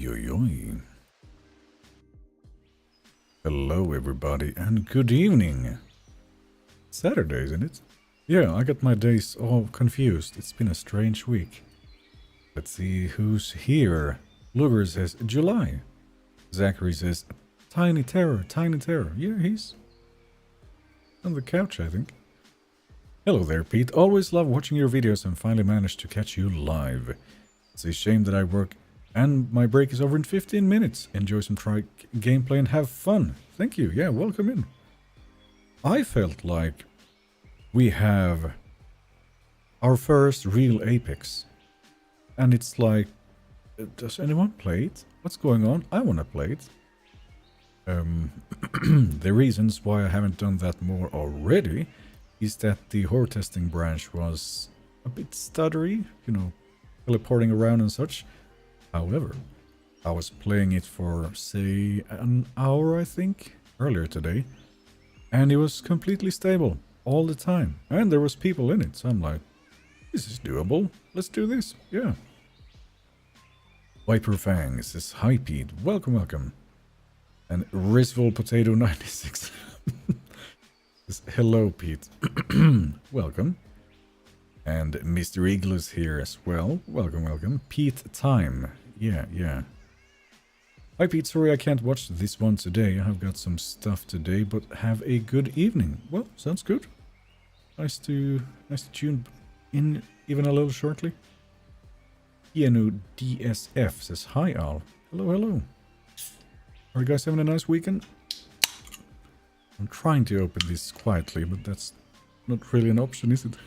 Oi, oi, oi. Hello, everybody, and good evening. Saturday, isn't it? Yeah, I got my days all confused. It's been a strange week. Let's see who's here. Luger says July. Zachary says Tiny Terror, Tiny Terror. Yeah, he's on the couch, I think. Hello there, Pete. Always love watching your videos and finally managed to catch you live. It's a shame that I work and my break is over in 15 minutes. Enjoy some Trike gameplay and have fun. Thank you. Yeah, welcome in. I felt like we have our first real Apex. And it's like, does anyone play it? What's going on? I want to play it. The reasons why I haven't done that more already is that the horror testing branch was a bit stuttery, you know, teleporting around and such. However, I was playing it for, say, an hour, I think, earlier today, and it was completely stable all the time, and there was people in it, so I'm like, this is doable, let's do this, yeah. Viper Fang says, hi Pete, welcome, welcome. And Risville Potato 96 says, hello Pete, welcome. And Mr. Iglo's here as well, welcome, welcome. Pete Time, yeah. Hi Pete, sorry I can't watch this one today, I've got some stuff today, but have a good evening. Well, sounds good. Nice to tune in even a little shortly. Ianu DSF says, hi Al. Hello. Are you guys having a nice weekend? I'm trying to open this quietly, but that's not really an option, is it?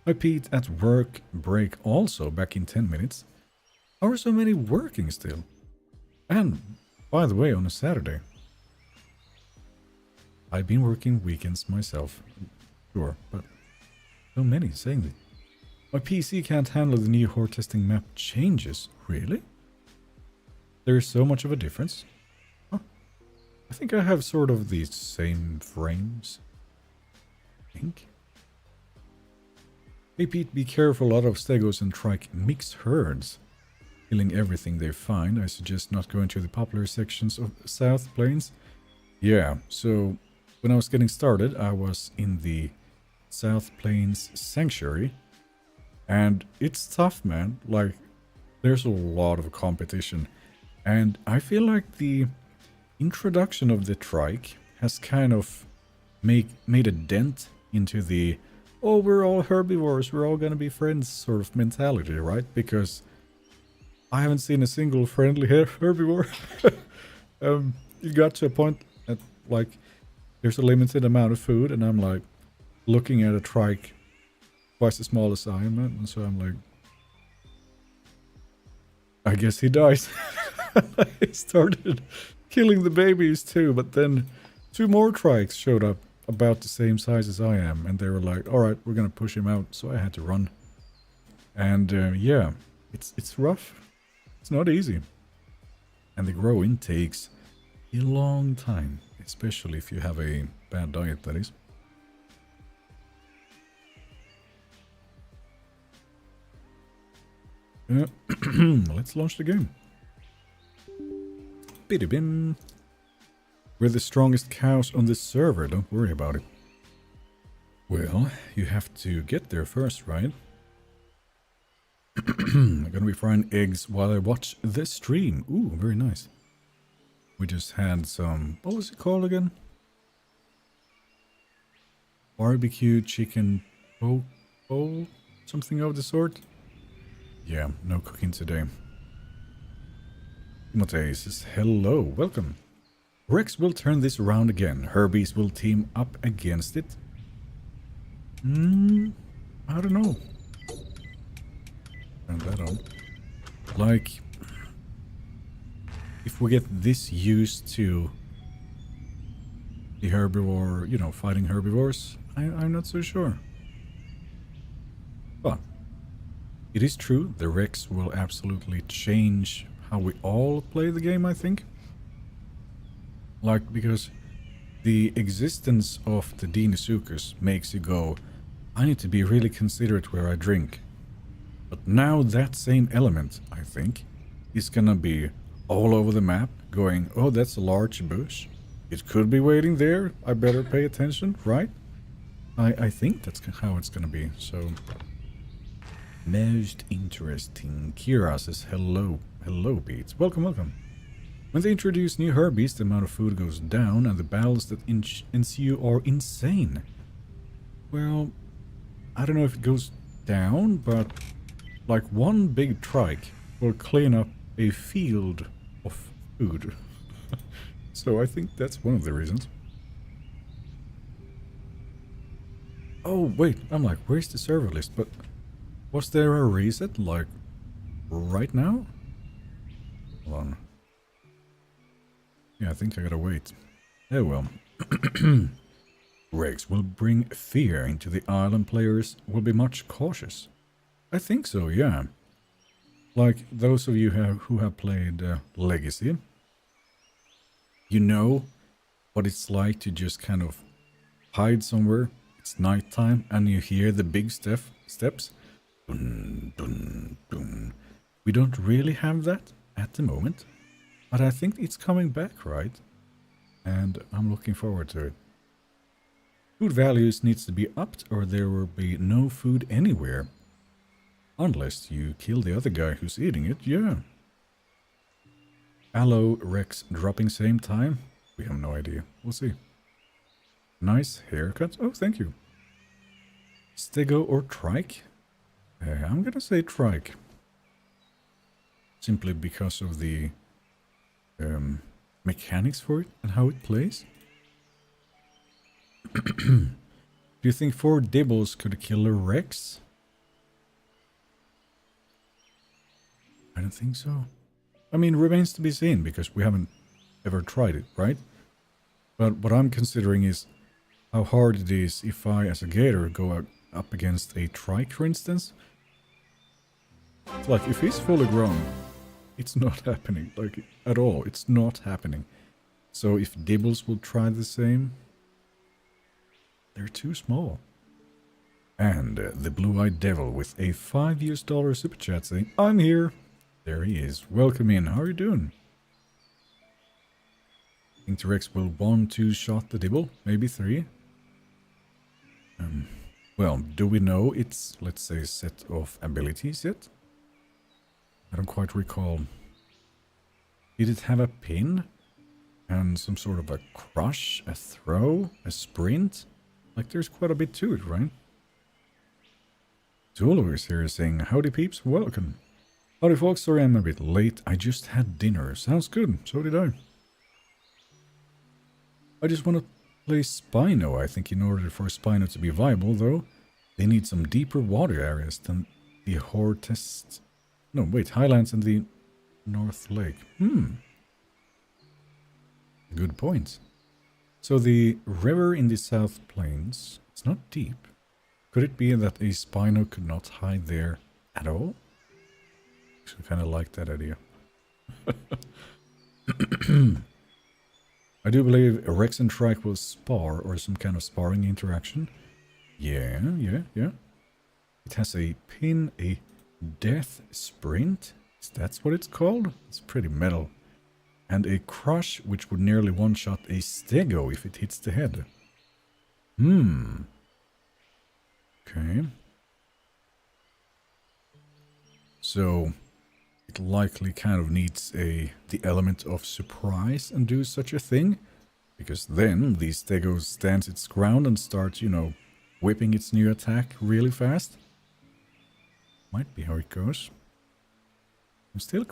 Hi Pete, at work break also back in 10 minutes. How are so many working still? And, by the way, on a Saturday. I've been working weekends myself. Sure, but so many saying that. My PC can't handle the new horror testing map changes. Really? There is so much of a difference? Huh. I think I have sort of the same frames. I think. Hey Pete, be careful, a lot of stegos and trike mix herds. Killing everything they find. I suggest not going to the popular sections of South Plains. Yeah, so when I was getting started, I was in the South Plains Sanctuary. And it's tough, man. Like, there's a lot of competition. And I feel like the introduction of the trike has kind of made a dent into the, oh, we're all herbivores, we're all gonna be friends sort of mentality, right? Because I haven't seen a single friendly herbivore. It got to a point that, like, there's a limited amount of food, and I'm like looking at a trike twice as small as I am, and so I'm like, I guess he dies. I started killing the babies too, but then 2 more trikes showed up about the same size as I am, and they were like, alright, we're gonna push him out, so I had to run. And yeah, it's rough. It's not easy. And the growing takes a long time, especially if you have a bad diet, that is. Let's launch the game. Biddy-bim. We're the strongest cows on this server, don't worry about it. Well, you have to get there first, right? I'm gonna be frying eggs while I watch this stream. Ooh, very nice. We just had some, what was it called again? Barbecue chicken bowl? Something of the sort? Yeah, no cooking today. Timotei says, hello, welcome. Rex will turn this around again. Herbies will team up against it. I don't know. Turn that on. Like, if we get this used to the herbivore, you know, fighting herbivores, I'm not so sure. But it is true, the Rex will absolutely change how we all play the game, I think. Like, because the existence of the Deinosuchus makes you go, I need to be really considerate where I drink. But now that same element, I think, is gonna be all over the map, going, oh, that's a large bush. It could be waiting there. I better pay attention, right? I think that's how it's gonna be, so... Most interesting. Kira says hello. Hello, Beats. Welcome, welcome. When they introduce new herbies, the amount of food goes down, and the battles that ensue are insane. Well, I don't know if it goes down, but like one big trike will clean up a field of food. So I think that's one of the reasons. Oh, wait, I'm like, where's the server list? But was there a reset, like, right now? Hold on. Yeah, I think I gotta wait. Oh well. Rex will bring fear into the island. Players will be much cautious. I think so, yeah. Like, those of you who have played Legacy, you know what it's like to just kind of hide somewhere. It's nighttime and you hear the big steps. Dun, dun, dun. We don't really have that at the moment, but I think it's coming back, right? And I'm looking forward to it. Food values needs to be upped or there will be no food anywhere. Unless you kill the other guy who's eating it, yeah. Hello, Rex dropping same time? We have no idea. We'll see. Nice haircut. Oh, thank you. Stego or Trike? I'm gonna say Trike. Simply because of the mechanics for it and how it plays. Do you think 4 dibbles could kill a Rex? I don't think so. I mean, remains to be seen because we haven't ever tried it, right? But what I'm considering is how hard it is if I, as a gator, go up against a Trike, for instance. It's like, if he's fully grown, it's not happening, like, at all. It's not happening. So if Dibbles will try the same, they're too small. And the Blue-Eyed Devil with a $5 super chat saying, I'm here. There he is. Welcome in. How are you doing? Think T-Rex will 1-2 shot the Dibble? Maybe 3? Well, do we know its, let's say, set of abilities yet? I don't quite recall. Did it have a pin? And some sort of a crush? A throw? A sprint? Like, there's quite a bit to it, right? Zulu is here saying, howdy peeps, welcome. Howdy folks, sorry I'm a bit late. I just had dinner. Sounds good. So did I. I just want to play Spino. I think in order for Spino to be viable, though, they need some deeper water areas than the Hortest... No, wait, Highlands and the North Lake. Good point. So the river in the South Plains, it's not deep. Could it be that a Spino could not hide there at all? I kind of like that idea. I do believe Rex and Trike will spar or some kind of sparring interaction. Yeah. It has a pin, a death sprint. That's what it's called? It's pretty metal. And a crush, which would nearly one-shot a Stego if it hits the head. Okay. So it likely kind of needs the element of surprise and do such a thing. Because then the Stego stands its ground and starts, you know, whipping its new attack really fast. Might be how it goes. I'm still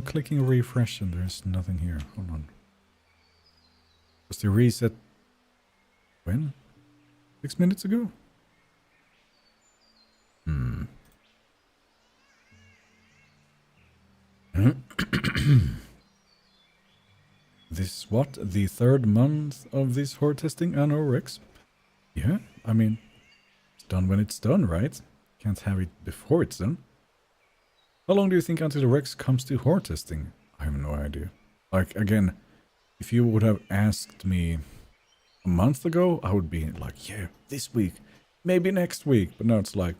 clicking refresh and there's nothing here. Hold on. Was the reset... when? 6 minutes ago? This what? The 3rd month of this horde testing? I know, Rex. Yeah, I mean, it's done when it's done, right? Can't have it before it's done. How long do you think until the Rex comes to horde testing? I have no idea. Like, again, if you would have asked me a month ago, I would be like, yeah, this week, maybe next week. But now it's like,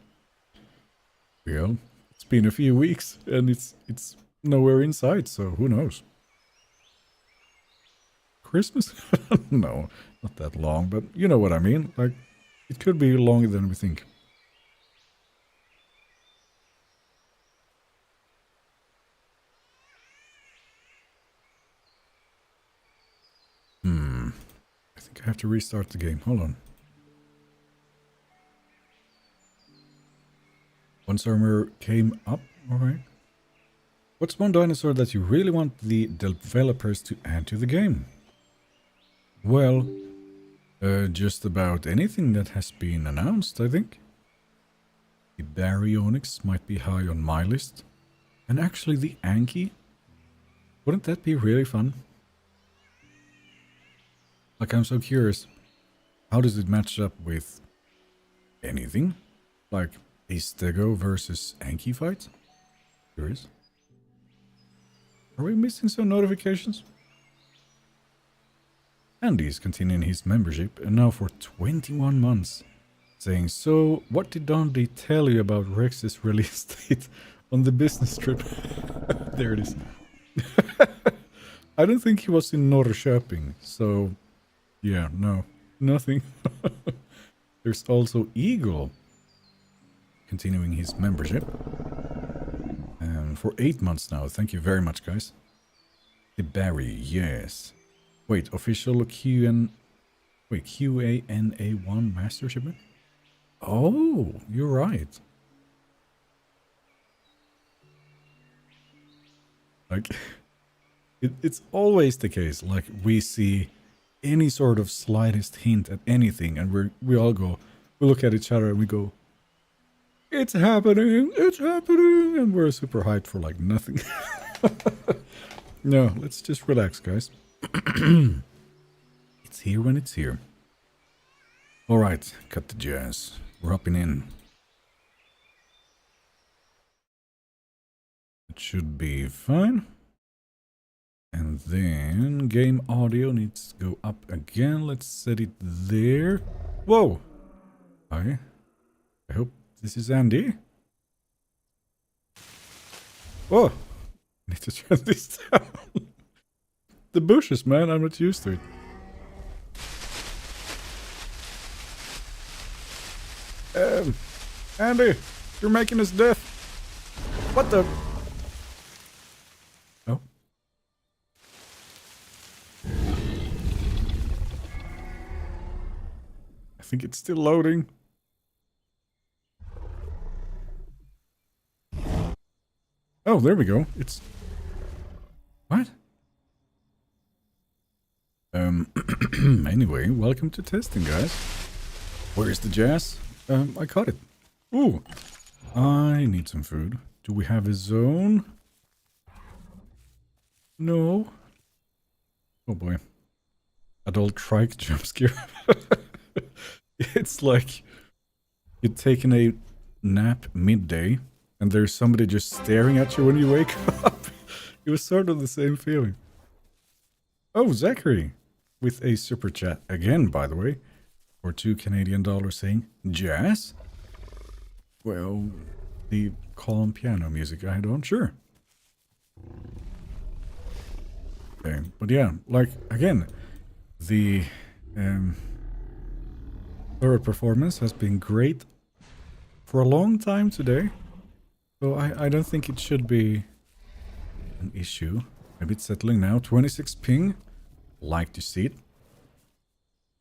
well, it's been a few weeks and it's nowhere in sight, so who knows? Christmas? No, not that long, but you know what I mean. Like, it could be longer than we think. I think I have to restart the game. Hold on. Once armor came up, alright. What's one dinosaur that you really want the developers to add to the game? Well, just about anything that has been announced, I think. The Baryonyx might be high on my list. And actually the Anki. Wouldn't that be really fun? Like, I'm so curious. How does it match up with anything? Like a Stego versus Anki fight? Curious. Are we missing some notifications? Andy's continuing his membership, and now for 21 months. Saying, so, what did Dondi tell you about Rex's release date on the business trip? There it is. I don't think he was in Norrköping, so... yeah, no, nothing. There's also Eagle. Continuing his membership. And for 8 months now, thank you very much, guys. The Barry, yes. Wait, official QANA1 master shipment? Oh, you're right. Like, it's always the case. Like, we see any sort of slightest hint at anything, and we all go, we look at each other and we go, it's happening, and we're super hyped for like nothing. No, let's just relax, guys. It's here when it's here. Alright, cut the jazz. We're hopping in. It should be fine. And then game audio needs to go up again. Let's set it there. Whoa! Hi. I hope this is Andy. Whoa! I need to turn this down. The bushes, man. I'm not used to it. Andy, you're making us deaf. What the? Oh. I think it's still loading. Oh, there we go. It's... what? Anyway, welcome to testing, guys. Where's the jazz? I caught it. Ooh. I need some food. Do we have a zone? No. Oh boy. Adult Trike jump scare. It's like you're taking a nap midday and there's somebody just staring at you when you wake up. It was sort of the same feeling. Oh, Zachary. With a super chat again, by the way. For $2 Canadian saying, jazz? Well, the calm piano music I don't, sure. Okay, but yeah, like, again, the third performance has been great for a long time today. So I don't think it should be an issue. Maybe it's settling now. 26 ping. Like to see it.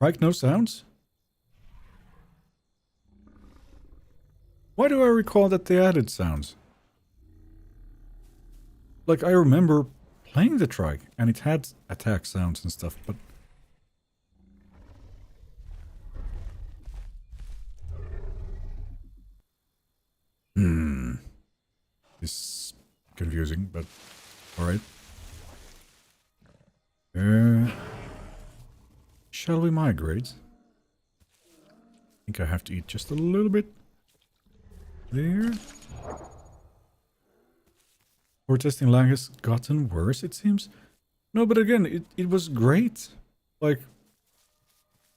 Right, no sounds? Why do I recall that they added sounds? Like, I remember playing the Trike, and it had attack sounds and stuff, but... This is confusing, but... alright. Shall we migrate? I think I have to eat just a little bit. There. Our testing lag has gotten worse, it seems. No, but again, it was great. Like,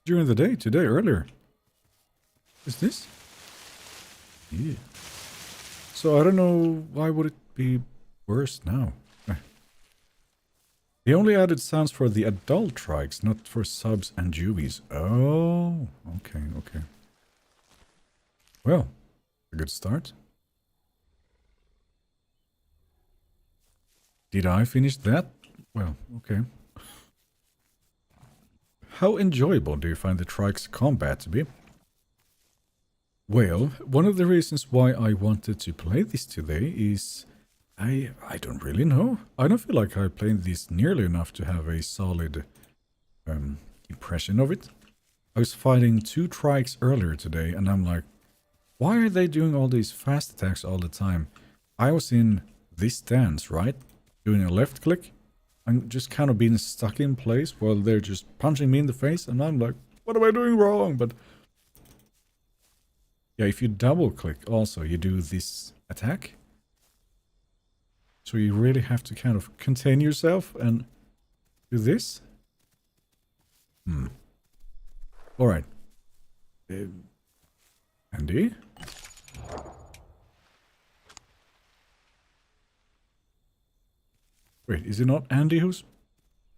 during the day, today, earlier. Is this? Yeah. so I don't know why would it be worse now. They only added sounds for the adult trikes, not for subs and juvies. Oh, okay, okay. Well, a good start. Did I finish that? Well, okay. How enjoyable do you find the trike's combat to be? Well, one of the reasons why I wanted to play this today is I don't really know. I don't feel like I played this nearly enough to have a solid impression of it. I was fighting 2 trikes earlier today and I'm like, why are they doing all these fast attacks all the time? I was in this stance, right? Doing a left click. I'm just kind of being stuck in place while they're just punching me in the face and I'm like, what am I doing wrong? But yeah, if you double click also, you do this attack. So you really have to kind of contain yourself and do this. Alright. Andy? Wait, is it not Andy who's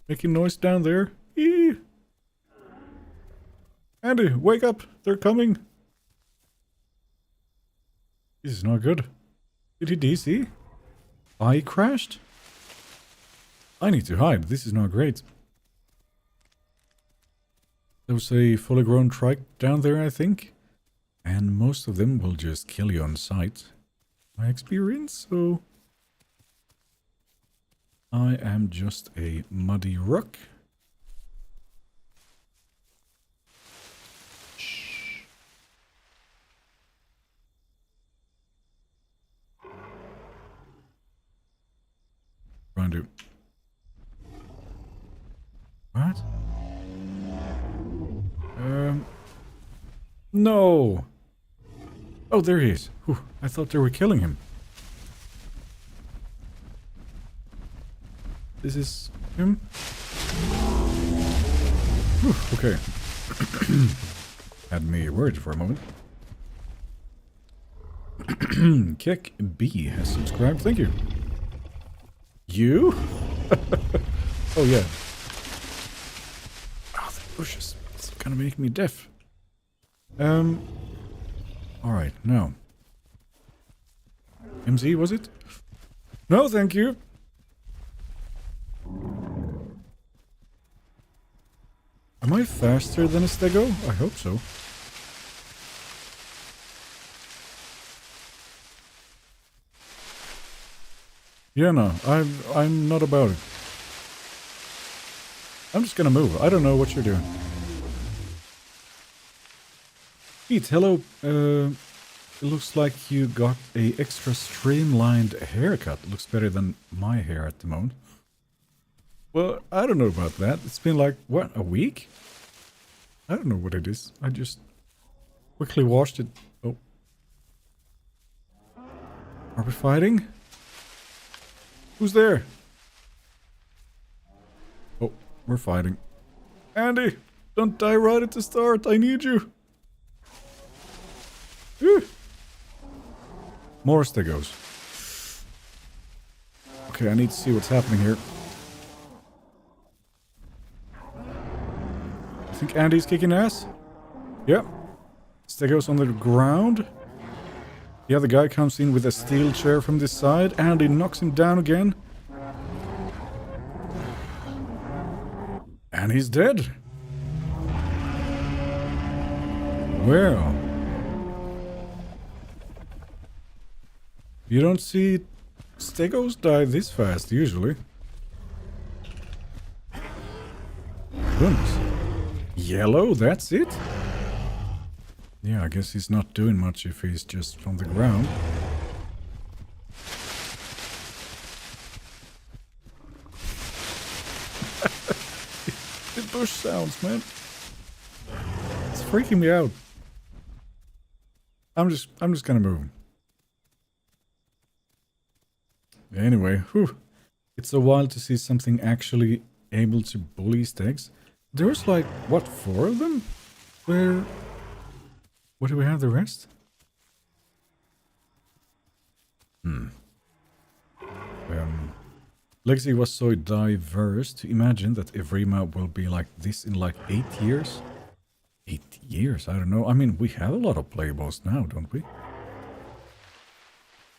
making noise down there? Eee! Andy, wake up! They're coming! This is not good. Did he DC? I crashed? I need to hide. This is not great. There was a fully grown trike down there, I think. And most of them will just kill you on sight. My experience, so... I am just a muddy rock. Shh. Trying to... What? No! Oh, there he is. Whew, I thought they were killing him. This is him? Whew, okay. Had me worried for a moment. Kek B has subscribed. Thank you. You? Oh, yeah. Oh, the bushes. It's gonna make me deaf. Alright, now. MZ, was it? No, thank you. Am I faster than a stego? I hope so. Yeah, no, I'm not about it. I'm just gonna move. I don't know what you're doing. Pete, hello. It looks like you got a extra streamlined haircut. Looks better than my hair at the moment. Well, I don't know about that. It's been like, what, a week? I don't know what it is. I just quickly washed it. Oh. Are we fighting? Who's there? Oh, we're fighting. Andy, don't die right at the start. I need you. More stegos. Okay, I need to see what's happening here. I think Andy's kicking ass. Yep. Stegos on the ground. The other guy comes in with a steel chair from this side. Andy knocks him down again. And he's dead. Well. You don't see stegos die this fast, usually. Goodness. Yellow, that's it? Yeah, I guess he's not doing much if he's just on the ground. The bush sounds, man. It's freaking me out. I'm just gonna move. Anyway, whew. It's a while to see something actually able to bully stegs. There's like, what, 4 of them? Where do we have the rest? Legacy was so diverse to imagine that every map will be like this in like 8 years. 8 years? I don't know. I mean, we have a lot of playables now, don't we?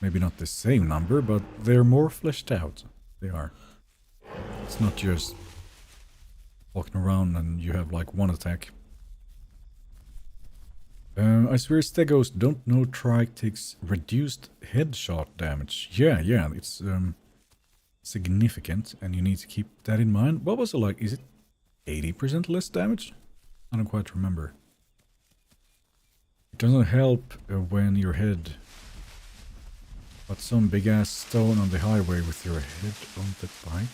Maybe not the same number, but they're more fleshed out. They are. It's not just walking around and you have like one attack. I swear Stegos don't know Trike takes reduced headshot damage. Yeah, it's significant, and you need to keep that in mind. What was it like? Is it 80% less damage? I don't quite remember. It doesn't help when your head... But some big ass stone on the highway with your head on the bike?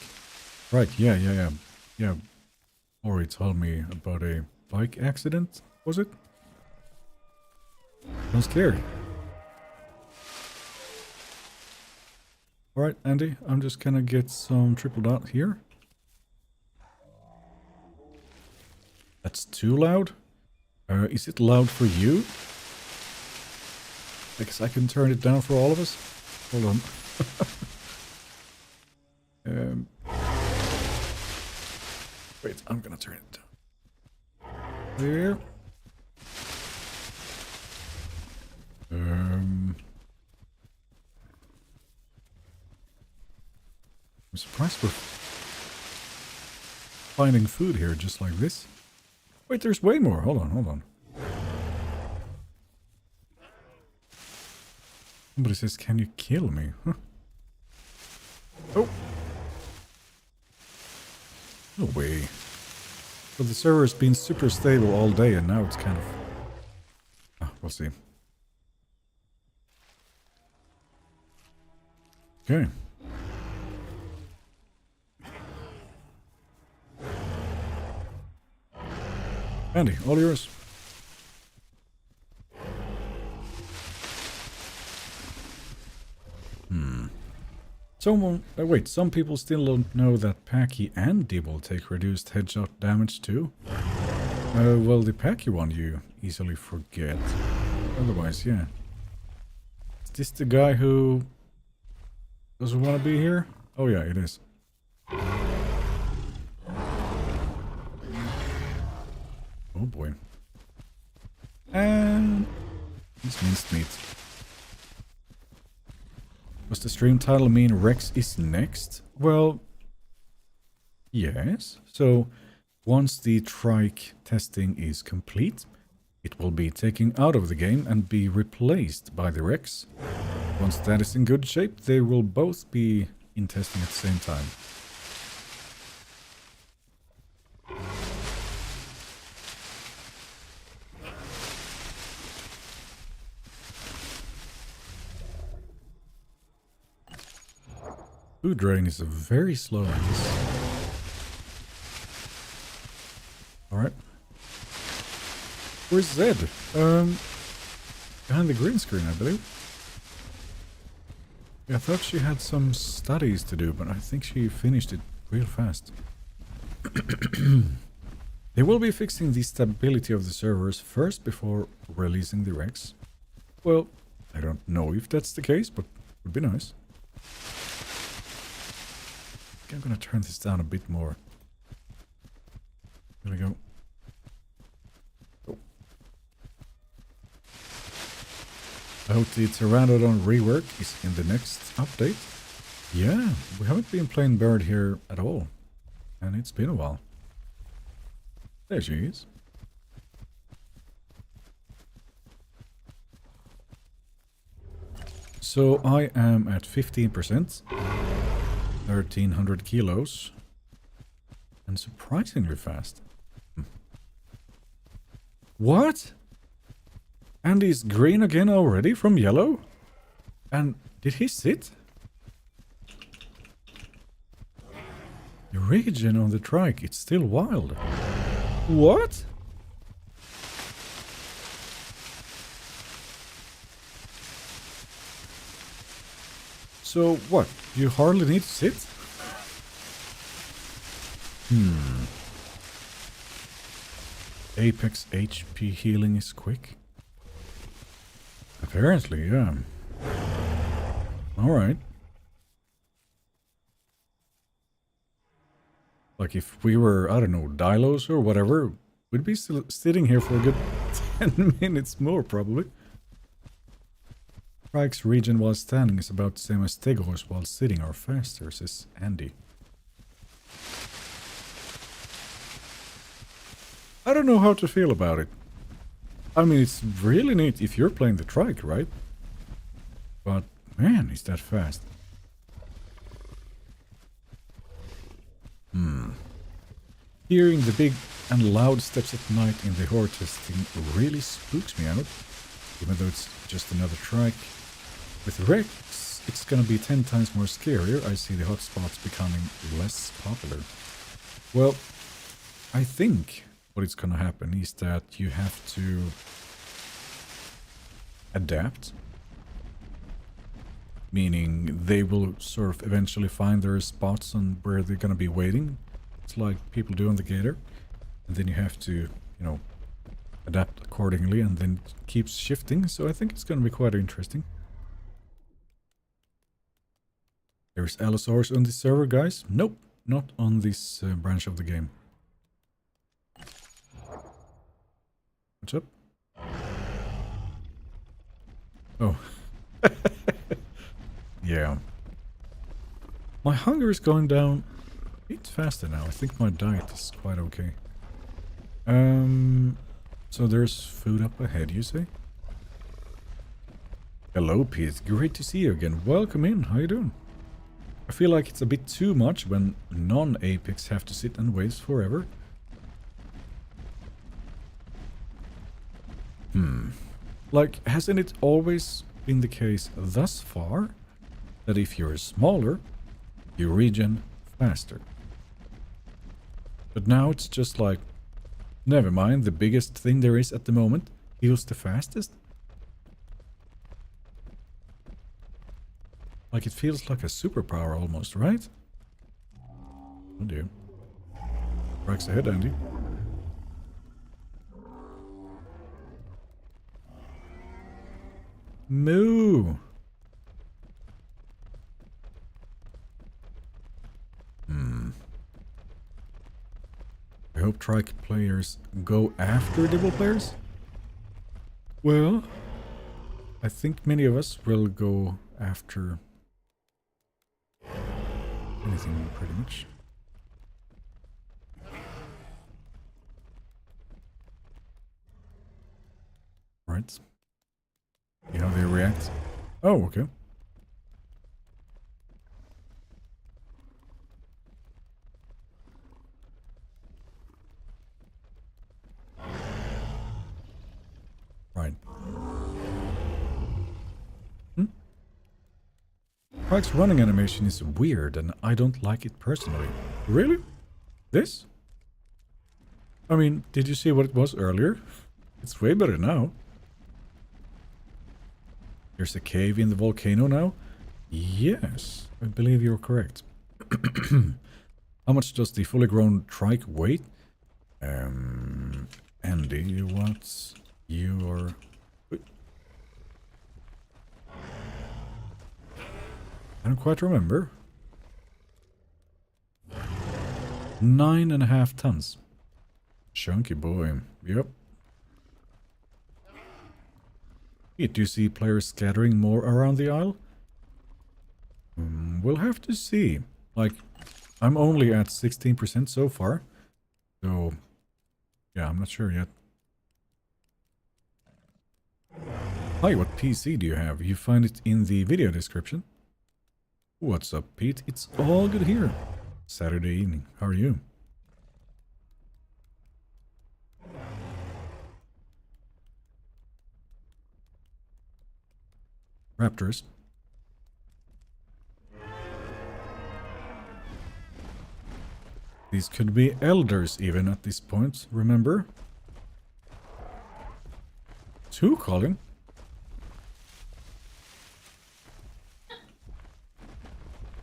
Right, yeah. Ori told me about a bike accident, was it? I'm scared. Alright, Andy, I'm just gonna get some triple dot here. That's too loud? Is it loud for you? Because I can turn it down for all of us? Hold on. Wait, I'm gonna turn it down. There. I'm surprised we're finding food here just like this. Wait, there's way more. Hold on. Somebody says, can you kill me? Huh. Oh. No way. But the server's been super stable all day and now it's kind of... we'll see. Okay. Andy, all yours. Wait, some people still don't know that Packy and Dibble take reduced headshot damage too. Well, the Packy one you easily forget. Otherwise, yeah. Is this the guy who doesn't want to be here? Oh yeah, it is. Oh boy. And it's minced meat. Does the stream title mean Rex is next? Well, yes. So once the Trike testing is complete, it will be taken out of the game and be replaced by the Rex. Once that is in good shape, they will both be in testing at the same time. Food drain is very slow on this. Alright. Where's Zed? Behind the green screen, I believe. Yeah, I thought she had some studies to do, but I think she finished it real fast. They will be fixing the stability of the servers first before releasing the Rex. Well, I don't know if that's the case, but it would be nice. I'm gonna turn this down a bit more. There we go. Oh. I hope the Pteranodon rework is in the next update. Yeah, we haven't been playing Bird here at all. And it's been a while. There she is. So I am at 15%. 1,300 kilos. And surprisingly fast. What? And he's green again already from yellow? And did he sit? The region on the Trike, it's still wild. What? So what? You hardly need to sit? Apex HP healing is quick. Apparently, yeah. Alright. Like if we were, I don't know, Dilos or whatever, we'd be still sitting here for a good 10 minutes more, probably. Trike's region while standing is about the same as Tegor's while sitting or faster, says Andy. I don't know how to feel about it. I mean, it's really neat if you're playing the Trike, right? But, man, is that fast. Hearing the big and loud steps at night in the horror testing really spooks me out. Even though it's just another Trike. With Rex, it's gonna be 10 times more scarier. I see the hotspots becoming less popular. Well, I think what is gonna happen is that you have to adapt. Meaning they will sort of eventually find their spots on where they're gonna be waiting. It's like people do on the Gator. And then you have to, you know, adapt accordingly, and then it keeps shifting. So I think it's gonna be quite interesting. There's Allosaurus on this server, guys. Nope, not on this branch of the game. What's up? Oh. Yeah. My hunger is going down a bit faster now. I think my diet is quite okay. So there's food up ahead, you say? Hello, Pete. Great to see you again. Welcome in. How you doing? I feel like it's a bit too much when non-Apex have to sit and wait forever. Like, hasn't it always been the case thus far that if you're smaller, you regen faster? But now it's just like, never mind, the biggest thing there is at the moment heals the fastest? Like it feels like a superpower almost, right? Oh dear. Trike's ahead, Andy. Moo! I hope Trike players go after Devil players? Well, I think many of us will go after anything pretty much. Right. See how they react. Oh, okay. Right. Trike's running animation is weird and I don't like it personally. Really? This? I mean, did you see what it was earlier? It's way better now. There's a cave in the volcano now? Yes, I believe you're correct. How much does the fully grown Trike weigh? Andy, what's your... I don't quite remember. 9.5 tons. Chunky boy. Yep. Do you see players scattering more around the isle? We'll have to see. Like, I'm only at 16% so far. So, yeah, I'm not sure yet. Hi, what PC do you have? You find it in the video description. What's up, Pete? It's all good here. Saturday evening. How are you? Raptors. These could be elders even at this point, remember? 2 calling.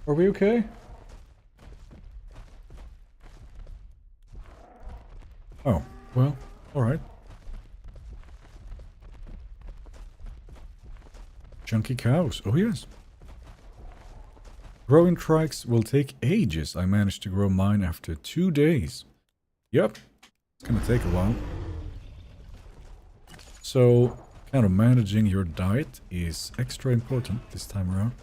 Are we okay? Oh, well, alright. Chunky cows. Oh, yes. Growing trikes will take ages. I managed to grow mine after 2 days. Yep, it's gonna take a while. So, kind of managing your diet is extra important this time around.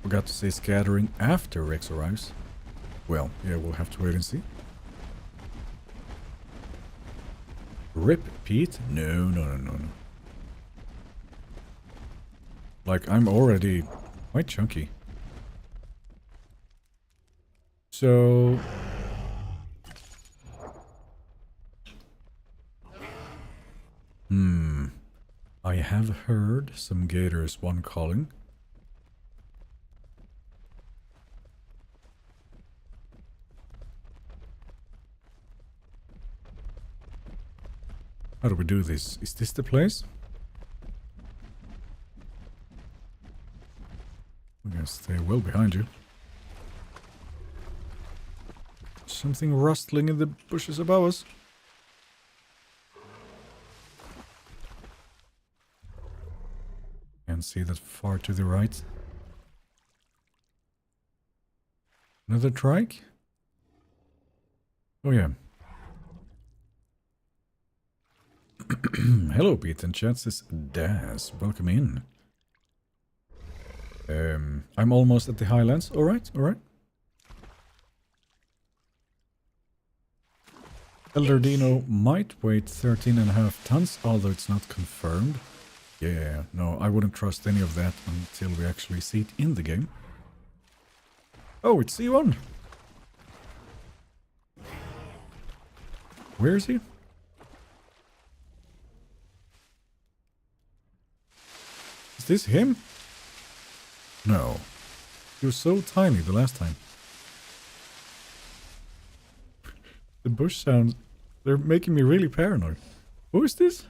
Forgot to say scattering after Rex arrives. Well, yeah, we'll have to wait and see. Rip Pete? No. Like, I'm already quite chunky. So... I have heard some gators one calling. How do we do this? Is this the place? I'm gonna stay well behind you. Something rustling in the bushes above us. Can't see that far to the right. Another trike? Oh yeah. Hello, Pete, and chat says Daz. Welcome in. I'm almost at the Highlands. Alright. Elder Dino might weigh 13.5 tons, although it's not confirmed. Yeah, no, I wouldn't trust any of that until we actually see it in the game. Oh, it's C1! Where is he? Is this him? No. He was so tiny the last time. The bush sounds... They're making me really paranoid. Who is this?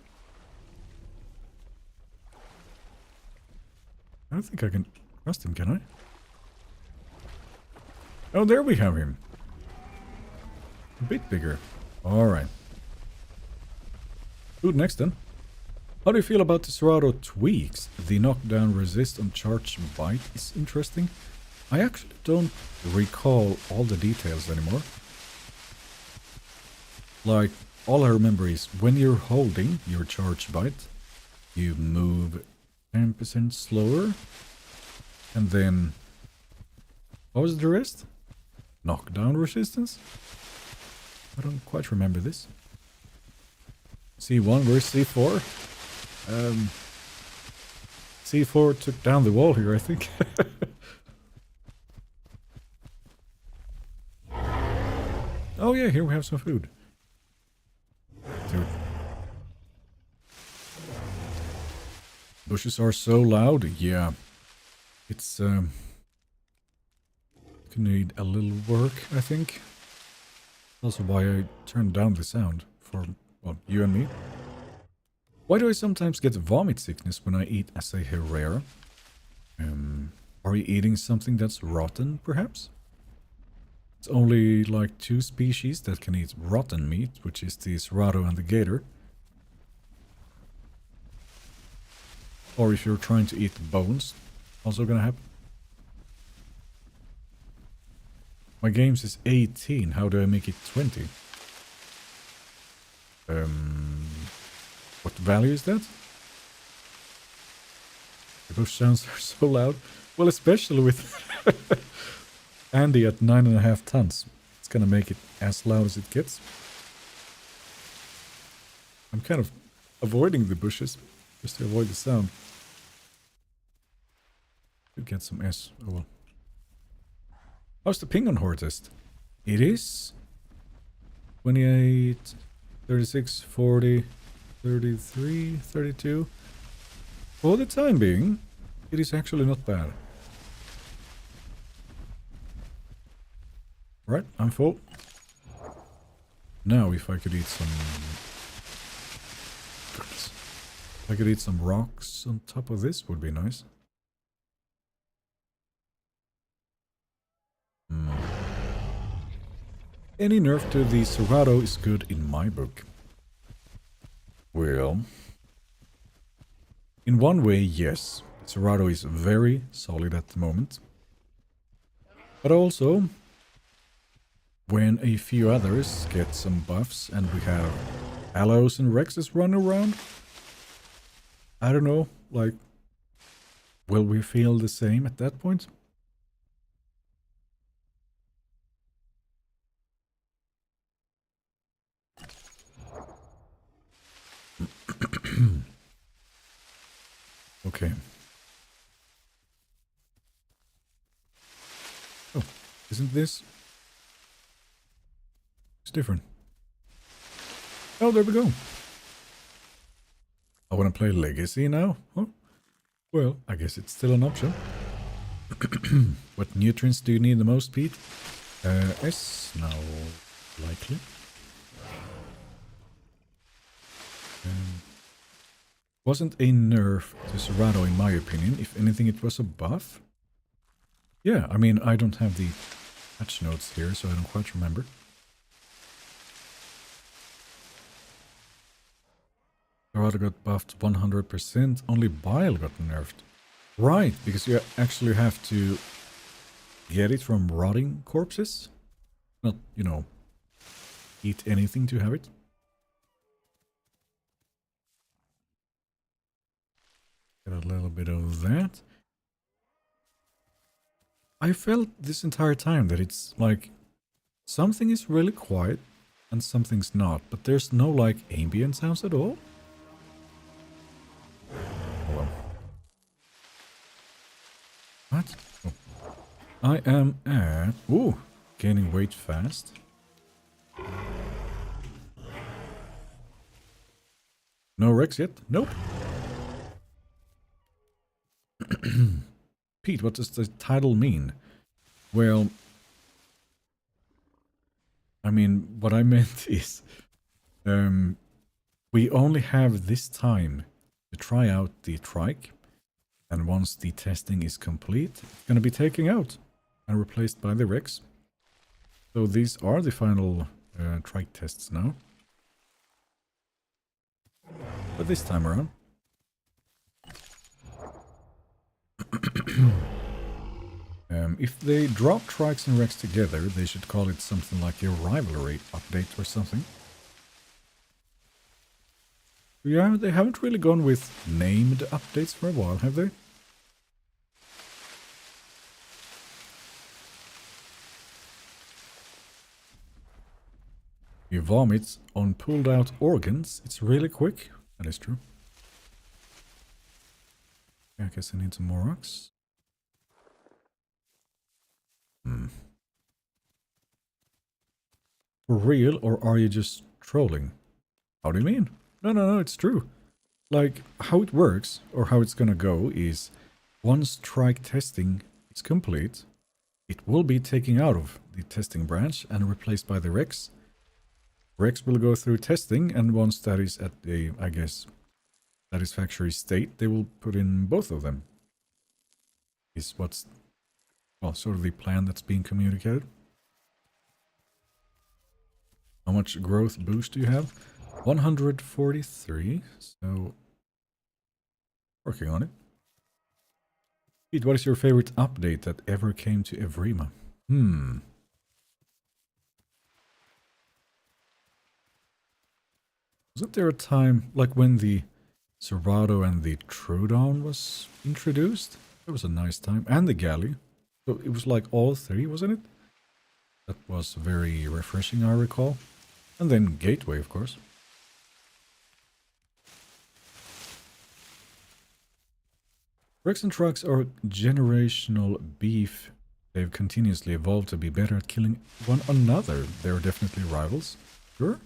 I don't think I can trust him, can I? Oh, there we have him. A bit bigger. Alright. Who next then? How do you feel about the Serato tweaks? The knockdown resist on charge bite is interesting. I actually don't recall all the details anymore. Like, all I remember is when you're holding your charge bite, you move 10% slower. And then... what was the rest? Knockdown resistance? I don't quite remember this. C1 versus C4. C4 took down the wall here, I think. Oh yeah, here we have some food. Dude. Bushes are so loud, yeah. It's, gonna need a little work, I think. Also why I turned down the sound for, well, you and me. Why do I sometimes get vomit sickness when I eat as a Herrera? Are we eating something that's rotten, perhaps? It's only like 2 species that can eat rotten meat, which is the Serato and the gator. Or if you're trying to eat bones, also gonna happen. My games is 18, how do I make it 20? What value is that? Those sounds are so loud. Well, especially with Andy at 9.5 tons. It's gonna make it as loud as it gets. I'm kind of avoiding the bushes, just to avoid the sound. Could get some S. Oh well. How's the ping on Hortest? It is 28, 36, 40, 33, 32. For the time being, it is actually not bad. Right, I'm full. Now if I could eat some... goodness. If I could eat some rocks on top of this would be nice. Any nerf to the Serato is good in my book. Well, in one way, yes. Serato is very solid at the moment. But also, when a few others get some buffs and we have Allos and Rexes running around, I don't know, like, will we feel the same at that point? Okay. Oh, isn't this? It's different. Oh, there we go. I want to play Legacy now? Huh? Well, I guess it's still an option. What nutrients do you need the most, Pete? S now, likely. Wasn't a nerf to Serato in my opinion. If anything, it was a buff. Yeah, I mean, I don't have the patch notes here, so I don't quite remember. Serato got buffed 100%, only Bile got nerfed. Right, because you actually have to get it from rotting corpses. Not, you know, eat anything to have it. Get a little bit of that. I felt this entire time that it's like something is really quiet and something's not, but there's no like ambient sounds at all. Hold on. What? Oh. I am at... Ooh, gaining weight fast. No Rex yet? Nope. Pete, what does the title mean? Well, I mean, what I meant is we only have this time to try out the Trike, and once the testing is complete, it's going to be taken out and replaced by the Rex. So these are the final Trike tests now. But this time around. If they drop Trikes and Rex together, they should call it something like a rivalry update or something. Yeah, they haven't really gone with named updates for a while, have they? You vomit on pulled out organs. It's really quick. That is true. I guess I need some more rocks. For real, or are you just trolling? How do you mean? No, it's true. Like, how it works, or how it's gonna go, is once Trike testing is complete, it will be taken out of the testing branch and replaced by the Rex. Rex will go through testing, and once that is at a, I guess, satisfactory state, they will put in both of them. Is what's, well, sort of the plan that's being communicated. How much growth boost do you have? 143, so working on it. Pete, what is your favorite update that ever came to Evrima? Wasn't there a time, like when the Serato and the Troodon was introduced? That was a nice time. And the Galley. So it was like all three, wasn't it? That was very refreshing, I recall. And then Gateway, of course. Rex and Trucks are generational beef. They've continuously evolved to be better at killing one another. They're definitely rivals. Sure.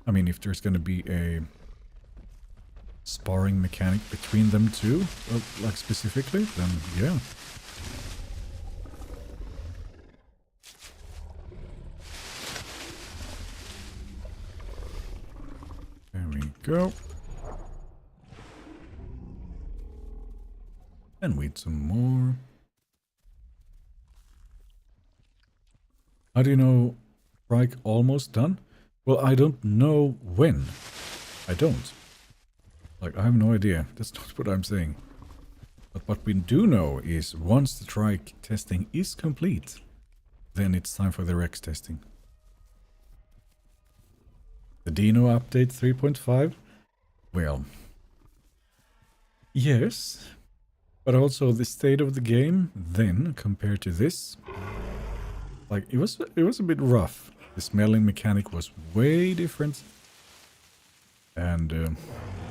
I mean, if there's going to be a sparring mechanic between them two, like specifically, then yeah. There we go. And wait some more. How do you know Trike almost done? Well, I don't know when. I don't. Like, I have no idea. That's not what I'm saying. But what we do know is once the Trike testing is complete, then it's time for the Rex testing. The Dino update 3.5? Well, yes. But also the state of the game then compared to this, like it was a bit rough. The smelling mechanic was way different. And it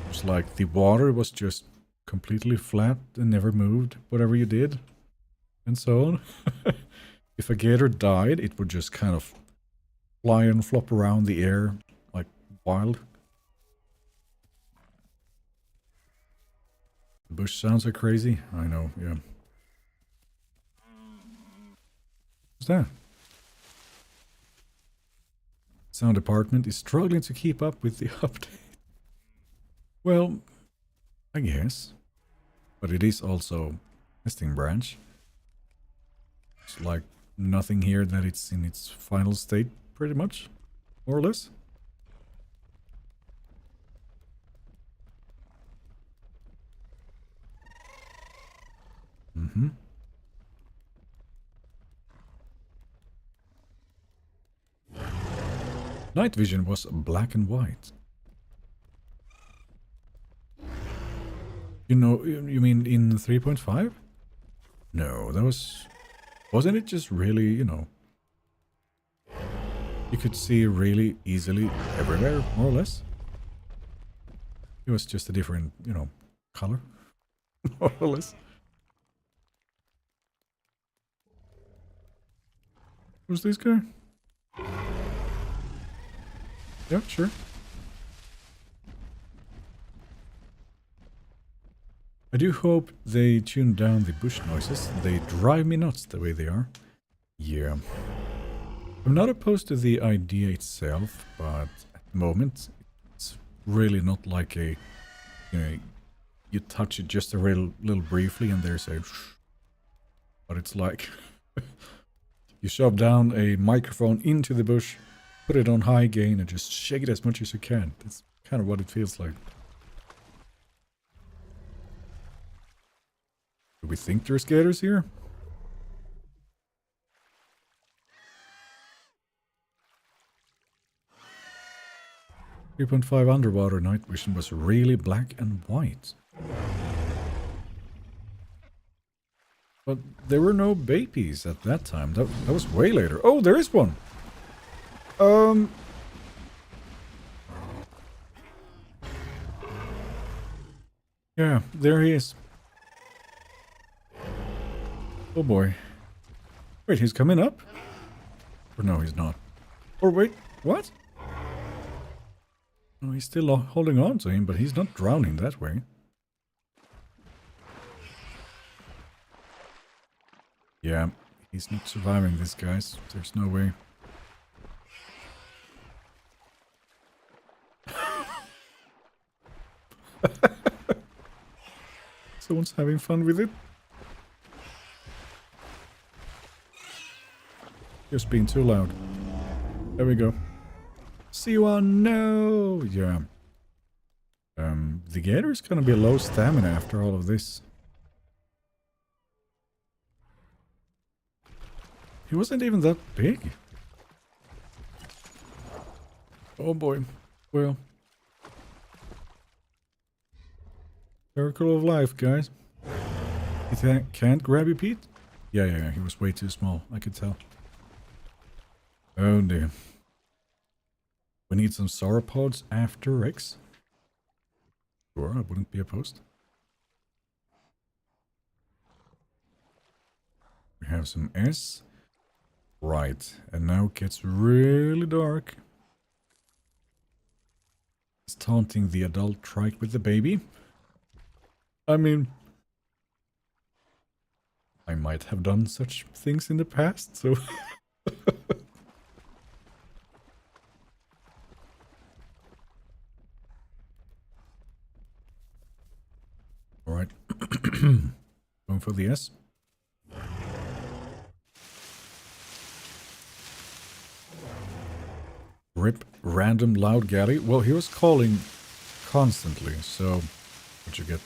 was like the water was just completely flat and never moved, whatever you did, and so on. If a gator died, it would just kind of fly and flop around the air like wild. The bush sounds are crazy. I know, yeah. What's that? Sound department is struggling to keep up with the update. Well, I guess. But it is also testing branch. It's like nothing here that it's in its final state, pretty much. More or less. Mm-hmm. Night vision was black and white. You know, you mean in 3.5? No, that was... Wasn't it just really, you know... You could see really easily everywhere, more or less. It was just a different, you know, color. More or less. Who's this guy? Yeah, sure. I do hope they tune down the bush noises. They drive me nuts the way they are. Yeah. I'm not opposed to the idea itself, but at the moment, it's really not like a... You know, you touch it just a little briefly and there's a... But it's like... You shove down a microphone into the bush, put it on high gain and just shake it as much as you can. That's kind of what it feels like. Do we think there's gators here? .5 underwater night vision was really black and white. But there were no babies at that time. That was way later. Oh, there is one! Yeah, there he is. Oh boy. Wait, he's coming up? Or no, he's not. Or wait, what? No, he's still holding on to him, but he's not drowning that way. Yeah, he's not surviving this, guys. There's no way. Someone's having fun with it. Just being too loud. There we go. See you on no. Yeah. The gator's gonna be low stamina after all of this. He wasn't even that big. Oh boy. Well. Circle of life, guys. He can't grab you, Pete? Yeah, he was way too small. I could tell. Oh dear. We need some sauropods after Rex. Sure, I wouldn't be opposed. We have some S. Right, and now it gets really dark. He's taunting the adult Trike with the baby. I mean, I might have done such things in the past, so... Alright. Going for the S. Rip random loud galley. Well, he was calling constantly, so... What'd you get?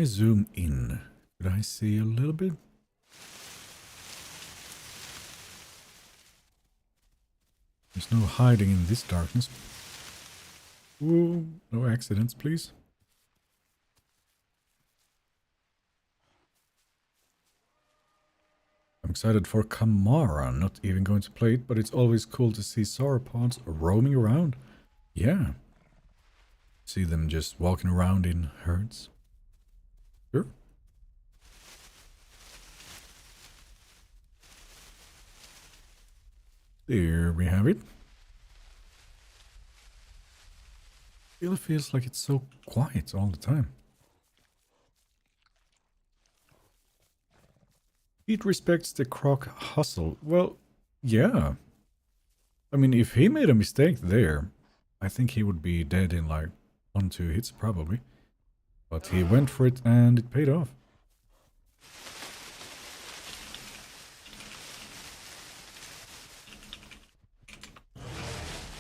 I zoom in, could I see a little bit? There's no hiding in this darkness. Ooh, no accidents, please. I'm excited for Kamara, not even going to play it, but it's always cool to see sauropods roaming around. Yeah. See them just walking around in herds. Sure. There we have it. It feels like it's so quiet all the time. It respects the croc hustle. Well, yeah. I mean, if he made a mistake there, I think he would be dead in like 1-2 hits probably. But he went for it and it paid off.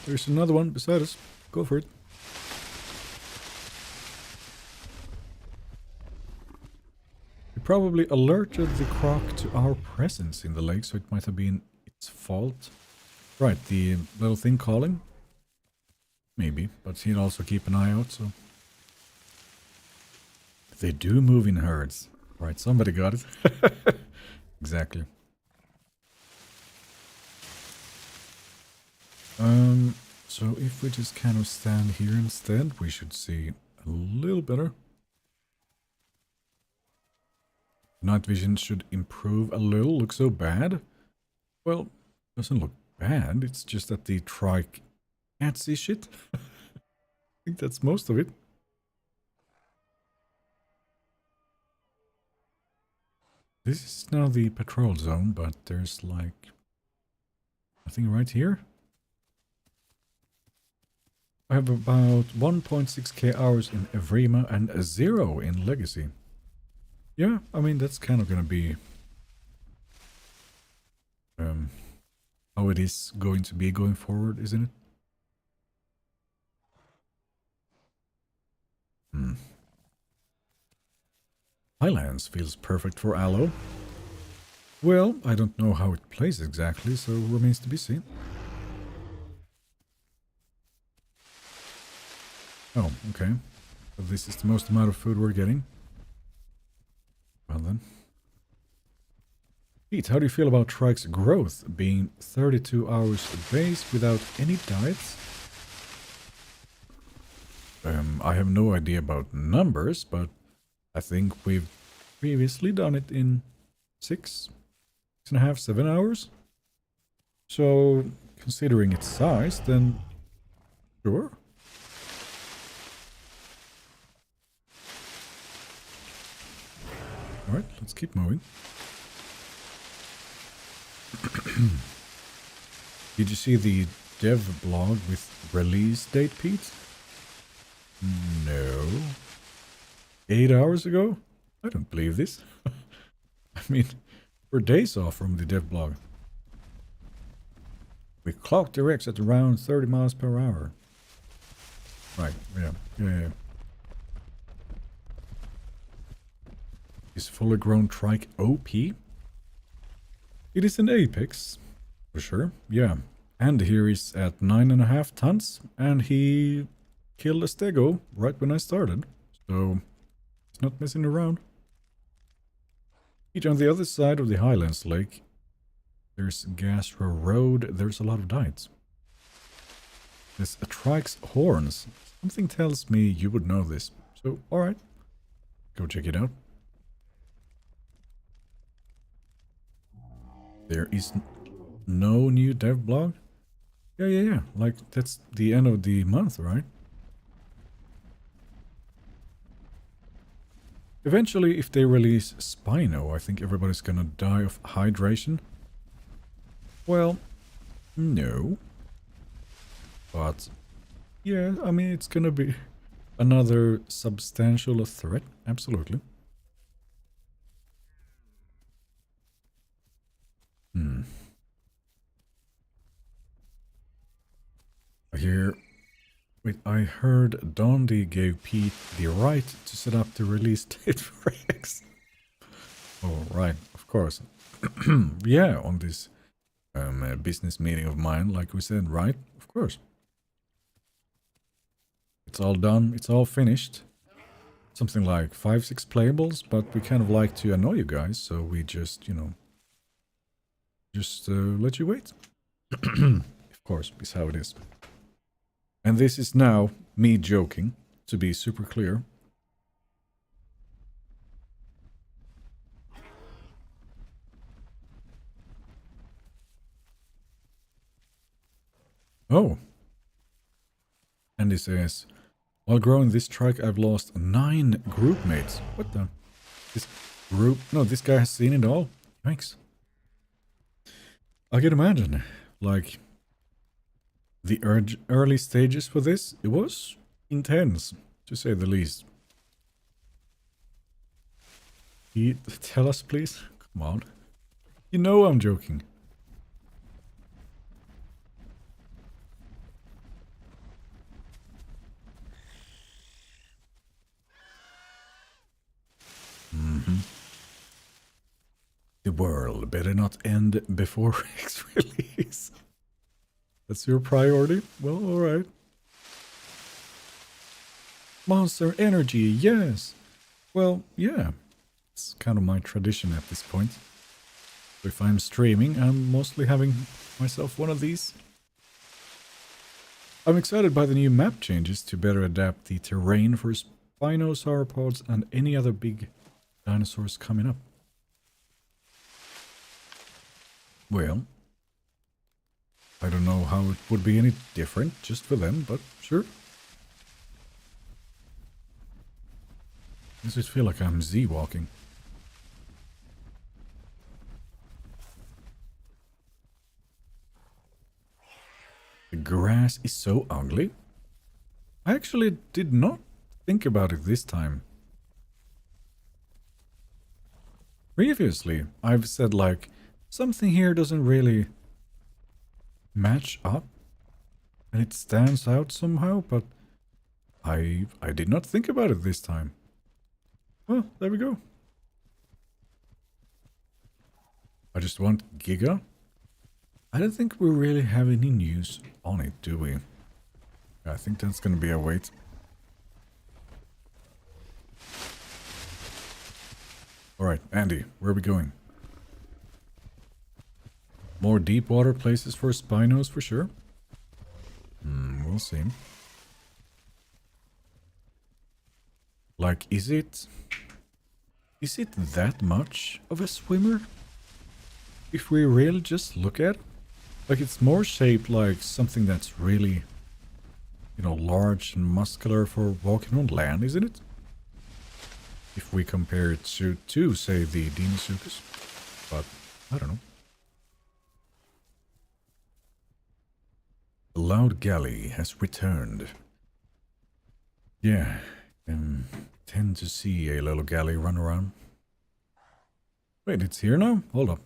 There's another one beside us. Go for it. We probably alerted the croc to our presence in the lake, so it might have been its fault. Right, the little thing calling? Maybe, but he'd also keep an eye out, so... They do move in herds. Right, somebody got it. Exactly. So if we just kind of stand here instead, we should see a little better. Night vision should improve a little. Look so bad. Well, doesn't look bad. It's just that the Trike can't see shit. I think that's most of it. This is now the patrol zone, but there's like nothing right here. I have about 1.6k hours in Evrima and 0 in Legacy. Yeah, I mean, that's kind of gonna be how it is going to be going forward, isn't it? Highlands feels perfect for Aloe. Well, I don't know how it plays exactly, so remains to be seen. Oh, okay. So this is the most amount of food we're getting. Well then. Pete, how do you feel about Trike's growth being 32 hours base without any diets? I have no idea about numbers, but I think we've previously done it in 6.5, 7 hours. So, considering its size, then sure. Alright, let's keep moving. Did you see the dev blog with release date, Pete? No. 8 hours ago? I don't believe this. I mean, we're days off from the dev blog. We clocked directs at around 30 miles per hour. Right, yeah. Is fully grown Trike OP? It is an Apex, for sure, yeah. And here he's at 9.5 tons, and he killed a stego right when I started, so he's not messing around. On the other side of the Highlands Lake, there's Gastro Road, there's a lot of diets. There's a Trike's horns. Something tells me you would know this, so alright, go check it out. There is no new dev blog? Yeah. Like, that's the end of the month, right? Eventually, if they release Spino, I think everybody's gonna die of hydration. Well, no. But, yeah, I mean, it's gonna be another substantial threat, absolutely. I hear Wait, I heard Dondi gave Pete the right to set up the release date for X. Oh, right, of course. Yeah, on this business meeting of mine, like we said, right? Of course. It's all done, it's all finished. Something like 5-6 playables, but we kind of like to annoy you guys, so we just, you know, just let you wait. Of course, is how it is. And this is now me joking, to be super clear. Oh. And he says, while growing this trike, I've lost 9 group mates. What the? This group? No, this guy has seen it all. Thanks. I can imagine, like, the early stages for this, it was intense, to say the least. Tell us, please. Come on. You know I'm joking. The world better not end before X release. That's your priority? Well, alright. Monster Energy, yes. Well, yeah. It's kind of my tradition at this point. So if I'm streaming, I'm mostly having myself one of these. I'm excited by the new map changes to better adapt the terrain for Spino, sauropods, and any other big dinosaurs coming up. Well, I don't know how it would be any different just for them, but sure. Does it feel like I'm Z-walking? The grass is so ugly. I actually did not think about it this time. Previously, I've said like, something here doesn't really match up. And it stands out somehow, but I did not think about it this time. Well, there we go. I just want Giga. I don't think we really have any news on it, do we? I think that's gonna be a wait. Alright, Andy, where are we going? More deep water places for Spinos for sure. We'll see. Like, is it that much of a swimmer? If we really just look at it? Like, it's more shaped like something that's really, you know, large and muscular for walking on land, isn't it? If we compare it to say, the Deinosuchus. But, I don't know. The loud galley has returned. Yeah, tend to see a little galley run around. Wait, it's here now? Hold up.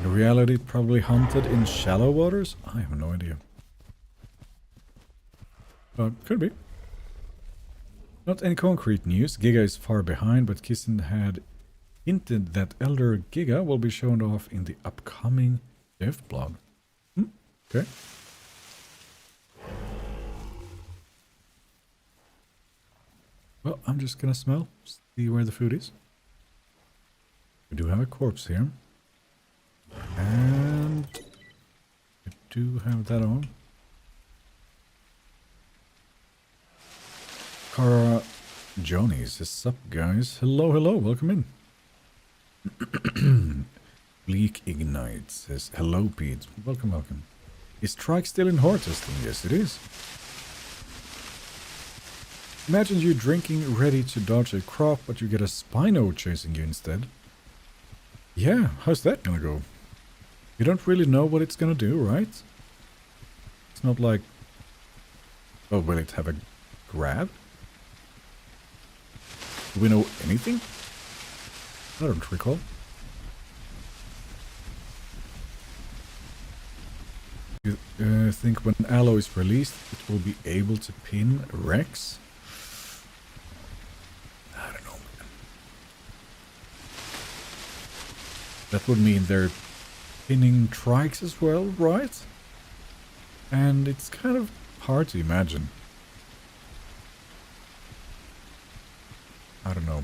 In reality, probably hunted in shallow waters? I have no idea. But could be. Not any concrete news. Giga is far behind, but Kingston had hinted that Elder Giga will be shown off in the upcoming dev blog. Okay. Well, I'm just gonna smell, see where the food is. We do have a corpse here. And we do have that on. Cara Johnny says, sup guys? Hello, hello, welcome in. Bleak Ignite says, hello Pete, welcome, welcome. Is Trike still in horde testing? Yes, it is. Imagine you drinking ready to dodge a crop, but you get a Spino chasing you instead. Yeah, how's that gonna go? You don't really know what it's gonna do, right? It's not like... Oh, will it have a grab? Do we know anything? I don't recall. Do you think when Allo is released, it will be able to pin Rex? I don't know, man. That would mean they're pinning Trikes as well, right? And it's kind of hard to imagine. I don't know.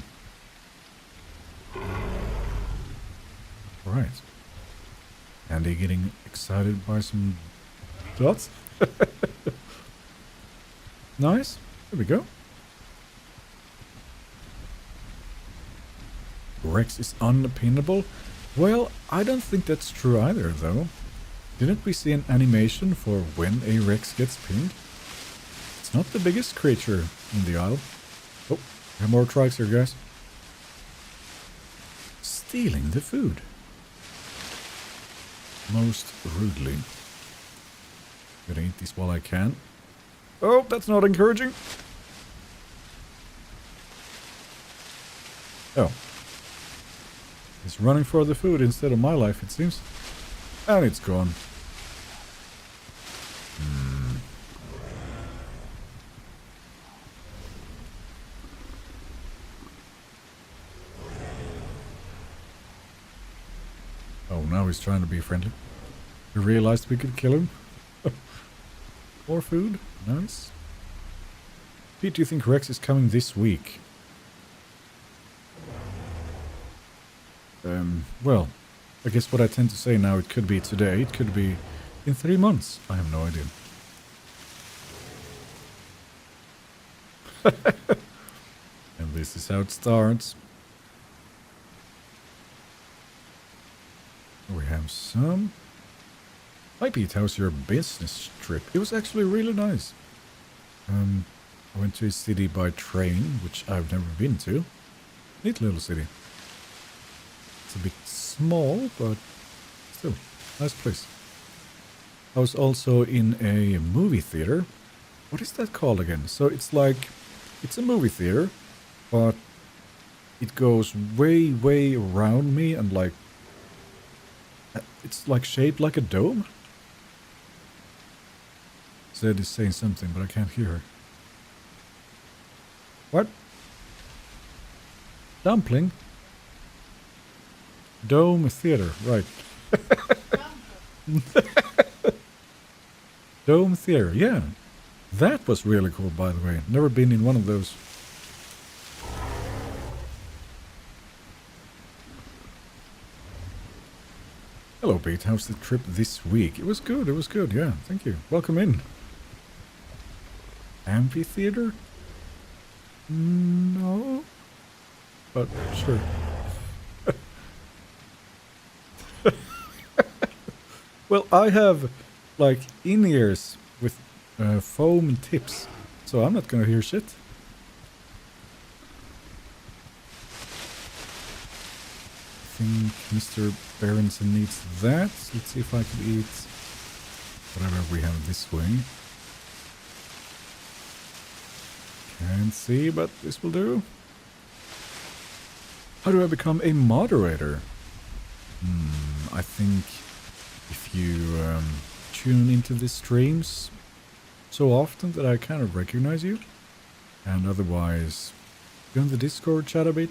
Right. Andy getting excited by some dots. Nice. There we go. Rex is unpinnable. Well, I don't think that's true either, though. Didn't we see an animation for when a Rex gets pinned? It's not the biggest creature in the isle. Oh, we have more Trikes here, guys. Stealing the food. Most rudely. Gonna eat these while I can. Oh, that's not encouraging. Oh. It's running for the food instead of my life, it seems. And it's gone. Oh, now he's trying to be friendly. We realized we could kill him. More food. Nice. Pete, do you think Rex is coming this week? Well, I guess what I tend to say now, it could be today, it could be in 3 months. I have no idea. And this is how it starts. We have some. Hi Pete, how's your business trip? It was actually really nice. I went to a city by train, which I've never been to. Neat little city. It's a bit small, but still, nice place. I was also in a movie theater. What is that called again? So it's like, it's a movie theater, but it goes way, way around me and like, it's like shaped like a dome. Zed is saying something, but I can't hear her. What? Dumpling? Dome theater, right. Dome theater, yeah. That was really cool, by the way. Never been in one of those. Hello, Pete. How's the trip this week? It was good, yeah. Thank you. Welcome in. Amphitheater? No. But sure. Well, I have like in-ears with foam tips, so I'm not gonna hear shit. I think Mr. Berenson needs that. Let's see if I can eat whatever we have this way. Can't see, but this will do. How do I become a moderator? I think if you tune into the streams so often that I kind of recognize you, and otherwise go in the Discord chat a bit,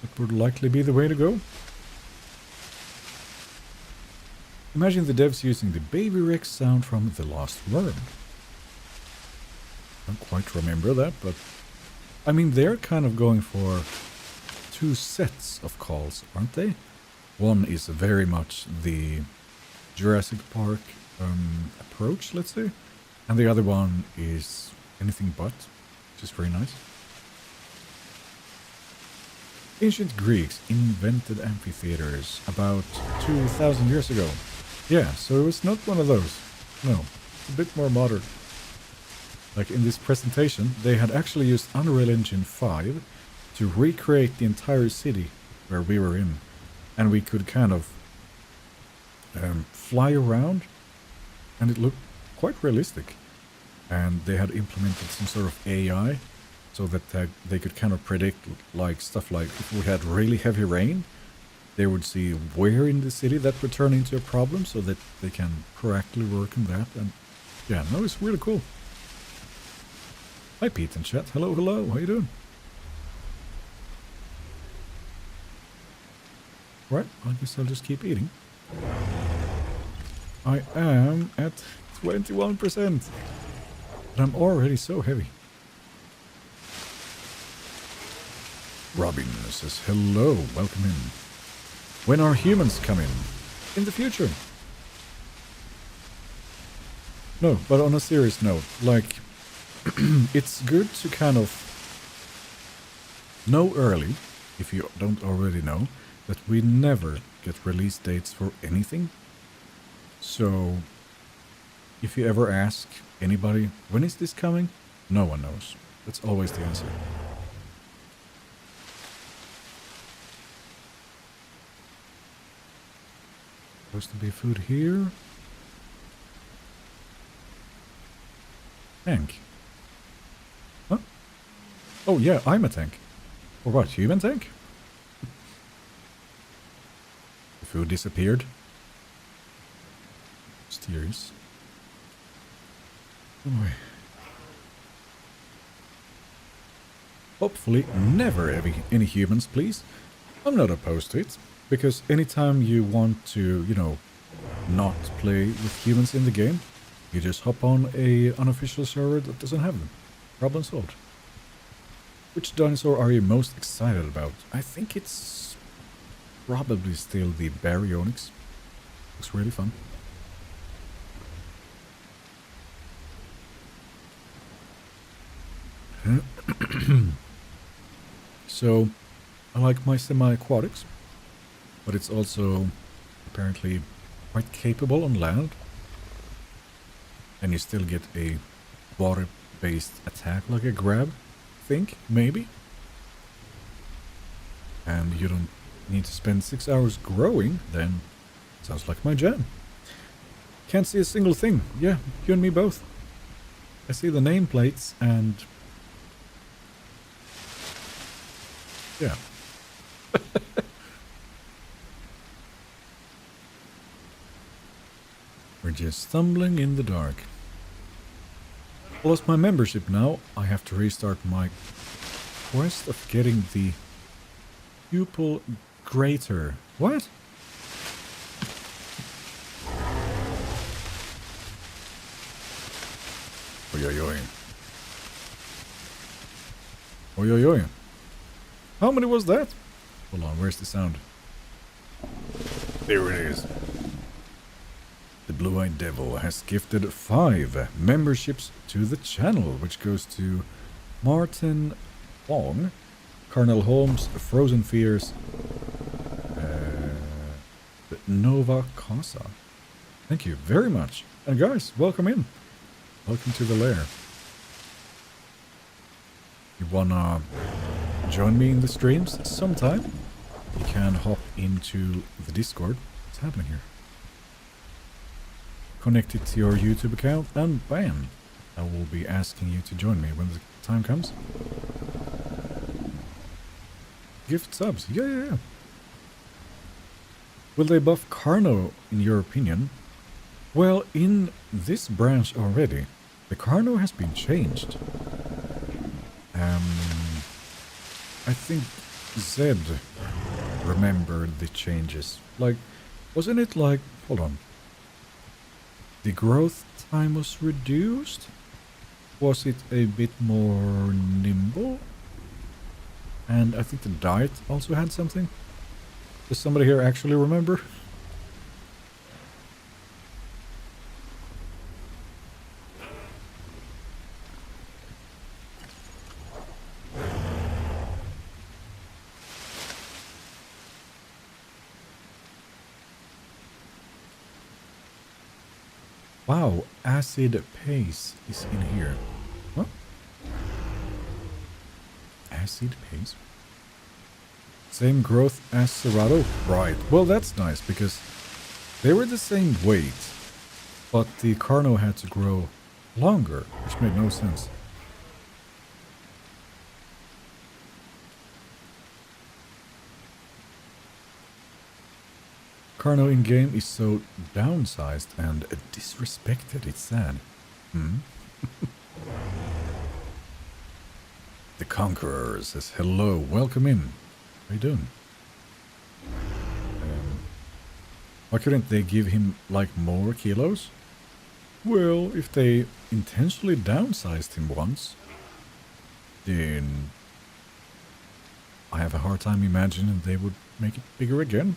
that would likely be the way to go. Imagine the devs using the Baby Rex sound from The Lost World. I don't quite remember that, but I mean, they're kind of going for 2 sets of calls, aren't they? One is very much the Jurassic Park approach, let's say, and the other one is anything but, which is very nice. Ancient Greeks invented amphitheaters about 2,000 years ago. Yeah, so it was not one of those. No, it's a bit more modern. Like in this presentation, they had actually used Unreal Engine 5 to recreate the entire city where we were in. And we could kind of fly around, and it looked quite realistic. And they had implemented some sort of AI so that they could kind of predict like stuff like if we had really heavy rain, they would see where in the city that would turn into a problem so that they can proactively work on that. And yeah, no, it's really cool. Hi Pete in chat. Hello, hello. How you doing? Right, I guess I'll just keep eating. I am at 21%. But I'm already so heavy. Robin says, hello, welcome in. When are humans coming? In the future. No, but on a serious note, like, it's good to kind of know early, if you don't already know, that we never get release dates for anything. So, if you ever ask anybody, when is this coming? No one knows. That's always the answer. Supposed to be food here. Tank. Huh? Oh yeah, I'm a tank. Or what, human tank? The food disappeared. Mysterious. Oh. Hopefully never any humans, please. I'm not opposed to it. Because anytime you want to, you know, not play with humans in the game, you just hop on a unofficial server that doesn't have them. Problem solved. Which dinosaur are you most excited about? I think it's probably still the baryonyx. Looks really fun. So, I like my semi-aquatics. But it's also apparently quite capable on land. And you still get a water-based attack like a grab, I think, maybe. And you don't need to spend 6 hours growing, then sounds like my jam. Can't see a single thing. Yeah, you and me both. I see the nameplates and... yeah. We're just stumbling in the dark. I lost my membership now. I have to restart my quest of getting the pupil greater. What? Oi, oi, oi. Oi, oi, oi. How many was that? Hold on, where's the sound? There it is. The Blue-Eyed Devil has gifted 5 memberships to the channel, which goes to Martin Wong, Colonel Holmes, Frozen Fears, Nova Casa. Thank you very much. And guys, welcome in. Welcome to the lair. You wanna join me in the streams sometime? You can hop into the Discord. What's happening here? Connect it to your YouTube account, and bam! I will be asking you to join me when the time comes. Gift subs, yeah. Will they buff Carno, in your opinion? Well, in this branch already, the Carno has been changed. I think Zed remembered the changes. Like, wasn't it like... hold on. The growth time was reduced? Was it a bit more nimble? And I think the diet also had something? Does somebody here actually remember? Wow, acid paste is in here. What? Acid paste? Same growth as Serato? Right. Well, that's nice, because they were the same weight, but the Carno had to grow longer, which made no sense. Carno in-game is so downsized and disrespected, it's sad. Hmm? The Conqueror says, hello, welcome in. How you doing? Why couldn't they give him, like, more kilos? Well, if they intentionally downsized him once, then I have a hard time imagining they would make it bigger again.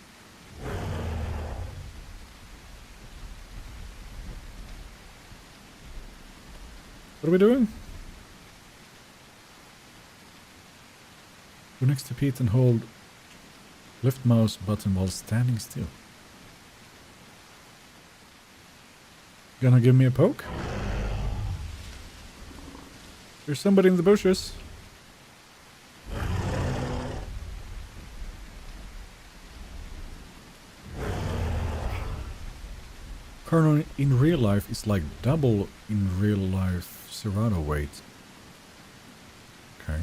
What are we doing? Go next to Pete and hold left mouse button while standing still. Gonna give me a poke? There's somebody in the bushes. Carno in real life is like double in real life Serato weight. Okay.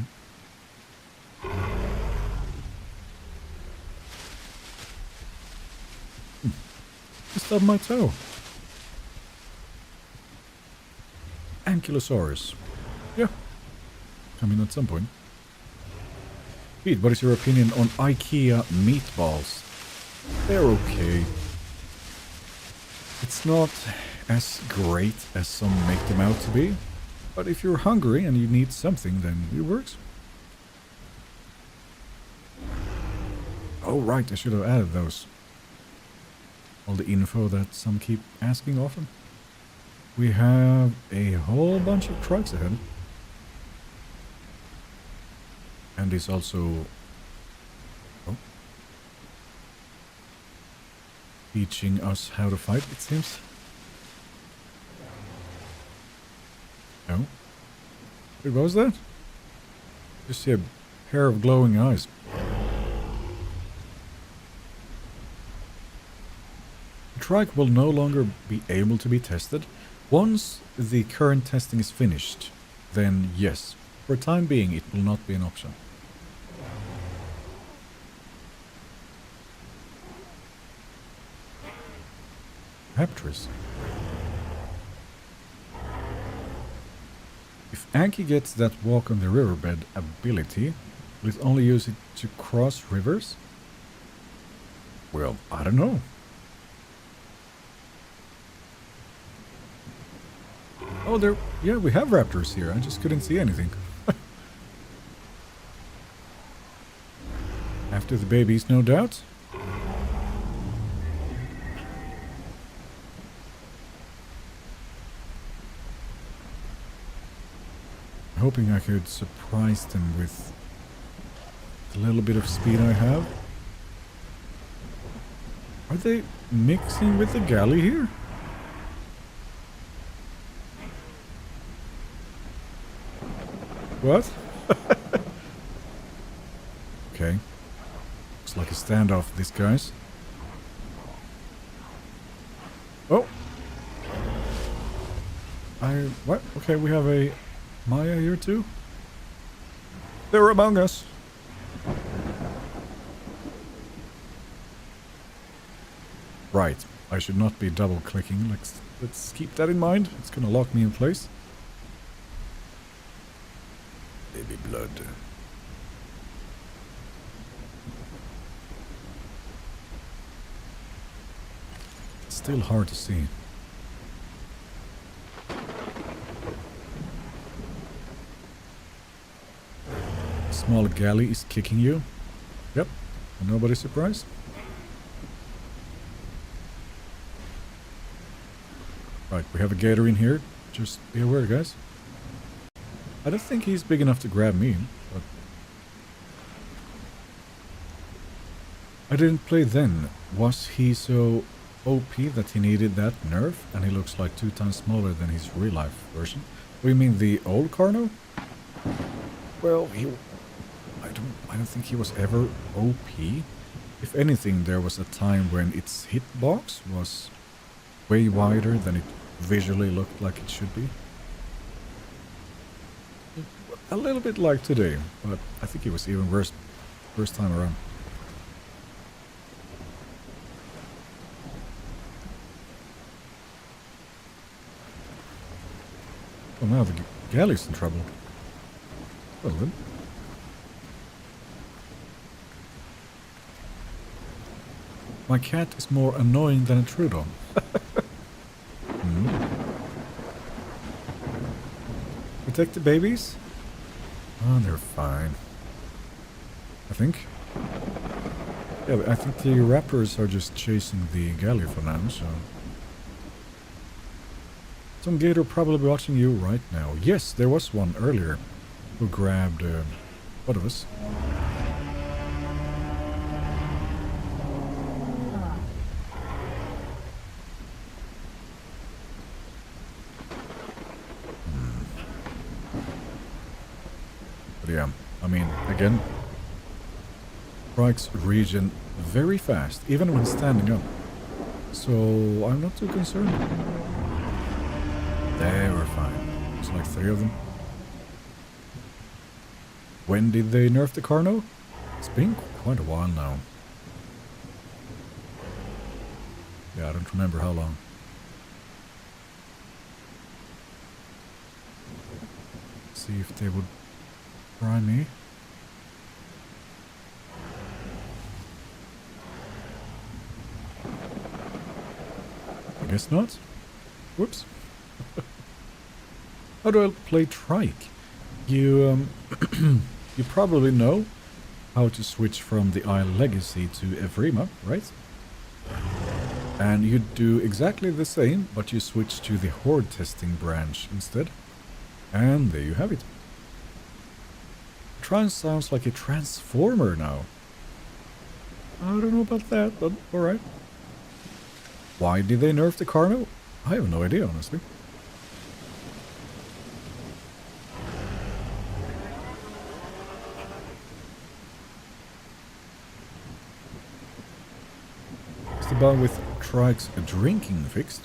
Just up my toe. Ankylosaurus. Yeah. Coming at some point. Pete, what is your opinion on IKEA meatballs? They're okay. It's not as great as some make them out to be. But if you're hungry and you need something, then it works. Oh right, I should have added those. All the info that some keep asking often. We have a whole bunch of trikes ahead. And he's also teaching us how to fight, it seems. Oh. Wait, what was that? Just see a pair of glowing eyes. The trike will no longer be able to be tested. Once the current testing is finished, then yes, for the time being it will not be an option. Raptors. If Anki gets that walk on the riverbed ability, will it only use it to cross rivers? Well, I don't know. Oh, there. Yeah, we have raptors here. I just couldn't see anything. After the babies, no doubt. Hoping I could surprise them with the little bit of speed I have. Are they mixing with the galley here? What? Okay. Looks like a standoff, these guys. Oh! What? Okay, we have a Maya here too? They're among us. Right. I should not be double clicking. Let's keep that in mind. It's gonna lock me in place. Baby blood. It's still hard to see. Small galley is kicking you. Yep. Nobody's surprised. Right, we have a gator in here. Just be aware, guys. I don't think he's big enough to grab me, but I didn't play then. Was he so OP that he needed that nerf? And he looks like 2 times smaller than his real life version. What do you mean, the old Carno? Well, I don't think he was ever OP. If anything, there was a time when its hitbox was way wider than it visually looked like it should be. A little bit like today, but I think it was even worse first time around. Oh, now the galley's in trouble. Well then. My cat is more annoying than a Trudon. Protect the babies? Oh, they're fine. I think. Yeah, but I think the raptors are just chasing the galley for now, so... Some gator probably watching you right now. Yes, there was one earlier who grabbed one of us. But yeah, I mean, again, Trike's regen very fast, even when standing up. So I'm not too concerned. They were fine. It's like 3 of them. When did they nerf the Carno? It's been quite a while now. Yeah, I don't remember how long. See if they would try me. I guess not. Whoops. How do I play Trike? You you probably know how to switch from the Isle Legacy to Evrima, right? And you do exactly the same, but you switch to the Horde testing branch instead. And there you have it. Trans sounds like a transformer now. I don't know about that, but alright. Why did they nerf the Carno? I have no idea, honestly. Is the bug with Trike's drinking fixed?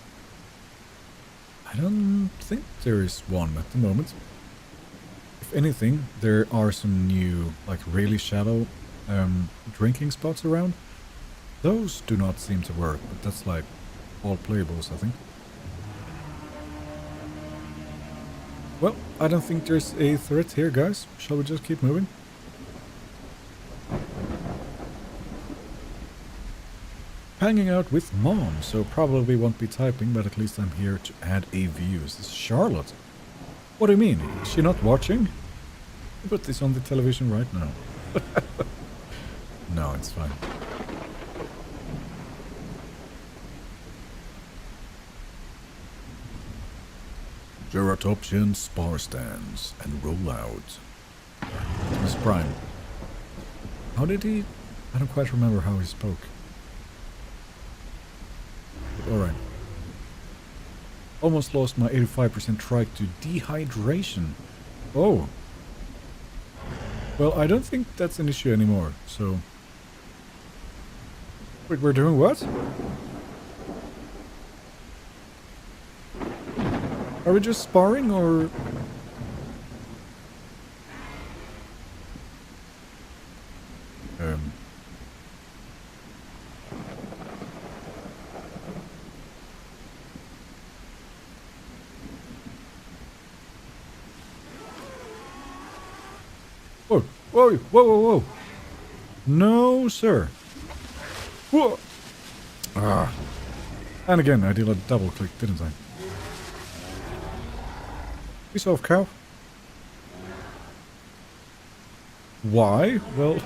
I don't think there is one at the moment. If anything, there are some new, like really shallow drinking spots around. Those do not seem to work, but that's like all playables, I think. Well, I don't think there's a threat here, guys. Shall we just keep moving? Hanging out with Mom, so probably won't be typing, but at least I'm here to add a view. This is Charlotte. What do you mean? Is she not watching? I put this on the television right now. No, it's fine. Geratopsian spar stands and roll out. Miss Prime. How did he... I don't quite remember how he spoke. Alright. Almost lost my 85% trike to dehydration. Oh. Well, I don't think that's an issue anymore, so... Wait, we're doing what? Are we just sparring, or... Whoa, whoa, whoa, whoa, whoa. No, sir. Whoa. Ah. And again, I did a double click, didn't I? Piece off, cow. Why? Well,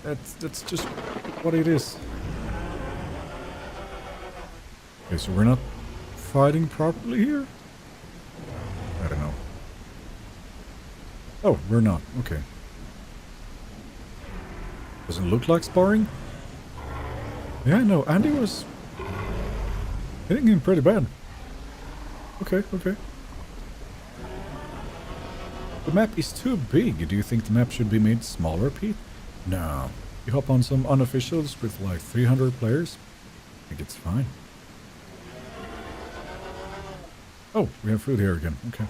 that's just what it is. Okay, so we're not fighting properly here? I don't know. Oh, we're not. Okay. Doesn't look like sparring? Yeah, no, Andy was hitting him pretty bad. Okay, okay. The map is too big. Do you think the map should be made smaller, Pete? No. You hop on some unofficials with like 300 players? I think it's fine. Oh, we have food here again. Okay.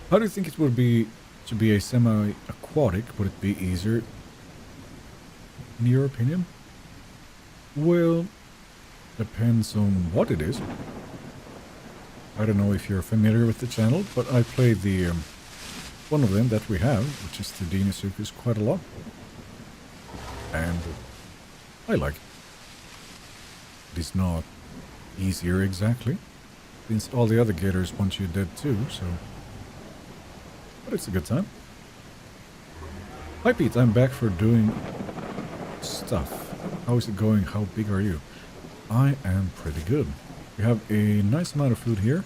How do you think it would be to be a semi-aquatic? Would it be easier in your opinion? Well, depends on what it is. I don't know if you're familiar with the channel, but I play the one of them that we have, which is the Deinosuchus, quite a lot. And I like it. It is not easier exactly, since all the other gators want you dead too, so... But it's a good time. Hi Pete, I'm back for doing stuff. How is it going? How big are you? I am pretty good. We have a nice amount of food here.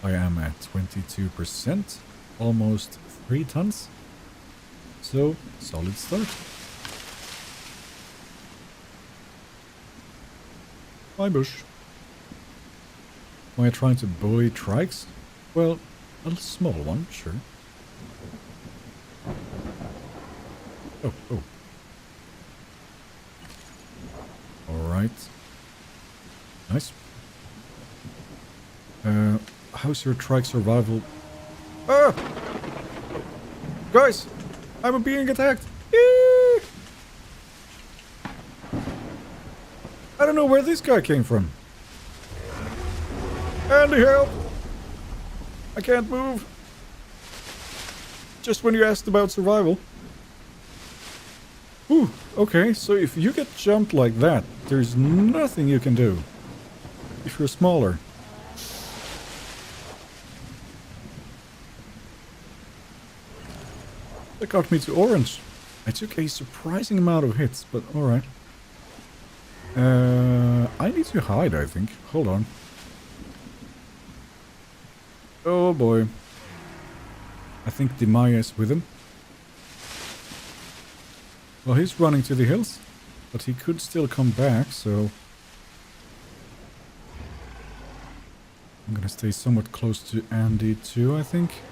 I am at 22%, almost 3 tons. So, solid start. Hi Bush. Am I trying to bully trikes? Well, a small one, sure. Oh. Alright. Nice. How's your trike survival? Ah! Guys! I'm being attacked! Eee! I don't know where this guy came from. Andy, help! I can't move. Just when you asked about survival. Ooh, okay, so if you get jumped like that, there's nothing you can do. If you're smaller. That got me to orange. I took a surprising amount of hits, but alright. I need to hide, I think. Hold on. Oh boy. I think the Maya is with him. Well, he's running to the hills, but he could still come back, so... I'm gonna stay somewhat close to Andy too, I think.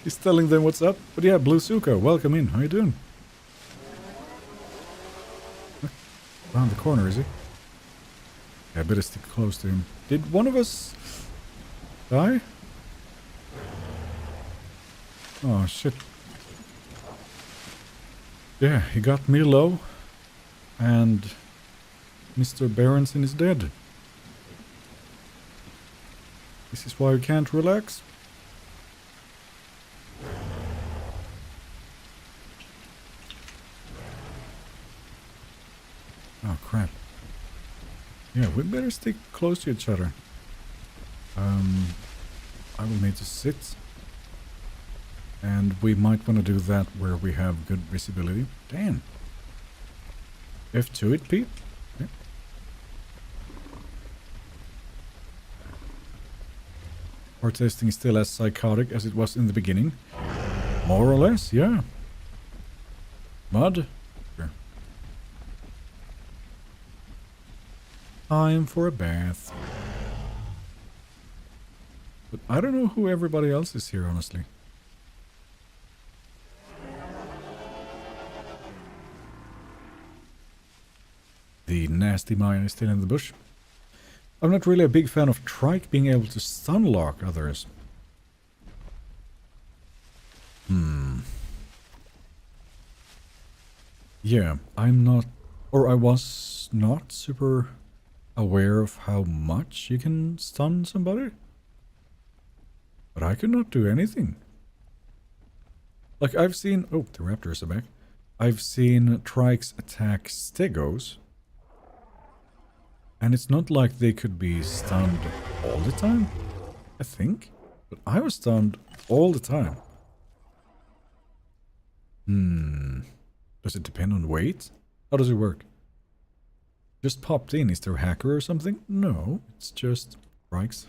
He's telling them what's up. But yeah, Blue Suka, welcome in. How you doing? Around the corner, is he? Yeah, I better stick close to him. Did one of us die? Oh, shit. Yeah, he got me low. And Mr. Berenson is dead. This is why we can't relax. Oh, crap. Yeah, we better stick close to each other. I will need to sit. And we might want to do that where we have good visibility. Damn. F2 it, Pete? Okay. Our testing is still as psychotic as it was in the beginning. More or less, yeah. Mud? Sure. Time for a bath. But I don't know who everybody else is here, honestly. The nasty Maya is still in the bush. I'm not really a big fan of Trike being able to stunlock others. Yeah, I'm not, or I was not super aware of how much you can stun somebody. But I could not do anything. Like I've seen, oh, the raptors are back. I've seen Trikes attack Stegos. And it's not like they could be stunned all the time, I think. But I was stunned all the time. Does it depend on weight? How does it work? Just popped in. Is there a hacker or something? No, it's just Trikes.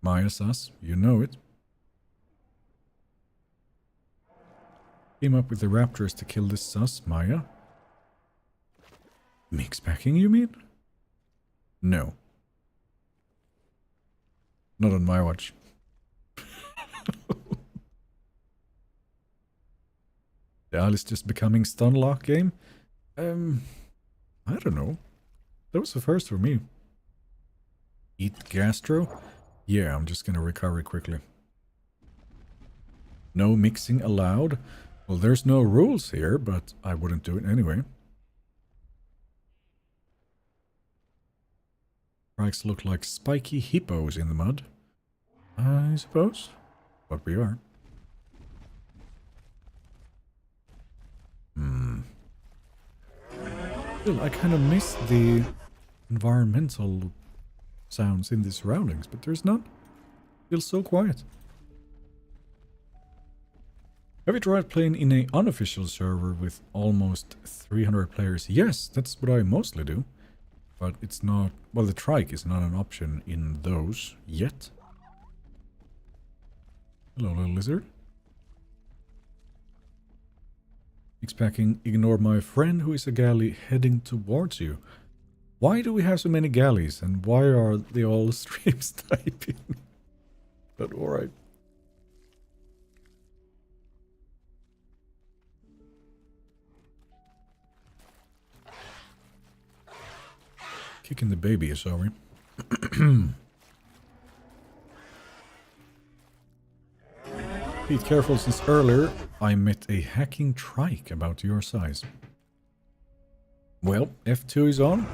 Maya sus, you know it. Came up with the raptors to kill this sus, Maya. Mix packing, you mean? No. Not on my watch. The Isle is just becoming stunlock game? I don't know. That was the first for me. Eat gastro? Yeah, I'm just gonna recover quickly. No mixing allowed. Well, there's no rules here, but I wouldn't do it anyway. Trikes look like spiky hippos in the mud. I suppose. But we are. Still, I kind of miss the environmental sounds in the surroundings, but there's none. Feels so quiet. Have you tried playing in an unofficial server with almost 300 players? Yes, that's what I mostly do. But it's not... Well, the Trike is not an option in those yet. Hello, little lizard. Expecting ignore my friend who is a galley heading towards you. Why do we have so many galleys and why are they all streams typing? But alright. Kicking the baby, sorry. Be careful, since earlier I met a hacking Trike about your size. Well, F2 is on.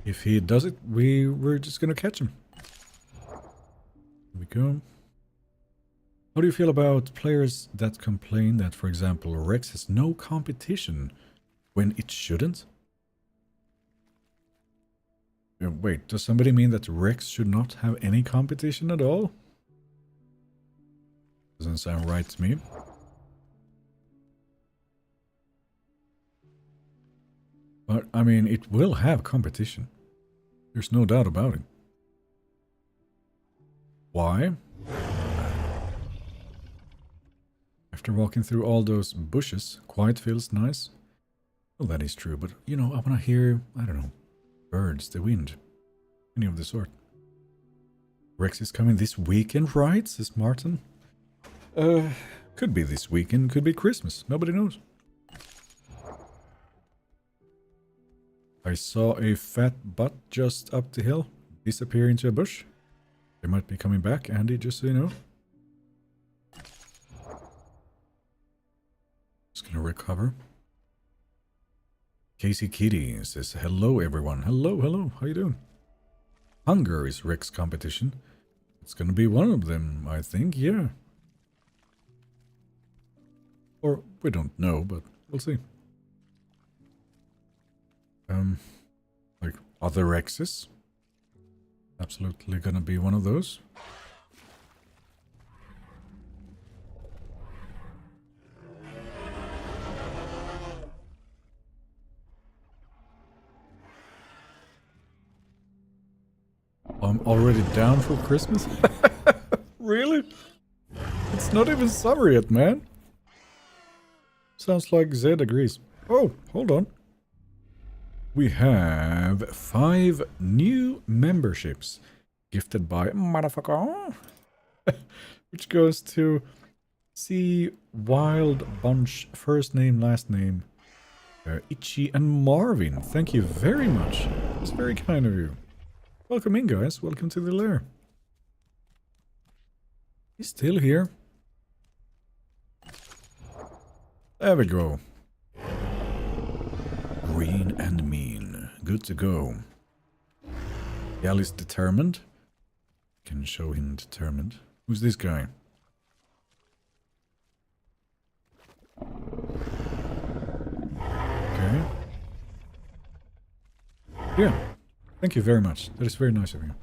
If he does it, we're just gonna catch him. Here we go. How do you feel about players that complain that, for example, Rex has no competition when it shouldn't? Wait, does somebody mean that Rex should not have any competition at all? Doesn't sound right to me. But, I mean, it will have competition. There's no doubt about it. Why? After walking through all those bushes, quiet feels nice. Well, that is true, but, you know, I want to hear, I don't know, birds, the wind, any of the sort. Rex is coming this weekend, right? Says Martin. Could be this weekend, could be Christmas. Nobody knows. I saw a fat butt just up the hill disappear into a bush. They might be coming back, Andy, just so you know. Just gonna recover. Casey Kitty says, hello everyone. Hello, hello, how you doing? Hunger is Rex competition. It's gonna be one of them, I think, yeah. Or, we don't know, but we'll see. Like, other Rexes. Absolutely gonna be one of those. I'm already down for Christmas? Really? It's not even summer yet, man. Sounds like Zed agrees. Oh, hold on. We have 5 new memberships gifted by motherfucker, which goes to C Wild Bunch, first name, last name, Ichi and Marvin. Thank you very much. It's very kind of you. Welcome in, guys. Welcome to the lair. He's still here. There we go. Green and mean. Good to go. Gal is determined. Can show him determined. Who's this guy? Okay. Yeah. Thank you very much. That is very nice of you.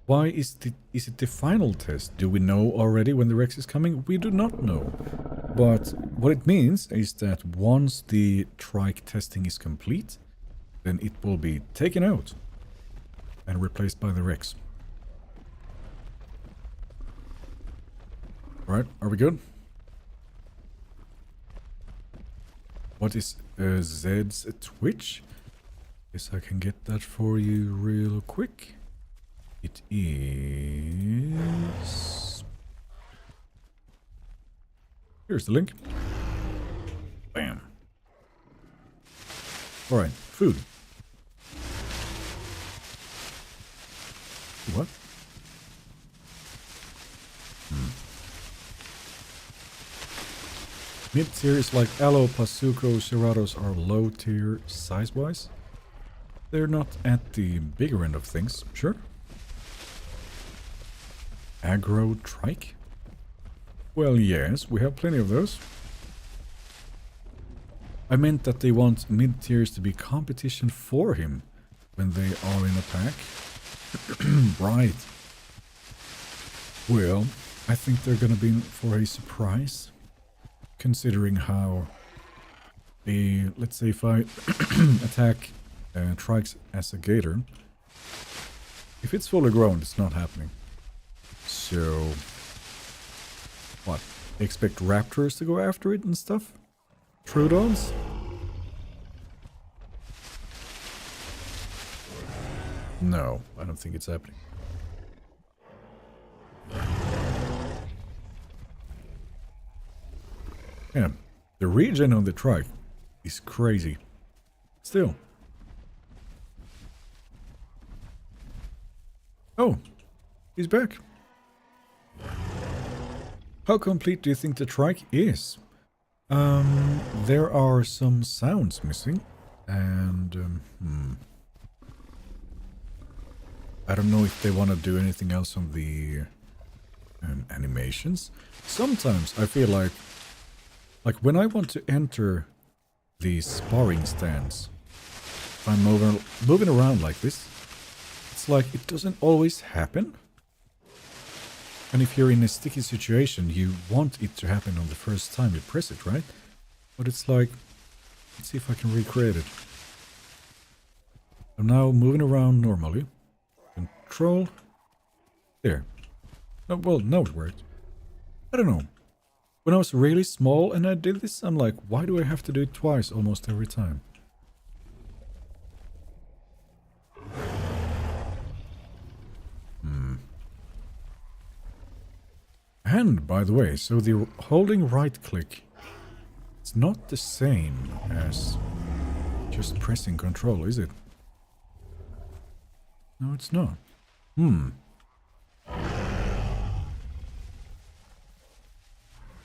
Why is it the final test? Do we know already when the Rex is coming? We do not know. But what it means is that once the Trike testing is complete, then it will be taken out and replaced by the Rex. Right, are we good? What is Zed's Twitch? Guess I can get that for you real quick. It is... Here's the link. Bam. Alright, food. What? Mid-tiers like Aloe, Pasuko, Ceratos are low tier size-wise. They're not at the bigger end of things, sure. Aggro Trike? Well, yes, we have plenty of those. I meant that they want mid-tiers to be competition for him when they are in a pack. Right. Well, I think they're gonna be in for a surprise. Considering how let's say if I attack Trikes as a gator, if it's fully grown, it's not happening. So, what? Expect raptors to go after it and stuff? Troodons? No, I don't think it's happening. Yeah, the regen on the Trike is crazy. Still. Oh, he's back. How complete do you think the Trike is? There are some sounds missing, and I don't know if they want to do anything else on the animations. Sometimes I feel like when I want to enter the sparring stance, if I'm moving around like this, it's like it doesn't always happen. And if you're in a sticky situation, you want it to happen on the first time you press it, right? But it's like, let's see if I can recreate it. I'm now moving around normally. Control. There. Oh, well, now it worked. I don't know. When I was really small and I did this, I'm like, why do I have to do it twice almost every time? And, by the way, so the holding right click, it's not the same as just pressing control, is it? No, it's not.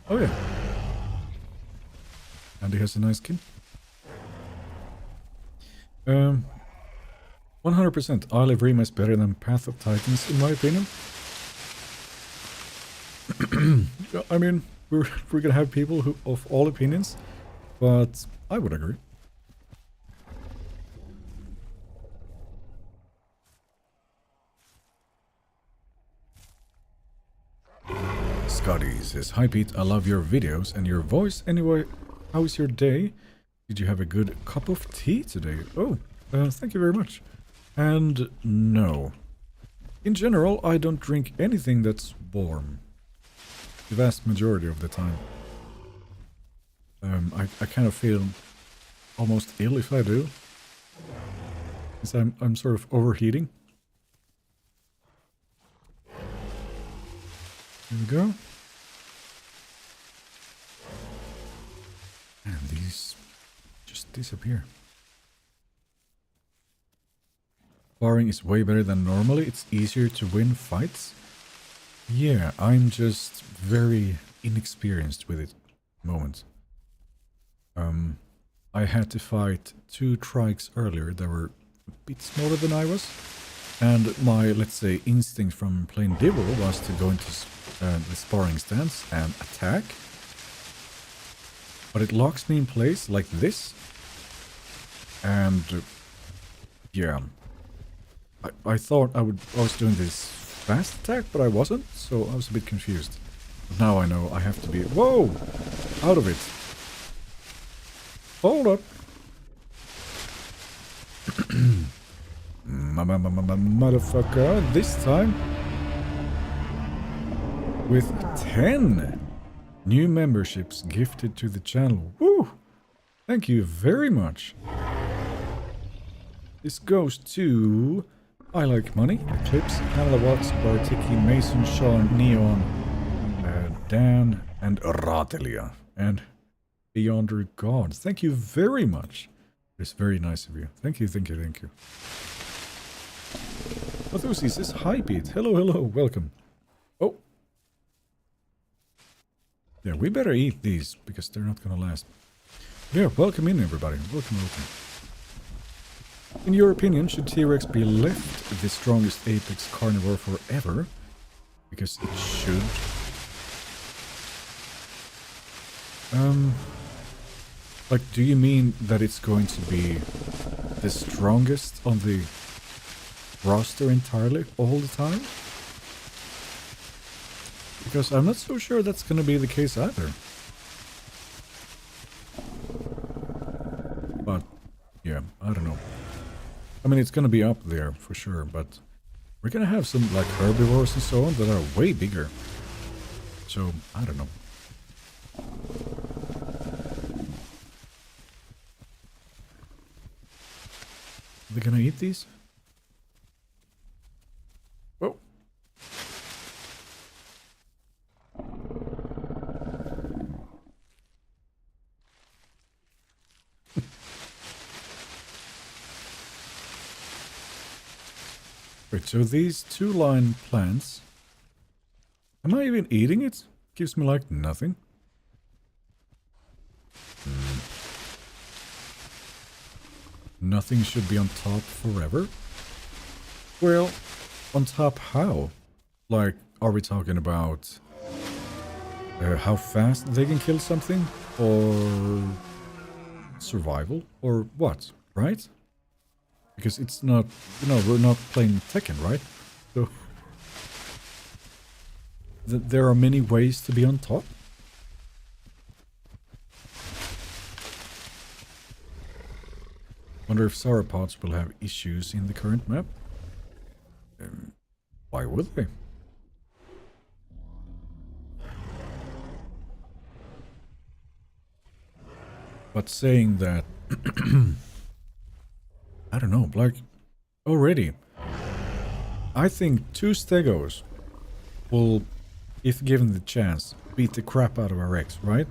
Oh yeah. And he has a nice skin. 100%. Isle of Rima is better than Path of Titans, in my opinion. I mean, we're gonna have people who of all opinions, but I would agree. Scotty says, "Hi Pete, I love your videos and your voice. Anyway, how is your day? Did you have a good cup of tea today?" Oh, thank you very much. And no. In general, I don't drink anything that's warm. The vast majority of the time. I kind of feel almost ill if I do. Because I'm sort of overheating. There we go. And these just disappear. Sparring is way better than normally. It's easier to win fights. Yeah, I'm just very inexperienced with it at the moment. I had to fight 2 Trikes earlier that were a bit smaller than I was. And my, let's say, instinct from playing Devil was to go into the sparring stance and attack. But it locks me in place like this. And yeah. I thought I was doing this fast attack, but I wasn't, so I was a bit confused. But now I know I have to be... Whoa! Out of it. Hold up. Motherfucker, this time with 10 new memberships gifted to the channel. Woo! Thank you very much. This goes to I Like Money, Eclipse, Pamela Watts, Bartiki, Mason, Sean, Neon, Dan, and Ratelia, and Beyonder God. Thank you very much. It's very nice of you. Thank you, thank you, thank you. Mathusi says, "Hi Pete, hello, hello, welcome." Oh. Yeah, we better eat these because they're not gonna last. Yeah, welcome in everybody. Welcome. In your opinion, should T-Rex be left the strongest apex carnivore forever? Because it should. Like, do you mean that it's going to be the strongest on the roster entirely all the time? Because I'm not so sure that's going to be the case either. But, yeah, I don't know. I mean, it's going to be up there for sure, but we're going to have some, like, herbivores and so on that are way bigger. So, I don't know. Are they going to eat these? Whoa. Wait, so these two-line plants, am I even eating it? Gives me like nothing. Nothing should be on top forever? Well, on top how? Like, are we talking about how fast they can kill something? Or survival? Or what, right? Because it's not, you know, we're not playing Tekken, right? So there are many ways to be on top. Wonder if sauropods will have issues in the current map. Why would they? But saying that, I don't know, like, already, I think 2 Stegos will, if given the chance, beat the crap out of RX, right?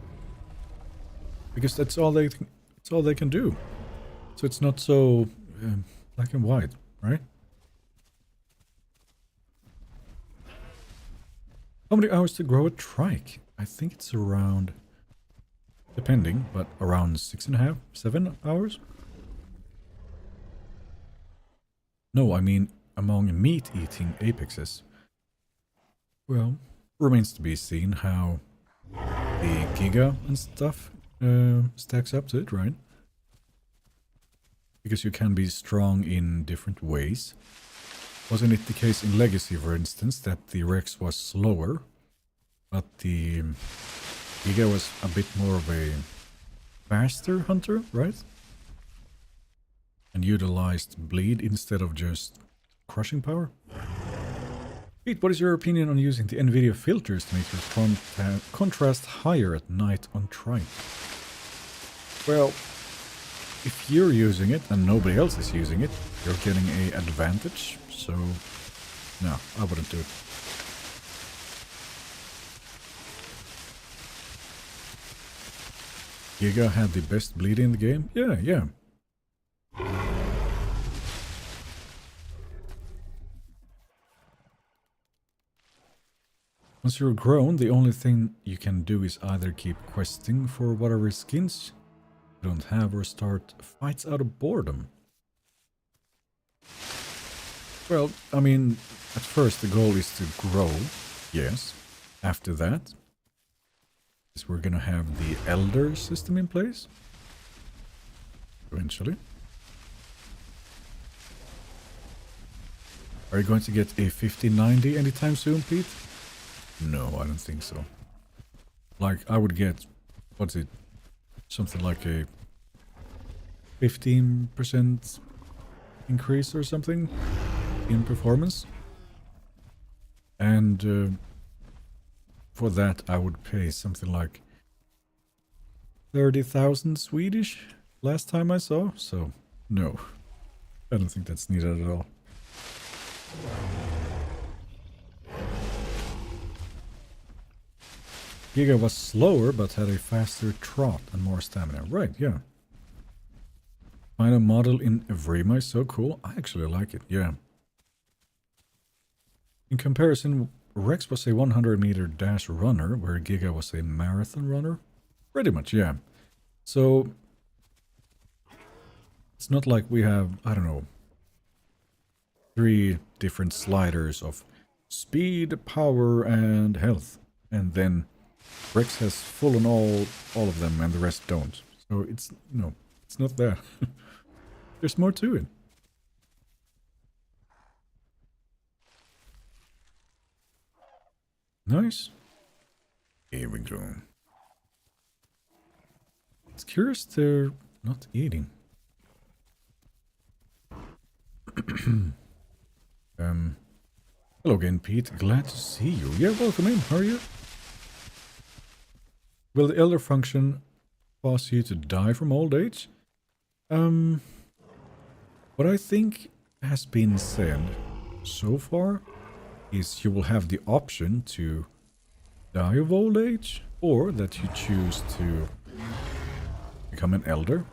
Because that's all they can do. So it's not so black and white, right? How many hours to grow a trike? I think it's around, depending, but around 6.5, 7 hours? No, I mean among meat-eating apexes. Well, remains to be seen how the Giga and stuff stacks up to it, right? Because you can be strong in different ways. Wasn't it the case in Legacy, for instance, that the Rex was slower, but the Giga was a bit more of a faster hunter, right? And utilized bleed instead of just crushing power? Pete, what is your opinion on using the NVIDIA filters to make your contrast higher at night on Trike? Well, if you're using it and nobody else is using it, you're getting an advantage, so no, I wouldn't do it. Giga had the best bleed in the game? Yeah. Once you're grown, the only thing you can do is either keep questing for whatever skins you don't have or start fights out of boredom. Well, I mean, at first the goal is to grow, yes. After that, is we're gonna have the Elder system in place. Eventually. Are you going to get a 5090 anytime soon, Pete? No, I don't think so. Like, I would get, what's it? Something like a 15% increase or something in performance. And for that, I would pay something like 30,000 Swedish last time I saw. So, no, I don't think that's needed at all. Giga was slower, but had a faster trot and more stamina. Right, yeah. Find a model in Evrima is so cool. I actually like it, yeah. In comparison, Rex was a 100-meter dash runner, where Giga was a marathon runner. Pretty much, yeah. So it's not like we have, I don't know, 3 different sliders of speed, power, and health. And then Rex has full on all of them and the rest don't. So it's, no, it's not that. There's more to it. Nice. Here we go. It's curious they're not eating. Hello again, Pete. Glad to see you. Yeah, welcome in. How are you? Will the elder function cause you to die from old age? What I think has been said so far is you will have the option to die of old age, or that you choose to become an elder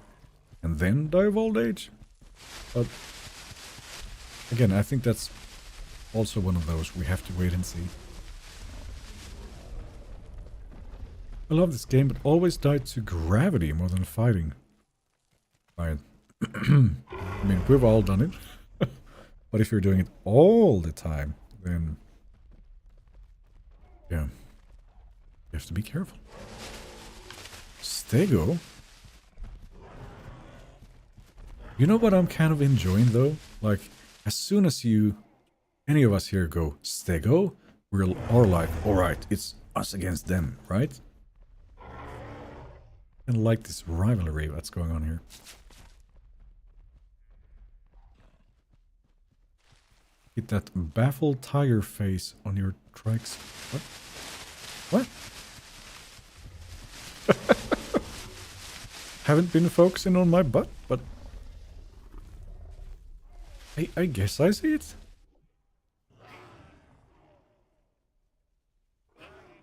and then die of old age. But again, I think that's also one of those we have to wait and see. I love this game, but always died to gravity more than fighting. Right. I mean, we've all done it. But if you're doing it all the time, then yeah, you have to be careful. Stego? You know what I'm kind of enjoying though? Like, as soon as any of us here go Stego, we're all like, alright, it's us against them, right? And like this rivalry that's going on here. Get that baffled tiger face on your Trikes. What? Haven't been focusing on my butt, but I guess I see it.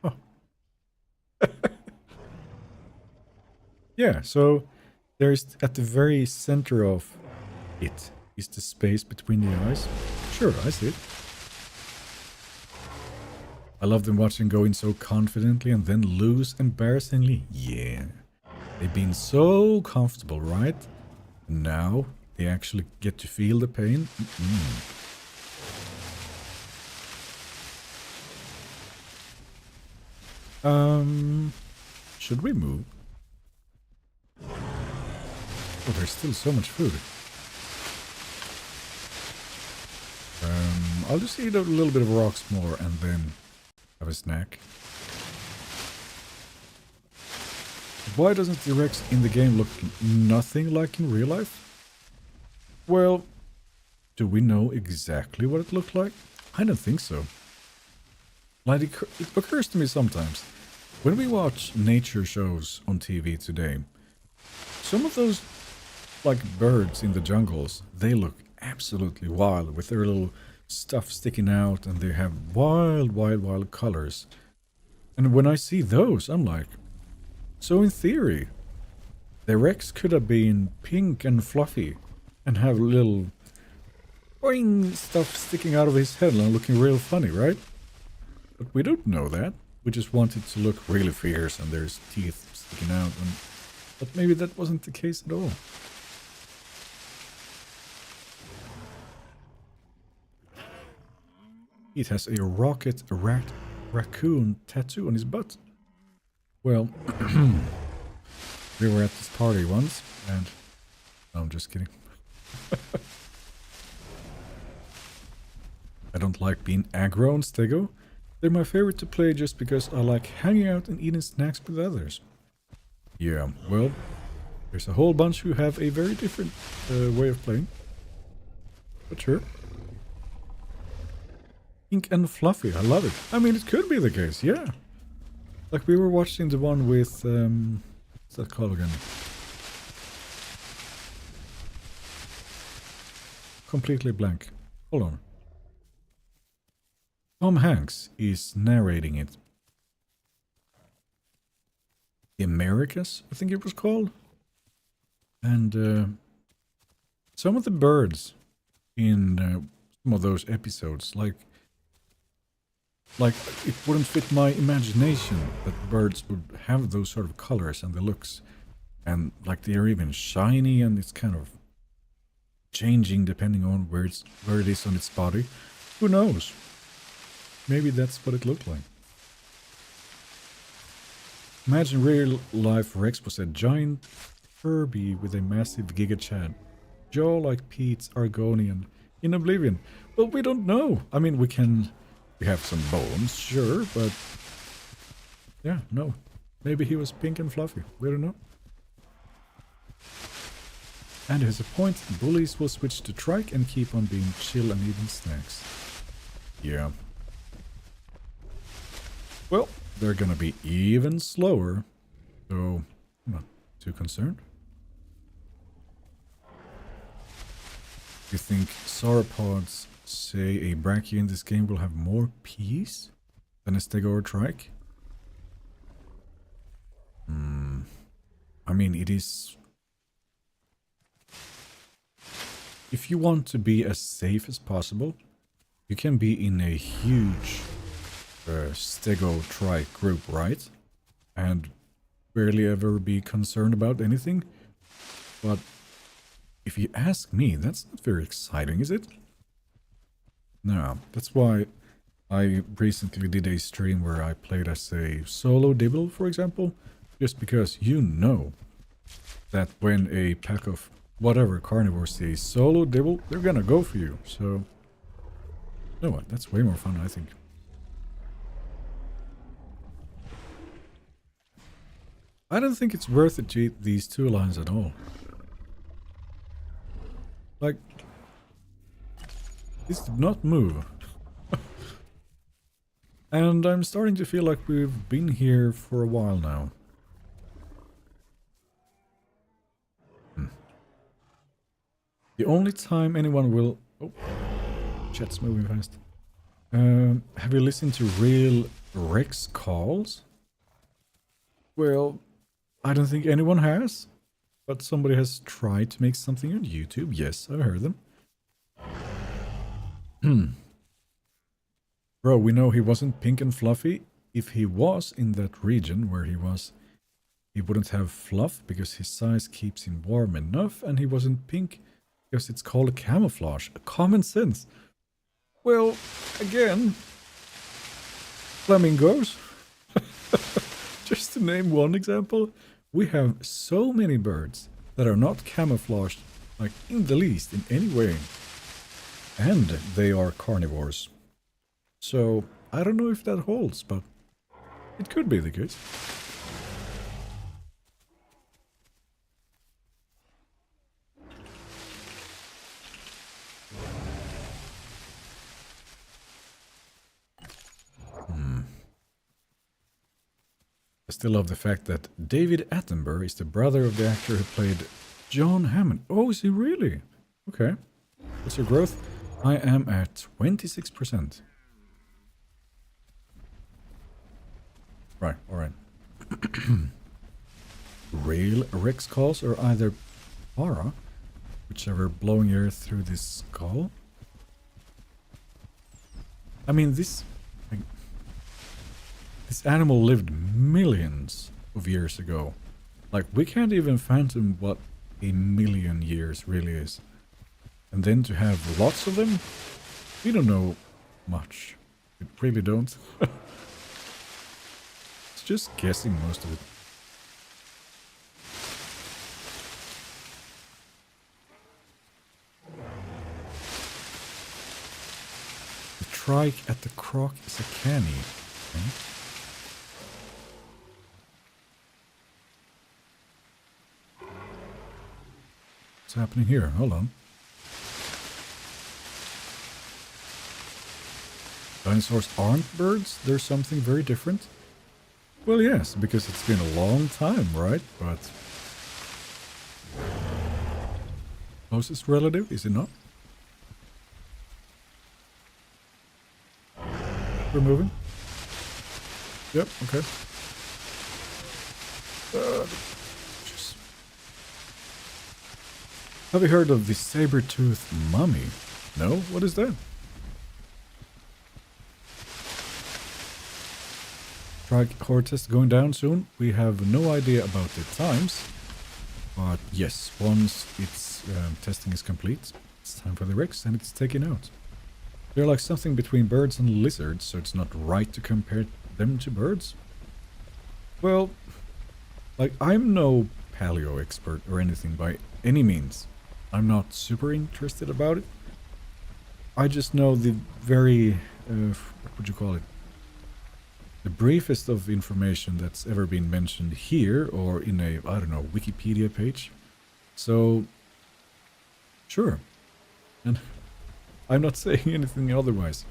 Oh. Yeah, so there's at the very center of it is the space between the eyes. Sure, I see it. I love them watching go in so confidently and then lose embarrassingly. Yeah. They've been so comfortable, right? And now they actually get to feel the pain. Should we move? Oh, there's still so much food. I'll just eat a little bit of rocks more and then have a snack. Why doesn't the Rex in the game look nothing like in real life? Well, do we know exactly what it looked like? I don't think so. Like, it occurs to me sometimes, when we watch nature shows on TV today, some of those, like, birds in the jungles, they look absolutely wild with their little stuff sticking out, and they have wild colors. And when I see those, I'm like, so in theory, the Rex could have been pink and fluffy and have little boing stuff sticking out of his head and looking real funny, right? But we don't know that. We just want it to look really fierce and there's teeth sticking out. But maybe that wasn't the case at all. It has a rocket raccoon tattoo on his butt. Well, we were at this party once, and no, I'm just kidding. I don't like being aggro on Stego. They're my favorite to play just because I like hanging out and eating snacks with others. Yeah, well, there's a whole bunch who have a very different way of playing. But sure. Pink and fluffy, I love it. I mean, it could be the case, yeah. Like, we were watching the one with, what's that called again? Completely blank. Hold on. Tom Hanks is narrating it. The Americas, I think it was called. And some of the birds in some of those episodes, like, Like, it wouldn't fit my imagination that birds would have those sort of colors and the looks. And, like, they're even shiny and it's kind of changing depending on where it is on its body. Who knows? Maybe that's what it looked like. Imagine real life Rex was a giant Furby with a massive Giga Chad. Jaw like Pete's Argonian in Oblivion. Well, we don't know. I mean, we have some bones, sure, but yeah, no. Maybe he was pink and fluffy. We don't know. And here's a point. Bullies will switch to Trike and keep on being chill and eating snacks. Yeah. Well, they're gonna be even slower, so I'm not too concerned. You think sauropods say a Brachio in this game will have more peace than a Stego or Trike? I mean, it is... If you want to be as safe as possible, you can be in a huge Stego Trike group, right? And barely ever be concerned about anything. But if you ask me, that's not very exciting, is it? No, that's why I recently did a stream where I played as a solo Dibble, for example. Just because you know that when a pack of whatever carnivores see solo Dibble, they're gonna go for you. So, you know what? That's way more fun, I think. I don't think it's worth it to eat these two lines at all. Like, this did not move. And I'm starting to feel like we've been here for a while now. The only time anyone will... Oh, chat's moving fast. Have you listened to real Rex calls? Well, I don't think anyone has. But somebody has tried to make something on YouTube. Yes, I heard them. Bro, we know he wasn't pink and fluffy. If he was in that region where he was, he wouldn't have fluff because his size keeps him warm enough, and he wasn't pink because it's called camouflage. Common sense. Well, again, flamingos. Just to name one example, we have so many birds that are not camouflaged, like in the least, in any way. And they are carnivores. So, I don't know if that holds, but it could be the case. I still love the fact that David Attenborough is the brother of the actor who played John Hammond. Oh, is he really? Okay. What's your growth? I am at 26%. Right, alright. Real Rex calls are either para, whichever blowing air through this skull. I mean, this animal lived millions of years ago. Like, we can't even fathom what a million years really is. And then to have lots of them, we don't know much. We really don't. It's just guessing most of it. The Trike at the Croc is a canny. Okay. What's happening here? Hold on. Dinosaurs aren't birds? There's something very different? Well, yes, because it's been a long time, right? But... closest relative, is it not? We're moving? Yep, okay. Have you heard of the saber-toothed mummy? No? What is that? Trike horde test going down soon. We have no idea about the times. But yes, once its testing is complete, it's time for the Rex and it's taken out. They're like something between birds and lizards, so it's not right to compare them to birds. Well, like, I'm no paleo expert or anything by any means. I'm not super interested about it. I just know the very, what would you call it? The briefest of information that's ever been mentioned here or in a, I don't know, Wikipedia page. So, sure. And I'm not saying anything otherwise.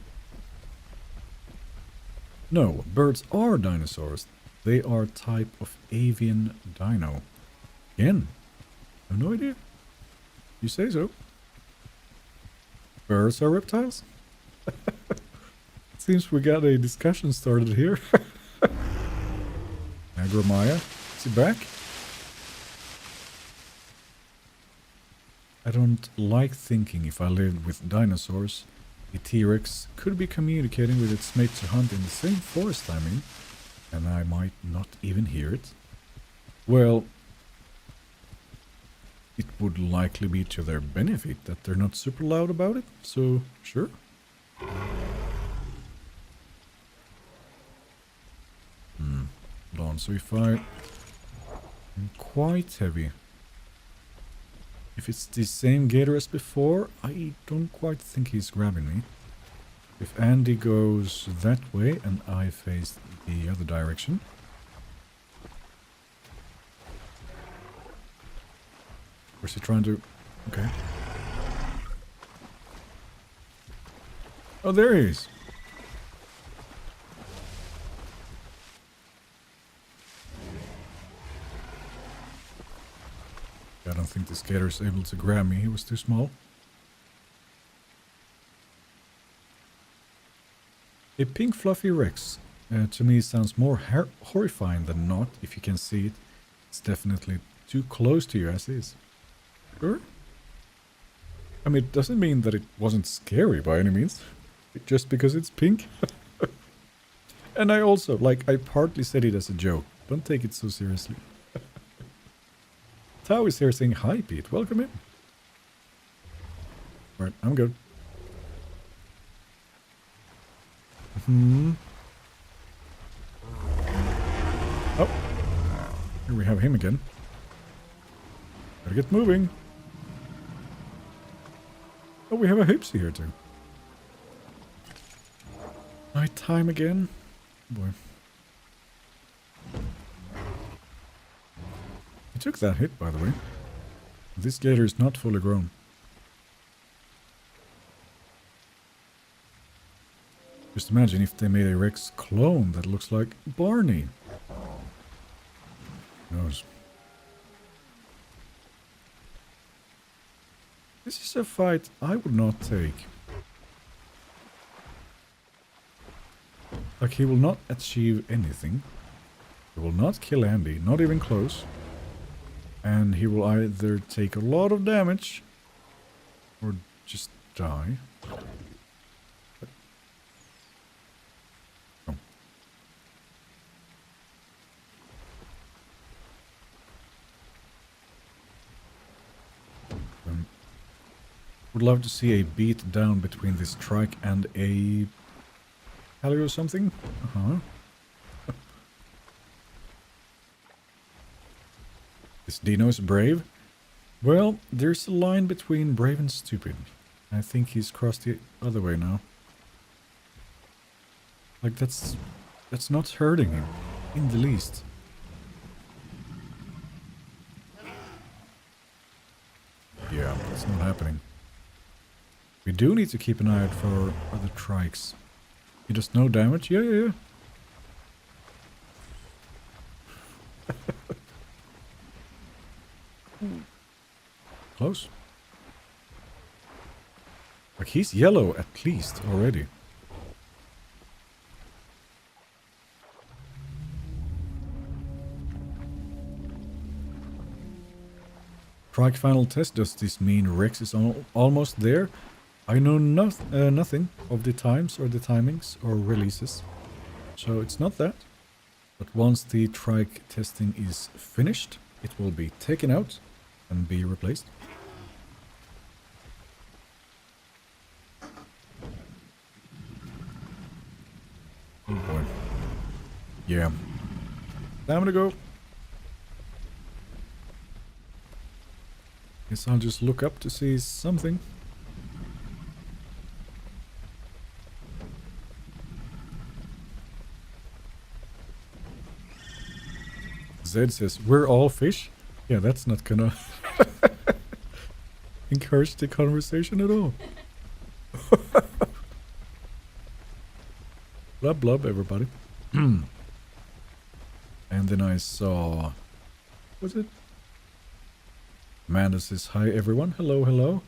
No, birds are dinosaurs. They are a type of avian dino. Again, I have no idea. You say so. Birds are reptiles? Seems we got a discussion started here. Agromaya, is he back? I don't like thinking if I lived with dinosaurs, the T-Rex could be communicating with its mate to hunt in the same forest I'm in, and I might not even hear it. Well, it would likely be to their benefit that they're not super loud about it, so sure. Hold on, so if I'm quite heavy. If it's the same gator as before, I don't quite think he's grabbing me. If Andy goes that way and I face the other direction. Where's he trying to... Okay. Oh, there he is. I don't think this gator is able to grab me. He was too small. A pink fluffy Rex. To me sounds more horrifying than not. If you can see it, it's definitely too close to you as is. Sure. I mean, it doesn't mean that it wasn't scary by any means. Just because it's pink. And I also, like, I partly said it as a joke. Don't take it so seriously. Tao is here saying hi, Pete. Welcome in. Alright, I'm good. Oh. Here we have him again. Gotta get moving. Oh, we have a Hipsy here too. Night time again. Boy. He took that hit, by the way. This gator is not fully grown. Just imagine if they made a Rex clone that looks like Barney. Who knows? This is a fight I would not take. Like, he will not achieve anything. He will not kill Andy, not even close. And he will either take a lot of damage or just die. Oh. Would love to see a beat down between this Trike and a Paleo or something. This Dino is brave. Well, there's a line between brave and stupid. I think he's crossed the other way now. Like, that's not hurting him in the least. Yeah, that's not happening. We do need to keep an eye out for other Trikes. He does no damage? Yeah. Close. Like, he's yellow at least already. Trike final test. Does this mean Rex is almost there? I know nothing of the times or the timings or releases. So it's not that. But once the trike testing is finished, it will be taken out and be replaced. Oh boy. Yeah. Time to go. Guess I'll just look up to see something. Zed says, we're all fish? Yeah, that's not gonna encourage the conversation at all. Blub blub, everybody. And then I saw... Was it? Amanda says, hi everyone. Hello, hello.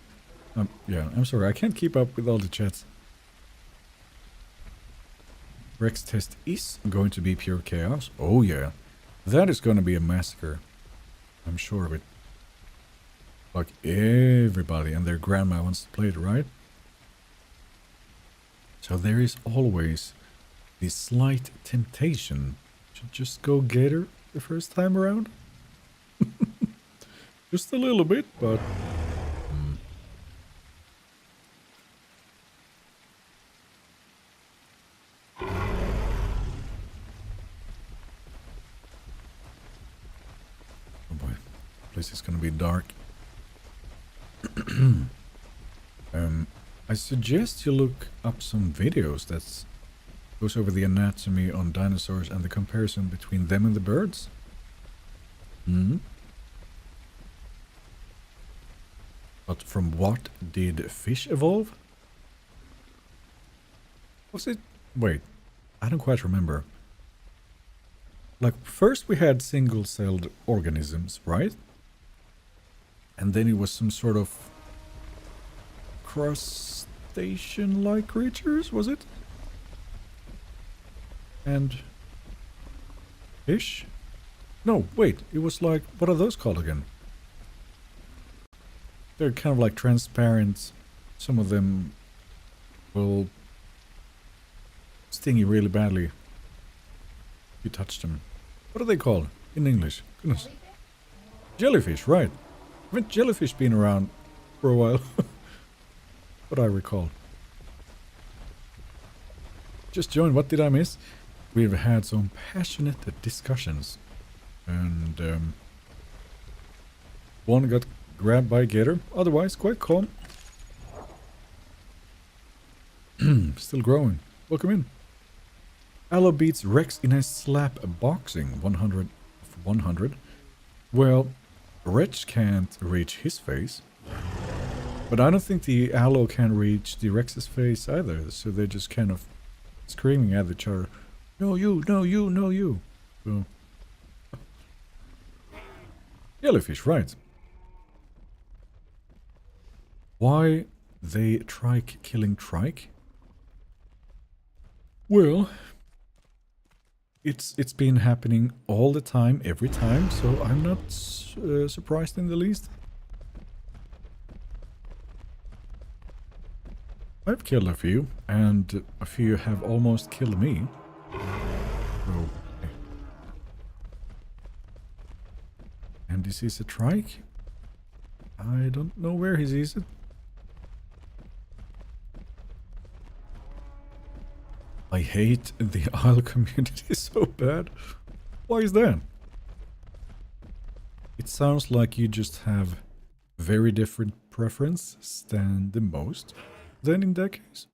Yeah, I'm sorry, I can't keep up with all the chats. Rex test is going to be pure chaos. Oh yeah. That is going to be a massacre. I'm sure of it. Like everybody and their grandma wants to play it, right? So there is always the slight temptation to just go get her the first time around. Just a little bit, but... Oh boy, place is gonna be dark. I suggest you look up some videos that goes over the anatomy on dinosaurs and the comparison between them and the birds. But from what did fish evolve? Was it... Wait, I don't quite remember. Like, first we had single-celled organisms, right? And then it was some sort of crustacean-like creatures, was it? And fish? No, wait, it was like, what are those called again? They're kind of like transparent. Some of them will sting you really badly if you touch them. What are they called in English? Goodness. Jellyfish, right. Haven't jellyfish been around for a while? What I recall. Just joined, what did I miss? We've had some passionate discussions. And one got grabbed by a gator, otherwise quite calm. Still growing. Welcome in. Allo beats Rex in a slap boxing, 100 of 100. Well, Rex can't reach his face. But I don't think the Allo can reach the Rex's face either, so they're just kind of screaming at each other. No you, no you, no you. So. Jellyfish, right. Why they Trike killing Trike? Well, it's been happening all the time, every time, so I'm not surprised in the least. I've killed a few, and a few have almost killed me. So, and this is a Trike? I don't know where he sees it. I hate the theisle community so bad. Why is that? It sounds like you just have very different preferences than the most, then in that case.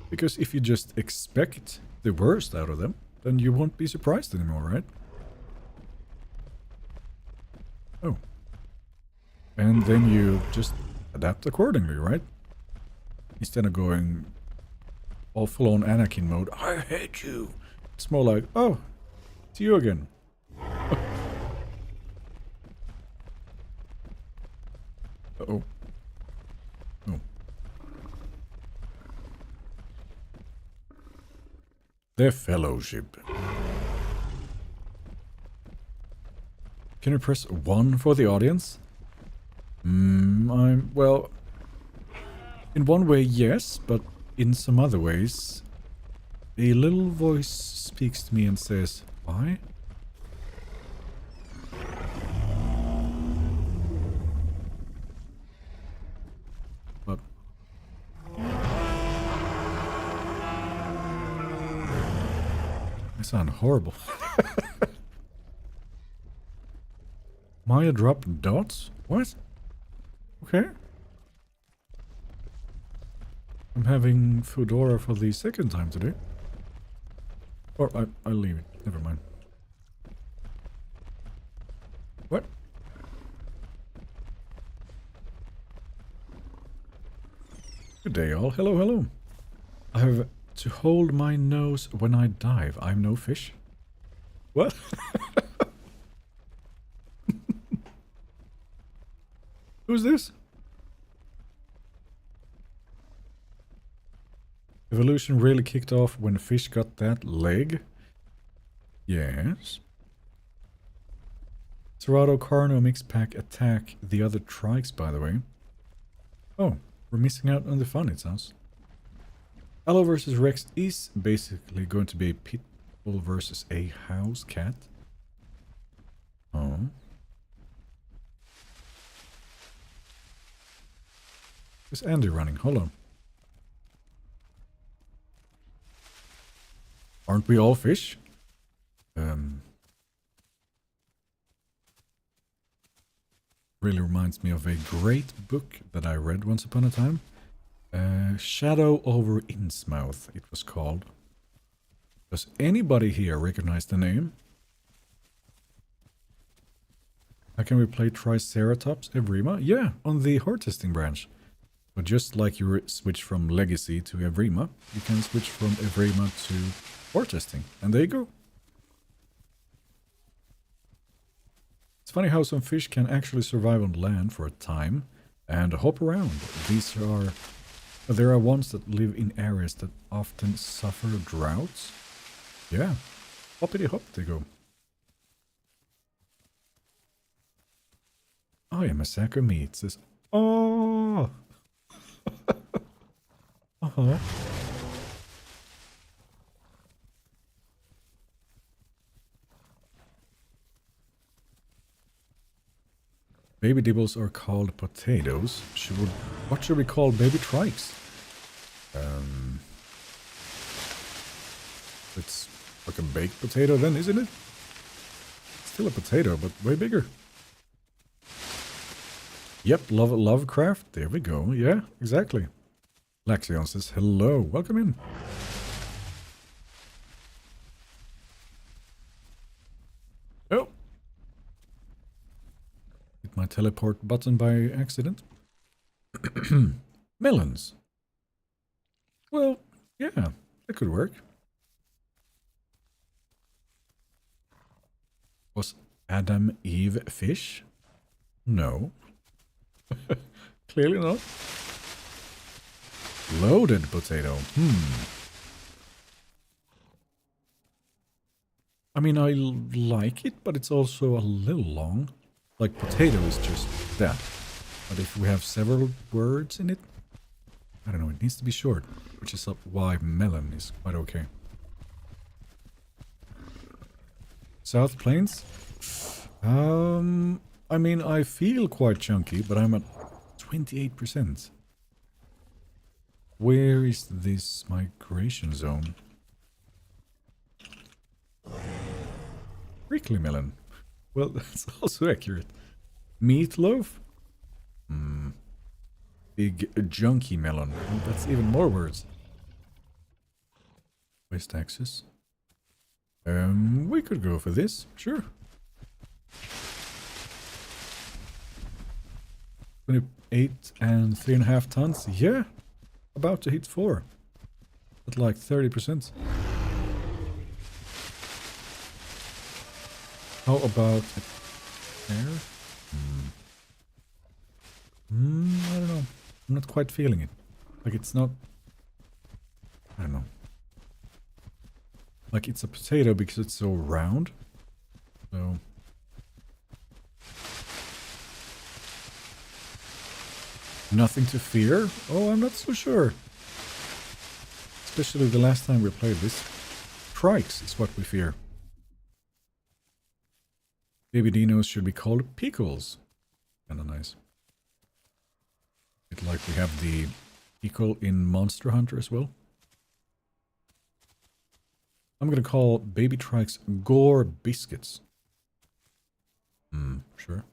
Because if you just expect the worst out of them, then you won't be surprised anymore, right? Oh. And then you just adapt accordingly, right? Instead of going all full-on Anakin mode, I hate you. It's more like, oh, it's you again. Uh-oh. Oh. The Fellowship. Can you press 1 for the audience? Well, in one way, yes, but in some other ways, A little voice speaks to me and says, why? But I sound horrible. Maya dropped dots? What? Okay. I'm having Foodora for the second time today. Or I'll leave it. Never mind. What? Good day, all. Hello, hello. I have to hold my nose when I dive. I'm no fish. What? Who's this? Evolution really kicked off when fish got that leg? Yes. Cerrado Carno mixed pack attack the other trikes, by the way. Oh, we're missing out on the fun, it sounds. Allo versus Rex is basically going to be a pit bull versus a house cat. Oh. Is Andy running? Hold on. Aren't we all fish? Really reminds me of a great book that I read once upon a time. Shadow over Innsmouth, it was called. Does anybody here recognize the name? How can we play Triceratops Evrima? Yeah, on the hard testing branch. But just like you switch from Legacy to Evrima, you can switch from Evrima to hard testing. And there you go. It's funny how some fish can actually survive on land for a time and hop around. There are ones that live in areas that often suffer droughts. Yeah, hoppity hop they go. I am a sack of meat, says, oh! Uh-huh. Baby dibbles are called potatoes. What should we call baby trikes? It's like a baked potato then, isn't it? Still a potato, but way bigger. Yep, Lovecraft. There we go. Yeah, exactly. Laxion says, hello, welcome in. Oh. Hit my teleport button by accident. Melons. Well, yeah, that could work. Was Adam Eve fish? No. Clearly not. Loaded potato. I mean, I like it, but it's also a little long. Like, potato is just that. But if we have several words in it, I don't know, it needs to be short. Which is why melon is quite okay. South Plains? I mean, I feel quite chunky, but I'm at 28%. Where is this migration zone? Prickly melon. Well, that's also accurate. Meatloaf? Big junky melon. Well, that's even more words. Waste access. We could go for this, sure. 28 and 3.5 tons. Yeah, about to hit 4. At like 30%. How about there? I don't know. I'm not quite feeling it. Like it's not... I don't know. Like it's a potato because it's so round. So... Nothing to fear? Oh, I'm not so sure. It's especially the last time we played this. Trikes is what we fear. Baby dinos should be called pickles. Kinda nice. It's like we have the pickle in Monster Hunter as well. I'm gonna call baby trikes gore biscuits. Sure.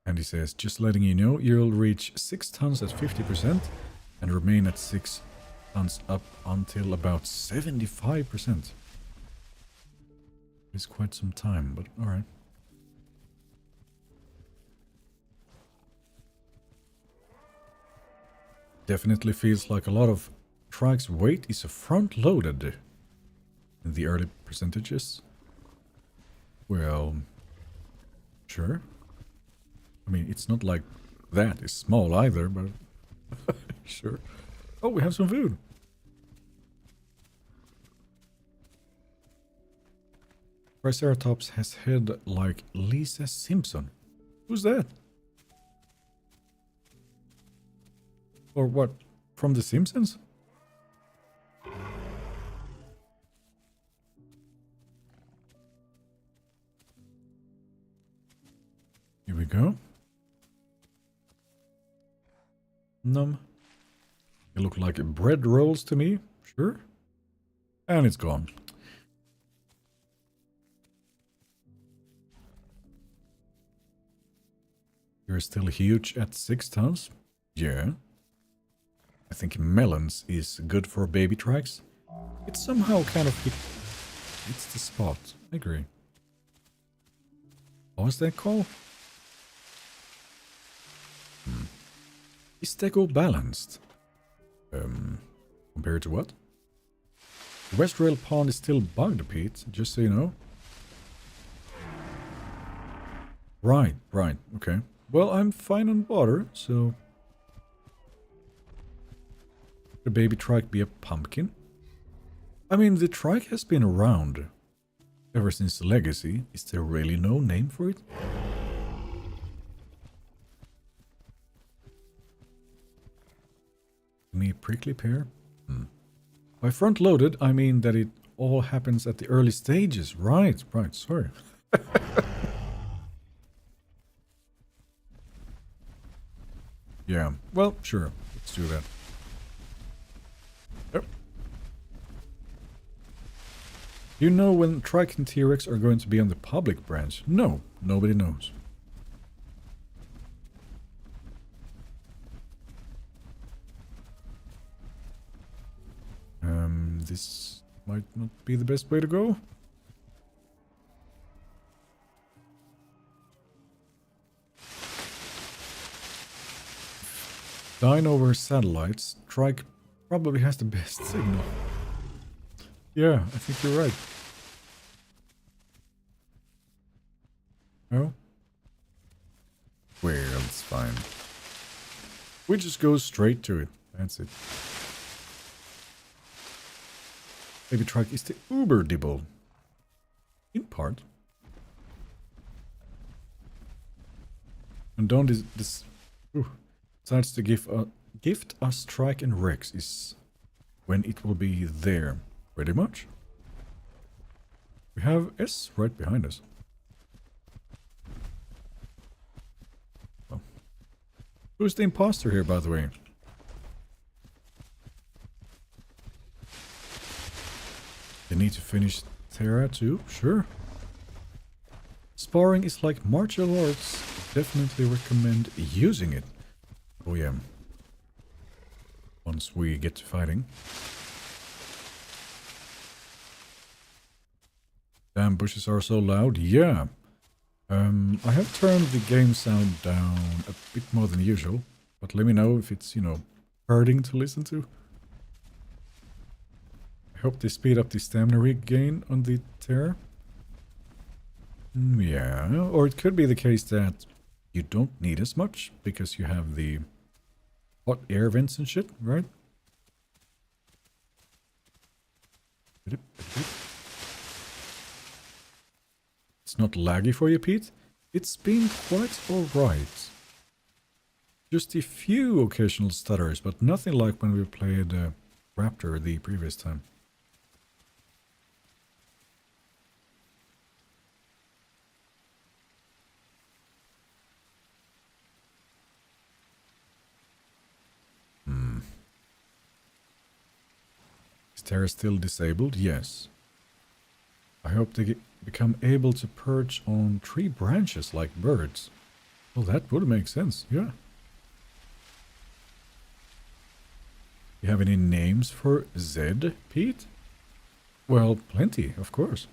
And he says, just letting you know, you'll reach 6 tons at 50% and remain at 6 tons up until about 75%. It's quite some time, but alright. Definitely feels like a lot of Trike's weight is front-loaded in the early percentages. Well, sure. I mean, it's not like that is small either, but sure. Oh, we have some food. Triceratops has head like Lisa Simpson. Who's that? Or what? From The Simpsons? Here we go. Num. They look like bread rolls to me. Sure. And it's gone. You're still huge at 6 tons? Yeah. I think melons is good for baby trikes. It somehow kind of hits the spot. I agree. What was that called? Is Deco balanced? Compared to what? The West Rail Pond is still bugged, Pete, just so you know. Right, okay. Well, I'm fine on water, so... Could a baby trike be a pumpkin? I mean, the trike has been around ever since the Legacy. Is there really no name for it? Me prickly pear? By front-loaded, I mean that it all happens at the early stages. Right, sorry. Yeah, well, sure. Let's do that. Yep. Do you know when Trike and T-Rex are going to be on the public branch? No, nobody knows. This might not be the best way to go. Dying over satellites, Trike probably has the best signal. Yeah, I think you're right. Oh? Well, it's fine. We just go straight to it. That's it. Baby Trike is the uber dibble. In part. And Don decides to gift us Trike and Rex is when it will be there. Pretty much. We have S right behind us. Oh. Who's the imposter here, by the way? They need to finish Terra too? Sure. Sparring is like martial arts. Definitely recommend using it. Oh yeah. Once we get to fighting. Damn, bushes are so loud. Yeah. I have turned the game sound down a bit more than usual. But let me know if it's, you know, hurting to listen to. I hope they speed up the stamina regain on the Terra. Yeah, or it could be the case that you don't need as much because you have the hot air vents and shit, right? It's not laggy for you, Pete? It's been quite alright. Just a few occasional stutters, but nothing like when we played Raptor the previous time. Is Terra still disabled? Yes. I hope they become able to perch on tree branches like birds. Well, that would make sense, yeah. You have any names for Zed, Pete? Well, plenty, of course.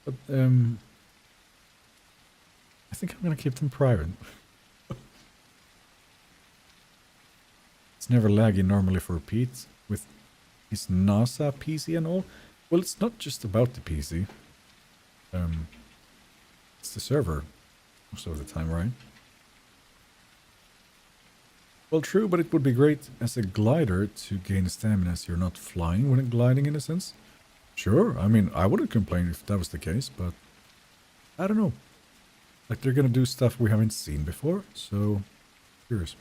But, I think I'm gonna keep them private. It's never laggy normally for Pete with his NASA PC and all. Well, it's not just about the PC. It's the server most of the time, right? Well, true, but it would be great as a glider to gain stamina as you're not flying when gliding in a sense. Sure, I mean, I wouldn't complain if that was the case, but I don't know. Like, they're gonna do stuff we haven't seen before, so curious.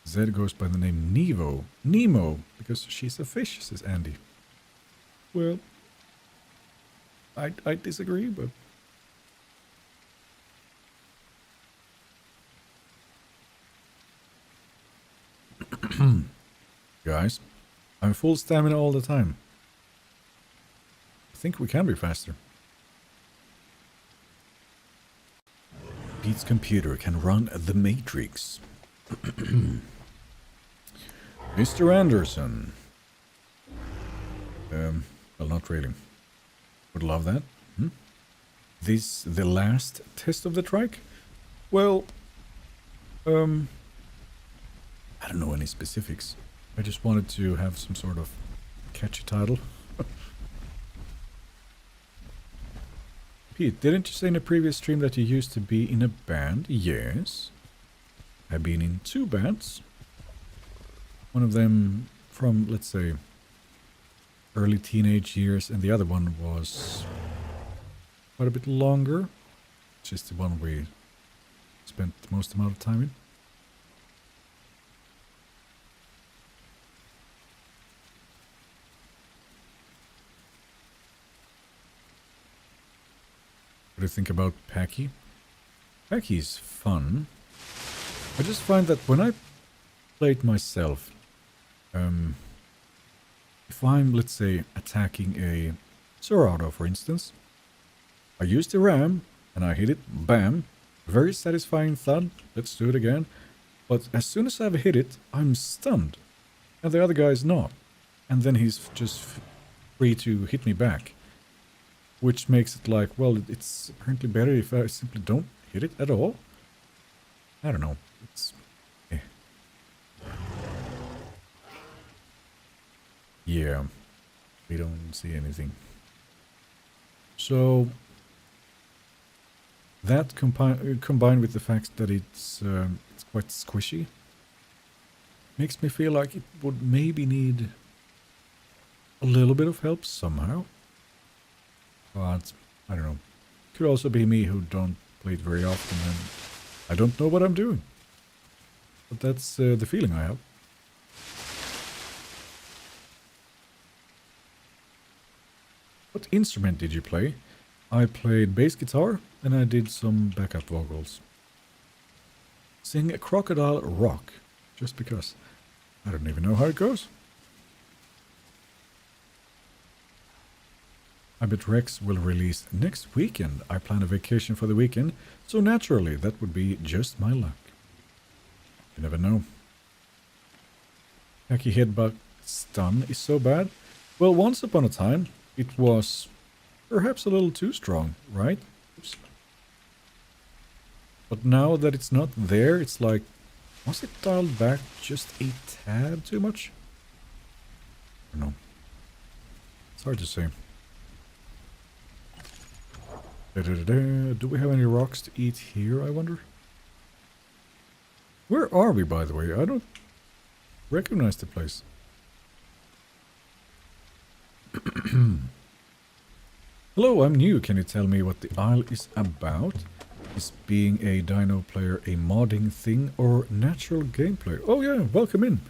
Zed goes by the name Nemo, because she's a fish, says Andy. Well, I disagree, but... Guys, I'm full stamina all the time. I think we can be faster. Pete's computer can run the Matrix. Mr. Anderson. Well, not really. Would love that. This the last test of the Trike? Well, I don't know any specifics. I just wanted to have some sort of catchy title. Pete, didn't you say in a previous stream that you used to be in a band? Yes. I've been in 2 bands. One of them from, let's say, early teenage years, and the other one was quite a bit longer. Just the one we spent the most amount of time in. What do you think about Packy? Packy's fun. I just find that when I play it myself, if I'm, let's say, attacking a Serato, for instance, I use the ram, and I hit it, bam, very satisfying thud, let's do it again, but as soon as I've hit it, I'm stunned, and the other guy is not, and then he's just free to hit me back, which makes it like, well, it's apparently better if I simply don't hit it at all. I don't know, it's... Yeah, we don't see anything. So that combined with the fact that it's quite squishy makes me feel like it would maybe need a little bit of help somehow. But I don't know. Could also be me who don't play it very often and I don't know what I'm doing. But that's the feeling I have. What instrument did you play? I played bass guitar and I did some backup vocals. Sing a Crocodile rock, just because. I don't even know how it goes. I bet Rex will release next weekend. I plan a vacation for the weekend, so naturally that would be just my luck. You never know. Hacky headbutt stun is so bad. Well, once upon a time, it was perhaps a little too strong, right? Oops. But now that it's not there, it's like, was it dialed back just a tad too much? I don't know. It's hard to say. Do we have any rocks to eat here, I wonder? Where are we, by the way? I don't recognize the place. Hello, I'm new. Can you tell me what the Isle is about? Is being a dino player a modding thing or natural gameplay? Oh yeah, welcome in.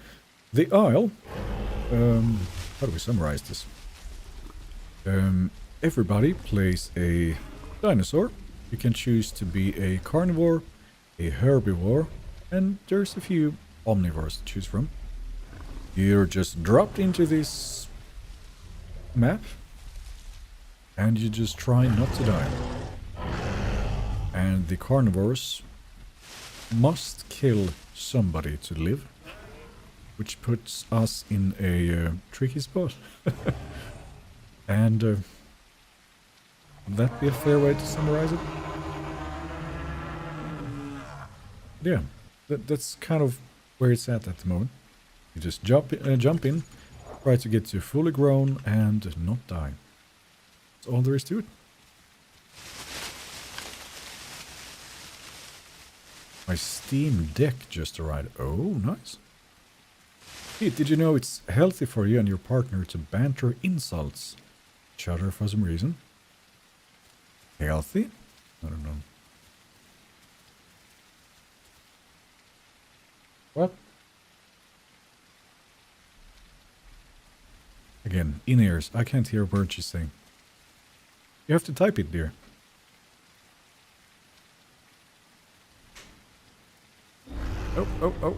The Isle. How do we summarize this? Everybody plays a dinosaur. You can choose to be a carnivore, a herbivore, and there's a few omnivores to choose from. You're just dropped into this map, and you just try not to die. And the carnivores must kill somebody to live, which puts us in a tricky spot. And would that be a fair way to summarize it? Yeah, that's kind of where it's at the moment. You just jump in, try to get to fully grown and not die. That's all there is to it. My Steam Deck just arrived. Oh, nice. Pete, did you know it's healthy for you and your partner to banter insults each other for some reason? Healthy? I don't know. What? Again, in-ears. I can't hear a word she's saying. You have to type it, dear. Oh, oh, oh.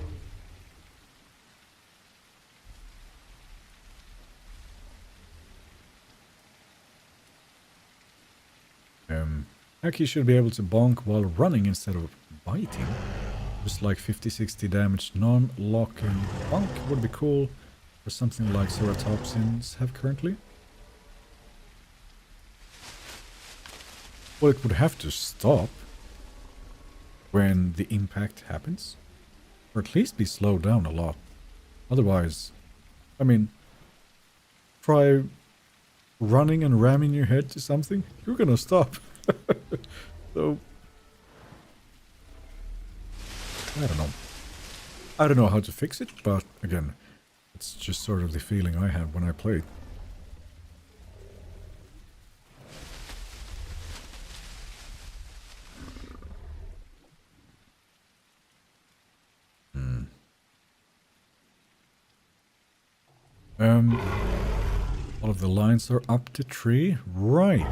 Haki should be able to bonk while running instead of biting. Just like 50-60 damage non-locking bonk would be cool. Or something like Triceratops have currently. Well, it would have to stop when the impact happens. Or at least be slowed down a lot. Otherwise, I mean, try running and ramming your head to something. You're gonna stop. So, I don't know. I don't know how to fix it, but again, it's just sort of the feeling I had when I played. All of the lines are up the tree. Right.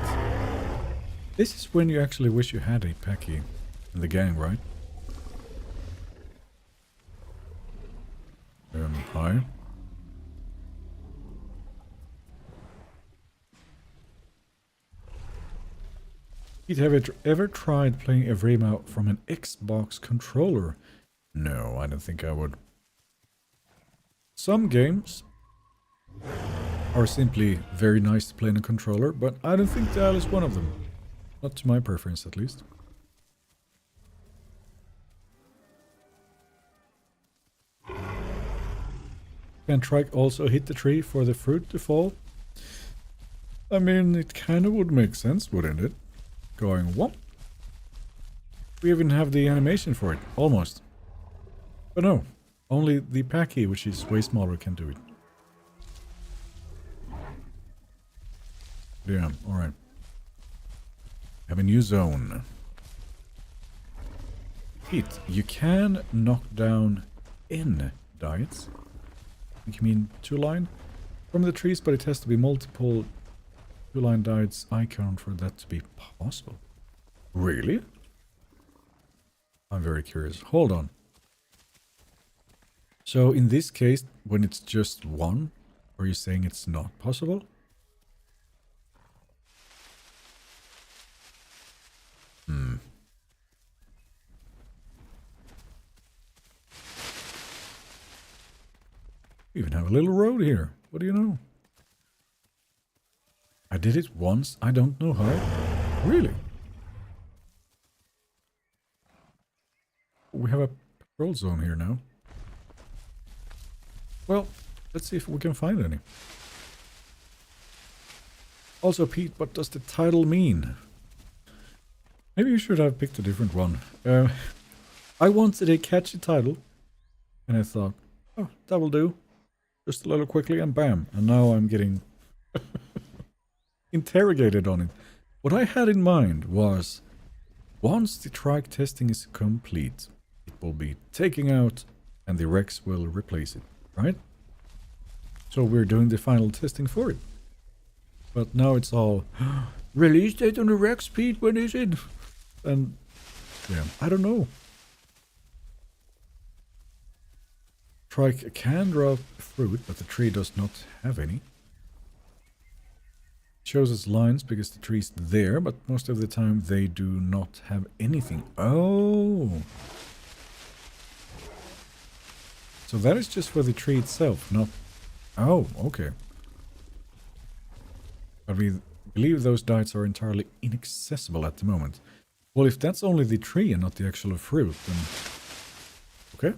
This is when you actually wish you had a Packy in the gang, right? Hi. Pete, have you ever tried playing Evrima from an Xbox controller? No, I don't think I would. Some games are simply very nice to play on a controller, but I don't think that is one of them. Not to my preference, at least. Can Trike also hit the tree for the fruit to fall? I mean, it kind of would make sense, wouldn't it? Going, what? We even have the animation for it, almost. But no, only the Packy, which is way smaller, can do it. Yeah, alright. Have a new zone. Pete, you can knock down in diets. I think you mean 2-line from the trees, but it has to be multiple 2-line diets icon for that to be possible. Really? I'm very curious. Hold on. So in this case, when it's just one, are you saying it's not possible? We even have a little road here. What do you know? I did it once. I don't know how. Really? We have a patrol zone here now. Well, let's see if we can find any. Also, Pete, what does the title mean? Maybe you should have picked a different one. I wanted a catchy title, and I thought, oh, that will do. Just a little quickly, and bam. And now I'm getting interrogated on it. what I had in mind was, once the Trike testing is complete, it will be taken out and the Rex will replace it, right? So we're doing the final testing for it. But now it's all, release date on the Rex, Pete, when is it? And yeah, I don't know. Trike can drop fruit, but the tree does not have any. Shows us lines because the tree's there, but most of the time they do not have anything. Oh! So that is just for the tree itself, not... Oh, okay. But we believe those diets are entirely inaccessible at the moment. Well, if that's only the tree and not the actual fruit, then... Okay.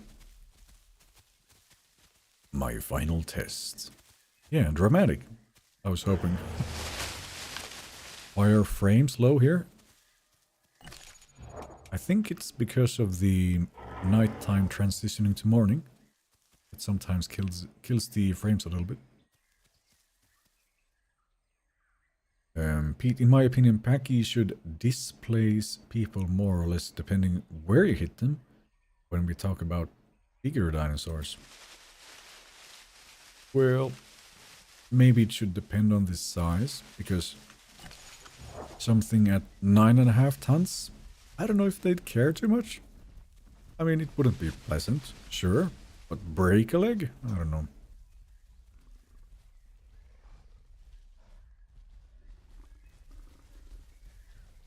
My final test. Yeah, dramatic. I was hoping. Why are frames low here? I think it's because of the nighttime transitioning to morning. It sometimes kills the frames a little bit. Pete, in my opinion, Packy should displace people more or less depending where you hit them when we talk about bigger dinosaurs. Well, maybe it should depend on the size, because something at 9.5 tons, I don't know if they'd care too much. I mean, it wouldn't be pleasant, sure, but break a leg? I don't know.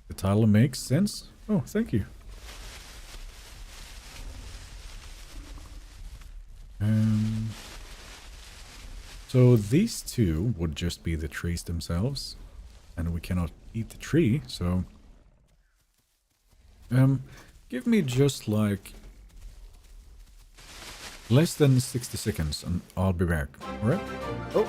The title makes sense. Oh, thank you. So these two would just be the trees themselves, and we cannot eat the tree, so give me just like less than 60 seconds and I'll be back. All right? Oh.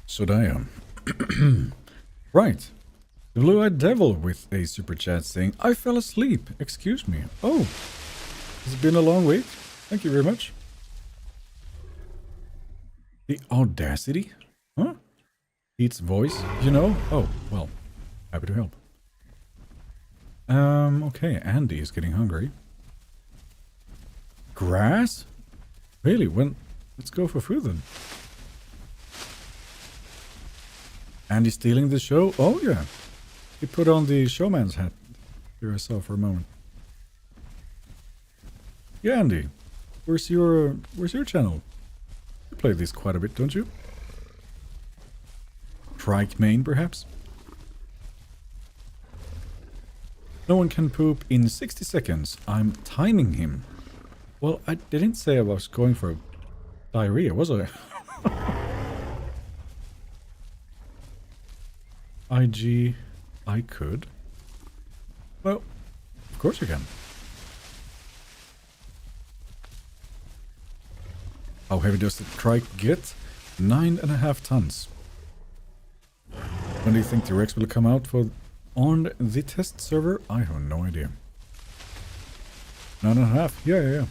Sodaya. Right. The Blue-Eyed Devil with a super chat saying, I fell asleep. Excuse me. Oh. Has it been a long week? Thank you very much. The audacity? Huh? Pete's voice, you know? Oh, well. Happy to help. Okay. Andy is getting hungry. Grass? Really? When? Let's go for food then. Andy stealing the show? Oh yeah. He put on the showman's hat. Here I saw for a moment. Yeah, Andy. Where's your channel? You play this quite a bit, don't you? Trike main, perhaps? No one can poop in 60 seconds. I'm timing him. Well, I didn't say I was going for diarrhea, was I? IG, I could. Well, of course you can. How heavy does the Trike get? 9.5 tons. When do you think the Rex will come out for on the test server? I have no idea. 9.5? Yeah.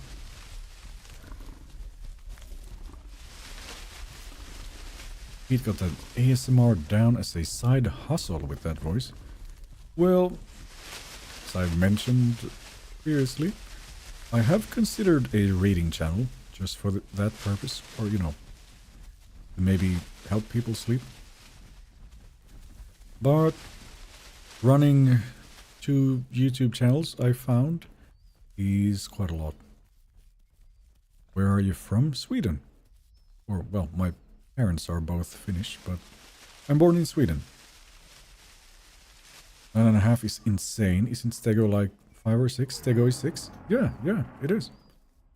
Pete got that ASMR down as a side hustle with that voice. Well, as I've mentioned previously, I have considered a reading channel just for that purpose, or you know, to maybe help people sleep. But running 2 YouTube channels, I found, is quite a lot. Where are you from? Sweden. Or, well, my parents are both Finnish, but I'm born in Sweden. 9.5 is insane. Isn't Stego like 5 or 6? Stego is 6? Yeah, it is.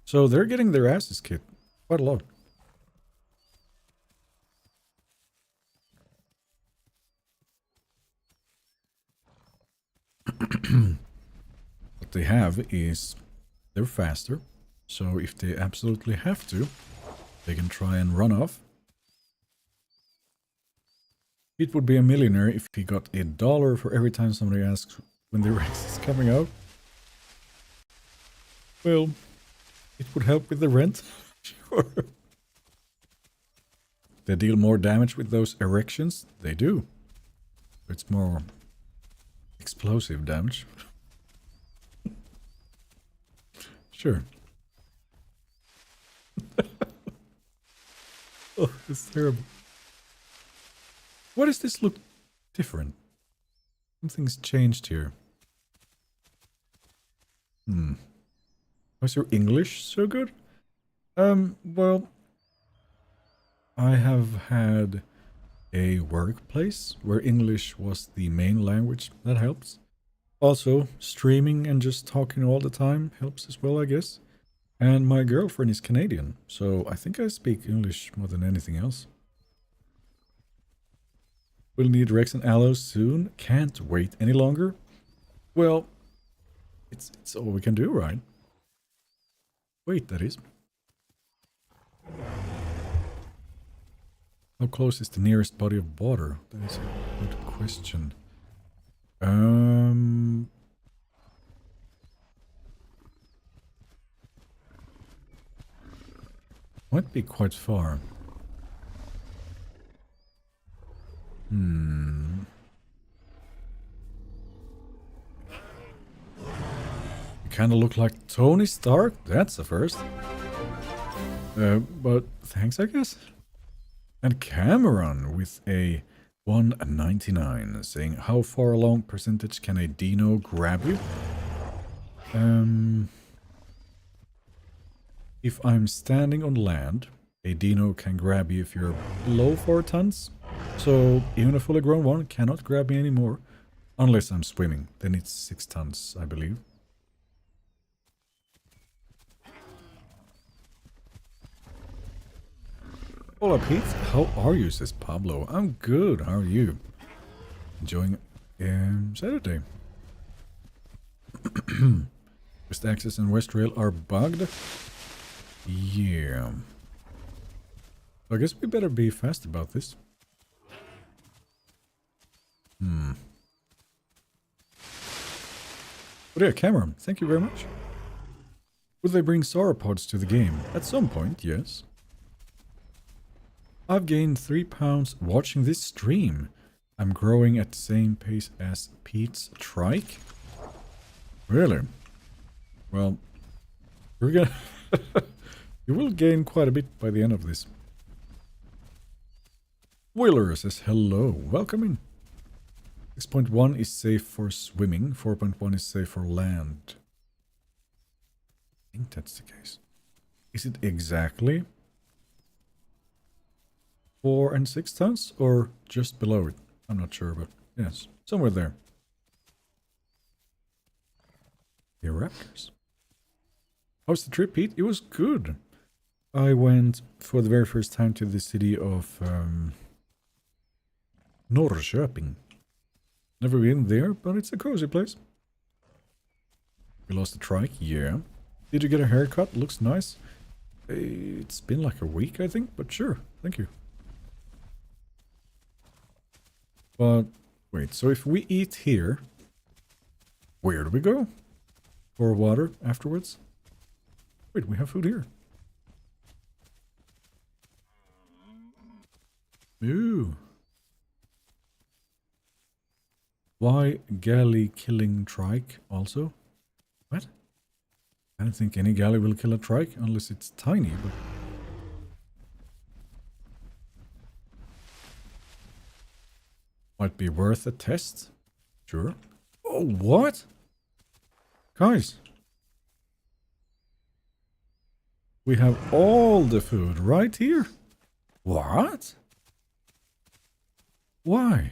So they're getting their asses kicked quite a lot. What they have is they're faster. So if they absolutely have to, they can try and run off. It would be a millionaire if he got $1 for every time somebody asks when the race is coming out. Well, it would help with the rent. Sure. They deal more damage with those erections? They do. It's more explosive damage. Sure. Oh, it's terrible. Why does this look different? Something's changed here. Was your English so good? Well, I have had a workplace where English was the main language. That helps. Also, streaming and just talking all the time helps as well, I guess. And my girlfriend is Canadian, so I think I speak English more than anything else. We'll need Rex and Aloe soon. Can't wait any longer. Well, it's all we can do, right? Wait, that is. How close is the nearest body of water? That is a good question. Might be quite far. You kinda look like Tony Stark? That's a first. But thanks, I guess. And Cameron with a 199 saying, how far along percentage can a dino grab you? If I'm standing on land, a dino can grab you if you're below 4 tons. So even a fully grown one cannot grab me anymore. Unless I'm swimming. Then it's 6 tons, I believe. Hola Pete, how are you, says Pablo. I'm good, how are you? Enjoying Saturday. West Access and West Rail are bugged. Yeah. I guess we better be fast about this. But yeah, Cameron, thank you very much. Will they bring sauropods to the game? At some point, yes. I've gained 3 pounds watching this stream. I'm growing at the same pace as Pete's Trike. Really? Well, we're gonna... You will gain quite a bit by the end of this. Wheeler says hello, welcome in. 6.1 is safe for swimming, 4.1 is safe for land. I think that's the case. Is it exactly 4 and 6 tons or just below it? I'm not sure, but yes, somewhere there. The Raptors. How's the trip, Pete? It was good. I went for the very first time to the city of Norrköping. Never been there, but it's a cozy place. We lost the trike, yeah. Did you get a haircut? Looks nice. It's been like a week, I think, but sure, thank you. But wait, so if we eat here, where do we go? For water afterwards? Wait, we have food here. Ooh. Why galley killing trike also? What? I don't think any galley will kill a trike unless it's tiny, but... Might be worth a test. Sure. Oh, what? Guys. We have all the food right here. What? Why?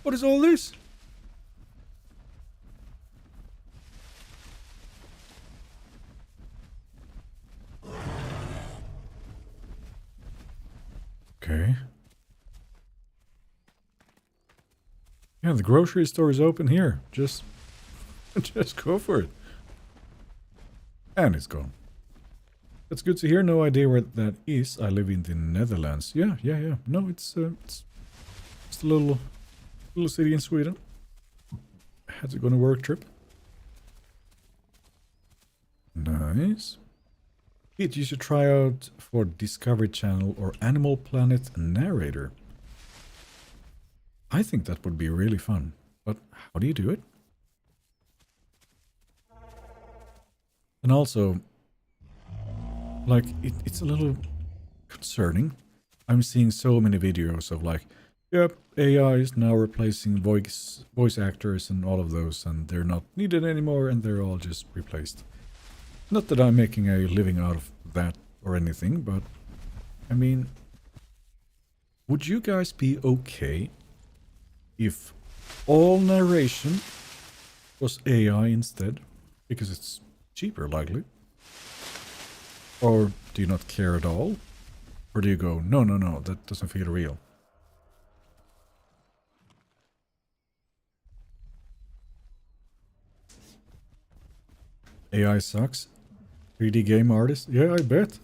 What is all this? Okay. Yeah, the grocery store is open here. Just go for it. And it's gone. That's good to hear. No idea where that is. I live in the Netherlands. Yeah. No, it's just a little city in Sweden. Had to go on a work trip. Nice. Pete, you should try out for Discovery Channel or Animal Planet narrator. I think that would be really fun. But how do you do it? And also, like, it's a little concerning. I'm seeing so many videos of like, yep, AI is now replacing voice actors and all of those, and they're not needed anymore, and they're all just replaced. Not that I'm making a living out of that or anything, but I mean, would you guys be okay if all narration was AI instead? Because it's cheaper, likely. Or do you not care at all? Or do you go, no, that doesn't feel real? AI sucks. 3D game artist? Yeah, I bet.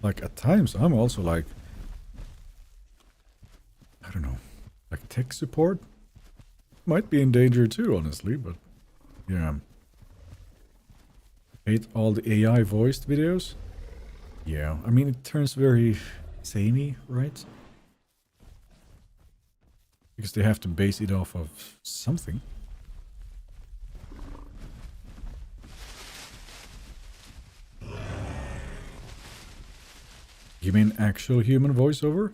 Like, at times, I'm also like... I don't know. Like, tech support? Might be in danger too, honestly, but... Yeah. Hate all the AI voiced videos? Yeah, I mean, it turns very samey, right? Because they have to base it off of something. You mean actual human voiceover?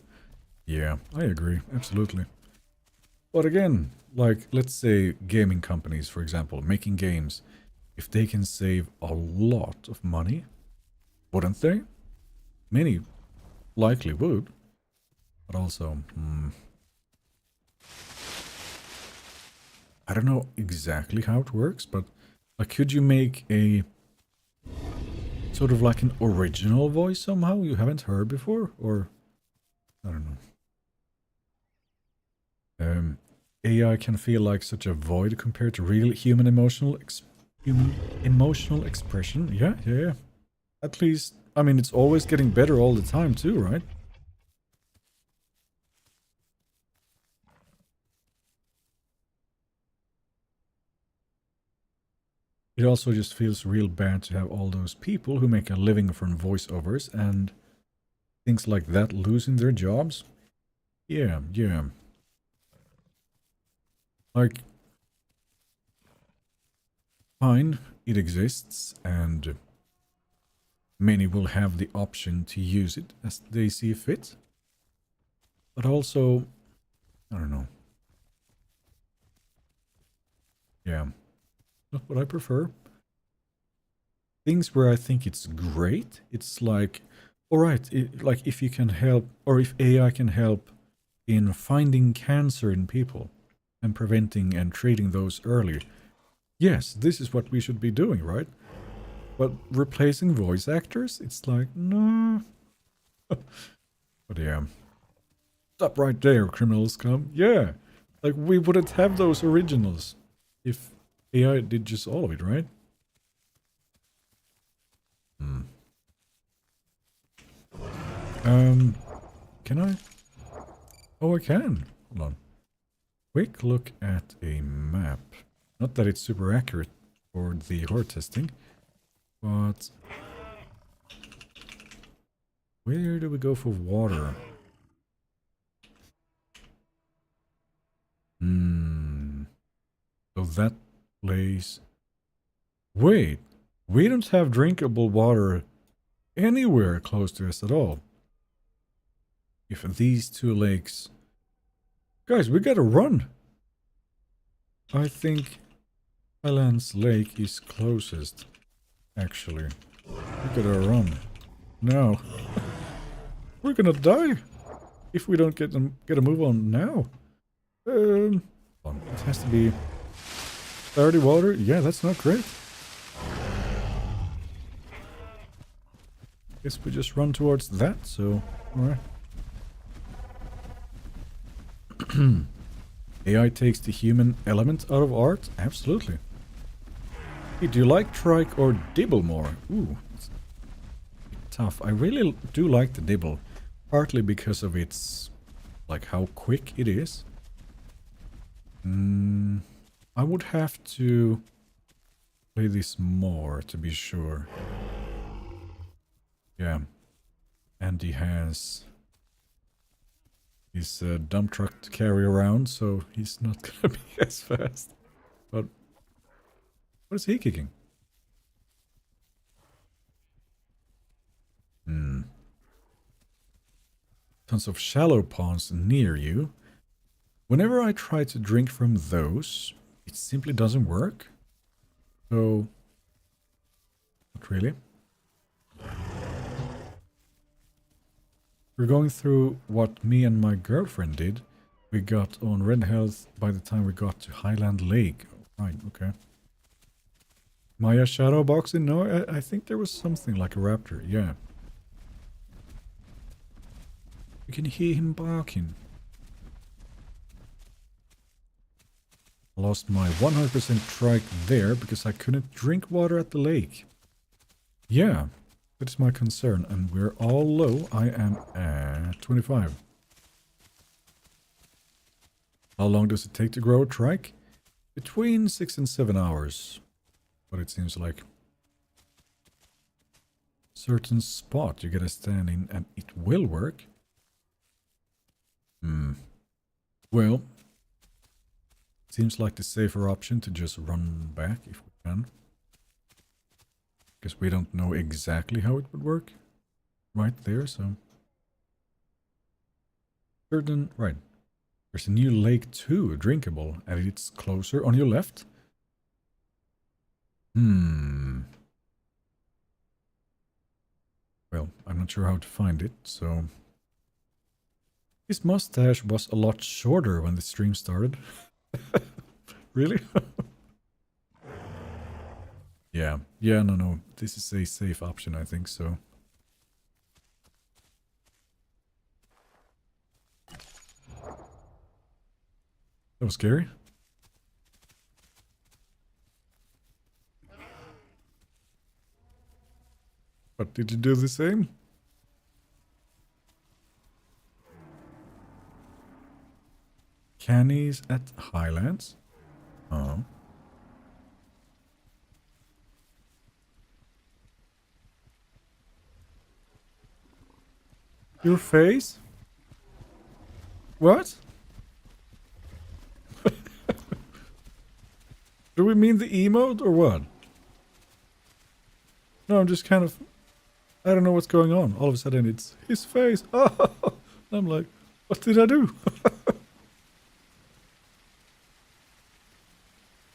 Yeah, I agree, absolutely. But again, like, let's say gaming companies, for example, making games, if they can save a lot of money, wouldn't they? Many likely would, but also, I don't know exactly how it works, but like, could you make a sort of like an original voice somehow you haven't heard before? Or, I don't know. AI can feel like such a void compared to real human emotional expression. Yeah. At least, I mean, it's always getting better all the time too, right? It also just feels real bad to have all those people who make a living from voiceovers and things like that losing their jobs. Yeah. Like, fine, it exists, and many will have the option to use it as they see fit. But also, I don't know. Yeah, not what I prefer. Things where I think it's great, it's like, alright, like if you can help, or if AI can help in finding cancer in people and preventing and treating those early. Yes, this is what we should be doing, right? But replacing voice actors, it's like, no. But yeah. Stop right there, criminals come. Yeah. Like, we wouldn't have those originals if AI did just all of it, right? Can I? Oh, I can. Hold on. Quick look at a map. Not that it's super accurate for the horde testing, but where do we go for water? that place... Wait, we don't have drinkable water anywhere close to us at all. If these two lakes... Guys, we gotta run! I think Highlands Lake is closest, actually. We gotta run. No. We're gonna die if we don't get a move on now. It has to be 30 water. Yeah, that's not great. Guess we just run towards that, so alright. AI takes the human element out of art? Absolutely. Hey, do you like Trike or Dibble more? Ooh, it's tough. I really do like the Dibble. Partly because of its, like, how quick it is. I would have to play this more to be sure. Yeah. And he has his dump truck to carry around, so he's not gonna be as fast. But what is he kicking? Tons of shallow ponds near you. Whenever I try to drink from those, it simply doesn't work. So, not really. We're going through what me and my girlfriend did. We got on red health by the time we got to Highland Lake. Right, okay. Maya shadow boxing? No, I think there was something like a raptor, yeah. You can hear him barking. I lost my 100% trike there because I couldn't drink water at the lake. Yeah, that is my concern, and we're all low. I am at 25. How long does it take to grow a trike? Between 6 and 7 hours. But it seems like certain spot you gotta stand in and it will work. Well, seems like the safer option to just run back if we can. Because we don't know exactly how it would work right there, so. Certain, right. There's a new lake too, drinkable, and it's closer on your left. Well, I'm not sure how to find it, so. His mustache was a lot shorter when the stream started. Really? Yeah, no. This is a safe option, I think so. That was scary. But did you do the same? Cannies at Highlands? Oh. Your face? What? Do we mean the emote or what? No, I'm just kind of... I don't know what's going on. All of a sudden it's his face. Oh, I'm like, what did I do?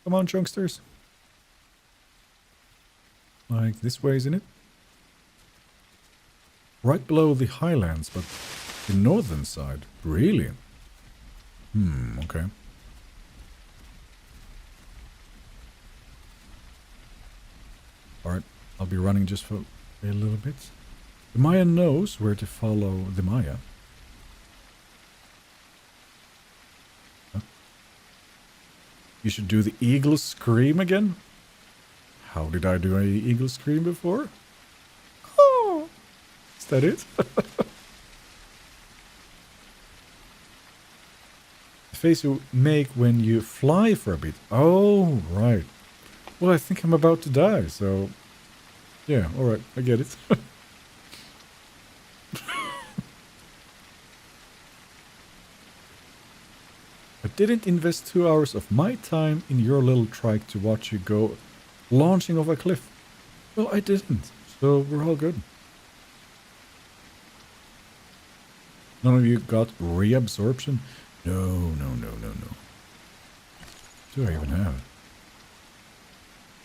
Come on, chunksters. Like this way, isn't it? Right below the highlands, but the northern side. Really? Okay. Alright, I'll be running just for a little bit. The Maya knows where to follow the Maya. You should do the eagle scream again. How did I do an eagle scream before? Oh, is that it? The face you make when you fly for a bit. Oh, right. Well, I think I'm about to die, so... Yeah, alright, I get it. I didn't invest 2 hours of my time in your little trike to watch you go launching off a cliff. Well, I didn't, so we're all good. None of you got reabsorption? No. Do I even have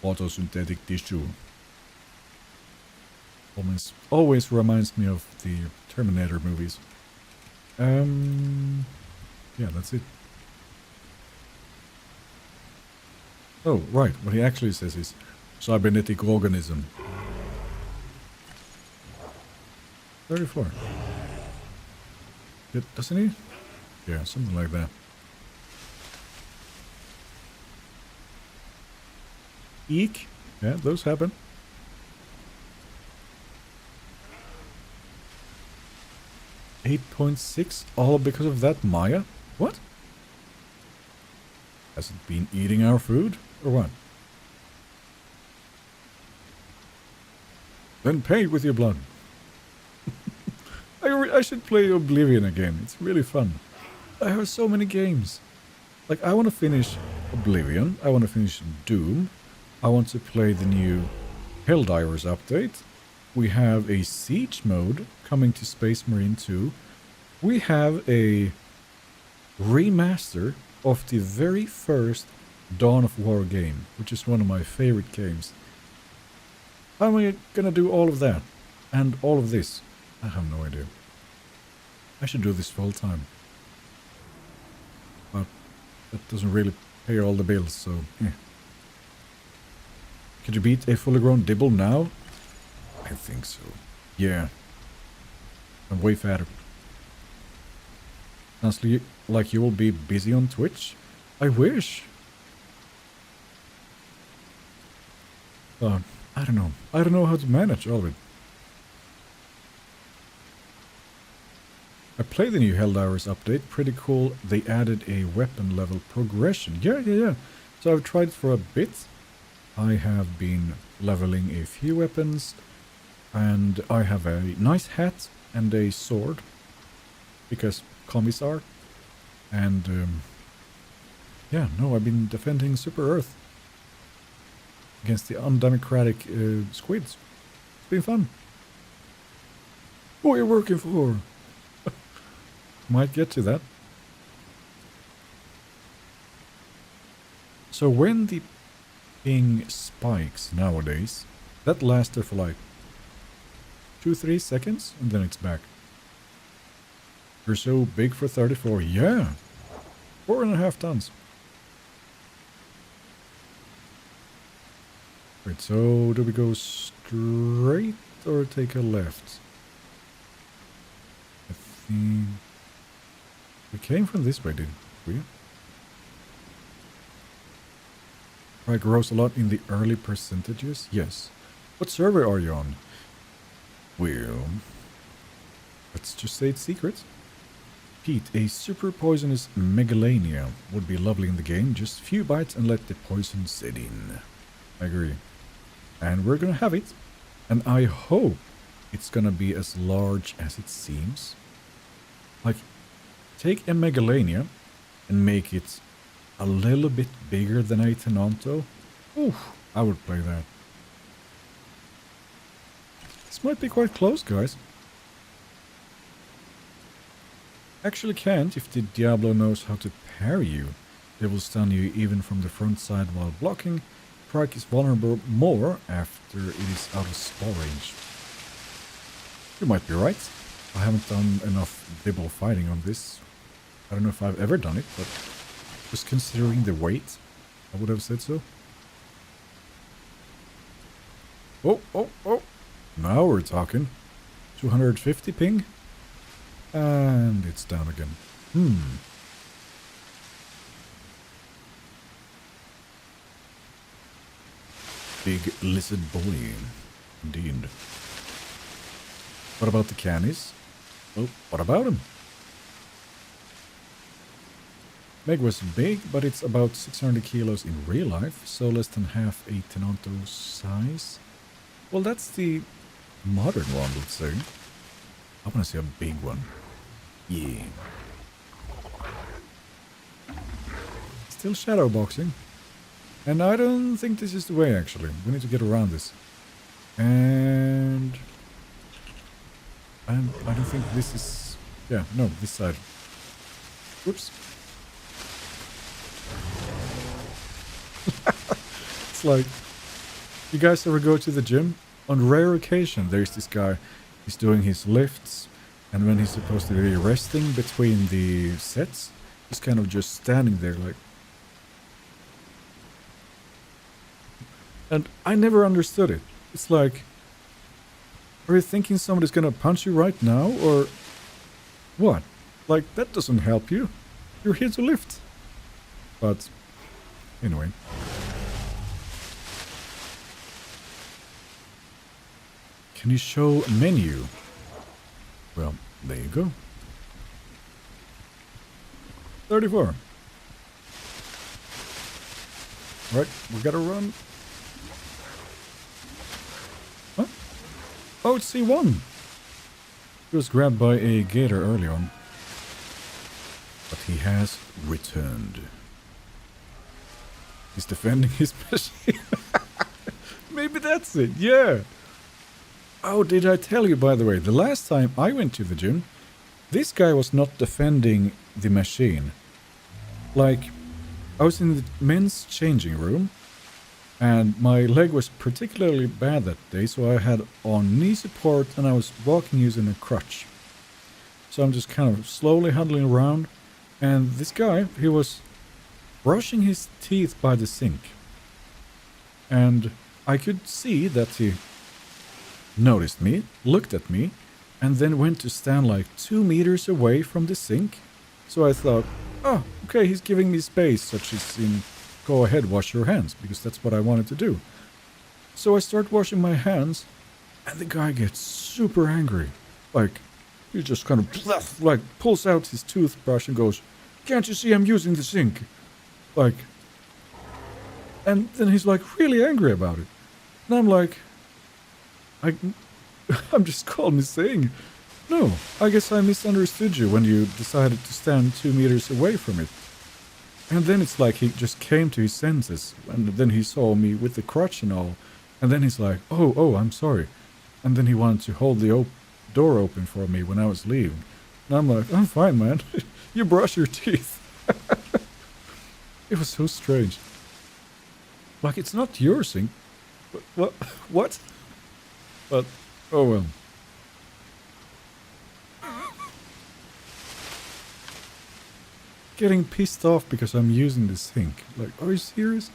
photosynthetic tissue? Always reminds me of the Terminator movies. Yeah, that's it. Oh, right. What he actually says is cybernetic organism. 34. Doesn't he? Yeah, something like that. Eek. Yeah, those happen. $8.6, all because of that Maya? What? Has it been eating our food, or what? Then pay with your blood. I should play Oblivion again. It's really fun. I have so many games. Like, I want to finish Oblivion. I want to finish Doom. I want to play the new Helldivers update. We have a Siege mode coming to Space Marine 2. We have a remaster of the very first Dawn of War game, which is one of my favorite games. How am I gonna do all of that? And all of this? I have no idea. I should do this full time. But that doesn't really pay all the bills, so yeah. Could you beat a fully grown Dibble now? I think so. Yeah. I'm way fatter. Sounds like you will be busy on Twitch. I wish. But I don't know. I don't know how to manage all of it. I played the new Helldivers update. Pretty cool. They added a weapon level progression. Yeah. So I've tried for a bit. I have been leveling a few weapons. And I have a nice hat and a sword. Because commies are. And yeah, no, I've been defending Super Earth against the undemocratic squids. It's been fun. Who are you working for? Might get to that. So when the ping spikes nowadays, that lasts for like 2-3 seconds and then it's back. You're so big for 34. Yeah. 4.5 tons. Wait, so do we go straight or take a left? I think we came from this way, didn't we? Trike rose a lot in the early percentages? Yes. What server are you on? Well, let's just say it's secret. Pete, a super poisonous megalania would be lovely in the game. Just a few bites and let the poison set in. I agree. And we're gonna have it. And I hope it's gonna be as large as it seems. Like, take a megalania and make it a little bit bigger than a Tenanto. Oof, I would play that. This might be quite close, guys. Actually can't if the Diablo knows how to parry you. They will stun you even from the front side while blocking. Trike is vulnerable more after it is out of spell range. You might be right. I haven't done enough Dibble fighting on this. I don't know if I've ever done it, but just considering the weight, I would have said so. Oh. Now we're talking. 250 ping. And it's down again. Big lizard boy. Indeed. What about the cannies? Well, what about him? Meg was big, but it's about 600 kilos in real life, so less than half a Tenanto size. Well, that's the modern one, let's say. I want to see a big one. Yeah. still shadow boxing. And I don't think this is the way, actually. We need to get around this. And I don't think this is... Yeah, no, this side. Whoops. It's like... You guys ever go to the gym? On rare occasion, there's this guy. He's doing his lifts. And when he's supposed to be resting between the sets, he's kind of just standing there like... And I never understood it. It's like... Are you thinking somebody's gonna punch you right now, or... What? Like, that doesn't help you. You're here to lift. But... Anyway. Can you show menu? Well, there you go. 34. Right, we gotta run. Huh? Oh, it's C1. He was grabbed by a gator early on. But he has returned. He's defending his machine. Maybe that's it, yeah. Oh, did I tell you, by the way, the last time I went to the gym, this guy was not defending the machine. Like, I was in the men's changing room, and my leg was particularly bad that day, so I had on knee support, and I was walking using a crutch. So I'm just kind of slowly huddling around, and this guy, he was brushing his teeth by the sink. And I could see that he noticed me, looked at me, and then went to stand like 2 meters away from the sink. So I thought, oh, okay, he's giving me space, such as in, go ahead, wash your hands, because that's what I wanted to do. So I start washing my hands, and the guy gets super angry. Like, he just kind of, like, pulls out his toothbrush and goes, can't you see I'm using the sink? Like, and then he's like really angry about it. And I'm like, I'm just calmly saying, no, I guess I misunderstood you when you decided to stand 2 meters away from it. And then it's like he just came to his senses, and then he saw me with the crutch and all, and then he's like, oh, I'm sorry. And then he wanted to hold the door open for me when I was leaving. And I'm like, I'm fine, man. You brush your teeth. It was so strange. Like, it's not your sink. What? But, oh well. Getting pissed off because I'm using the sink. Like, are you serious?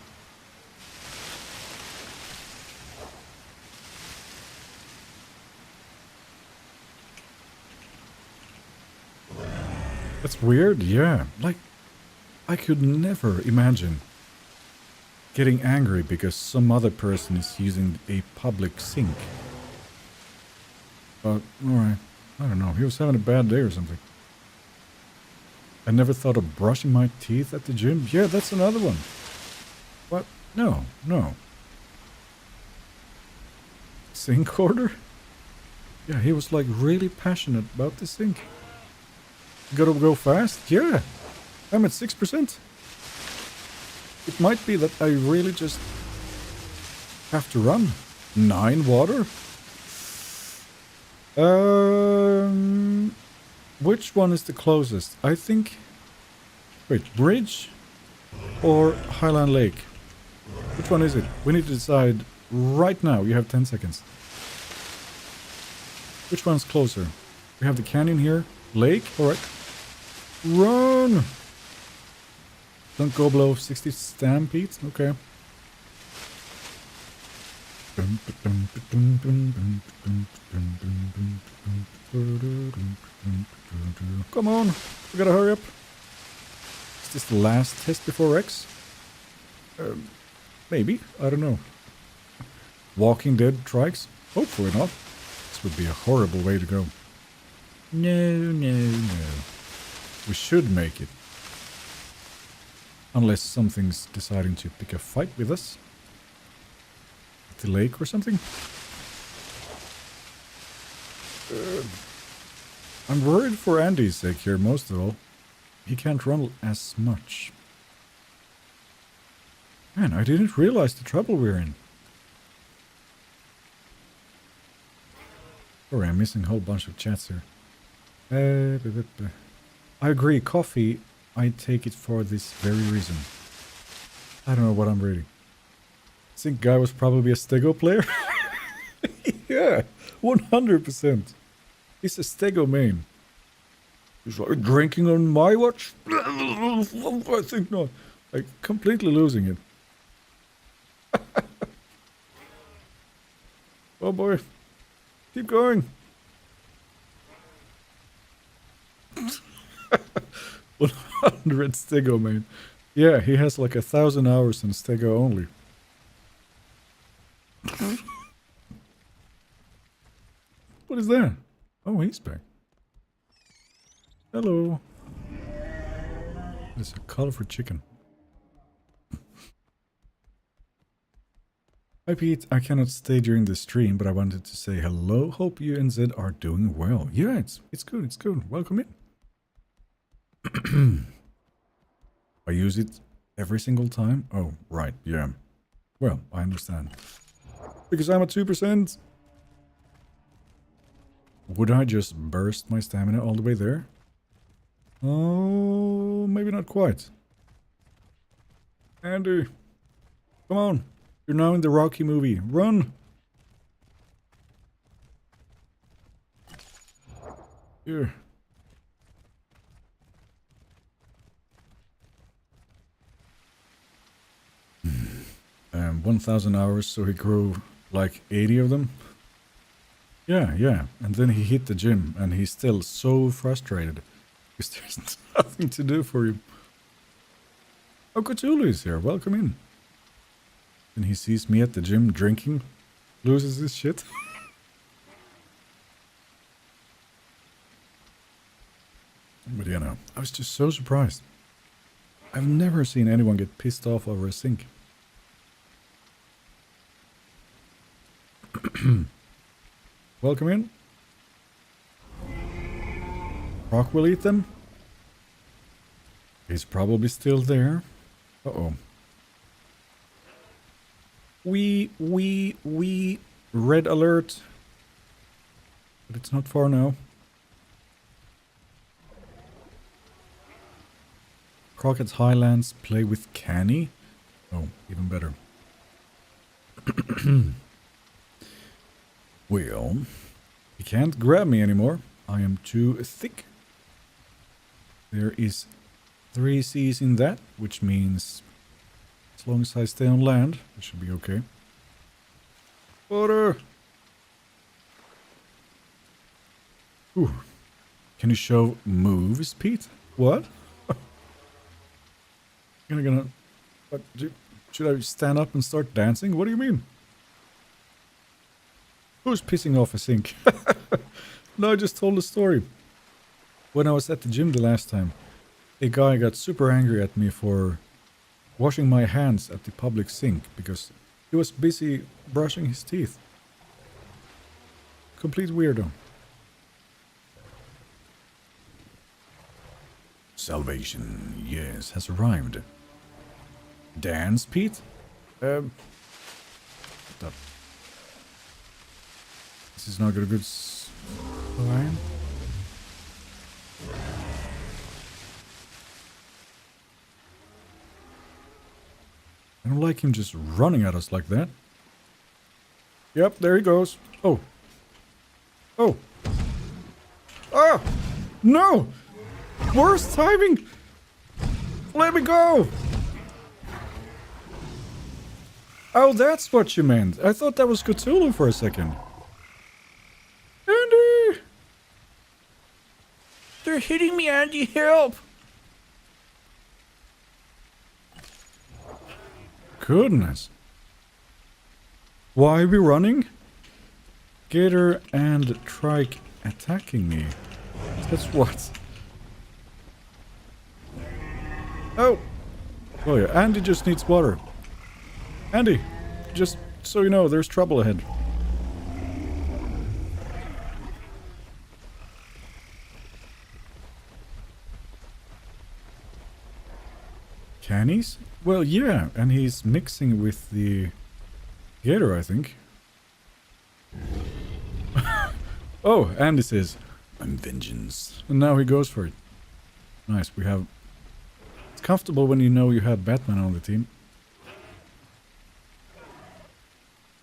That's weird, yeah. Like, I could never imagine getting angry because some other person is using a public sink. But, alright. I don't know. He was having a bad day or something. I never thought of brushing my teeth at the gym. Yeah, that's another one. What? No. Sink order? Yeah, he was like really passionate about the sink. Gotta go fast? Yeah. I'm at 6%. It might be that I really just have to run. 9 water? Which one is the closest? I think... Wait, Bridge or Highland Lake? Which one is it? We need to decide right now. You have 10 seconds. Which one's closer? We have the canyon here. Lake? Alright. Run! Don't go below 60 stampedes? Okay. Come on, we gotta hurry up. Is this the last test before X? Maybe, I don't know. Walking Dead Trikes? Hopefully not. This would be a horrible way to go. No. We should make it. Unless something's deciding to pick a fight with us. At the lake or something. I'm worried for Andy's sake here most of all. He can't run as much. Man, I didn't realize the trouble we're in. Sorry, I'm missing a whole bunch of chats here. I agree, coffee, I take it for this very reason. I don't know what I'm reading. I think guy was probably a Stego player. Yeah, 100%. He's a Stego main. He's like, drinking on my watch? I think not. Like, completely losing it. Oh boy. Keep going. 100 Stego main. Yeah, he has like 1,000 hours in Stego only. What is that? Oh, he's back. Hello. It's a colorful chicken. Hi Pete, I cannot stay during the stream, but I wanted to say hello. Hope you and Zed are doing well. Yeah, it's good, it's good. Welcome in. I use it every single time. Oh, right, yeah. Well, I understand. Because I'm at 2%. Would I just burst my stamina all the way there? Oh, maybe not quite. Andy, come on. You're now in the Rocky movie. Run! Here. 1,000 hours, so he grew like 80 of them. Yeah. And then he hit the gym, and he's still so frustrated. Because there's nothing to do for him. Oh, Cthulhu is here. Welcome in. And he sees me at the gym drinking, loses his shit. But you know, I was just so surprised. I've never seen anyone get pissed off over a sink. Welcome in. Rock will eat them. He's probably still there. Uh-oh. We, red alert. But it's not far now. Crockett's Highlands play with Canny. Oh, even better. Well, he can't grab me anymore. I am too thick. There is 3 C's in that, which means as long as I stay on land, it should be okay. Water! Ooh. Can you show moves, Pete? What? Gonna... What, should I stand up and start dancing? What do you mean? Who's pissing off a sink? No, I just told a story. When I was at the gym the last time, a guy got super angry at me for washing my hands at the public sink because he was busy brushing his teeth. Complete weirdo. Salvation, yes, has arrived. Dance, Pete? This is not a good line. I don't like him just running at us like that. Yep, there he goes. Oh. Oh. Ah! No! Worst timing! Let me go! Oh, that's what you meant. I thought that was Cthulhu for a second. Andy! They're hitting me, Andy. Help! Goodness. Why are we running? Gator and Trike attacking me. That's what? Oh! Oh yeah, Andy just needs water. Andy, just so you know, there's trouble ahead. Cannies? Well, yeah, and he's mixing with the gator, I think. Oh, and it says, I'm vengeance. And now he goes for it. Nice, we have... It's comfortable when you know you have Batman on the team.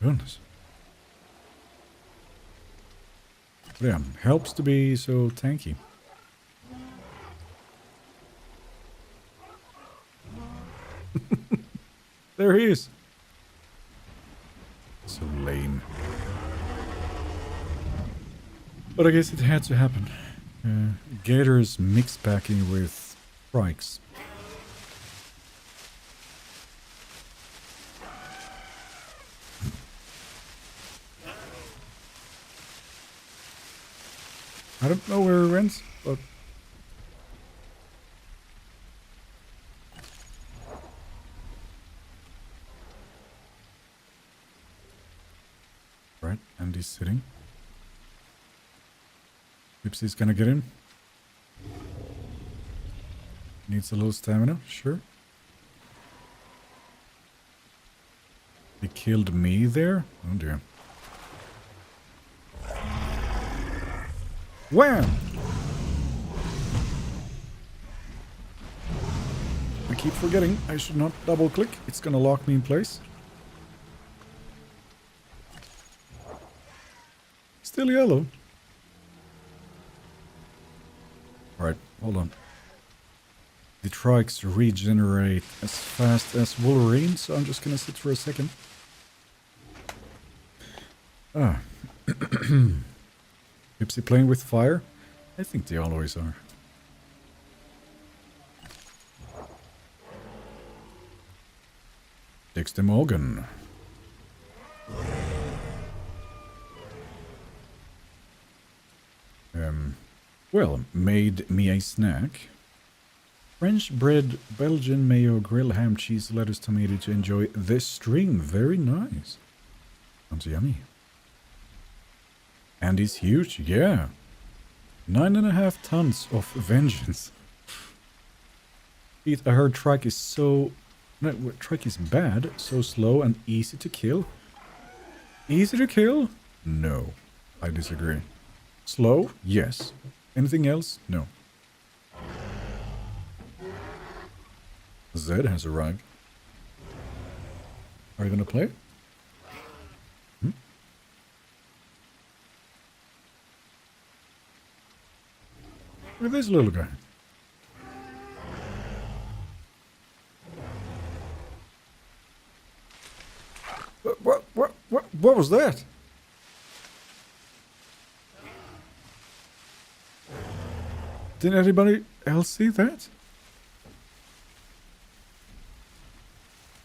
Goodness. But yeah, helps to be so tanky. There he is. So lame. But I guess it had to happen. Gators mixed packing with Trikes. I don't know where it went, but... Right, and he's sitting. Oopsie's gonna get him. Needs a little stamina, sure. He killed me there? Oh dear. Wham! I keep forgetting I should not double click. It's gonna lock me in place. Still yellow. Alright, hold on. The Trikes regenerate as fast as Wolverine, so I'm just gonna sit for a second. Ah. Gypsy playing with fire? I think they always are. Dexter Morgan. Well, made me a snack. French bread, Belgian mayo, grilled ham, cheese, lettuce, tomato to enjoy this stream. Very nice. Sounds yummy. And he's huge, yeah. 9.5 tons of vengeance. I heard Trike is so... No, Trike is bad, so slow and easy to kill. Easy to kill? No, I disagree. Slow? Yes. Anything else? No. Zed has arrived. Are you gonna play? Hmm? Look at this little guy. What was that? Did anybody else see that?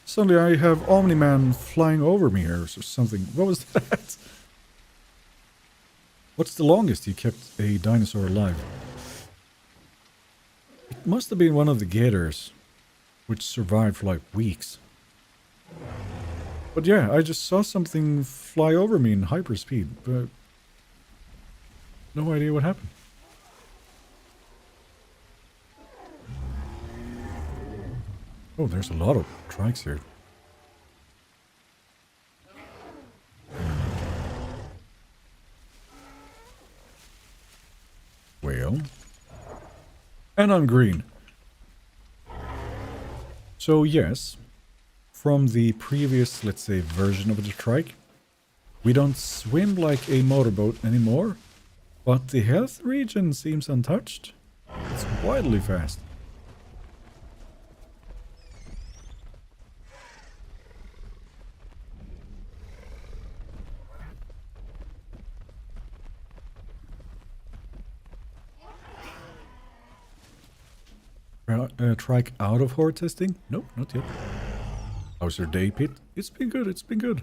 Suddenly I have Omni-Man flying over me here or something. What was that? What's the longest you kept a dinosaur alive? It must have been one of the gators, which survived for like weeks. But yeah, I just saw something fly over me in hyperspeed, but no idea what happened. Oh, there's a lot of Trikes here. Well. And I'm green. So yes, from the previous, let's say, version of the Trike, we don't swim like a motorboat anymore, but the health regen seems untouched. It's wildly fast. Trike out of horde testing? Nope, not yet. How's your day, Pete? It's been good, it's been good.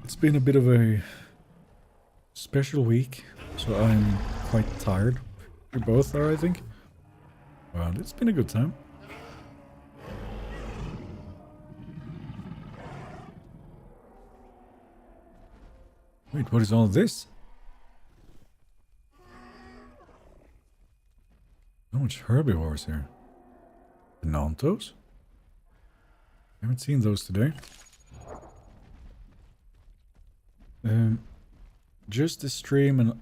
It's been a bit of a special week, so I'm quite tired. We both are, I think. Well, it's been a good time. Wait, what is all this? So much herbivores here. Nantos? Haven't seen those today. Just the stream and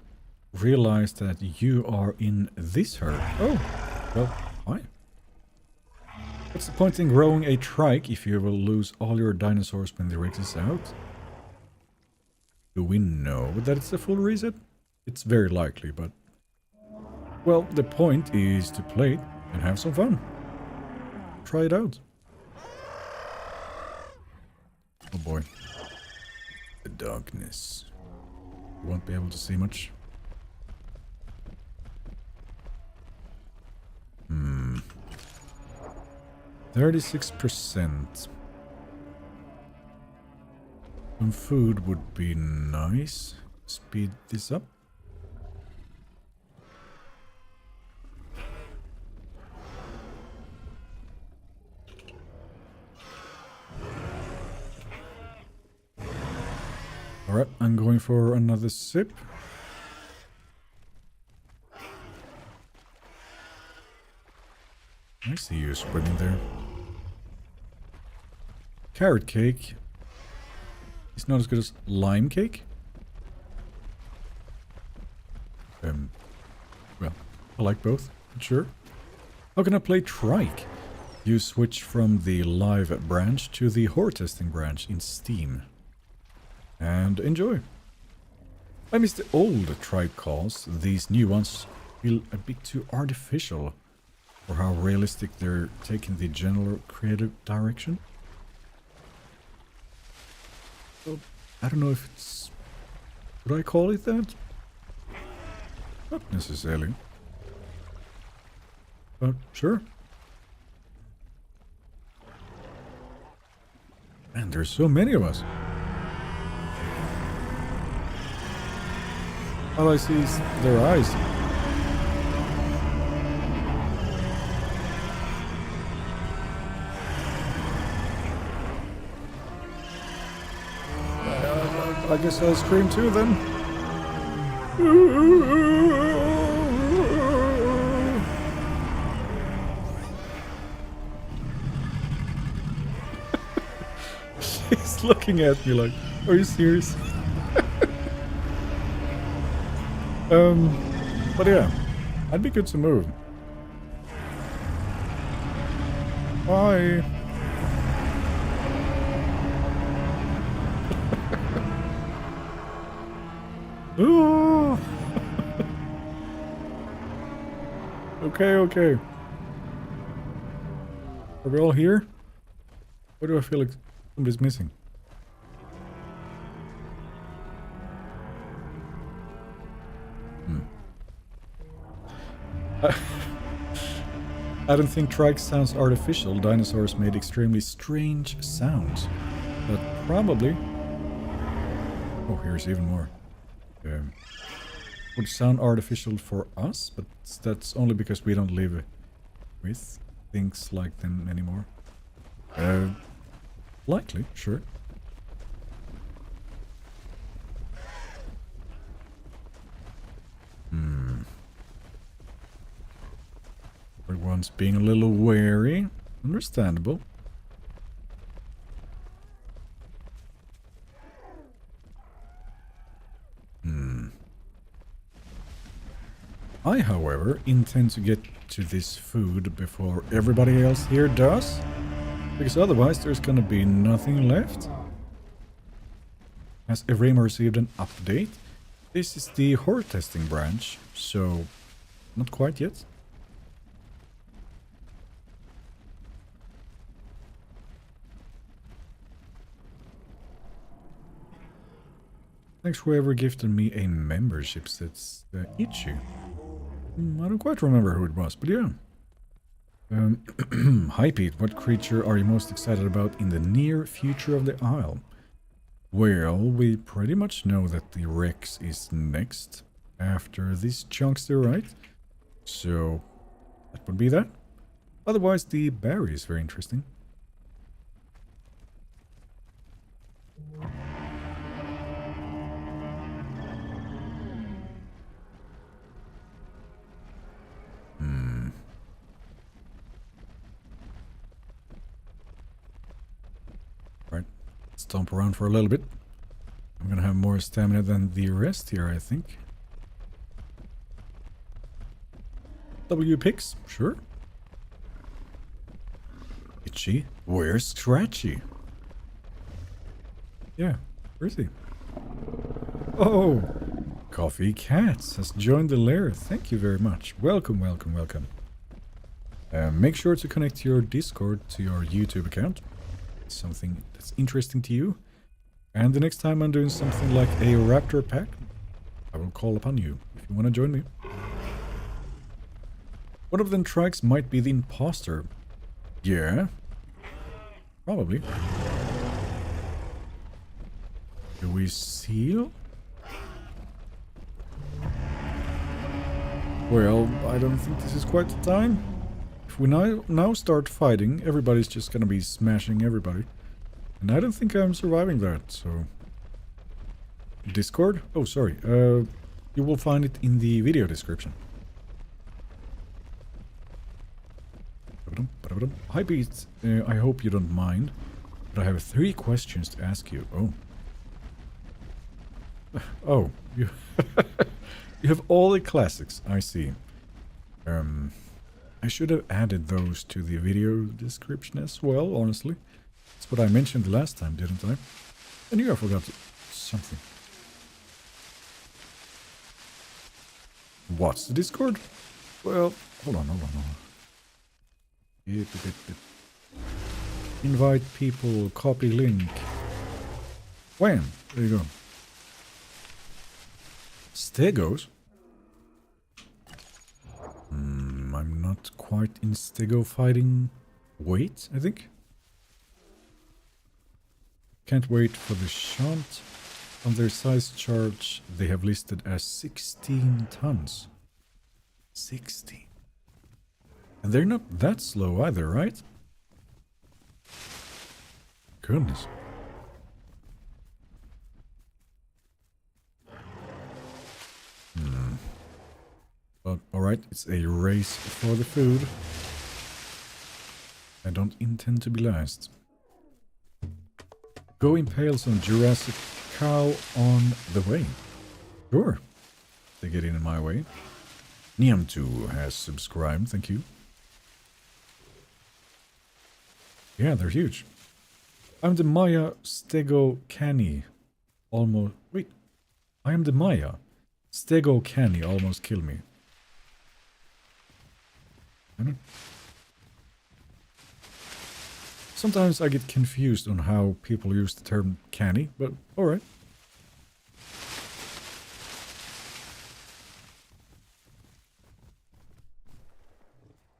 realized that you are in this herd. Oh, well, hi. What's the point in growing a trike if you will lose all your dinosaurs when the Rex is out? Do we know that it's a full reset? It's very likely, but... Well, the point is to play it and have some fun. Try it out. Oh boy. The darkness. You won't be able to see much. 36%. Some food would be nice. Speed this up. Alright, I'm going for another sip. I see you swimming there. Carrot cake. It's not as good as lime cake. Well, I like both, but sure. How can I play Trike? You switch from the live branch to the horde testing branch in Steam. And enjoy. I miss the old Trike calls. These new ones feel a bit too artificial for how realistic they're taking the general creative direction. So, I don't know if it's... Would I call it that? Not necessarily. But sure. Man, there's so many of us. All I see is their eyes. I guess I'll scream too then. She's looking at me like, are you serious? But yeah, I'd be good to move. Bye. Ooh. Okay. Are we all here? Or do I feel like somebody's missing? I don't think Trike sounds artificial. Dinosaurs made extremely strange sounds. But probably... Oh, here's even more. Would sound artificial for us, but that's only because we don't live with things like them anymore. Likely, sure. Everyone's being a little wary. Understandable. I, however, intend to get to this food before everybody else here does. Because otherwise there's gonna be nothing left. Has Evrima received an update? This is the horde testing branch, so not quite yet. Thanks whoever gifted me a membership, that's Ichi. I don't quite remember who it was, but yeah. Hi Pete, what creature are you most excited about in the near future of the Isle? Well, we pretty much know that the Rex is next after this chunkster, right? So, that would be that. Otherwise, the berry is very interesting. stomp around for a little bit. I'm gonna have more stamina than the rest here, I think. W picks, sure. Itchy, where's Scratchy? Yeah, where is he? Oh, Coffee Cats has joined the lair. Thank you very much. Welcome, welcome, welcome. Make sure to connect your Discord to your YouTube account. Something that's interesting to you. And the next time I'm doing something like a Raptor pack, I will call upon you if you want to join me. One of them Trikes might be the imposter. Yeah. Probably. Do we seal? Well, I don't think this is quite the time. If we now start fighting, everybody's just gonna be smashing everybody. And I don't think I'm surviving that, so... Discord? Oh, sorry. You will find it in the video description. Hi Pete, I hope you don't mind, but I have 3 questions to ask you. Oh. Oh, you... You have all the classics, I see. I should have added those to the video description as well, honestly. That's what I mentioned the last time, didn't I? I knew I forgot something. What's the Discord? Well, hold on. Invite people, copy link. Wham! There you go. Stegos? I'm not quite in stego fighting weight, I think. Can't wait for the shunt. On their size chart, they have listed as 16 tons. 16. And they're not that slow either, right? Goodness. But alright, it's a race for the food. I don't intend to be last. Go impale some Jurassic cow on the way. Sure. They get in my way. Niam2 has subscribed, thank you. Yeah, they're huge. I'm the Maya Stego Canny. Almost... Wait. I am the Maya. Stego Canny almost killed me. Sometimes I get confused on how people use the term canny, but alright.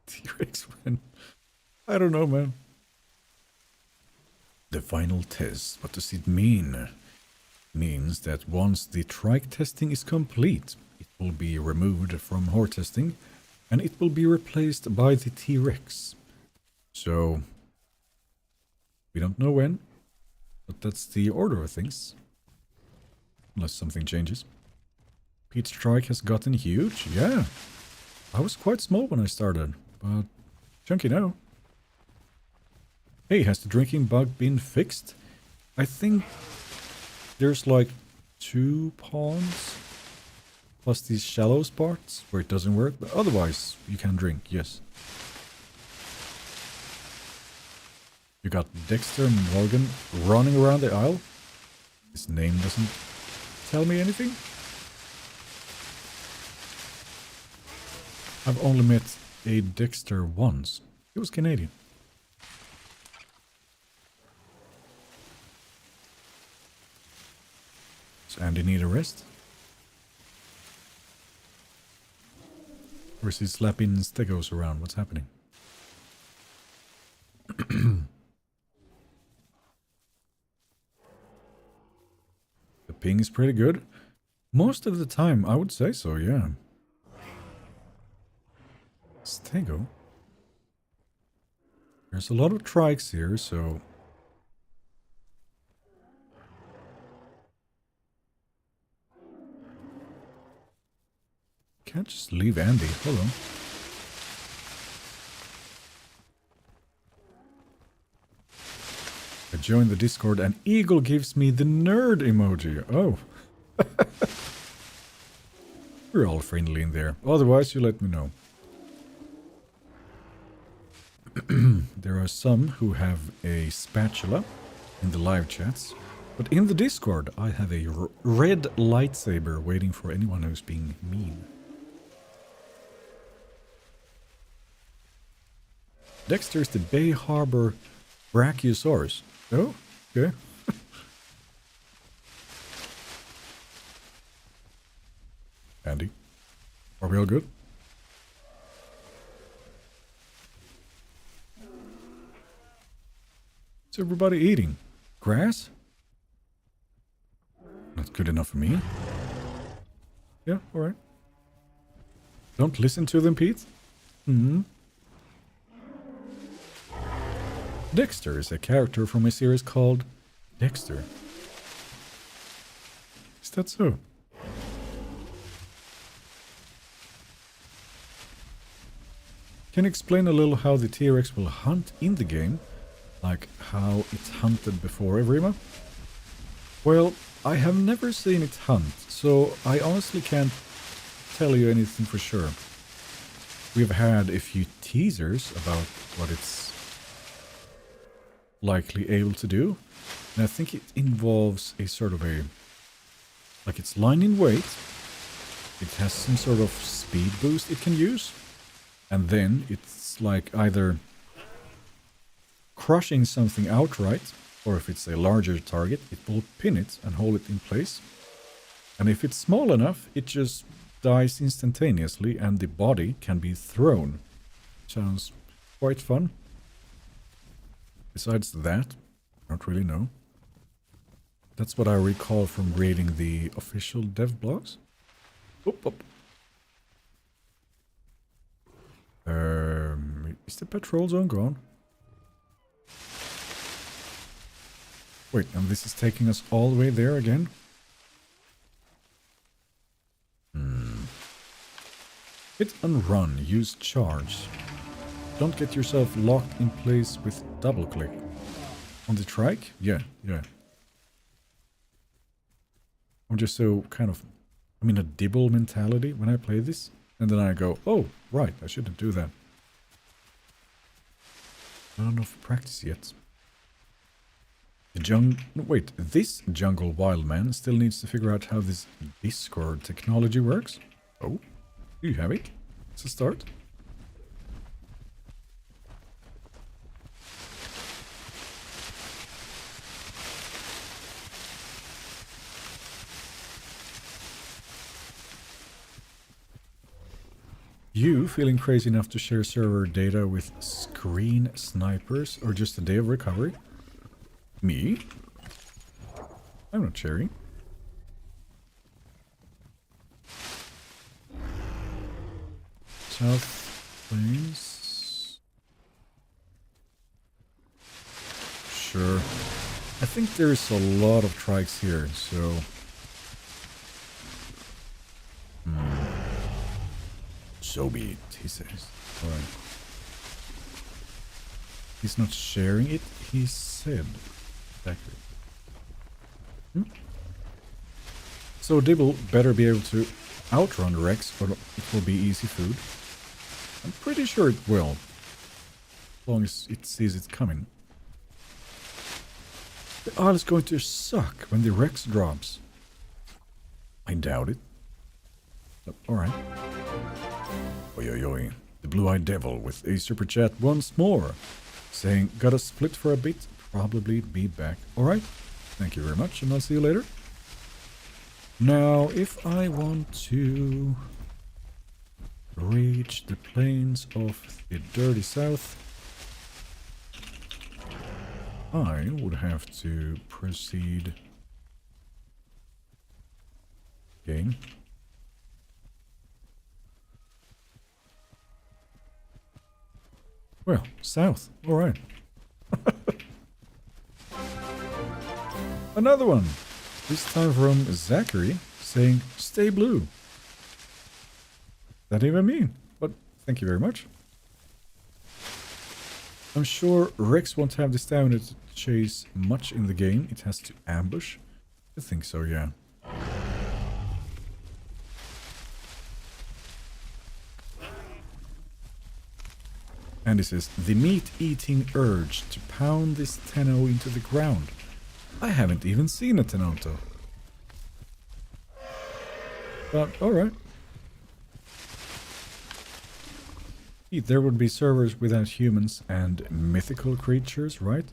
T-Rex win. I don't know, man. The final test, what does it mean? Means that once the Trike testing is complete, it will be removed from Horde testing, and it will be replaced by the T-Rex. So, we don't know when, but that's the order of things. Unless something changes. Pete's Trike has gotten huge, yeah. I was quite small when I started, but chunky now. Hey, has the drinking bug been fixed? I think there's like 2 ponds. Plus these shallow spots where it doesn't work, but otherwise you can drink, yes. You got Dexter Morgan running around the aisle. His name doesn't tell me anything. I've only met a Dexter once. He was Canadian. Does Andy need a rest? Or is he slapping stegos around? What's happening? The ping is pretty good. Most of the time, I would say so, yeah. Stego? There's a lot of trikes here, so... Can't just leave Andy. Hold on. I joined the Discord and Eagle gives me the nerd emoji. Oh. We're all friendly in there. Otherwise, you let me know. There are some who have a spatula in the live chats. But in the Discord, I have a red lightsaber waiting for anyone who's being mean. Dexter's the Bay Harbor Brachiosaurus. Oh, okay. Andy, are we all good? What's everybody eating? Grass? Not good enough for me. Yeah, alright. Don't listen to them, Pete. Dexter is a character from a series called Dexter. Is that so? Can you explain a little how the T-Rex will hunt in the game? Like how it's hunted before, Evrima? Well, I have never seen it hunt, so I honestly can't tell you anything for sure. We've had a few teasers about what it's likely able to do, and I think it involves a sort of a... like it's lying in wait, it has some sort of speed boost it can use, and then it's like either crushing something outright, or if it's a larger target, it will pin it and hold it in place. And if it's small enough, it just dies instantaneously and the body can be thrown. Sounds quite fun. Besides that, I don't really know. That's what I recall from reading the official dev blogs. Oop, oop. Is the patrol zone gone? Wait, and this is taking us all the way there again? Hit and run, use charge. Don't get yourself locked in place with double click. On the trike? Yeah. I'm just so kind of... I'm in a dibble mentality when I play this. And then I go, oh, right, I shouldn't do that. Not enough practice yet. Wait, this jungle wildman still needs to figure out how this Discord technology works. Oh, you have it. It's a start. You feeling crazy enough to share server data with screen snipers or just a day of recovery? Me? I'm not sharing. South Plains. Sure. I think there's a lot of trikes here, so... So be it, he says. Alright. He's not sharing it, he said. Exactly. So Dibble better be able to outrun the Rex, or it will be easy food. I'm pretty sure it will. As long as it sees it coming. The isle is going to suck when the Rex drops. I doubt it. Alright. Oi oi oi. The blue-eyed devil with a super chat once more. Saying, gotta split for a bit, probably be back. Alright. Thank you very much, and I'll see you later. Now, if I want to reach the plains of the dirty south, I would have to proceed. Game. Well, south. Alright. Another one. This time from Zachary, saying, stay blue. That even mean? But thank you very much. I'm sure Rex won't have the stamina to chase much in the game. It has to ambush. I think so, yeah. And it says, the meat-eating urge to pound this Tenno into the ground. I haven't even seen a Tenonto. But, alright. There would be servers without humans and mythical creatures, right?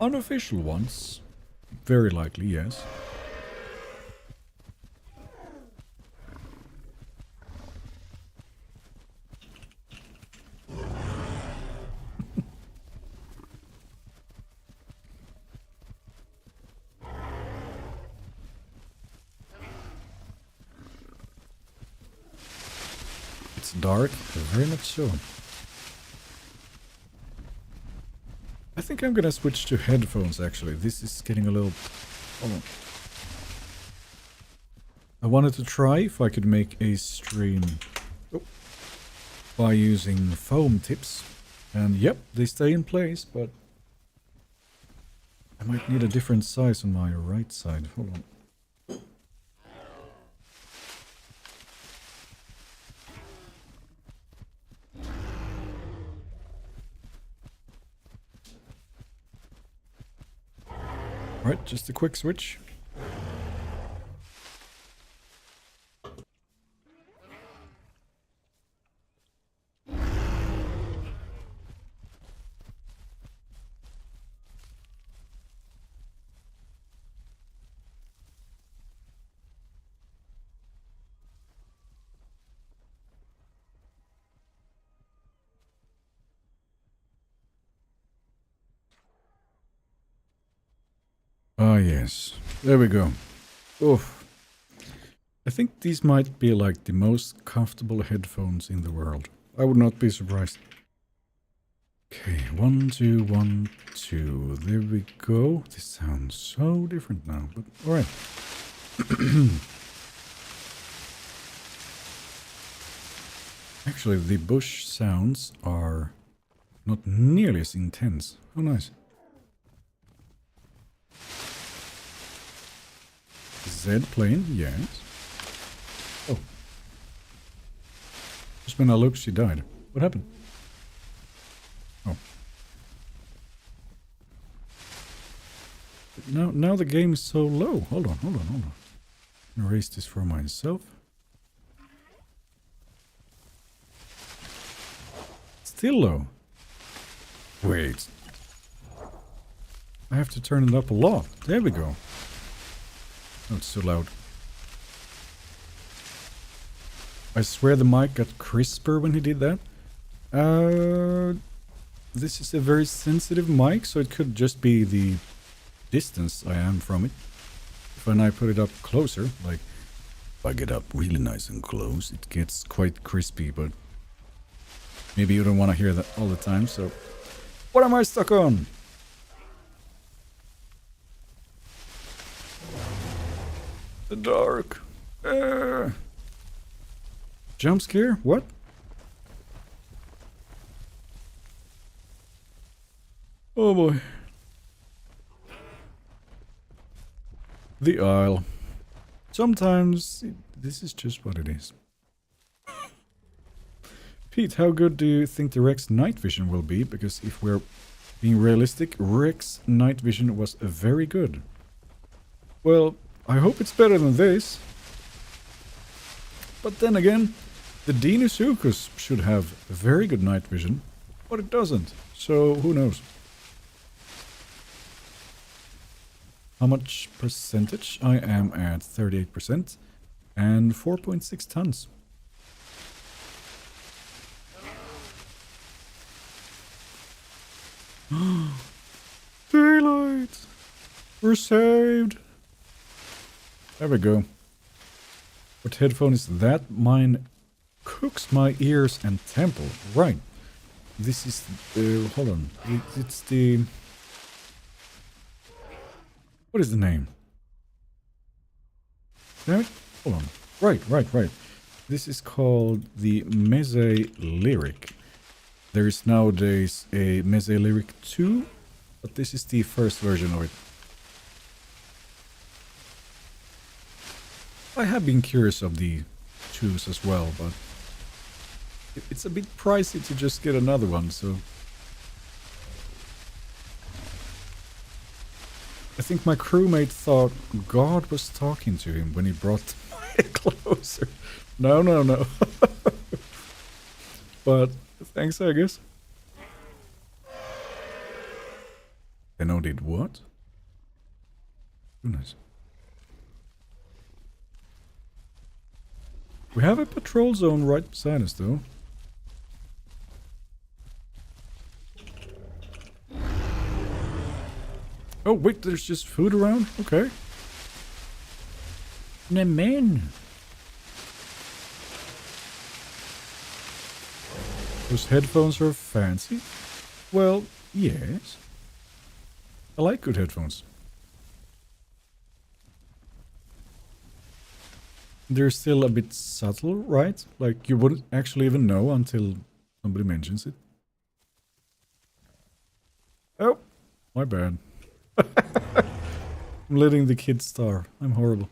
Unofficial ones. Very likely, yes. It's dark, very much so. I think I'm gonna switch to headphones actually. This is getting a little... Hold on. I wanted to try if I could make a stream by using foam tips. And yep, they stay in place, but I might need a different size on my right side. Hold on. Right, just a quick switch. Ah, yes. There we go. Oof. I think these might be like the most comfortable headphones in the world. I would not be surprised. Okay, 1, 2, 1, 2. There we go. This sounds so different now, but alright. Actually, the bush sounds are not nearly as intense. Oh, nice. Z plane, yes. Oh. Just when I looked, she died. What happened? Oh. Now the game is so low. Hold on. Erase this for myself. Still low. Wait. I have to turn it up a lot. There we go. Oh, it's too loud. I swear the mic got crisper when he did that. This is a very sensitive mic, so it could just be the distance I am from it. When I put it up closer, like if I get up really nice and close, it gets quite crispy, but maybe you don't want to hear that all the time, so... What am I stuck on? The dark. Jump scare? What? Oh boy. The Isle. Sometimes this is just what it is. Pete, how good do you think the Rex night vision will be? Because if we're being realistic, Rex night vision was very good. Well, I hope it's better than this. But then again, the Deinosuchus should have very good night vision, but it doesn't. So who knows? How much percentage? I am at 38% and 4.6 tons. Daylight! We're saved! There we go. What headphone is that? Mine cooks my ears and temple. Right. This is... hold on. It's the... What is the name? Damn it. Hold on. Right. This is called the Meze Lyric. There's nowadays a Meze Lyric 2, but this is the first version of it. I have been curious of the 2s as well, but it's a bit pricey to just get another one, so... I think my crewmate thought God was talking to him when he brought the mic closer. No, no, no. But thanks, I guess. Spino did what? Goodness. We have a patrol zone right beside us, though. Oh, wait, there's just food around? Okay. Nämen. Those headphones are fancy? Well, yes. I like good headphones. They're still a bit subtle, right? Like, you wouldn't actually even know until somebody mentions it. Oh, my bad. I'm letting the kids starve. I'm horrible.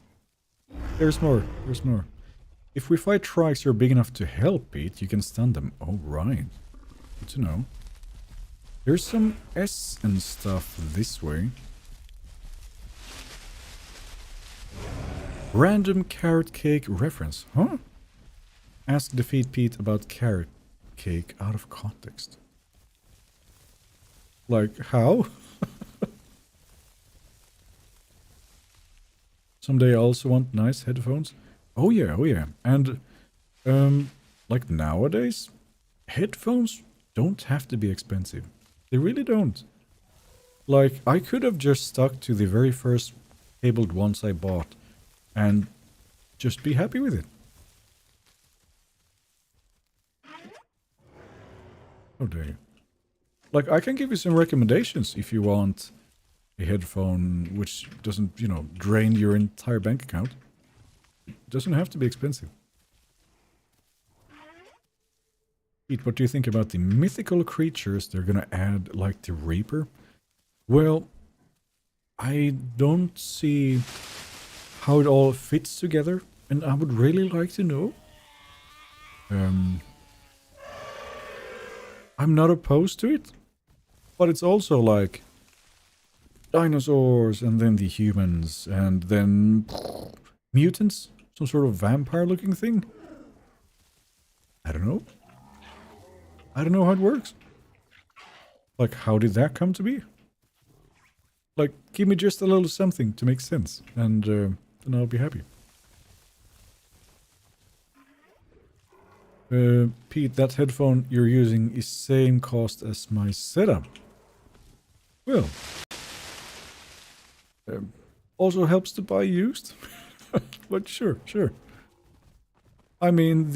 There's more. There's more. If we fight Trikes you're big enough to help, Pete, you can stun them. Oh, right. Good to know. There's some S and stuff this way. Random carrot cake reference. Huh? Ask Defeat Pete about carrot cake out of context. Like, how? Someday I also want nice headphones. Oh yeah, oh yeah. And, like nowadays, headphones don't have to be expensive. They really don't. Like, I could have just stuck to the very first cabled ones I bought and just be happy with it. Oh dear. Like, I can give you some recommendations if you want a headphone which doesn't, you know, drain your entire bank account. It doesn't have to be expensive. Pete, what do you think about the mythical creatures they're gonna add, like the Reaper? Well, I don't see how it all fits together, and I would really like to know. I'm not opposed to it, but it's also like dinosaurs, and then the humans, and then mutants, some sort of vampire-looking thing. I don't know. I don't know how it works. Like, how did that come to be? Like, give me just a little something to make sense, and then I'll be happy. Pete, that headphone you're using is same cost as my setup. Well, also helps to buy used, but sure, sure. I mean,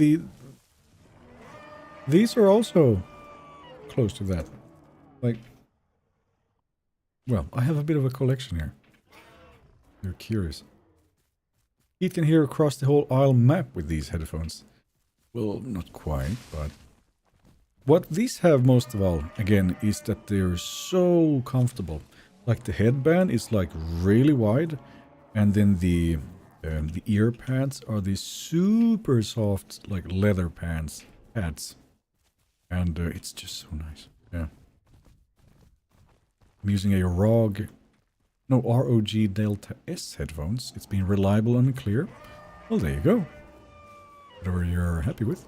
these are also close to that. Like, well, I have a bit of a collection here. You're curious. You can hear across the whole Isle map with these headphones. Well, not quite, but... What these have most of all, again, is that they're so comfortable. Like, the headband is, like, really wide, and then the ear pads are these super soft, like, leather pads. And it's just so nice. Yeah. I'm using a ROG Delta S headphones. It's been reliable and clear. Well, there you go. Whatever you're happy with.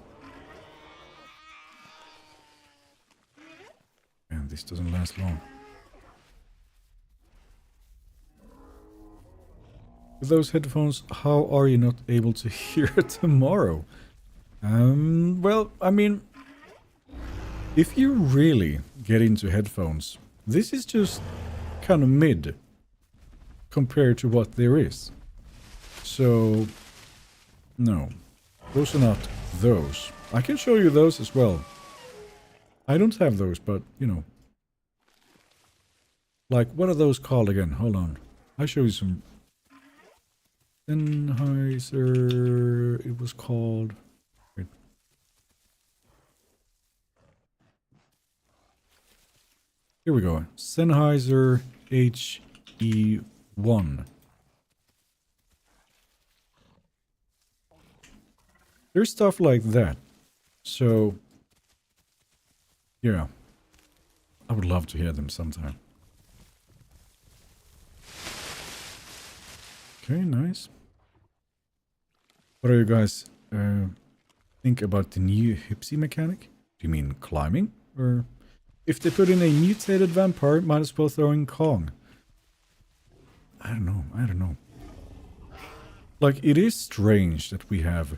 And this doesn't last long. With those headphones, how are you not able to hear tomorrow? Well, I mean, if you really get into headphones, this is just kind of mid compared to what there is. So, no, those are not those. I can show you those as well. I don't have those, but, you know. Like, what are those called again? Hold on. I'll show you some. Sennheiser, it was called... Wait. Here we go. Sennheiser HE1. There's stuff like that. So, yeah. I would love to hear them sometime. Okay, nice. What do you guys think about the new Hypsy mechanic? Do you mean climbing? Or if they put in a mutated vampire, might as well throw in Kong. I don't know. Like, it is strange that we have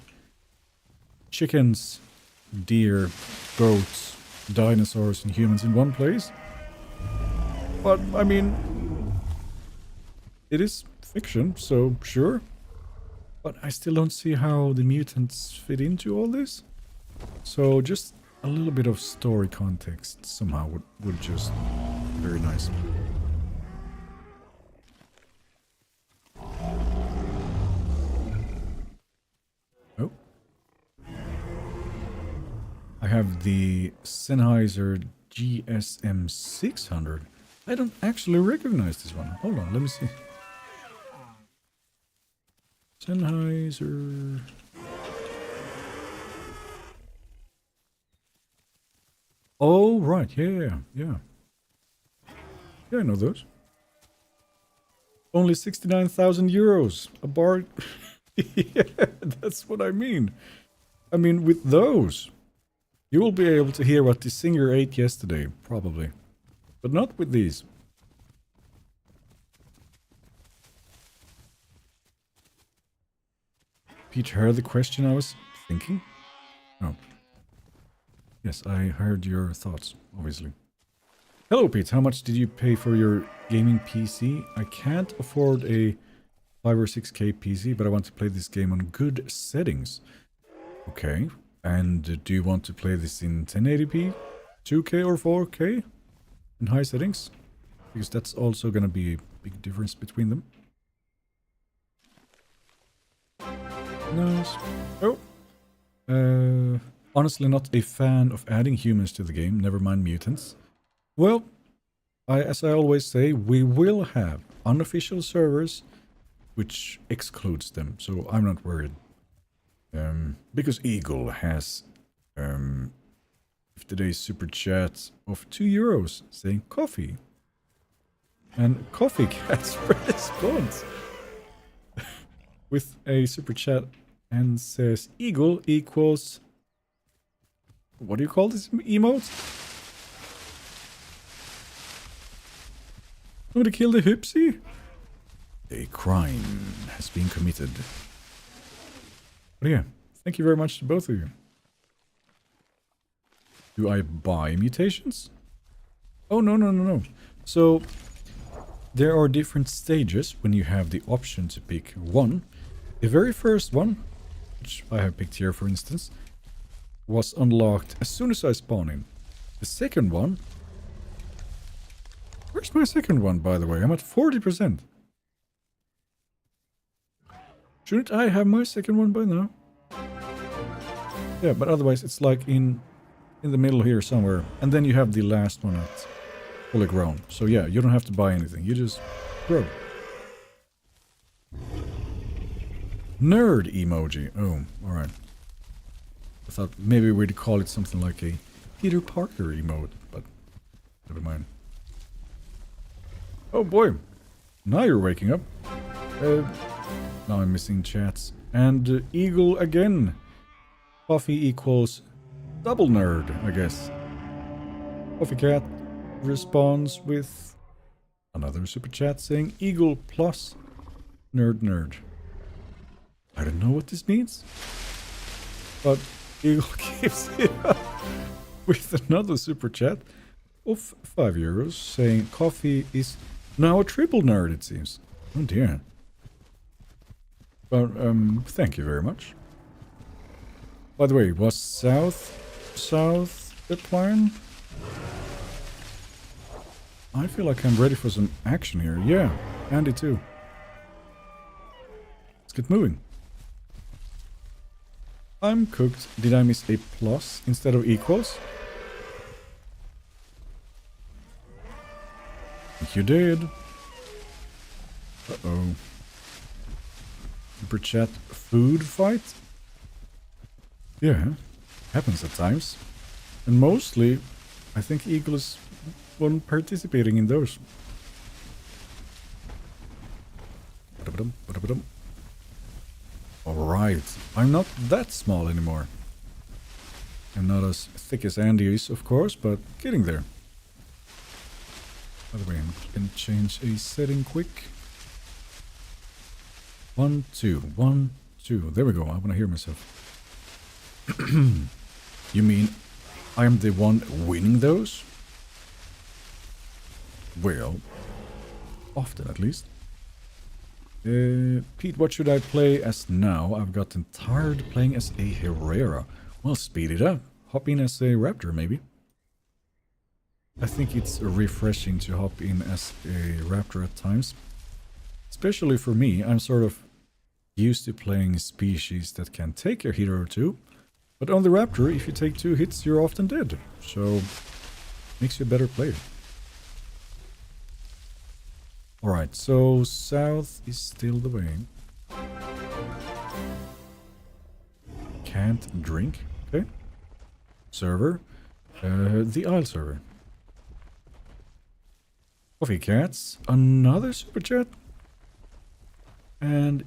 chickens, deer, goats, dinosaurs, and humans in one place. But, I mean, it is fiction, so sure. But I still don't see how the mutants fit into all this. So just a little bit of story context somehow would just very nice. Oh. I have the Sennheiser GSM 600. I don't actually recognize this one. Hold on, let me see. Sennheiser. Oh, right. Yeah. Yeah, I know those. Only 69,000 euros. A bar. Yeah, that's what I mean. I mean, with those, you will be able to hear what the singer ate yesterday, probably. But not with these. Pete heard the question I was thinking? Oh. Yes, I heard your thoughts, obviously. Hello, Pete. How much did you pay for your gaming PC? I can't afford a 5 or 6K PC, but I want to play this game on good settings. Okay. And do you want to play this in 1080p, 2K or 4K? In high settings? Because that's also gonna be a big difference between them. Nice. Oh. Honestly not a fan of adding humans to the game, never mind mutants. Well, as I always say, we will have unofficial servers, which excludes them, so I'm not worried. Because Eagle has today's super chat of €2 saying coffee. And Coffee Cats responds with a super chat and says Eagle equals... What do you call this emote? Somebody killed a Hypsy? A crime has been committed. But yeah, thank you very much to both of you. Do I buy mutations? Oh, no. So, there are different stages when you have the option to pick one. The very first one, which I have picked here for instance, was unlocked as soon as I spawned in. The second one... Where's my second one, by the way? I'm at 40%. Shouldn't I have my second one by now? Yeah, but otherwise it's like in the middle here somewhere. And then you have the last one at fully grown. So yeah, you don't have to buy anything. You just grow. Nerd emoji. Oh, alright. I thought maybe we'd call it something like a Peter Parker emote, but never mind. Oh boy, now you're waking up. Now I'm missing chats. And Eagle again. Coffee equals double nerd, I guess. Coffee Cat responds with another super chat saying Eagle plus nerd. I don't know what this means, but Eagle keeps it up with another super chat of €5 saying coffee is now a triple nerd, it seems. Oh dear. But thank you very much. By the way, was south the plan? I feel like I'm ready for some action here. Yeah, Andy too. Let's get moving. I'm cooked. Did I miss a plus instead of equals? think you did. Uh-oh. Super chat food fight? Yeah, happens at times. And mostly, I think Eagle is one participating in those. Alright, I'm not that small anymore. I'm not as thick as Andy is, of course, but getting there. By the way, I'm gonna change a setting quick. 1, 2, 1, 2. There we go, I wanna hear myself. You mean I'm the one winning those? Well, often at least. Pete, what should I play as now? I've gotten tired playing as a Herrera. Well, speed it up. Hop in as a Raptor, maybe. I think it's refreshing to hop in as a Raptor at times. Especially for me, I'm sort of used to playing species that can take a hit or two. But on the Raptor, if you take 2 hits, you're often dead. So, makes you a better player. Alright, so south is still the way. Can't drink. Okay. Server. The Isle server. Coffee Cats. Another super chat. And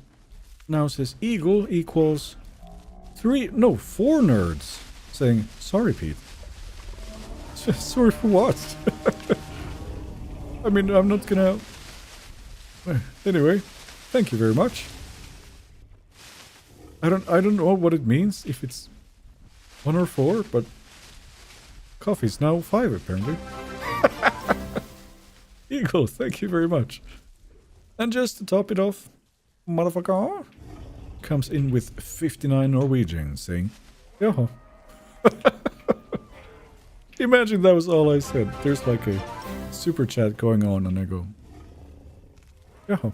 now says Eagle equals 4 nerds saying, sorry Pete. Sorry for what? I mean, I'm not gonna... Anyway, thank you very much. I don't know what it means, if it's 1 or 4, but coffee's now 5 apparently. Eagle, thank you very much. And just to top it off, motherfucker comes in with 59 Norwegian saying, Yoho. Imagine that was all I said. There's like a super chat going on and I go, Yoho.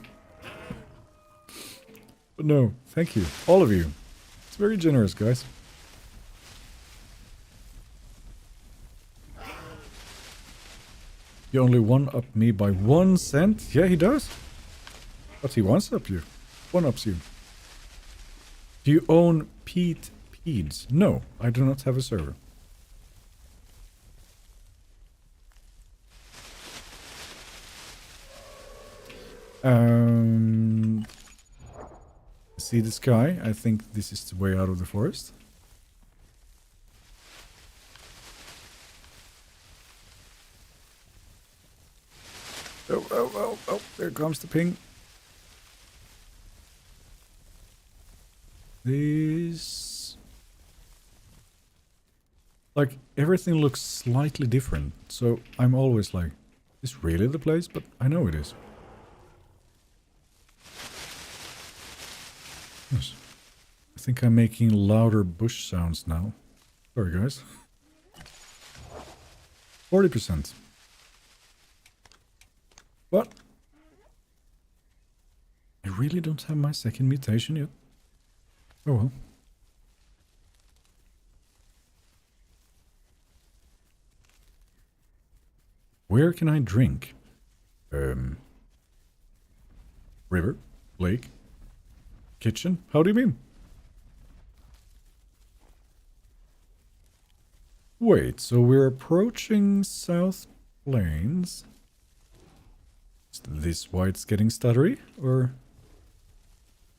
But no, thank you. All of you. It's very generous, guys. You only one-up me by 1 cent? Yeah, he does. But he one-ups you. One-ups you. Do you own Pete Peds? No, I do not have a server. See the sky? I think this is the way out of the forest. Oh, there comes the ping. This... Like, everything looks slightly different, so I'm always like, is this really the place? But I know it is. Yes. I think I'm making louder bush sounds now. Sorry, guys. 40%. But I really don't have my second mutation yet. Oh well. Where can I drink? River? Lake? Kitchen? How do you mean? Wait, so we're approaching South Plains. Is this why it's getting stuttery? Or...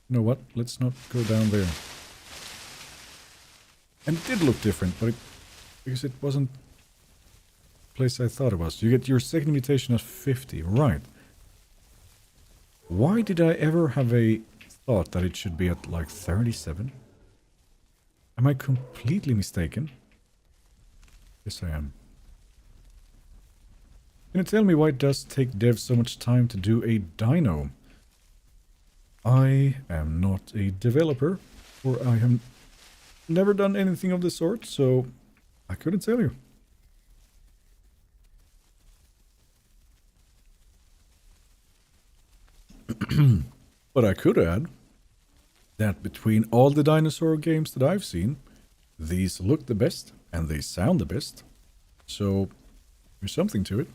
You know what? Let's not go down there. And it did look different, but because it wasn't the place I thought it was. You get your second mutation at 50, right. Why did I ever have a thought that it should be at like 37? Am I completely mistaken? Yes, I am. Can you tell me why it does take devs so much time to do a dino? I am not a developer, or I have never done anything of the sort, so I couldn't tell you. But I could add that between all the dinosaur games that I've seen, these look the best and they sound the best. So there's something to it.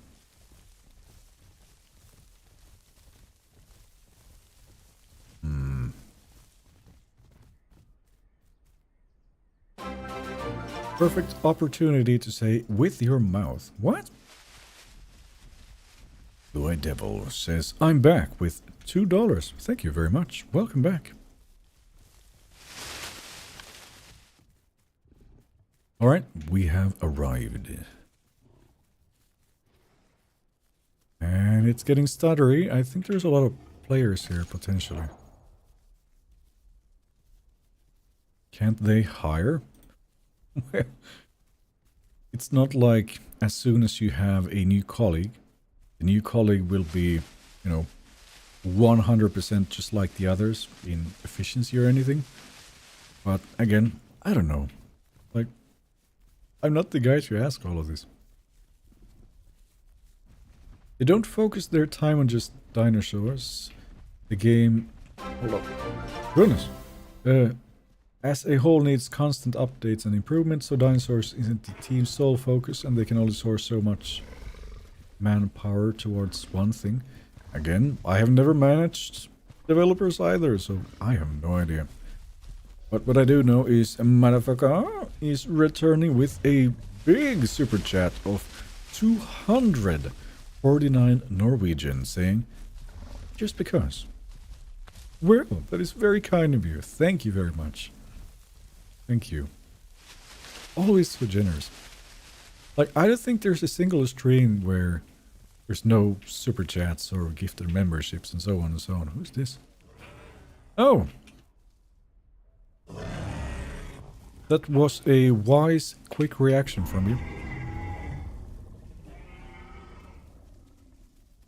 Perfect opportunity to say with your mouth. What? Blue Eye Devil says, I'm back with $2. Thank you very much. Welcome back. Alright, we have arrived. And it's getting stuttery. I think there's a lot of players here, potentially. Can't they hire? Well, it's not like as soon as you have a new colleague, the new colleague will be, 100% just like the others in efficiency or anything. But again, I don't know. Like, I'm not the guy to ask all of this. They don't focus their time on just dinosaurs. The game... Hold up. Goodness. As a whole needs constant updates and improvements, so dinosaurs isn't the team's sole focus and they can only source so much manpower towards one thing. Again, I have never managed developers either, so I have no idea. But what I do know is a motherfucker is returning with a big super chat of 249 Norwegian, saying, just because. Well, that is very kind of you. Thank you very much. Thank you. Always so generous. Like, I don't think there's a single stream where there's no super chats or gifted memberships and so on and so on. Who's this? Oh! That was a wise, quick reaction from you.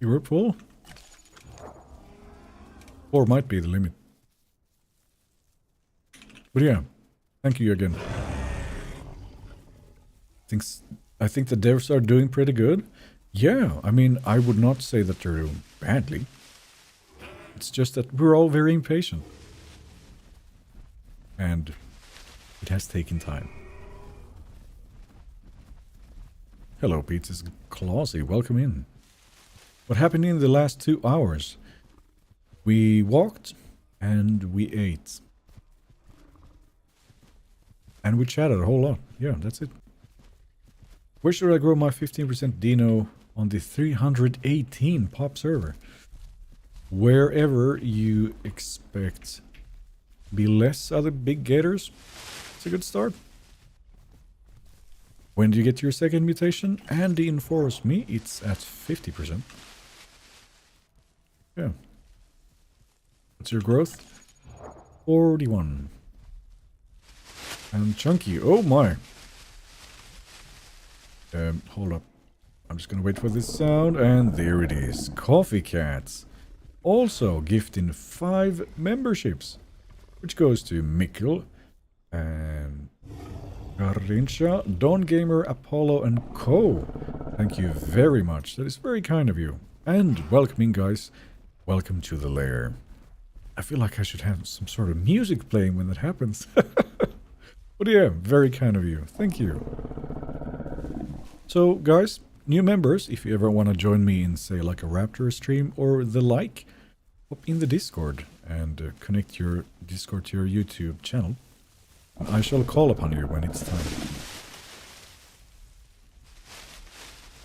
You were full? 4 might be the limit. But yeah, thank you again. I think the devs are doing pretty good. Yeah, I mean, I would not say that they're doing badly. It's just that we're all very impatient. And it has taken time. Hello, Pete. This is Clausy. Welcome in. What happened in the last 2 hours? We walked and we ate. And we chatted a whole lot. Yeah, that's it. Where should I grow my 15% Dino on the 318 pop server? Wherever you expect be less other big gators. It's a good start. When do you get your second mutation? Andy informs me it's at 50%. Yeah. What's your growth? 41. And chunky. Oh my. Hold up. I'm just gonna wait for this sound, and there it is. Coffee Cats. Also gifting 5 memberships, which goes to Mikkel and Garincha, Don Gamer, Apollo, and Co. Thank you very much. That is very kind of you. And welcoming, guys. Welcome to the lair. I feel like I should have some sort of music playing when that happens. But yeah, very kind of you. Thank you. So, guys, new members, if you ever want to join me in, say, like a Raptor stream or the like, hop in the Discord and connect your Discord to your YouTube channel. I shall call upon you when it's time.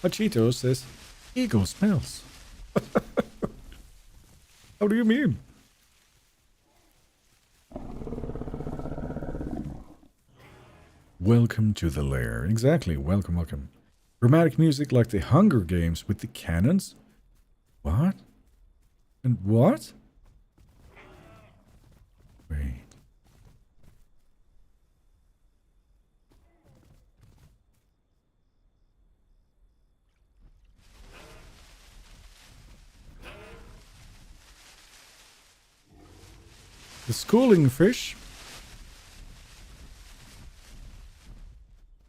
Hachito says, Eagle smells. How do you mean? Welcome to the lair. Exactly. Welcome, welcome. Dramatic music like the Hunger Games with the cannons? What? And what? Wait. The schooling fish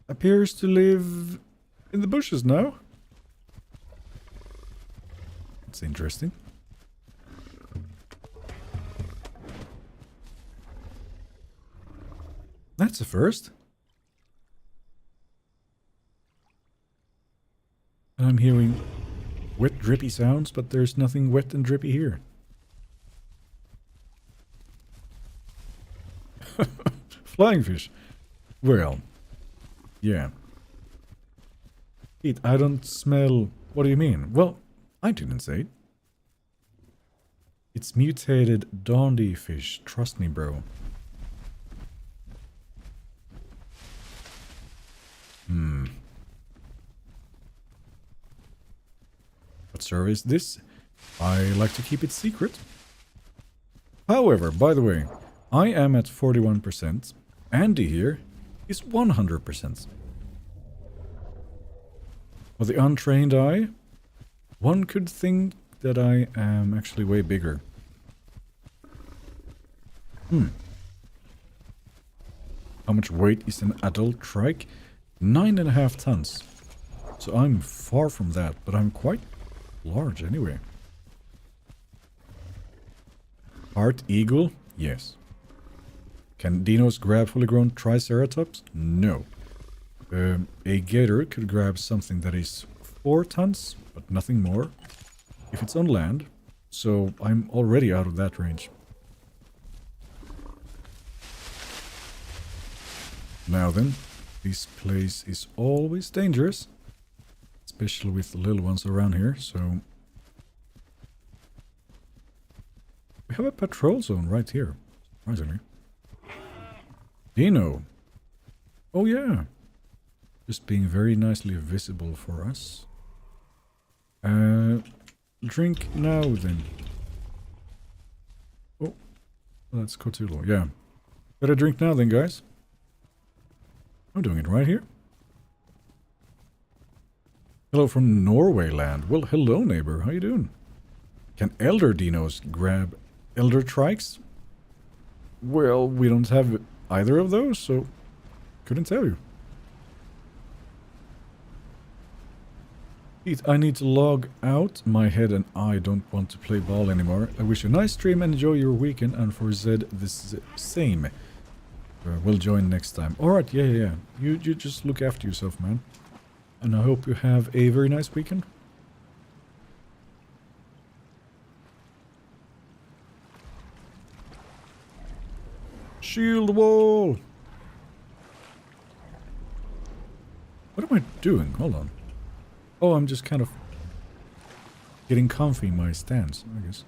appears to live in the bushes now. That's interesting. That's a first. And I'm hearing wet drippy sounds, but there's nothing wet and drippy here. Flying fish. Well, Yeah. Pete, I don't smell... What do you mean? Well, I didn't say it. It's mutated Dondi fish. Trust me, bro. What server is this? I like to keep it secret. However, by the way, I am at 41%. Andy here is 100%. For the untrained eye, one could think that I am actually way bigger. How much weight is an adult trike? 9.5 tons. So I'm far from that, but I'm quite large anyway. Heart eagle? Yes. Can dinos grab fully grown Triceratops? No. A gator could grab something that is 4 tons, but nothing more, if it's on land, so I'm already out of that range. Now then, this place is always dangerous, especially with the little ones around here, so... We have a patrol zone right here, surprisingly. Dino! Oh yeah! Just being very nicely visible for us. Drink now then. Oh, that's Cthulhu, yeah. Better drink now then, guys. I'm doing it right here. Hello from Norway land. Well, hello neighbor, how you doing? Can elder dinos grab elder trikes? Well, we don't have either of those, so couldn't tell you. I need to log out. My head and I don't want to play ball anymore. I wish you a nice stream and enjoy your weekend, and for Zed the same. We'll join next time. Alright, yeah. You just look after yourself, man. And I hope you have a very nice weekend. Shield wall! What am I doing? Hold on. Oh, I'm just kind of getting comfy in my stance, I guess.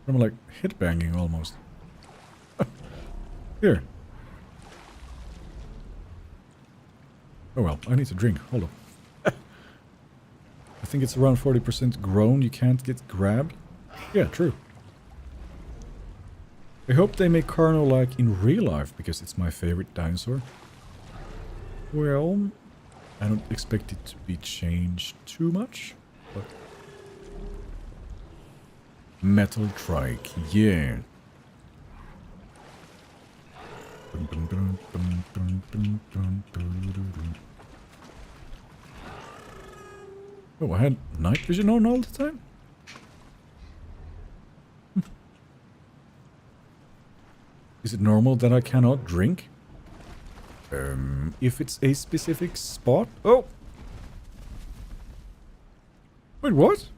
I'm like headbanging almost. Here. Oh well, I need to drink. Hold on. I think it's around 40% grown. You can't get grabbed. Yeah, true. I hope they make Carno like in real life, because it's my favorite dinosaur. Well... I don't expect it to be changed too much, but... Metal Trike, yeah. Oh, I had night vision on all the time? Is it normal that I cannot drink? If it's a specific spot... Oh! Wait, what?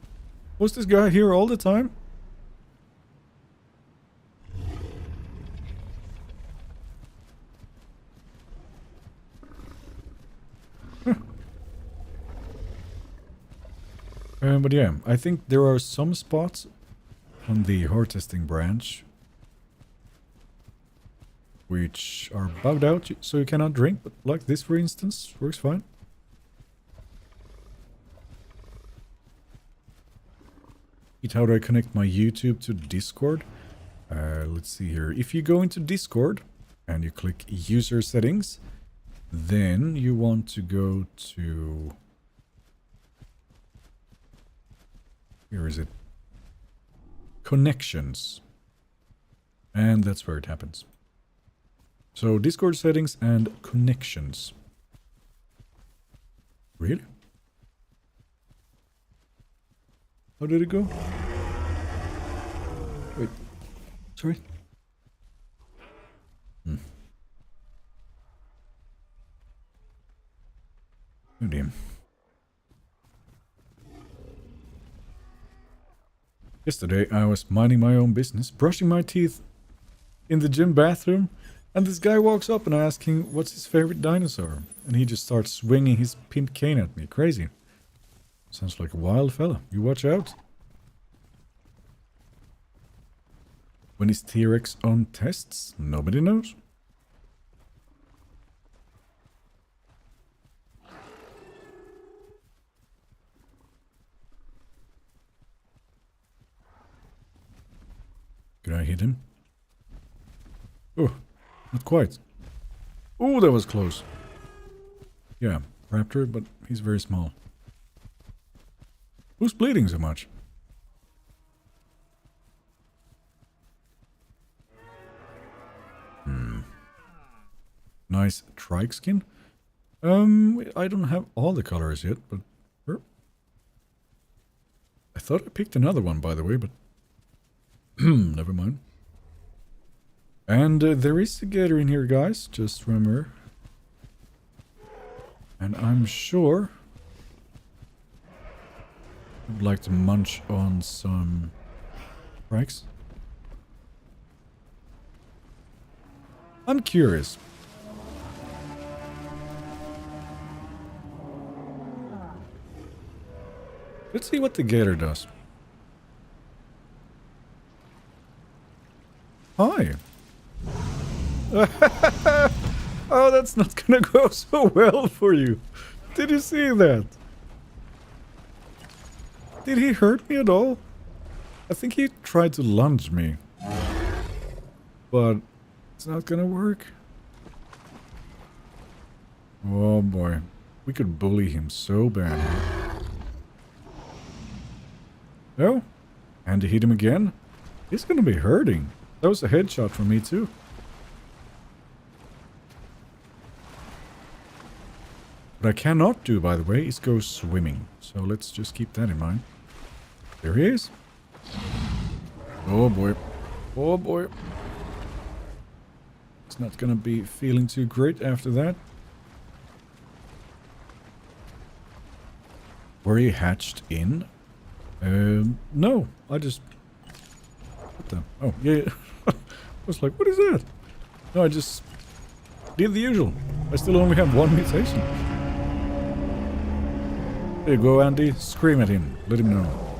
Was this guy here all the time? Huh. But yeah, I think there are some spots on the horde testing branch which are bugged out, so you cannot drink, but like this, for instance, works fine. How do I connect my YouTube to Discord? Let's see here. If you go into Discord and you click user settings, then you want to go to... Here is it. Connections. And that's where it happens. So, Discord settings and connections. Really? How did it go? Wait. Sorry? Oh dear. Yesterday I was minding my own business, brushing my teeth in the gym bathroom, And this guy walks up and I ask him what's his favorite dinosaur. And he just starts swinging his pimp cane at me. Crazy. Sounds like a wild fella. You watch out. When is T-Rex on tests? Nobody knows. Could I hit him? Oh, not quite. Oh, that was close. Yeah, raptor, but he's very small. Who's bleeding so much? Nice Trike skin. I don't have all the colors yet, but... I thought I picked another one, by the way, but... never mind. And there is a gator in here, guys. Just remember. And I'm sure... I'd like to munch on some... Trikes. I'm curious. Let's see what the gator does. Hi. Oh, that's not gonna go so well for you. Did you see that? Did he hurt me at all? I think he tried to lunge me. But it's not gonna work. Oh boy. We could bully him so bad. Oh, and to hit him again? He's gonna be hurting. That was a headshot from me too. What I cannot do, by the way, is go swimming. So let's just keep that in mind. There he is. Oh boy. Oh boy. It's not gonna be feeling too great after that. Were you hatched in? No, I just... What the... Oh, yeah. I was like, what is that? No, I just did the usual. I still only have one mutation. There you go, Andy. Scream at him. Let him know.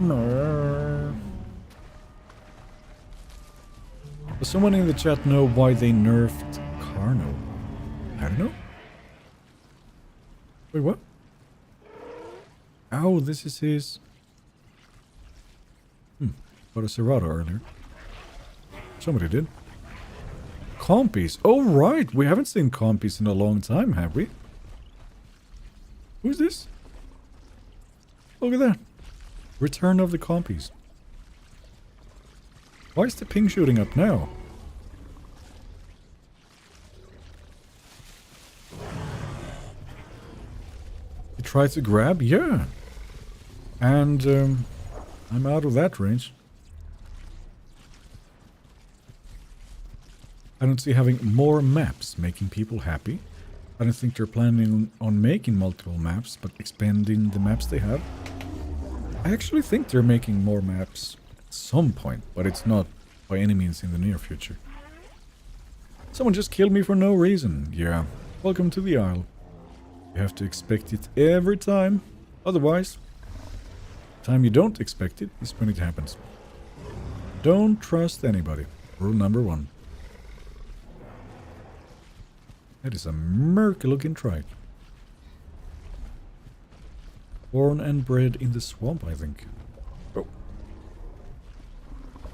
No. Does someone in the chat know why they nerfed Carno? I don't know. Wait, what? Oh, this is his... Got a Serato earlier. Somebody did. Compies. Oh, right. We haven't seen compies in a long time, have we? Who's this? Look at that. Return of the compies. Why is the ping shooting up now? You try to grab? Yeah. And I'm out of that range. I don't see having more maps making people happy. I don't think they're planning on making multiple maps, but expanding the maps they have. I actually think they're making more maps at some point, but it's not by any means in the near future. Someone just killed me for no reason. Yeah. Welcome to the Isle. You have to expect it every time. Otherwise, the time you don't expect it is when it happens. Don't trust anybody. Rule number 1. That is a murky looking trike. Born and bred in the swamp, I think. Oh.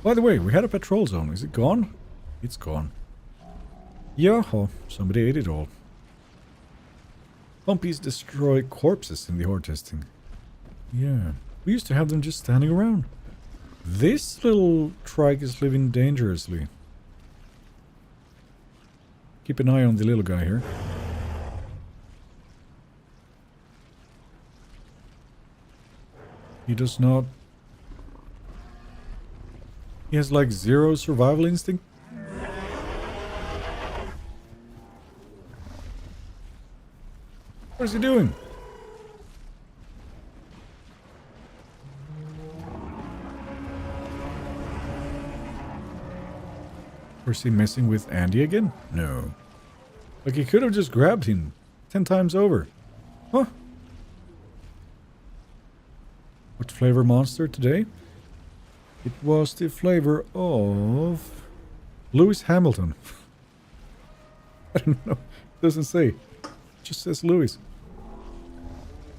By the way, we had a patrol zone. Is it gone? It's gone. Yaho, somebody ate it all. Compies destroy corpses in the horde testing. Yeah, we used to have them just standing around. This little trike is living dangerously. Keep an eye on the little guy here. He does not... He has like 0 survival instinct. What is he doing? Or is he messing with Andy again? No. Like, he could have just grabbed him 10 times over. Huh? What flavor monster today? It was the flavor of Lewis Hamilton. I don't know. It doesn't say. It just says Lewis.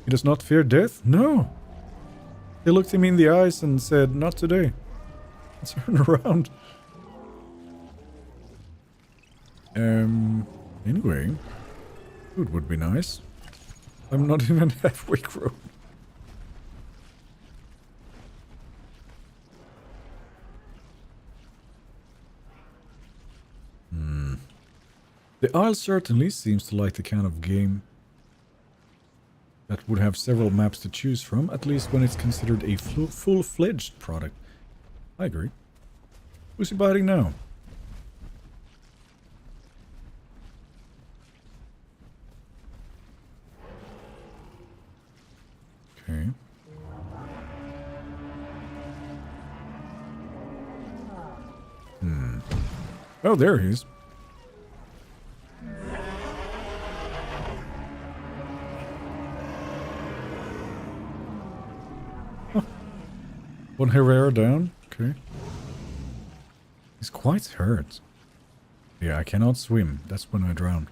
He does not fear death? No. He looked him in the eyes and said, not today. Turn around. Anyway. Food would be nice. I'm not even halfway grown. The Isle certainly seems to like the kind of game that would have several maps to choose from, at least when it's considered a full-fledged product. I agree. Who's he biting now? Okay. Oh, there he is. One Herrera down. Okay. He's quite hurt. Yeah, I cannot swim. That's when I drown.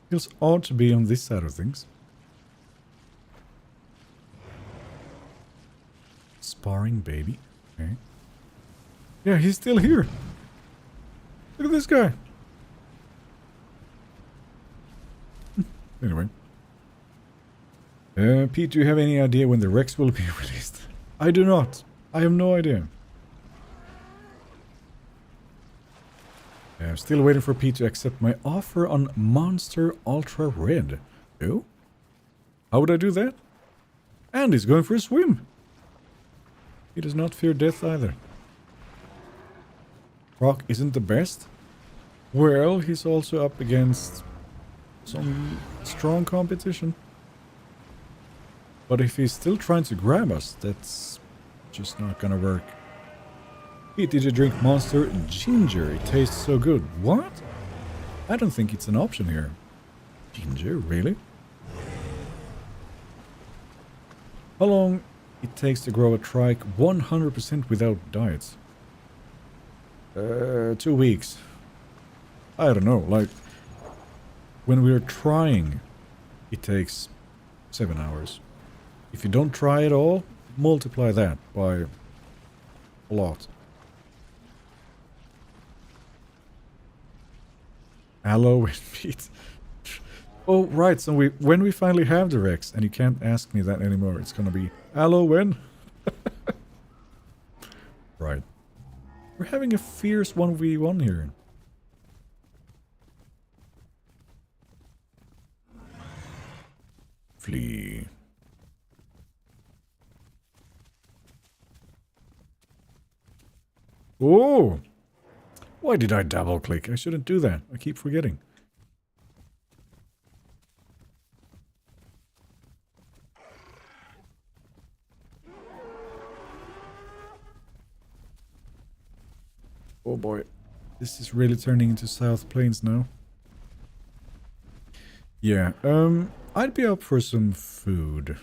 Feels odd to be on this side of things. Sparring baby. Okay. Yeah, he's still here. Look at this guy. Anyway. Pete, do you have any idea when the Rex will be released? I do not. I have no idea. I'm still waiting for Pete to accept my offer on Monster Ultra Red. Oh? How would I do that? And he's going for a swim. He does not fear death either. Rock isn't the best. Well, he's also up against some strong competition. But if he's still trying to grab us, that's just not gonna work. Pete, did you drink Monster Ginger? It tastes so good. What? I don't think it's an option here. Ginger? Really? How long it takes to grow a trike 100% without diets? 2 weeks. I don't know, like... When we're trying, it takes 7 hours. If you don't try at all, multiply that by a lot. Aloe and Pete. Oh, right, so when we finally have the Rex, and you can't ask me that anymore, it's gonna be Aloe when? Right. We're having a fierce 1v1 here. Flee. Oh! Why did I double click? I shouldn't do that. I keep forgetting. Oh boy. This is really turning into South Plains now. Yeah, I'd be up for some food.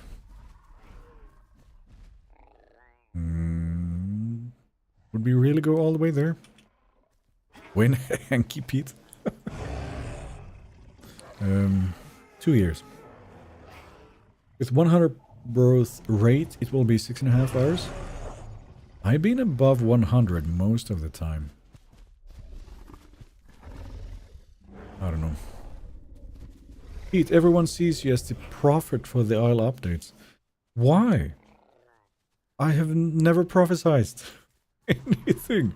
Would we really go all the way there? When Hanky Pete? 2 years. With 100 growth rate, it will be 6.5 hours. I've been above 100 most of the time. I don't know. Pete, everyone sees you as the prophet for the Isle updates. Why? I have never prophesied anything.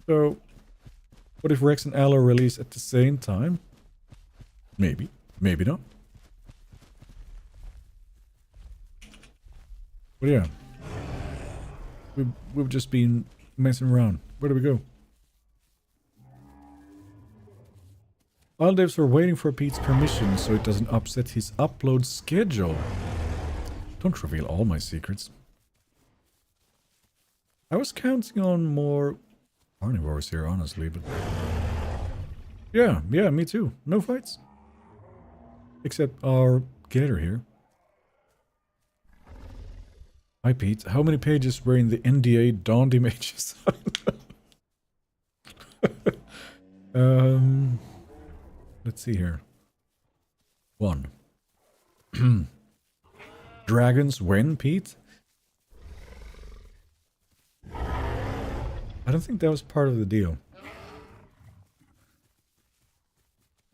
So, what if Rex and Aloe release at the same time? Maybe. Maybe not. But yeah. We've just been messing around. Where do we go? All devs are waiting for Pete's permission so it doesn't upset his upload schedule. Don't reveal all my secrets. I was counting on more carnivores here, honestly, but... Yeah, me too. No fights. Except our gator here. Hi, Pete. How many pages were in the NDA Dawned images? Let's see here. 1. Dragons win, Pete? I don't think that was part of the deal.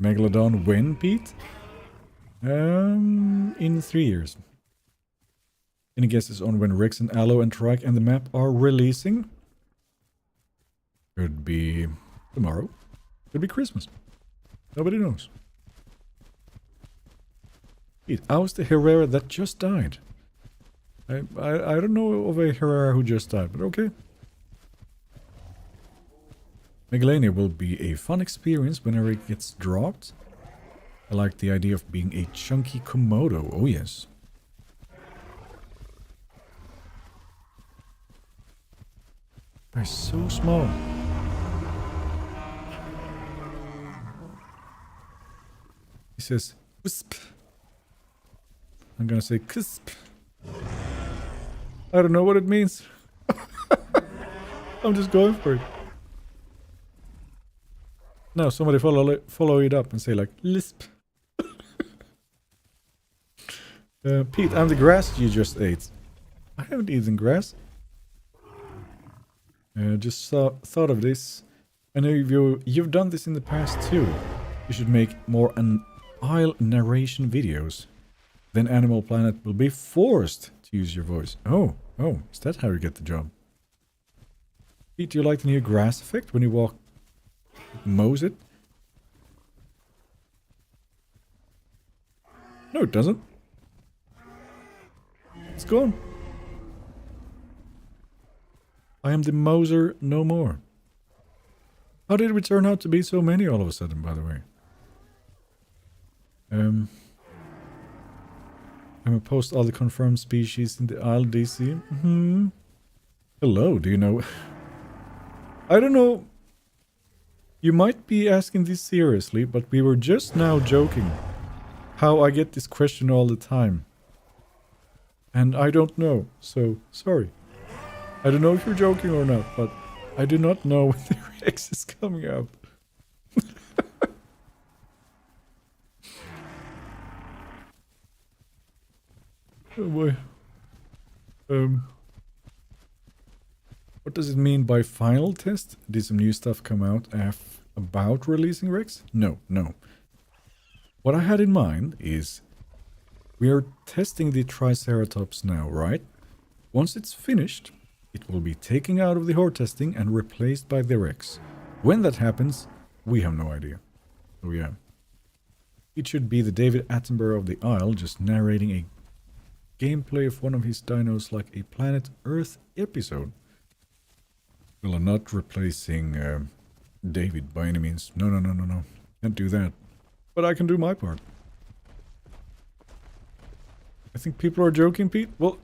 Megalodon win, Pete? In 3 years. Any guesses on when Rex and Aloe and Trike and the map are releasing? Could be tomorrow. Could be Christmas. Nobody knows. Pete, how's the Herrera that just died? I don't know of a Herrera who just died, but okay. Megalania will be a fun experience whenever it gets dropped. I like the idea of being a chunky Komodo. Oh yes. They're so small. He says, wisp. I'm gonna say, cusp. I don't know what it means. I'm just going for it. No, somebody follow it up and say like, lisp. Pete, I'm the grass you just ate. I haven't eaten grass. Just thought of this. I know you've done this in the past too. You should make more isle narration videos. Then Animal Planet will be forced to use your voice. Oh, is that how you get the job? Pete, do you like the new grass effect when you walk, mows it? No, it doesn't. It's gone. I am the Moser no more. How did we turn out to be so many all of a sudden, by the way? I'm gonna post all the confirmed species in the Isle DC. Hello, do you know? I don't know. You might be asking this seriously, but we were just now joking. How I get this question all the time. And I don't know, so sorry. I don't know if you're joking or not, but I do not know when the Rex is coming out. Oh boy. What does it mean by final test? Did some new stuff come out about releasing Rex? No. What I had in mind is we are testing the Triceratops now, right? Once it's finished, it will be taken out of the horde testing and replaced by the Rex. When that happens, we have no idea. So yeah. It should be the David Attenborough of the Isle just narrating a gameplay of one of his dinos like a Planet Earth episode. Well, I'm not replacing David by any means. No. Can't do that. But I can do my part. I think people are joking, Pete. Well,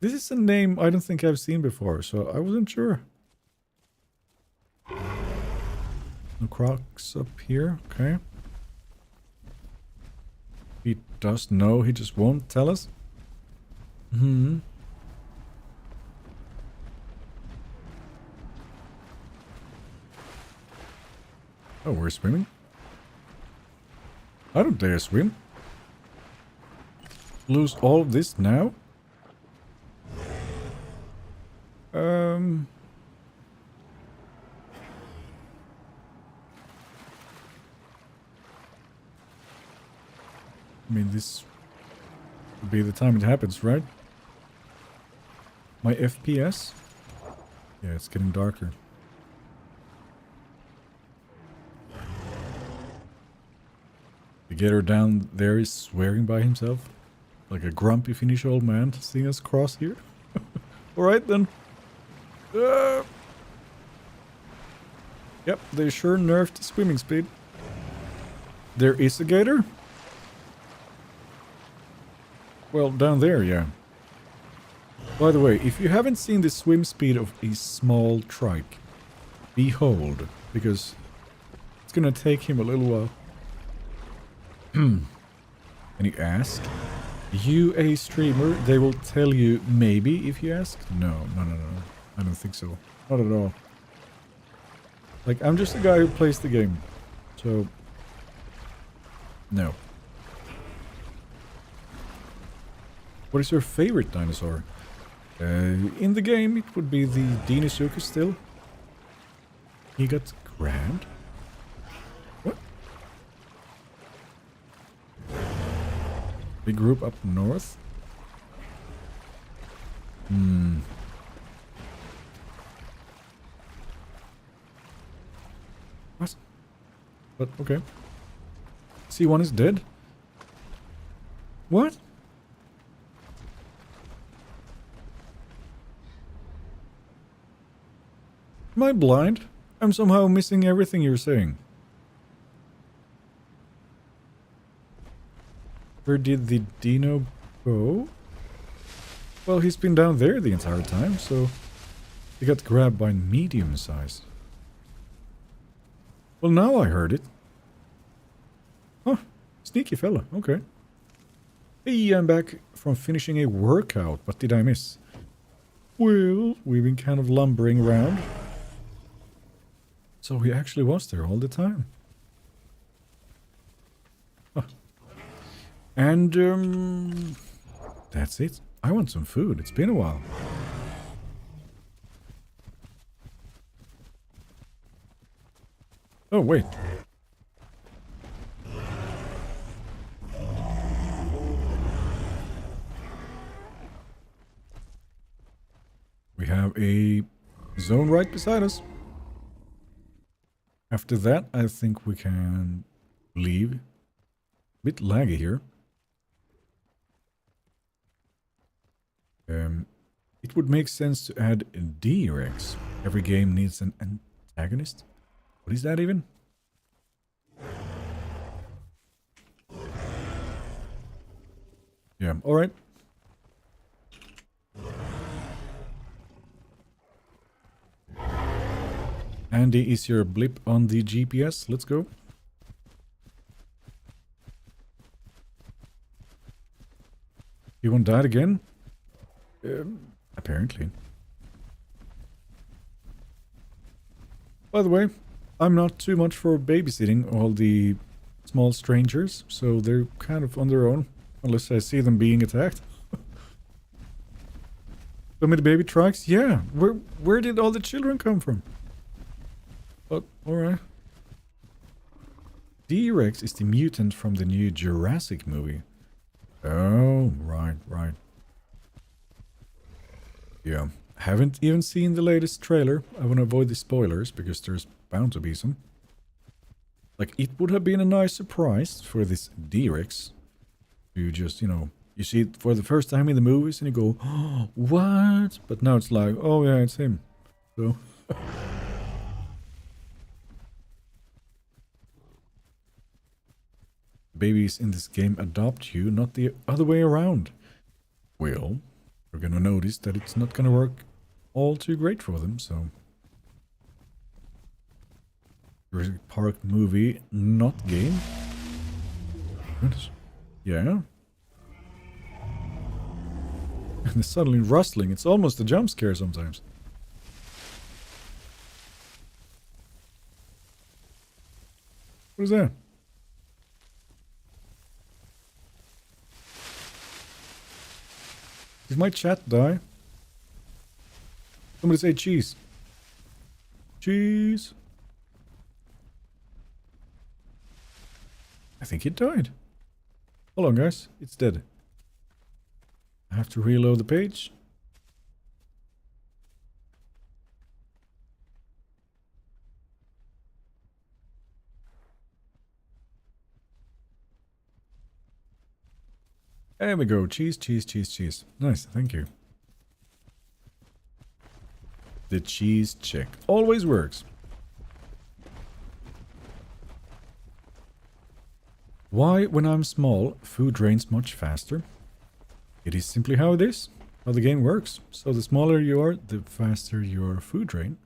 this is a name I don't think I've seen before, so I wasn't sure. No crocs up here, okay. He does know, he just won't tell us. Oh, we're swimming? I don't dare swim. Lose all of this now? I mean, this will be the time it happens, right? My FPS? Yeah, it's getting darker. The gator down there is swearing by himself. Like a grumpy Finnish old man seeing us cross here. Alright then. Yep, they sure nerfed the swimming speed. There is a gator? Well, down there, yeah. By the way, if you haven't seen the swim speed of a small trike, behold, because it's gonna take him a little while. And you ask, you a streamer, they will tell you maybe if you ask. No, I don't think so. Not at all. Like, I'm just a guy who plays the game. So, no. What is your favorite dinosaur? In the game, it would be the Deinosuchus still. He got grabbed. What? Big group up north. What? But okay. C1 is dead. What? Am I blind? I'm somehow missing everything you're saying. Where did the dino go? Well, he's been down there the entire time, so he got grabbed by medium size. Well, now I heard it. Huh, sneaky fella, okay. Hey, I'm back from finishing a workout. What did I miss? Well, we've been kind of lumbering around. So he actually was there all the time. Huh. And, that's it. I want some food. It's been a while. Oh, wait. We have a zone right beside us. After that, I think we can leave. A bit laggy here. It would make sense to add a DRX. Every game needs an antagonist. What is that even? Yeah, alright. Andy, is your blip on the GPS? Let's go. You won't die again? Apparently. By the way, I'm not too much for babysitting all the small strangers, so they're kind of on their own, unless I see them being attacked. So many baby trikes? Yeah, where did all the children come from? But, alright. D-Rex is the mutant from the new Jurassic movie. Oh, right. Yeah, haven't even seen the latest trailer. I want to avoid the spoilers, because there's bound to be some. Like, it would have been a nice surprise for this D-Rex. You just, you know, you see it for the first time in the movies and you go, oh, what? But now it's like, oh yeah, it's him. So... Babies in this game adopt you, not the other way around. Well, we're gonna notice that it's not gonna work all too great for them, so... Jurassic Park movie, not game? What? Yeah? And it's suddenly rustling, it's almost a jump scare sometimes. What is that? Did my chat die? Somebody say cheese. Cheese. I think it died. Hold on, guys. It's dead. I have to reload the page. There we go. Cheese, cheese, cheese, cheese. Nice. Thank you. The cheese check always works. Why, when I'm small, food drains much faster? It is simply how it is. how the game works. So the smaller you are, the faster your food drain.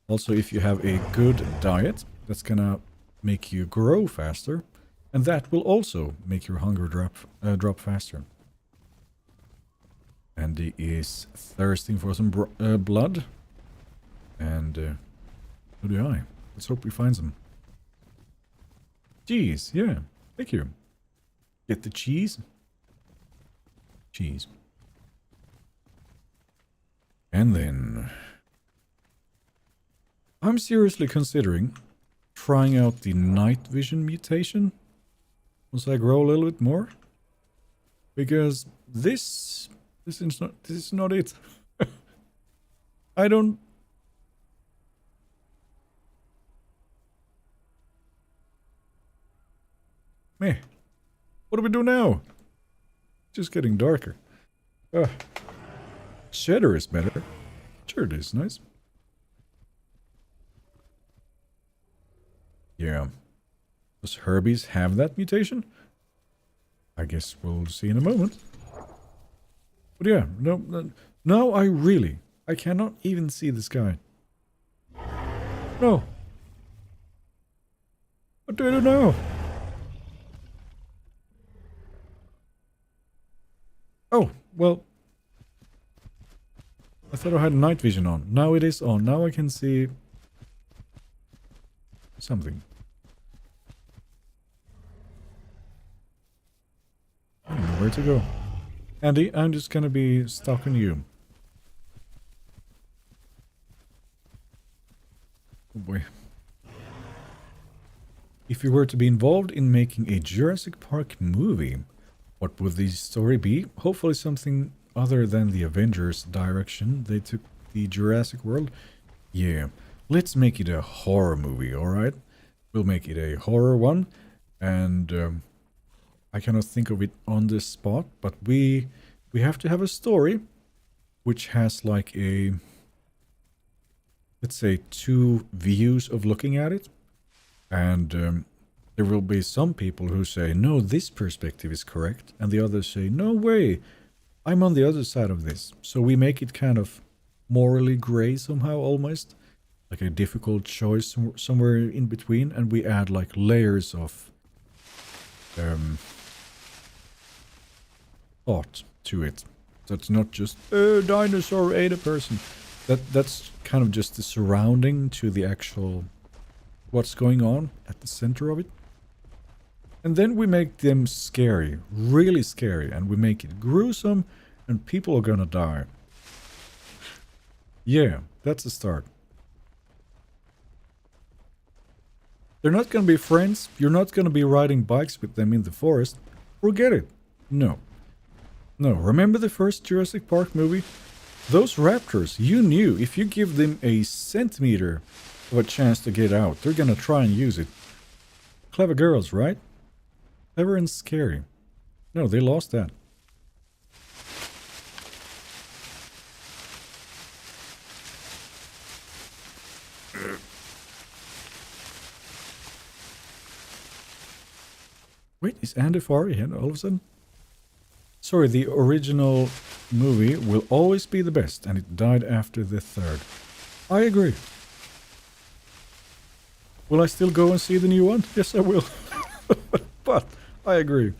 Also, if you have a good diet, that's gonna make you grow faster, and that will also make your hunger drop faster. Andy is thirsting for some blood, and so do I. Let's hope we find some. Cheese, yeah, thank you. Get the cheese. Cheese. And then I'm seriously considering trying out the night vision mutation once I grow a little bit more, because this is not it. I don't. Meh. What do we do now? Just getting darker. Cheddar is better. Sure, it is nice. Yeah. Does Herbies have that mutation? I guess we'll see in a moment. But yeah, no, I cannot even see this guy. No. What do I do now? Oh, well. I thought I had night vision on. Now it is on. Now I can see something. I don't know where to go. Andy, I'm just gonna be stalking you. Oh boy. If you were to be involved in making a Jurassic Park movie, what would the story be? Hopefully something other than the Avengers direction they took the Jurassic World. Yeah, let's make it a horror movie, alright? We'll make it a horror one, and I cannot think of it on the spot, but we have to have a story which has like a, let's say, two views of looking at it. And there will be some people who say, no, this perspective is correct. And the others say, no way, I'm on the other side of this. So we make it kind of morally gray somehow, almost. Like a difficult choice somewhere in between. And we add like layers of thought to it. So it's not just, dinosaur ate a person. That's kind of just the surrounding to the actual what's going on at the center of it. And then we make them scary, really scary, and we make it gruesome, and people are gonna die. Yeah, that's the start. They're not gonna be friends, you're not gonna be riding bikes with them in the forest. Forget it. No. No, remember the first Jurassic Park movie? Those raptors, you knew if you give them a centimeter of a chance to get out, they're gonna try and use it. Clever girls, right? Clever and scary. No, they lost that. Wait, is Andy far ahead all of a sudden? Sorry, the original movie will always be the best, and it died after the third. I agree. Will I still go and see the new one? Yes, I will. But I agree.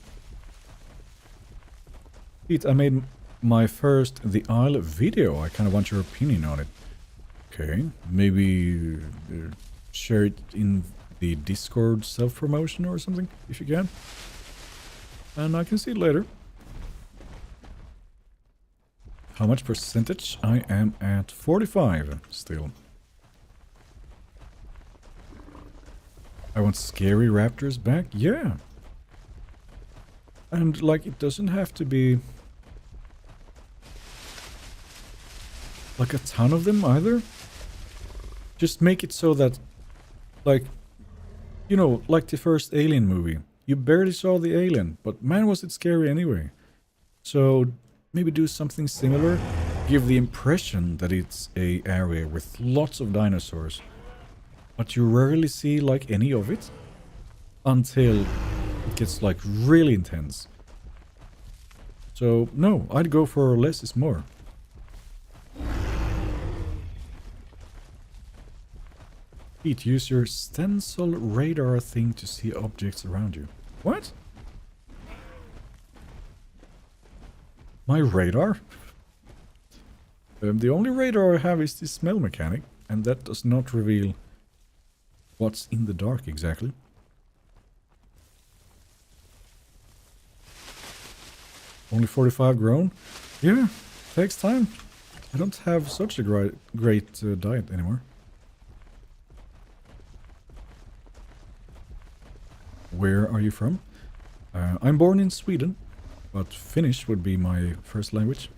Pete, I made my first theisle video. I kind of want your opinion on it. Okay, maybe share it in the Discord self-promotion or something, if you can. And I can see it later. How much percentage? I am at 45 still. I want scary raptors back? Yeah. And like, it doesn't have to be like a ton of them either. Just make it so that, like, you know, like the first Alien movie. You barely saw the alien, but man was it scary anyway. So maybe do something similar. Give the impression that it's a area with lots of dinosaurs. But you rarely see like any of it until it gets like really intense. So, no, I'd go for less is more. Pete, use your stencil radar thing to see objects around you. What? My radar? The only radar I have is the smell mechanic, and that does not reveal what's in the dark exactly. Only 45 grown? Yeah, takes time. I don't have such a great diet anymore. Where are you from? I'm born in Sweden, but Finnish would be my first language.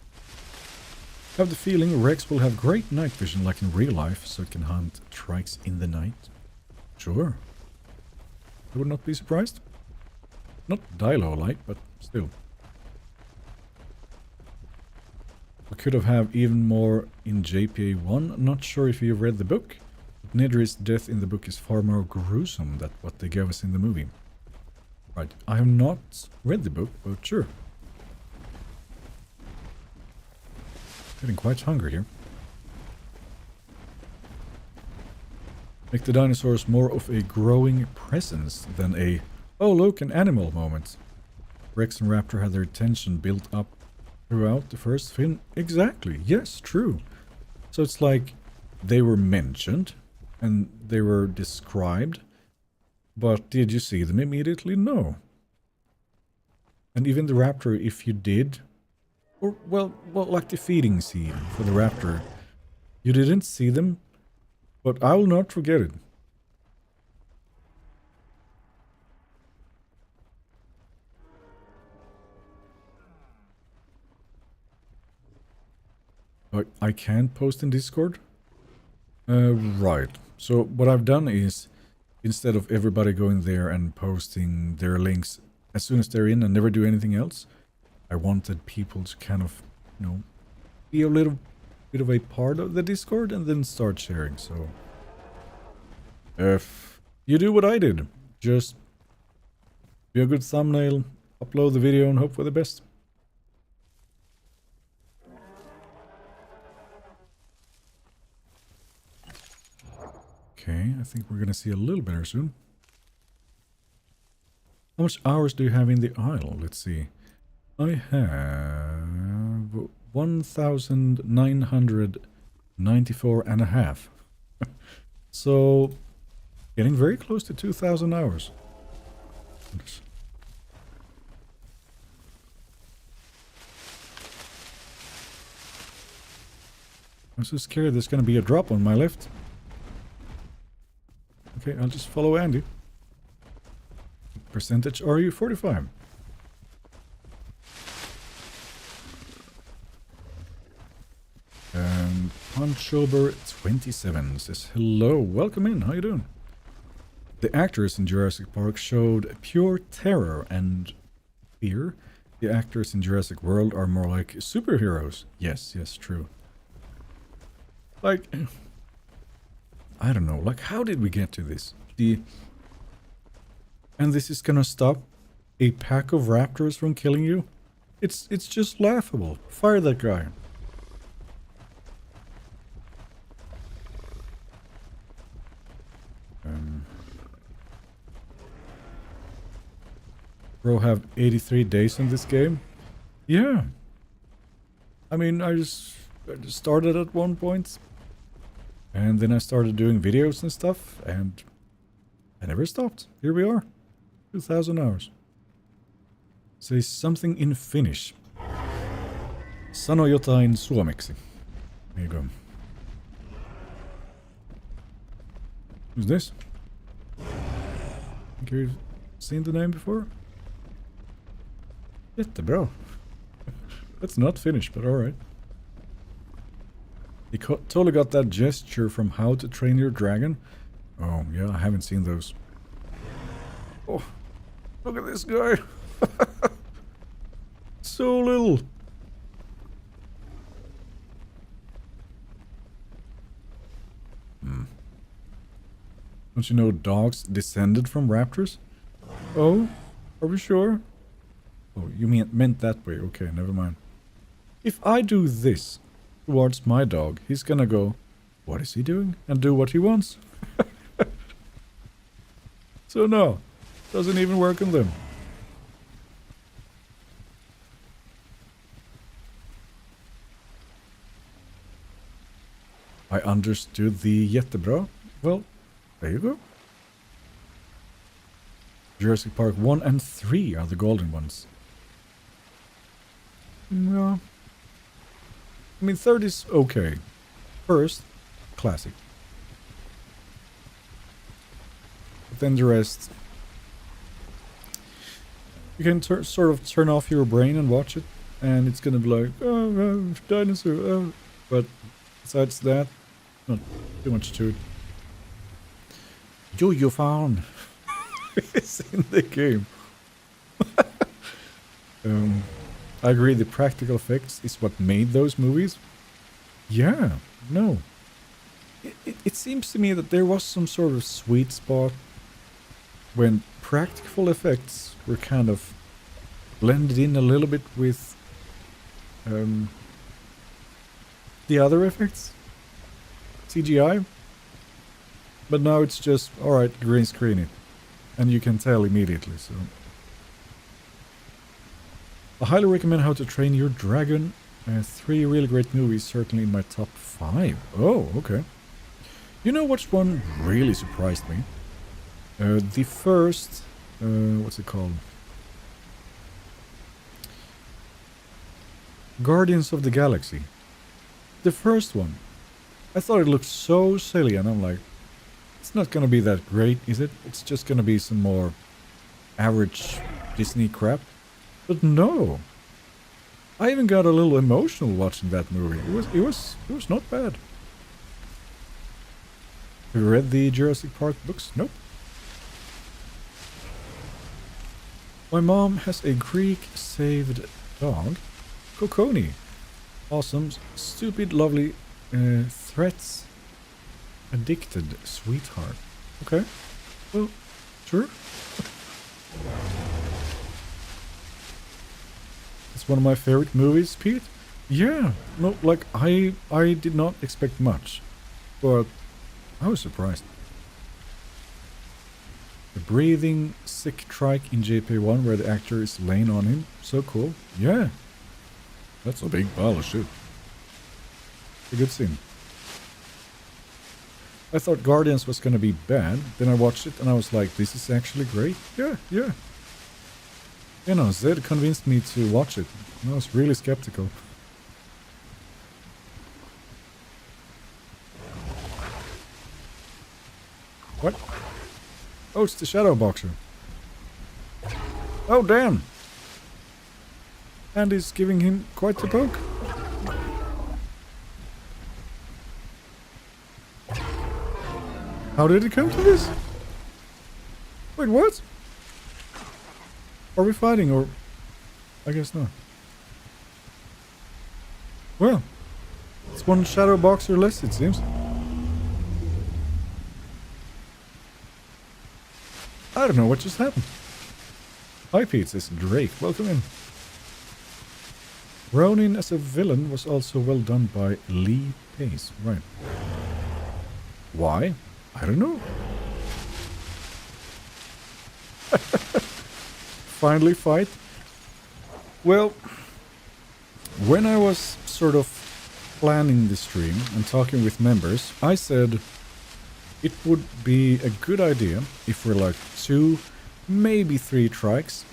I have the feeling Rex will have great night vision like in real life, so it can hunt trikes in the night. Sure. I would not be surprised. Not Dilo-like, but still. We could have even more in JPA 1. Not sure if you've read the book. But Nedry's death in the book is far more gruesome than what they gave us in the movie. Right, I have not read the book, but sure. Getting quite hungry here. Make the dinosaurs more of a growing presence than a, oh look, an animal moment. Rex and Raptor had their tension built up throughout the first film. Exactly, yes, true. So it's like they were mentioned and they were described, but did you see them immediately? No. And even the Raptor, if you did, or, well, like the feeding scene for the Raptor. You didn't see them, but I will not forget it. I can't post in Discord? Right. So what I've done is, instead of everybody going there and posting their links as soon as they're in and never do anything else, I wanted people to kind of, you know, be a little bit of a part of the Discord and then start sharing. So if you do what I did, just do a good thumbnail, upload the video and hope for the best. Okay, I think we're gonna see a little better soon. How much hours do you have in the aisle? Let's see. I have 1,994 and a half. So, getting very close to 2,000 hours. I'm so scared there's gonna be a drop on my left. Okay, I'll just follow Andy. What percentage are you? 45. Punchober 27 says, hello, welcome in, how you doing? The actors in Jurassic Park showed pure terror and fear. The actors in Jurassic World are more like superheroes. Yes, true. Like, I don't know, like how did we get to this? And this is gonna stop a pack of raptors from killing you? It's just laughable. Fire that guy. Bro, have 83 days in this game? Yeah. I mean, I just started at one point. And then I started doing videos and stuff. And I never stopped. Here we are. 2,000 hours. Say something in Finnish. Sano jotain suomeksi. There you go. Who's this? Think you've seen the name before? Jättebra. That's not Finnish, but alright. He totally got that gesture from How to Train Your Dragon. Oh, yeah, I haven't seen those. Oh, look at this guy. So little. Don't you know dogs descended from raptors? Oh, are we sure? Oh, you meant that way. Okay, never mind. If I do this towards my dog, he's gonna go, what is he doing? And do what he wants. So no, doesn't even work on them. I understood the jättebra. Well, there you go. Jurassic Park 1 and 3 are the golden ones. No. I mean, third is okay. First, classic. But then the rest... You can sort of turn off your brain and watch it, and it's gonna be like, oh, dinosaur, oh. But besides that, not too much to it. Jojo Farm is in the game. I agree, the practical effects is what made those movies. Yeah, no. It seems to me that there was some sort of sweet spot when practical effects were kind of blended in a little bit with the other effects. CGI. But now it's just, alright, green screen it. And you can tell immediately, so... I highly recommend How to Train Your Dragon. 3 really great movies, certainly in my top 5. Oh, okay. You know which one really surprised me? The first... what's it called? Guardians of the Galaxy. The first one. I thought it looked so silly, and I'm like, it's not gonna be that great, is it? It's just gonna be some more average Disney crap. But no. I even got a little emotional watching that movie. It was not bad. Have you read the Jurassic Park books? Nope. My mom has a Greek-saved dog, Kokoni. Awesome, stupid, lovely, threats, addicted, sweetheart. Okay, well, sure. It's one of my favorite movies, Pete. Yeah, no, like, I did not expect much, but I was surprised. The breathing, sick Trike in JP1 where the actor is laying on him. So cool. Yeah. That's a big pile of shit. A good scene. I thought Guardians was gonna be bad. Then I watched it and I was like, this is actually great. Yeah, yeah. You know, Zed convinced me to watch it. I was really skeptical. What? Oh, it's the Shadow Boxer. Oh, damn. And he's giving him quite the poke. How did it come to this? Wait, what? Are we fighting or... I guess not. Well, it's one Shadow Boxer less, it seems. I don't know what just happened. Hi Pete, says Drake. Welcome in. Ronin as a villain was also well done by Lee Pace. Right. Why? I don't know. Finally fight. Well, when I was sort of planning the stream and talking with members, I said it would be a good idea if we're like 2, maybe 3 trikes,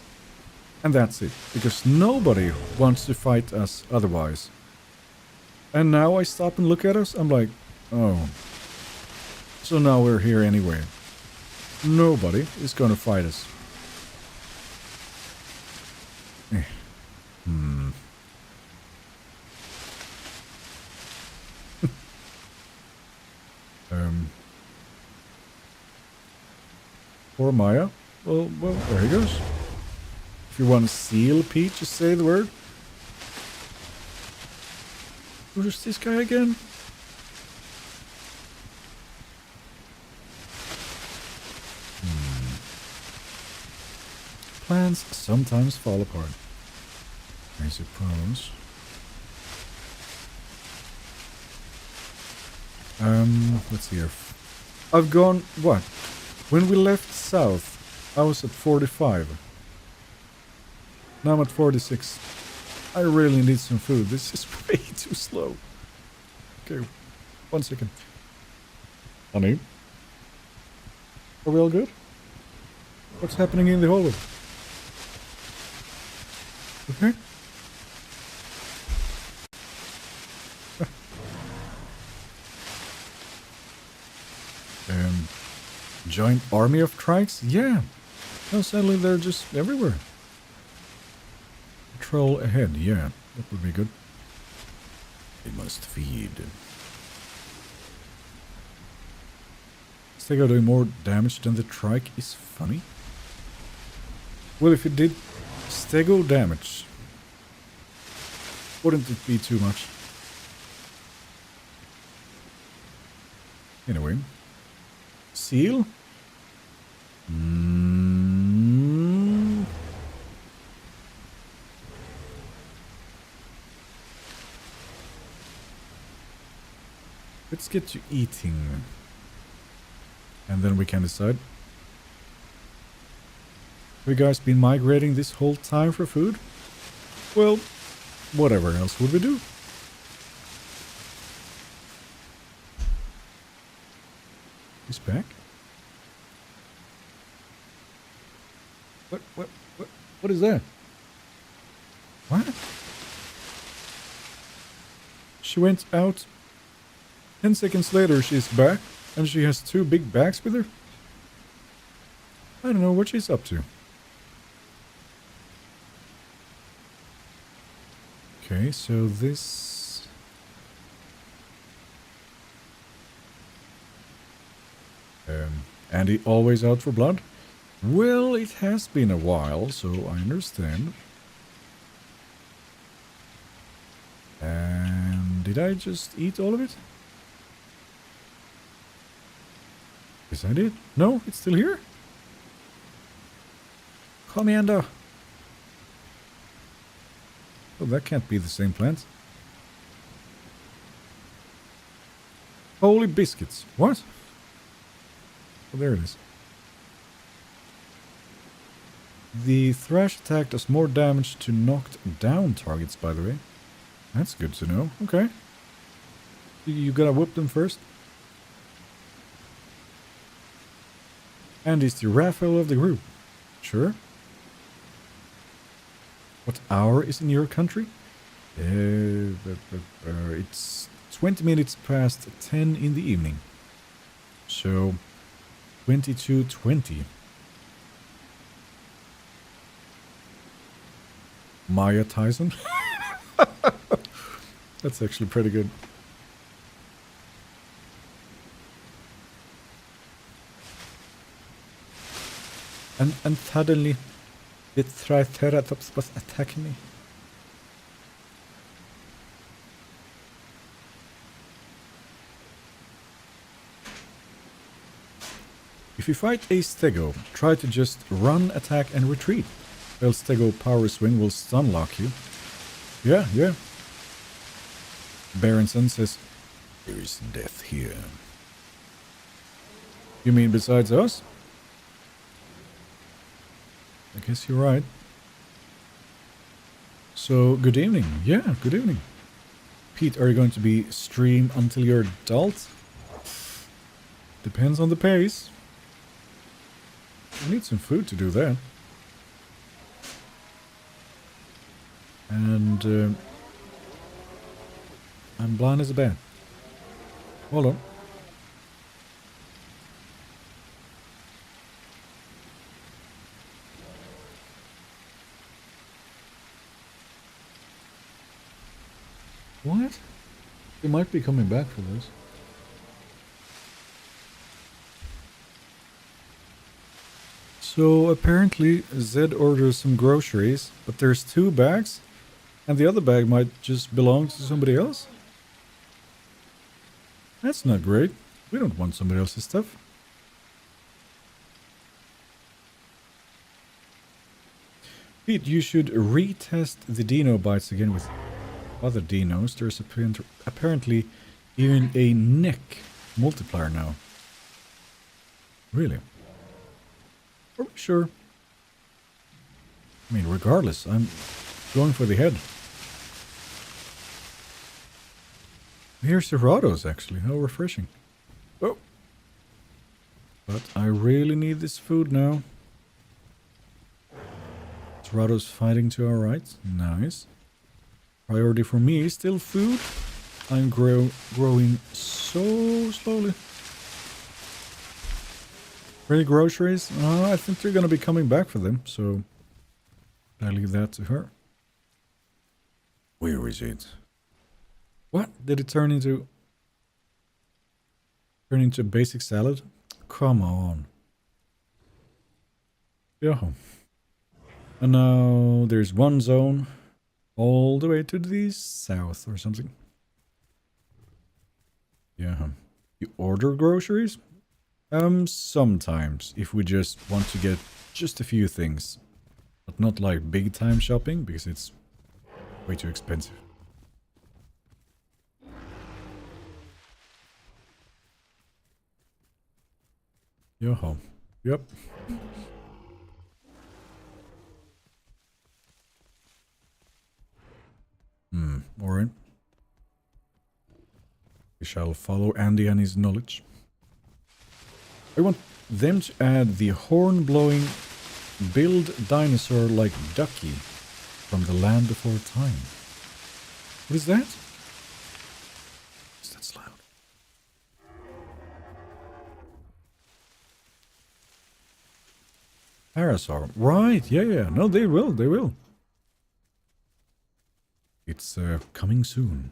and that's it, because nobody wants to fight us otherwise. And now I stop and look at us, I'm like, oh, so now we're here anyway. Nobody is gonna fight us. Poor Maya. Well, there he goes. If you want to seal Pete, just say the word. Who's this guy again? Plans sometimes fall apart. Crazy problems. Let's see here. I've gone, what? When we left south, I was at 45. Now I'm at 46. I really need some food. This is way too slow. Okay, 1 second. Honey? Are we all good? What's happening in the hallway? Okay. Giant army of trikes? Yeah. No, sadly they're just everywhere. Patrol ahead, yeah. That would be good. They must feed. Stego doing more damage than the trike is funny. Well, if it did Stego damage, wouldn't it be too much? Anyway. Seal? Let's get to eating. And then we can decide. Have you guys been migrating this whole time for food? Well, whatever else would we do? He's back? What is that? What? She went out. 10 seconds later, she's back. And she has 2 big bags with her? I don't know what she's up to. Okay, so this... Andy always out for blood? Well, it has been a while, so I understand. And did I just eat all of it? Yes, I did. No, it's still here. Commander. Oh, that can't be the same plant. Holy biscuits. What? Oh, there it is. The thrash attack does more damage to knocked down targets, by the way. That's good to know. Okay. You gotta whoop them first. And he's the Raphael of the group. Sure. What hour is in your country? It's 20 minutes past 10 in the evening. So, 22:20. Maya Tyson? That's actually pretty good. And suddenly, the Triceratops was attacking me. If you fight a Stego, try to just run, attack, and retreat. Else Stego Power Swing will stun lock you. Yeah. Berenson says, there is death here. You mean besides us? I guess you're right. So, good evening. Yeah, good evening. Pete, are you going to be stream until you're adult? Depends on the pace. I need some food to do that. And I'm blind as a bat. Hold on. What? You might be coming back for this. So apparently Zed orders some groceries, but there's 2 bags, and the other bag might just belong to somebody else. That's not great. We don't want somebody else's stuff. Pete, you should retest the Dino bites again with other dinos. There's apparently even a neck multiplier now. Really? Are we sure? I mean, regardless, I'm going for the head. Here's the Rados, actually. How refreshing. Oh. But I really need this food now. Rados fighting to our right. Nice. Priority for me is still food. I'm growing so slowly. Ready groceries? I think they're gonna be coming back for them, so I leave that to her. Where is it? What? Did it turn into basic salad? Come on. Yeah. And now there's one zone all the way to the south or something. Yeah. You order groceries? Sometimes, if we just want to get just a few things. But not like big time shopping, because it's way too expensive. Yo-ho. Yep. Alright. We shall follow Andy and his knowledge. I want them to add the horn-blowing build dinosaur like Ducky from the Land Before Time. What is that? Is that loud? Parasaur. Right, yeah. No, they will. It's coming soon.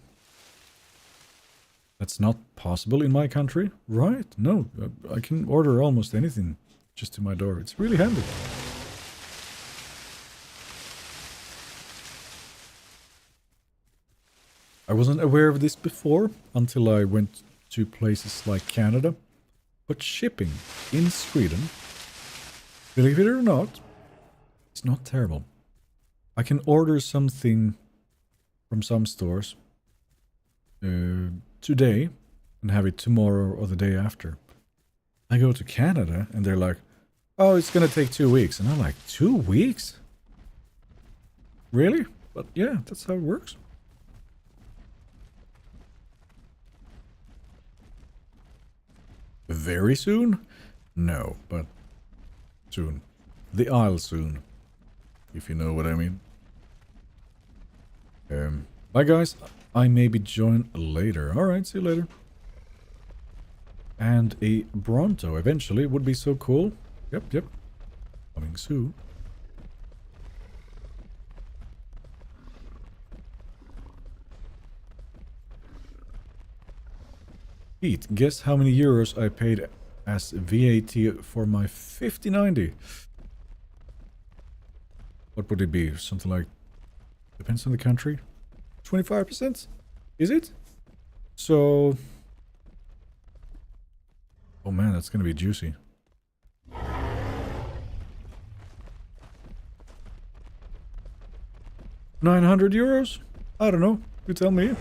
That's not possible in my country, right? No, I can order almost anything just to my door. It's really handy. I wasn't aware of this before until I went to places like Canada. But shipping in Sweden, believe it or not, it's not terrible. I can order something from some stores today and have it tomorrow or the day after. I go to Canada and they're like, oh, it's gonna take 2 weeks. And I'm like, 2 weeks? Really? But yeah, that's how it works. Very soon? No, but soon. The aisle soon. If you know what I mean. Bye guys. I maybe join later. Alright, see you later. And a Bronto eventually would be so cool. Yep. Coming soon. Pete, guess how many euros I paid as VAT for my 5090? What would it be? Something like, depends on the country, 25%? Is it? So, oh man, that's gonna be juicy. €900? I don't know. You tell me.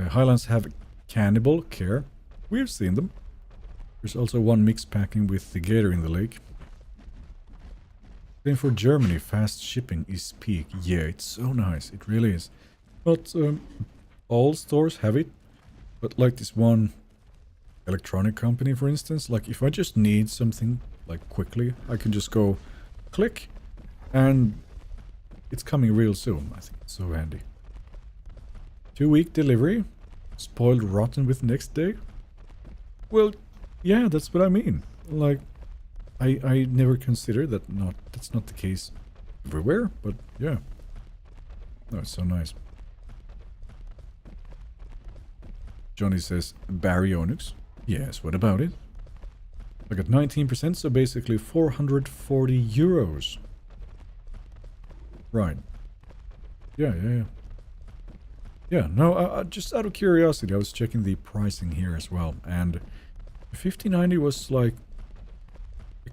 Highlands have cannibal care. We've seen them. There's also one mix packing with the gator in the lake. Same for Germany. Fast shipping is peak. Yeah, it's so nice. It really is. But all stores have it. But like this one electronic company, for instance, like if I just need something like quickly, I can just go click and it's coming real soon. I think it's so handy. 2-week delivery. Spoiled rotten with next day. Well, yeah, that's what I mean. Like, I never considered that. That's not the case everywhere, but yeah. No, it's so nice. Johnny says baryonyx. Yes, what about it? I got 19%, so basically 440 euros. Right. Yeah. Yeah, no, just out of curiosity, I was checking the pricing here as well, and the 5090 was like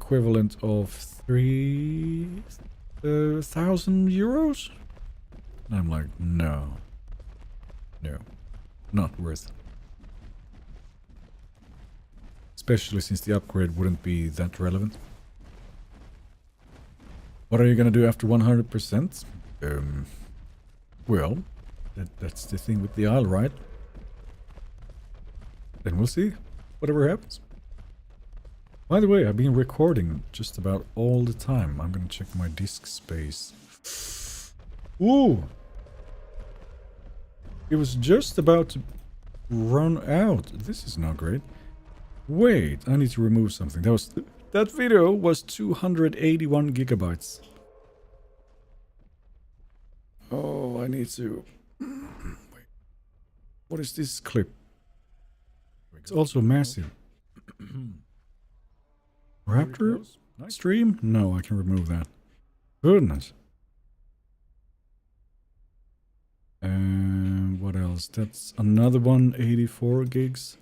equivalent of 3,000 euros. And I'm like, no, not worth it. Especially since the upgrade wouldn't be that relevant. What are you gonna do after 100%? Well, that's the thing with the Isle, right? Then we'll see. Whatever happens. By the way, I've been recording just about all the time. I'm gonna check my disk space. Ooh! It was just about to run out. This is not great. Wait, I need to remove something. That video was 281 gigabytes. Oh, I need to... Wait. What is this clip? It's also massive. Raptor? Stream? No, I can remove that. Goodness. And what else? That's another one, 84 gigs.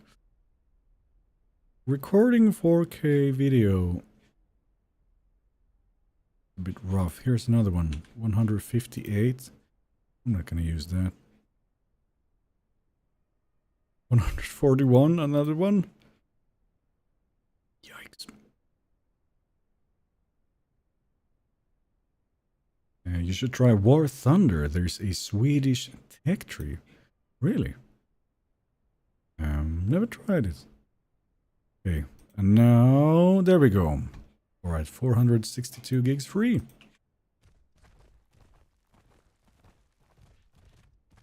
Recording 4K video. A bit rough. Here's another one, 158. I'm not gonna use that. 141, another one. Yikes. You should try War Thunder. There's a Swedish tech tree. Really? Never tried it. Okay, and now, there we go. Alright, 462 gigs free.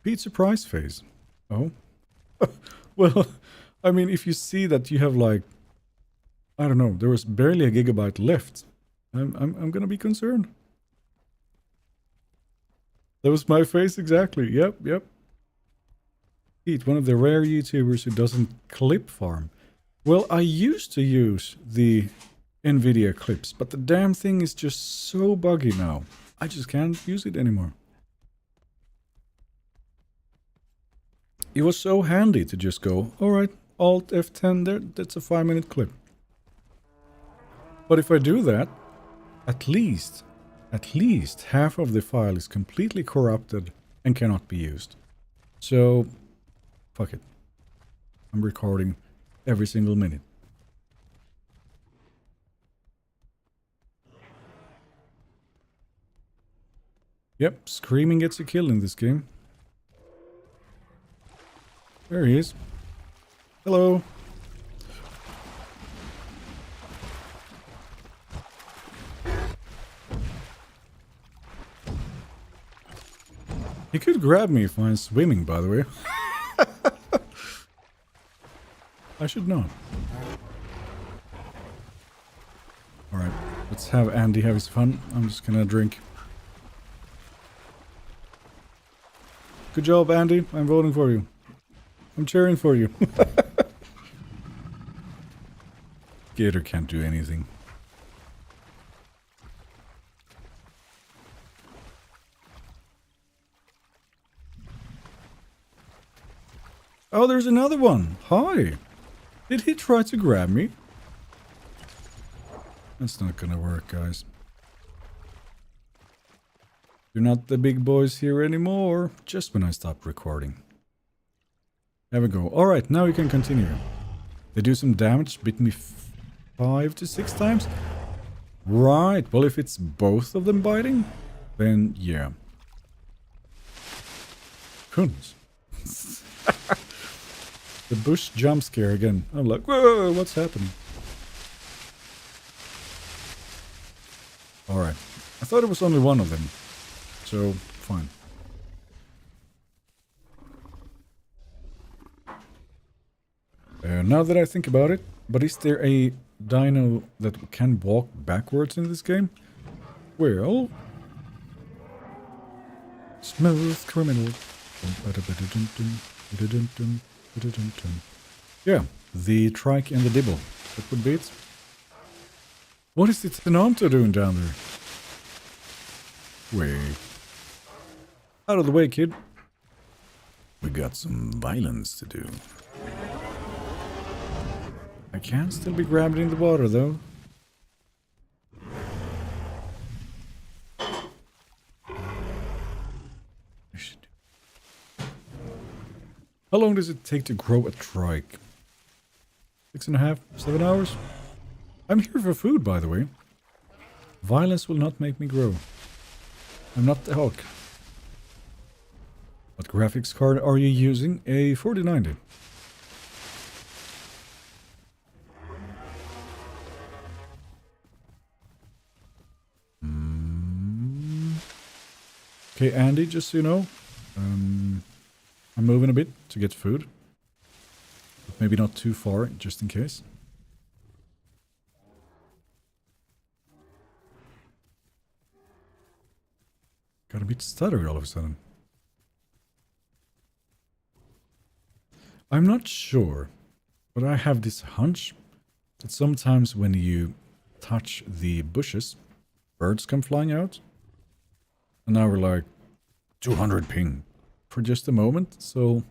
Pizza price phase. Oh. Well, I mean, if you see that you have like, I don't know, there was barely a gigabyte left, I'm gonna be concerned. That was my face exactly. Yep. Pete, one of the rare YouTubers who doesn't clip farm. Well, I used to use the NVIDIA clips, but the damn thing is just so buggy now. I just can't use it anymore. It was so handy to just go, alright, Alt F10 there, that's a 5-minute clip. But if I do that, at least half of the file is completely corrupted and cannot be used. So, fuck it. I'm recording every single minute. Yep, screaming gets a kill in this game. There he is. Hello. He could grab me if I'm swimming, by the way. I should know. Alright, let's have Andy have his fun. I'm just gonna drink. Good job, Andy. I'm voting for you. I'm cheering for you. Gator can't do anything. Oh, there's another one. Hi. Did he try to grab me? That's not gonna work, guys. You're not the big boys here anymore. Just when I stop recording. There we go. Alright, now we can continue. They do some damage. Bit me 5 to 6 times. Right. Well, if it's both of them biting, then yeah. Goodness. The bush jump scare again. I'm like, whoa, what's happening? Alright. I thought it was only one of them. So, fine. Now that I think about it, but is there a dino that can walk backwards in this game? Well... Smooth criminal. Yeah, the Trike and the Dibble. That would be it. What is the Tenanto doing down there? Wait. Out of the way, kid. We got some violence to do. I can still be grabbed in the water, though. How long does it take to grow a trike? 6.5, 7 hours? I'm here for food, by the way. Violence will not make me grow. I'm not the Hulk. What graphics card are you using? A 4090. Okay, Andy, just so you know, I'm moving a bit to get food. But maybe not too far, just in case. Got a bit stuttery all of a sudden. I'm not sure, but I have this hunch that sometimes when you touch the bushes, birds come flying out. And now we're like 200 ping for just a moment, so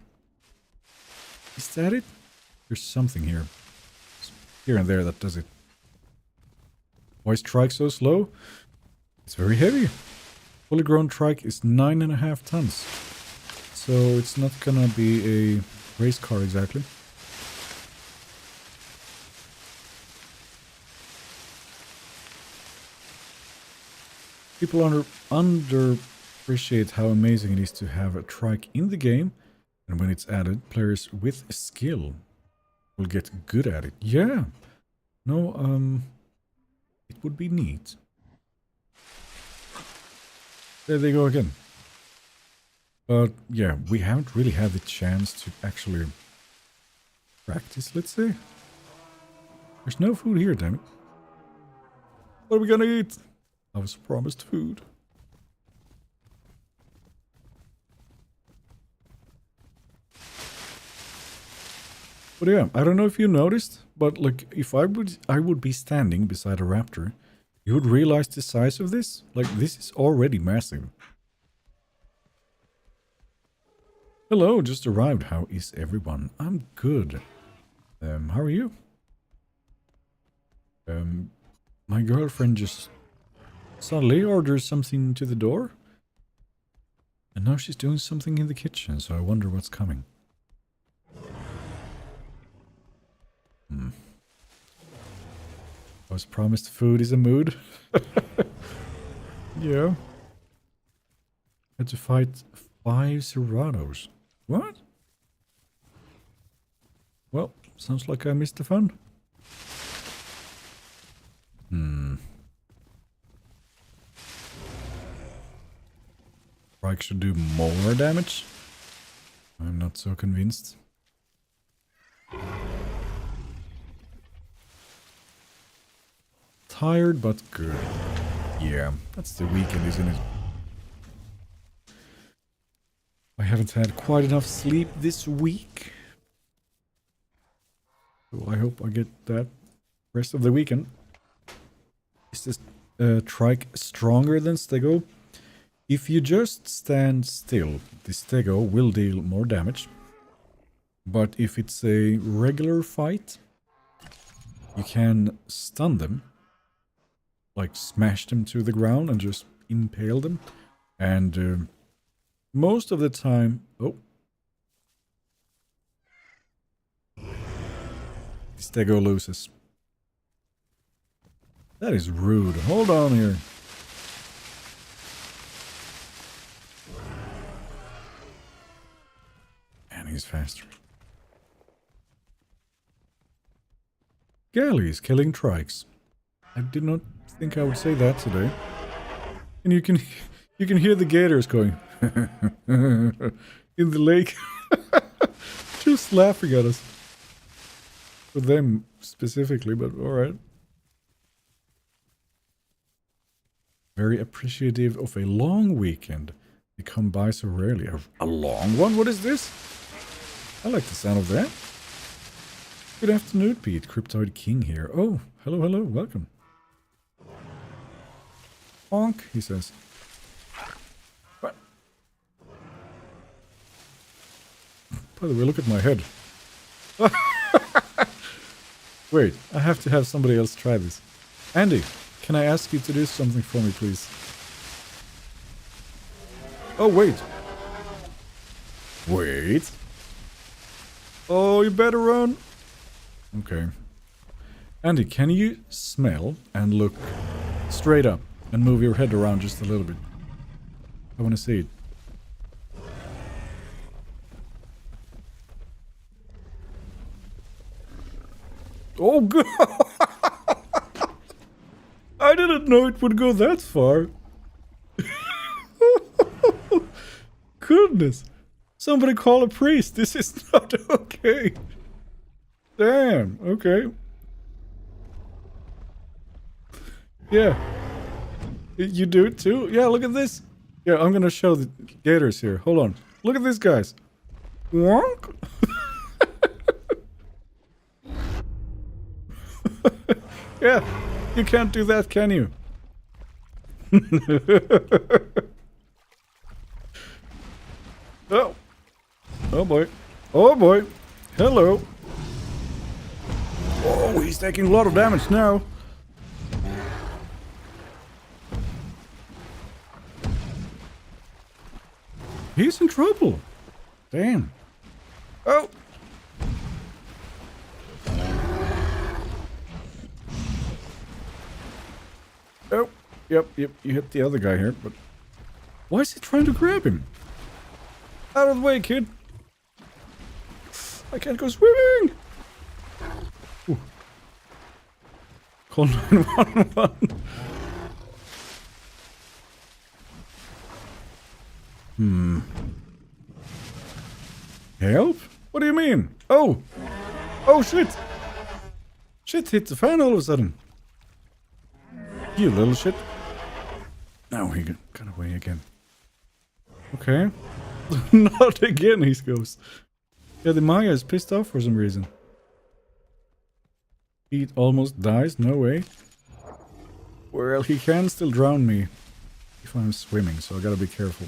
is that it? There's something here. Here and there that does it. Why is Trike so slow? It's very heavy. Fully grown Trike is 9.5 tons. So it's not gonna be a race car exactly. People underappreciate how amazing it is to have a trike in the game, and when it's added, players with skill will get good at it. Yeah, no, it would be neat. There they go again. But yeah, we haven't really had the chance to actually practice, let's say. There's no food here, damn it. What are we gonna eat? I was promised food. But yeah, I don't know if you noticed, but like if I would be standing beside a raptor, you would realize the size of this. Like this is already massive. Hello, just arrived. How is everyone? I'm good. How are you? My girlfriend just suddenly orders something to the door. And now she's doing something in the kitchen, so I wonder what's coming. I was promised food is a mood. Yeah. Had to fight 5 Cerratos. What? Well, sounds like I missed the fun. Trike should do more damage? I'm not so convinced. Tired but good. Yeah, that's the weekend, isn't it? I haven't had quite enough sleep this week. So I hope I get that rest of the weekend. Is this Trike stronger than Stego? If you just stand still, the Stego will deal more damage. But if it's a regular fight, you can stun them. Like smash them to the ground and just impale them. And most of the time... Oh. Stego loses. That is rude. Hold on here. And he's faster. Galleys killing trikes. I did not think I would say that today. And you can hear the gators going in the lake. Just laughing at us. For them specifically, but alright. Very appreciative of a long weekend. They come by so rarely. A long one? What is this? I like the sound of that. Good afternoon, Pete. Cryptoid King here. Oh, hello, hello. Welcome. Honk, he says. What? By the way, look at my head. Wait, I have to have somebody else try this. Andy, can I ask you to do something for me, please? Oh, wait. Wait. Oh, you better run. Okay. Andy, can you smell and look straight up and move your head around just a little bit? I want to see it. Oh, God. I didn't know it would go that far. Goodness. Somebody call a priest. This is not okay. Damn. Okay. Yeah. You do it too? Yeah, look at this. Yeah, I'm gonna show the gators here. Hold on. Look at these guys. Wonk. Yeah. You can't do that, can you? Oh. Oh boy. Oh boy. Hello. Oh, he's taking a lot of damage now. He's in trouble. Damn. Oh. Oh. Yep. You hit the other guy here, but why is he trying to grab him? Out of the way, kid. I can't go swimming. Ooh. Call 911. Help? What do you mean? Oh! Oh, shit! Shit hit the fan all of a sudden. You little shit. Now he got away again. Okay. Not again, he goes. Yeah, the Maya is pissed off for some reason. He almost dies? No way. Well, he can still drown me if I'm swimming, so I gotta be careful.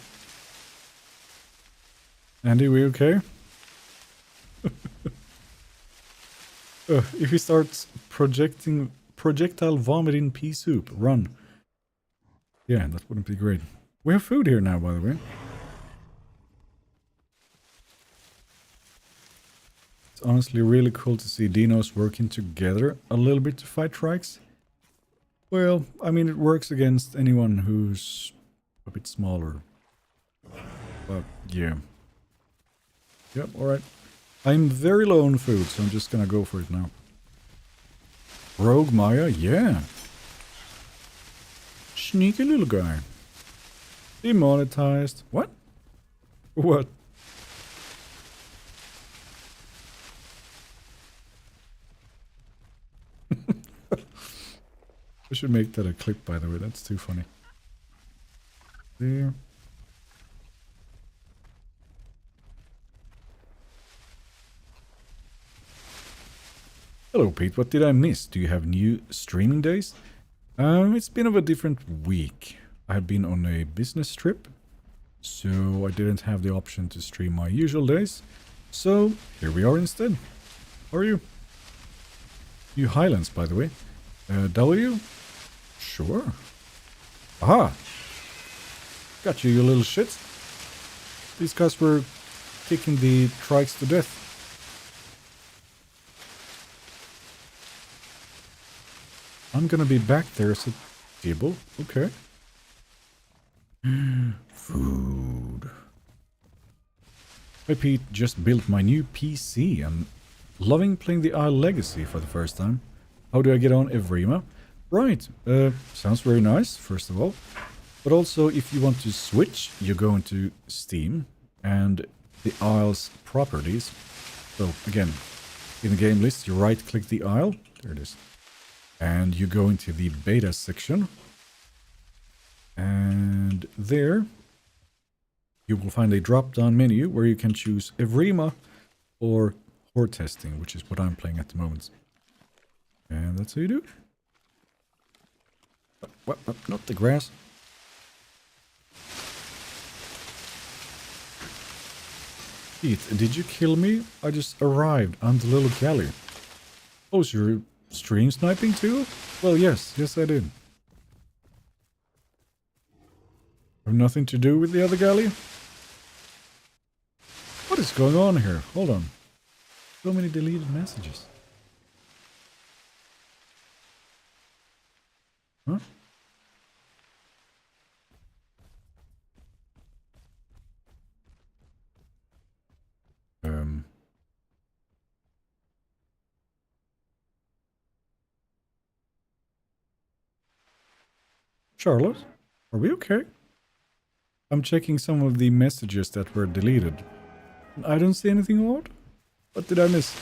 Andy, we okay? If he starts projectile vomiting pea soup, run. Yeah, that wouldn't be great. We have food here now, by the way. It's honestly really cool to see dinos working together a little bit to fight trikes. Well, I mean, it works against anyone who's a bit smaller. But, yeah. Yep, alright. I'm very low on food, so I'm just gonna go for it now. Rogue Maya, yeah. Sneaky little guy. Demonetized. What? What? I should make that a clip, by the way. That's too funny. There. Hello, Pete. What did I miss? Do you have new streaming days? It's been of a different week. I've been on a business trip, so I didn't have the option to stream my usual days. So, here we are instead. How are you? New Highlands, by the way. W? Sure. Aha! Got you, you little shit. These guys were kicking the trikes to death. I'm gonna be back there as a table. Okay. Food. Hey Pete, just built my new PC. I'm loving playing the Isle Legacy for the first time. How do I get on Evrima? Right, sounds very nice, first of all. But also, if you want to switch, you go into Steam and the Isle's properties. So, again, in the game list, you right-click the Isle. There it is. And you go into the beta section. And there, you will find a drop-down menu where you can choose Evrima or Horde Testing, which is what I'm playing at the moment. And that's how you do it. What? Not the grass. Pete, did you kill me? I just arrived on the little galley. Oh, so you're stream sniping too? Well, yes I did. Have nothing to do with the other galley? What is going on here? Hold on. So many deleted messages. Huh? Charlotte, are we okay? I'm checking some of the messages that were deleted. I don't see anything odd. What did I miss?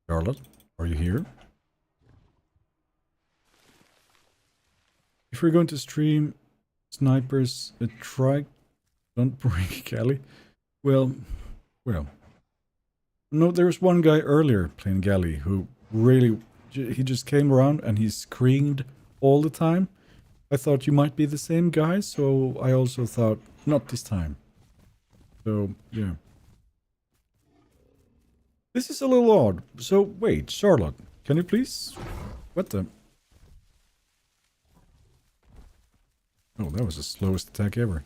Charlotte, are you here? If we're going to stream snipers at Trike, don't bring Galley. Well. No, there was one guy earlier playing Galley who really, he just came around and he screamed all the time. I thought you might be the same guy, so I also thought, not this time. So, yeah. This is a little odd. So, wait, Charlotte, can you please... What the... Oh, that was the slowest attack ever.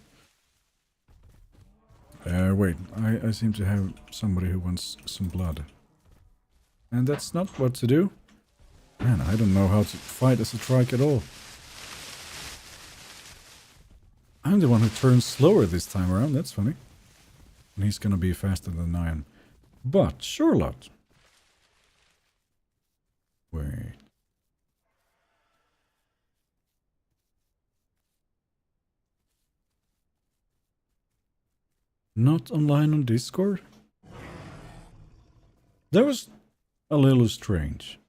Wait, I seem to have somebody who wants some blood. And that's not what to do. Man, I don't know how to fight as a Trike at all. I'm the one who turns slower this time around, that's funny. And he's gonna be faster than I am. But, Charlotte... Wait... Not online on Discord? That was a little strange.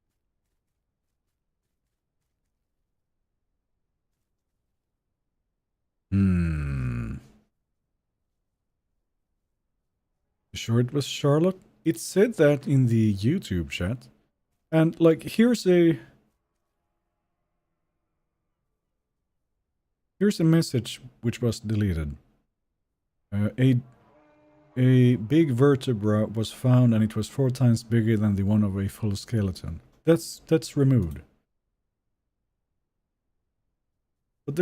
You sure it was Charlotte? It said that in the YouTube chat. And, like, here's a message which was deleted. A big vertebra was found and it was 4 times bigger than the one of a full skeleton. That's removed. But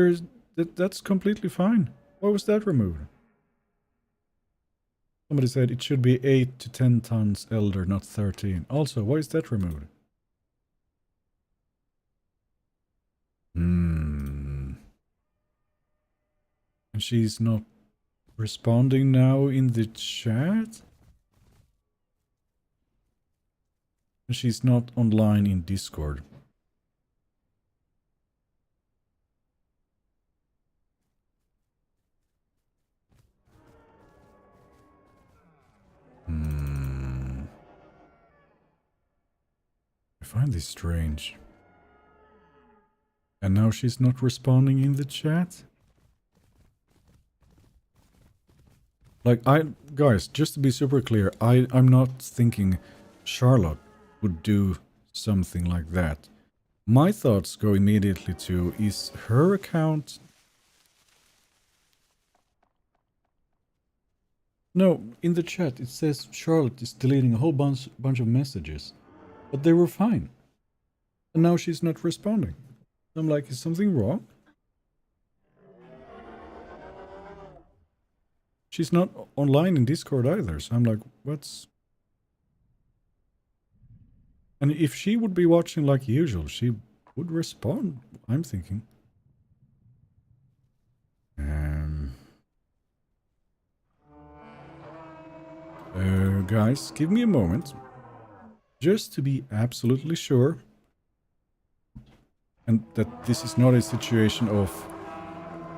that's completely fine. Why was that removed? Somebody said it should be 8 to 10 tons elder, not 13. Also, why is that removed? And she's not responding now in the chat? And she's not online in Discord. I find this strange. And now she's not responding in the chat? Like, guys, just to be super clear, I'm not thinking Charlotte would do something like that. My thoughts go immediately to, is her account... No, in the chat it says Charlotte is deleting a whole bunch of messages. But they were fine. And now she's not responding. I'm like, is something wrong? She's not online in Discord either, so I'm like, what's... And if she would be watching like usual, she would respond, I'm thinking. Guys, give me a moment. Just to be absolutely sure. And that this is not a situation of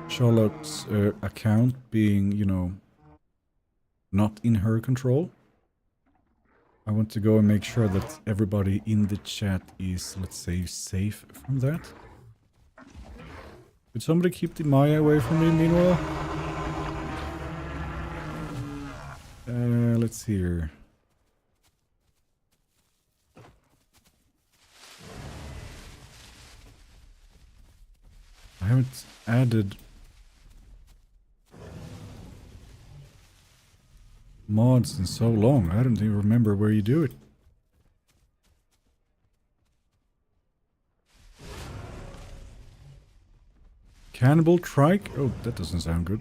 Charlotte's account being, you know, not in her control. I want to go and make sure that everybody in the chat is, let's say, safe from that. Could somebody keep the Maya away from me meanwhile? Let's see here. I haven't added... mods in so long. I don't even remember where you do it. Cannibal Trike? Oh, that doesn't sound good.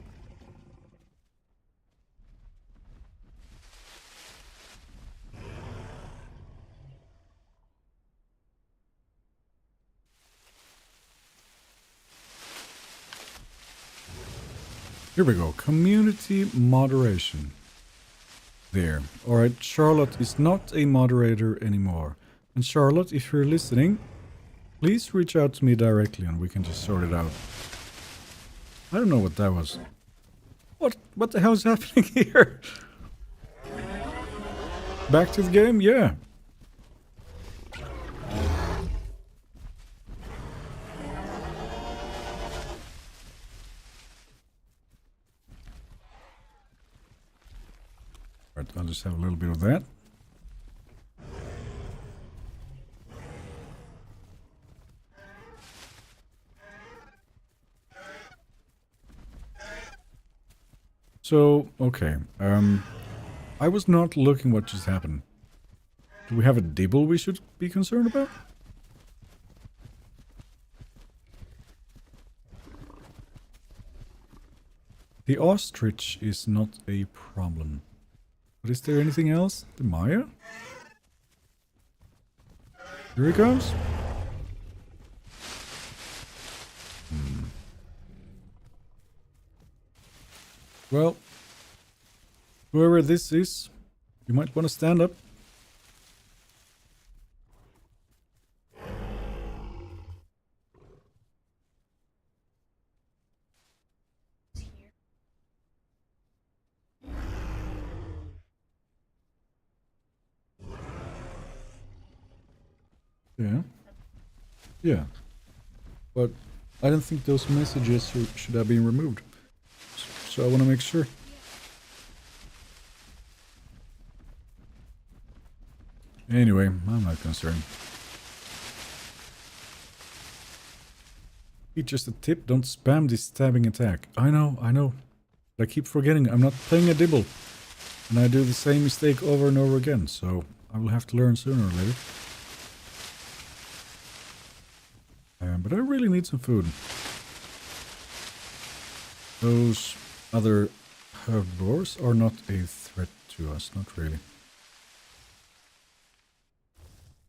Here we go. Community moderation. There. Alright, Charlotte is not a moderator anymore. And Charlotte, if you're listening, please reach out to me directly and we can just sort it out. I don't know what that was. What the hell is happening here? Back to the game? Yeah. Alright, I'll just have a little bit of that. So, okay. I was not looking what just happened. Do we have a dibble we should be concerned about? The ostrich is not a problem. But is there anything else? The Maya? Here it goes. Well, whoever this is, you might want to stand up. Yeah. Yeah. But I don't think those messages should have been removed. So I want to make sure. Anyway, I'm not concerned. Just a tip, don't spam this stabbing attack. I know. But I keep forgetting I'm not playing a dibble. And I do the same mistake over and over again, so I will have to learn sooner or later. But I really need some food. Those other herbivores are not a threat to us, not really.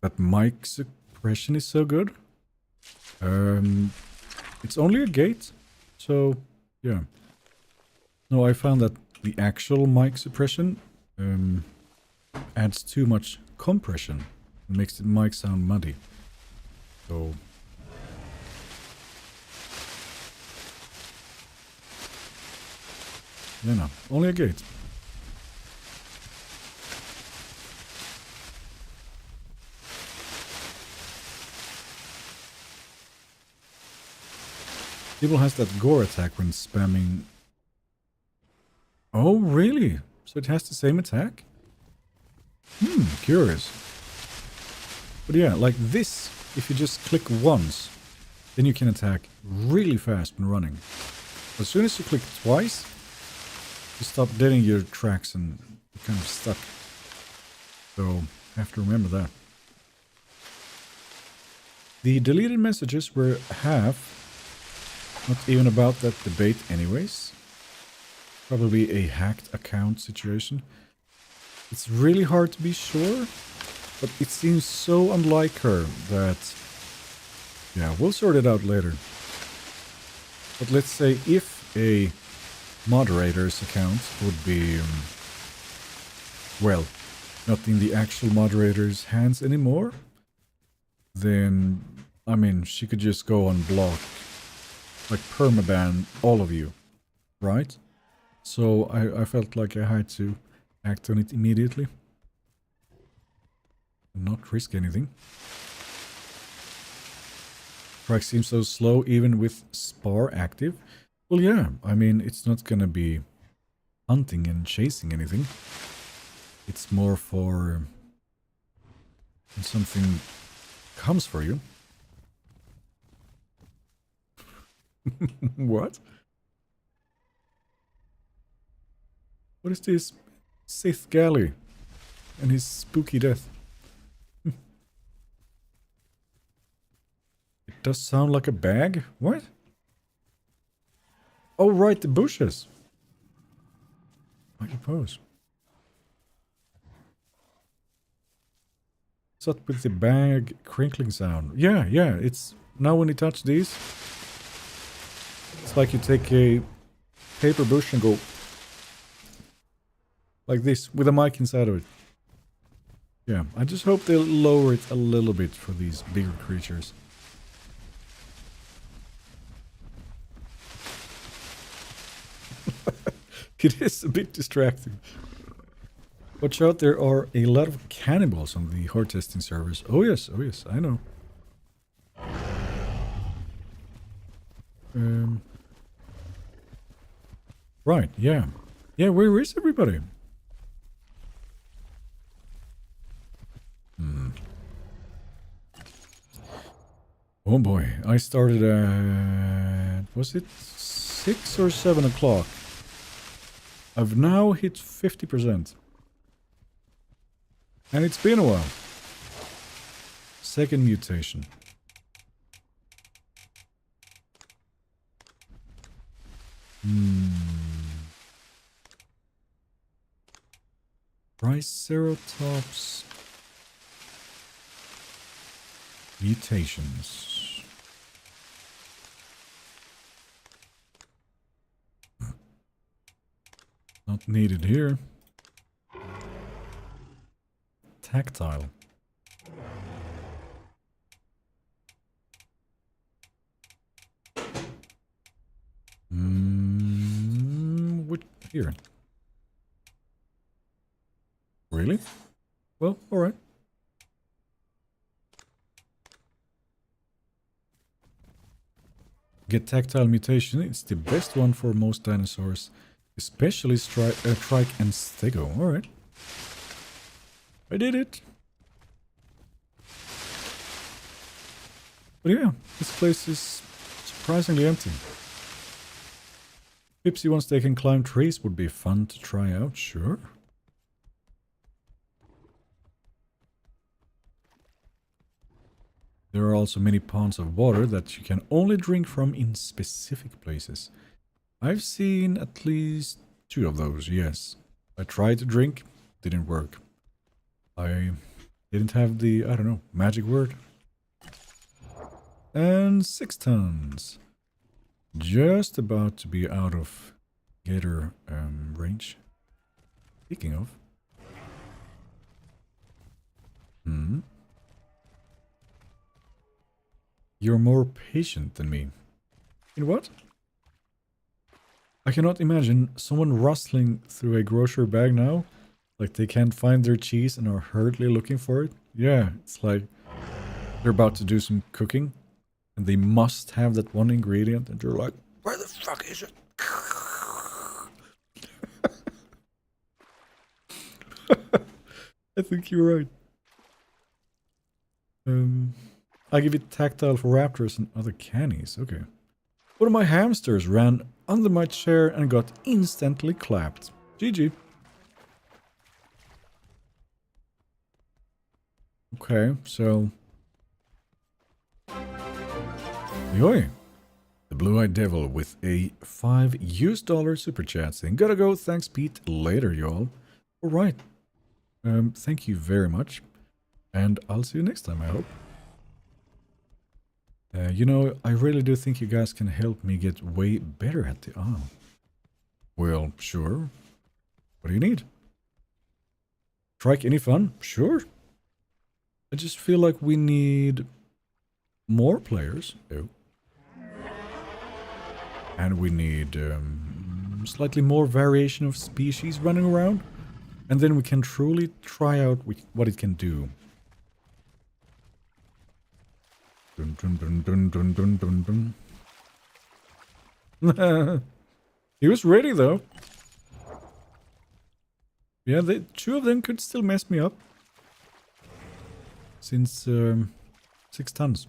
That mic suppression is so good. It's only a gate, so yeah. No, I found that the actual mic suppression adds too much compression. It makes the mic sound muddy. So yeah, no, only a gate. People has that gore attack when spamming. Oh, really? So it has the same attack? Curious. But yeah, like this, if you just click once, then you can attack really fast when running. As soon as you click twice, you stop dead in your tracks and you're kind of stuck. So, you have to remember that. The deleted messages were half not even about that debate anyways. Probably a hacked account situation. It's really hard to be sure, but it seems so unlike her that... yeah, we'll sort it out later. But let's say if a moderator's account would be... well, not in the actual moderator's hands anymore, then, I mean, she could just go and block, like permaban all of you, right? So I felt like I had to act on it immediately. Not risk anything. Trike seems so slow even with spar active. Well, yeah, I mean, it's not gonna be hunting and chasing anything. It's more for when something comes for you. What? What is this? Sith Galley and his spooky death. It does sound like a bag. What? Oh, right, the bushes. I suppose. What's up with the bag crinkling sound? Yeah, it's... Now when you touch these, it's like you take a paper bush and go... like this, with a mic inside of it. Yeah, I just hope they'll lower it a little bit for these bigger creatures. It is a bit distracting. Watch out, there are a lot of cannibals on the horde testing servers. Oh yes, I know. Right, yeah. Yeah, where is everybody? Oh boy, I started at... was it 6 or 7 o'clock? I've now hit 50%. And it's been a while. Second mutation. Triceratops. Mutations. Not needed here. Tactile. What here? Really? Well, alright. Get tactile mutation. It's the best one for most dinosaurs. Especially Trike and Stego. Alright. I did it. But yeah, this place is surprisingly empty. Pipsy wants they can climb trees would be fun to try out, sure. There are also many ponds of water that you can only drink from in specific places. I've seen at least 2 of those, yes. I tried to drink, didn't work. I didn't have the, I don't know, magic word. And 6 tons. Just about to be out of gator range. Speaking of. You're more patient than me. In what? I cannot imagine someone rustling through a grocery bag now. Like they can't find their cheese and are hurriedly looking for it. Yeah, it's like they're about to do some cooking. And they must have that one ingredient. And you're like, where the fuck is it? I think you're right. I give it tactile for raptors and other cannies. Okay. One of my hamsters ran under my chair and got instantly clapped. GG. Okay, so... Yoy! The Blue-Eyed Devil with a $5 super chat saying, gotta go, thanks Pete, later y'all. Alright. Thank you very much. And I'll see you next time, I hope. You know, I really do think you guys can help me get way better at the ARM. Well, sure. What do you need? Trike, any fun? Sure. I just feel like we need more players. Oh. And we need slightly more variation of species running around. And then we can truly try out what it can do. Dun, dun, dun, dun, dun, dun, dun, dun. He was ready though. Yeah, 2 of them could still mess me up. Since 6 tons.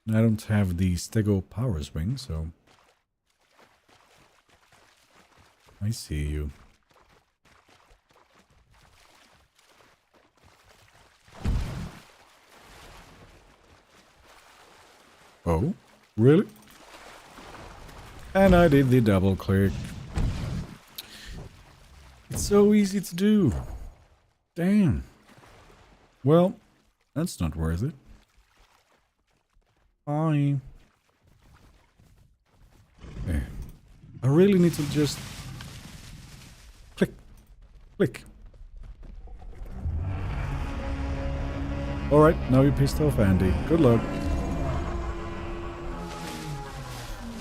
And I don't have the Stego power swing, so... I see you. Oh, really? And I did the double click. It's so easy to do. Damn. Well, that's not worth it. Fine. Okay. I really need to just click, click. Alright, now you pissed off Andy. Good luck.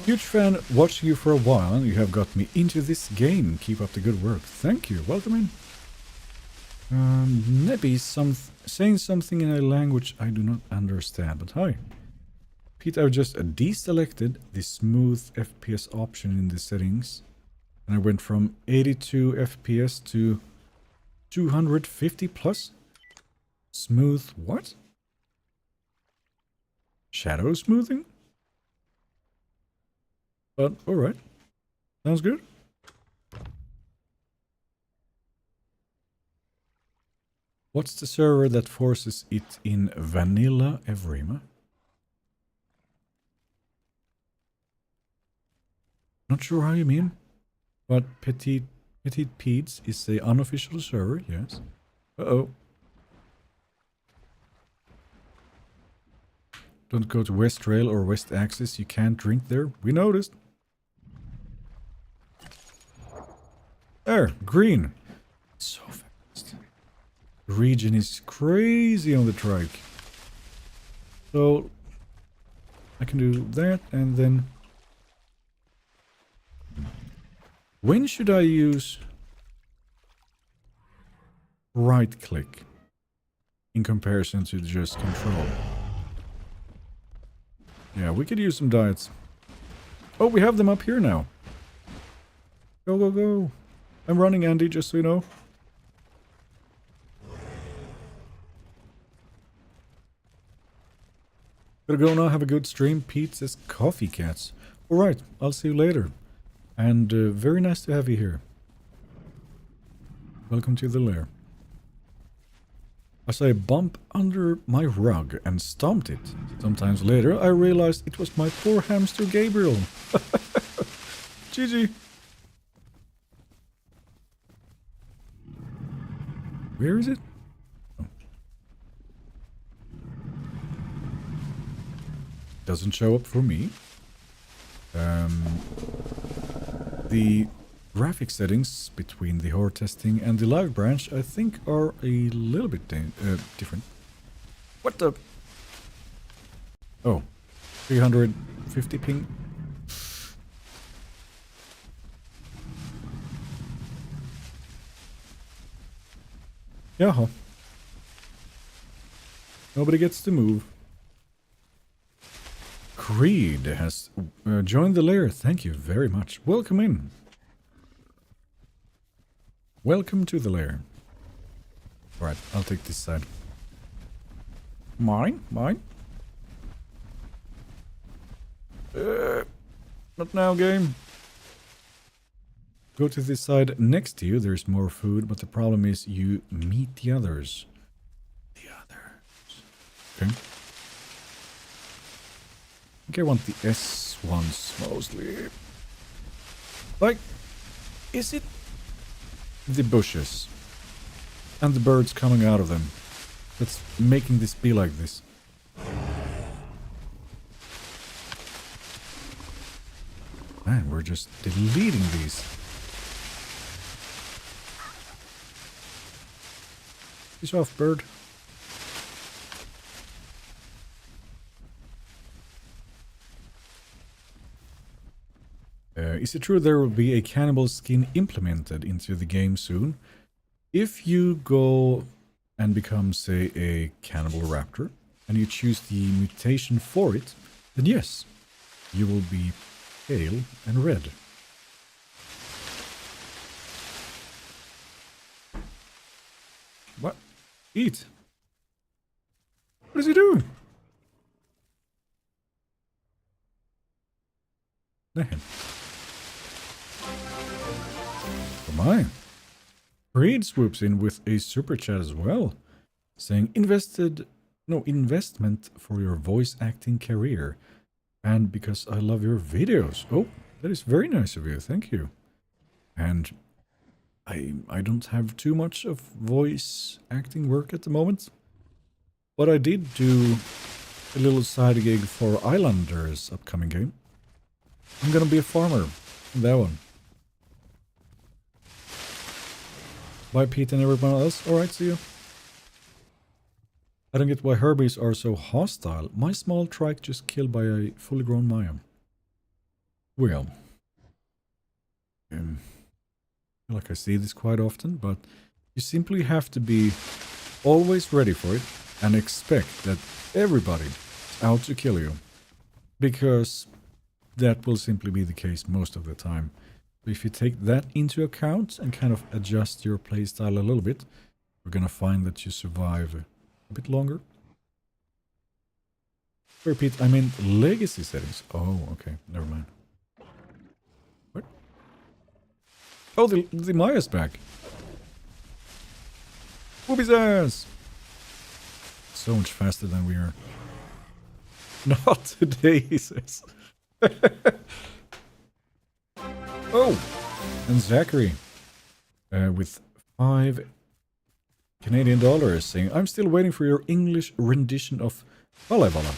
Huge fan, watching you for a while, and you have got me into this game. Keep up the good work. Thank you. Welcome in. Maybe saying something in a language I do not understand, but hi. Pete, I've just deselected the smooth FPS option in the settings, and I went from 82 FPS to 250 plus. Smooth what? Shadow smoothing? But alright. Sounds good. What's the server that forces it in vanilla Evrima? Not sure how you mean. But Petit Pete's is the unofficial server, yes. Uh-oh. Don't go to West Rail or West Axis, you can't drink there. We noticed. There, green. So fast. The region is crazy on the trike. So, I can do that and then... When should I use right click in comparison to just control? Yeah, we could use some diets. Oh, we have them up here now. Go, go, go. I'm running, Andy, just so you know. Gotta go now, have a good stream. Pete says coffee cats. Alright, I'll see you later. And very nice to have you here. Welcome to the lair. As I bump under my rug and stomped it, sometimes later I realized it was my poor hamster Gabriel. GG. Where is it? Oh. Doesn't show up for me. The graphic settings between the horde testing and the live branch, I think, are a little bit different. What the? Oh, 350 ping. Yeah. Nobody gets to move. Creed has joined the lair. Thank you very much. Welcome in. Welcome to the lair. Alright, I'll take this side. Mine? Mine? Not now, game. Go to this side next to you. There's more food, but the problem is you meet the others. The others. Okay. I think I want the S ones mostly. Like, is it the bushes and the birds coming out of them that's making this be like this? Man, we're just deleting these. Piece off, bird. Is it true there will be a cannibal skin implemented into the game soon? If you go and become, say, a cannibal raptor, and you choose the mutation for it, then yes, you will be pale and red. What? Eat. What is he doing? Damn. Mine. Creed swoops in with a super chat as well, saying investment for your voice acting career. and because I love your videos. Oh, that is very nice of you. Thank you. And I don't have too much of voice acting work at the moment, but I did do a little side gig for Islanders upcoming game. I'm gonna be a farmer in that one. Bye, Pete and everyone else. Alright, see you. I don't get why Herbies are so hostile. My small trike just killed by a fully grown Maya. Well, I feel like I see this quite often, but you simply have to be always ready for it and expect that everybody is out to kill you, because that will simply be the case most of the time. So if you take that into account and kind of adjust your playstyle a little bit, you're gonna find that you survive a bit longer. Repeat, I mean legacy settings. Oh, okay, never mind. What? Oh, the Maya's back. Whoopie's ass! So much faster than we are. Not today, he says. Oh! And Zachary, with 5 Canadian dollars, saying, I'm still waiting for your English rendition of Kalevala.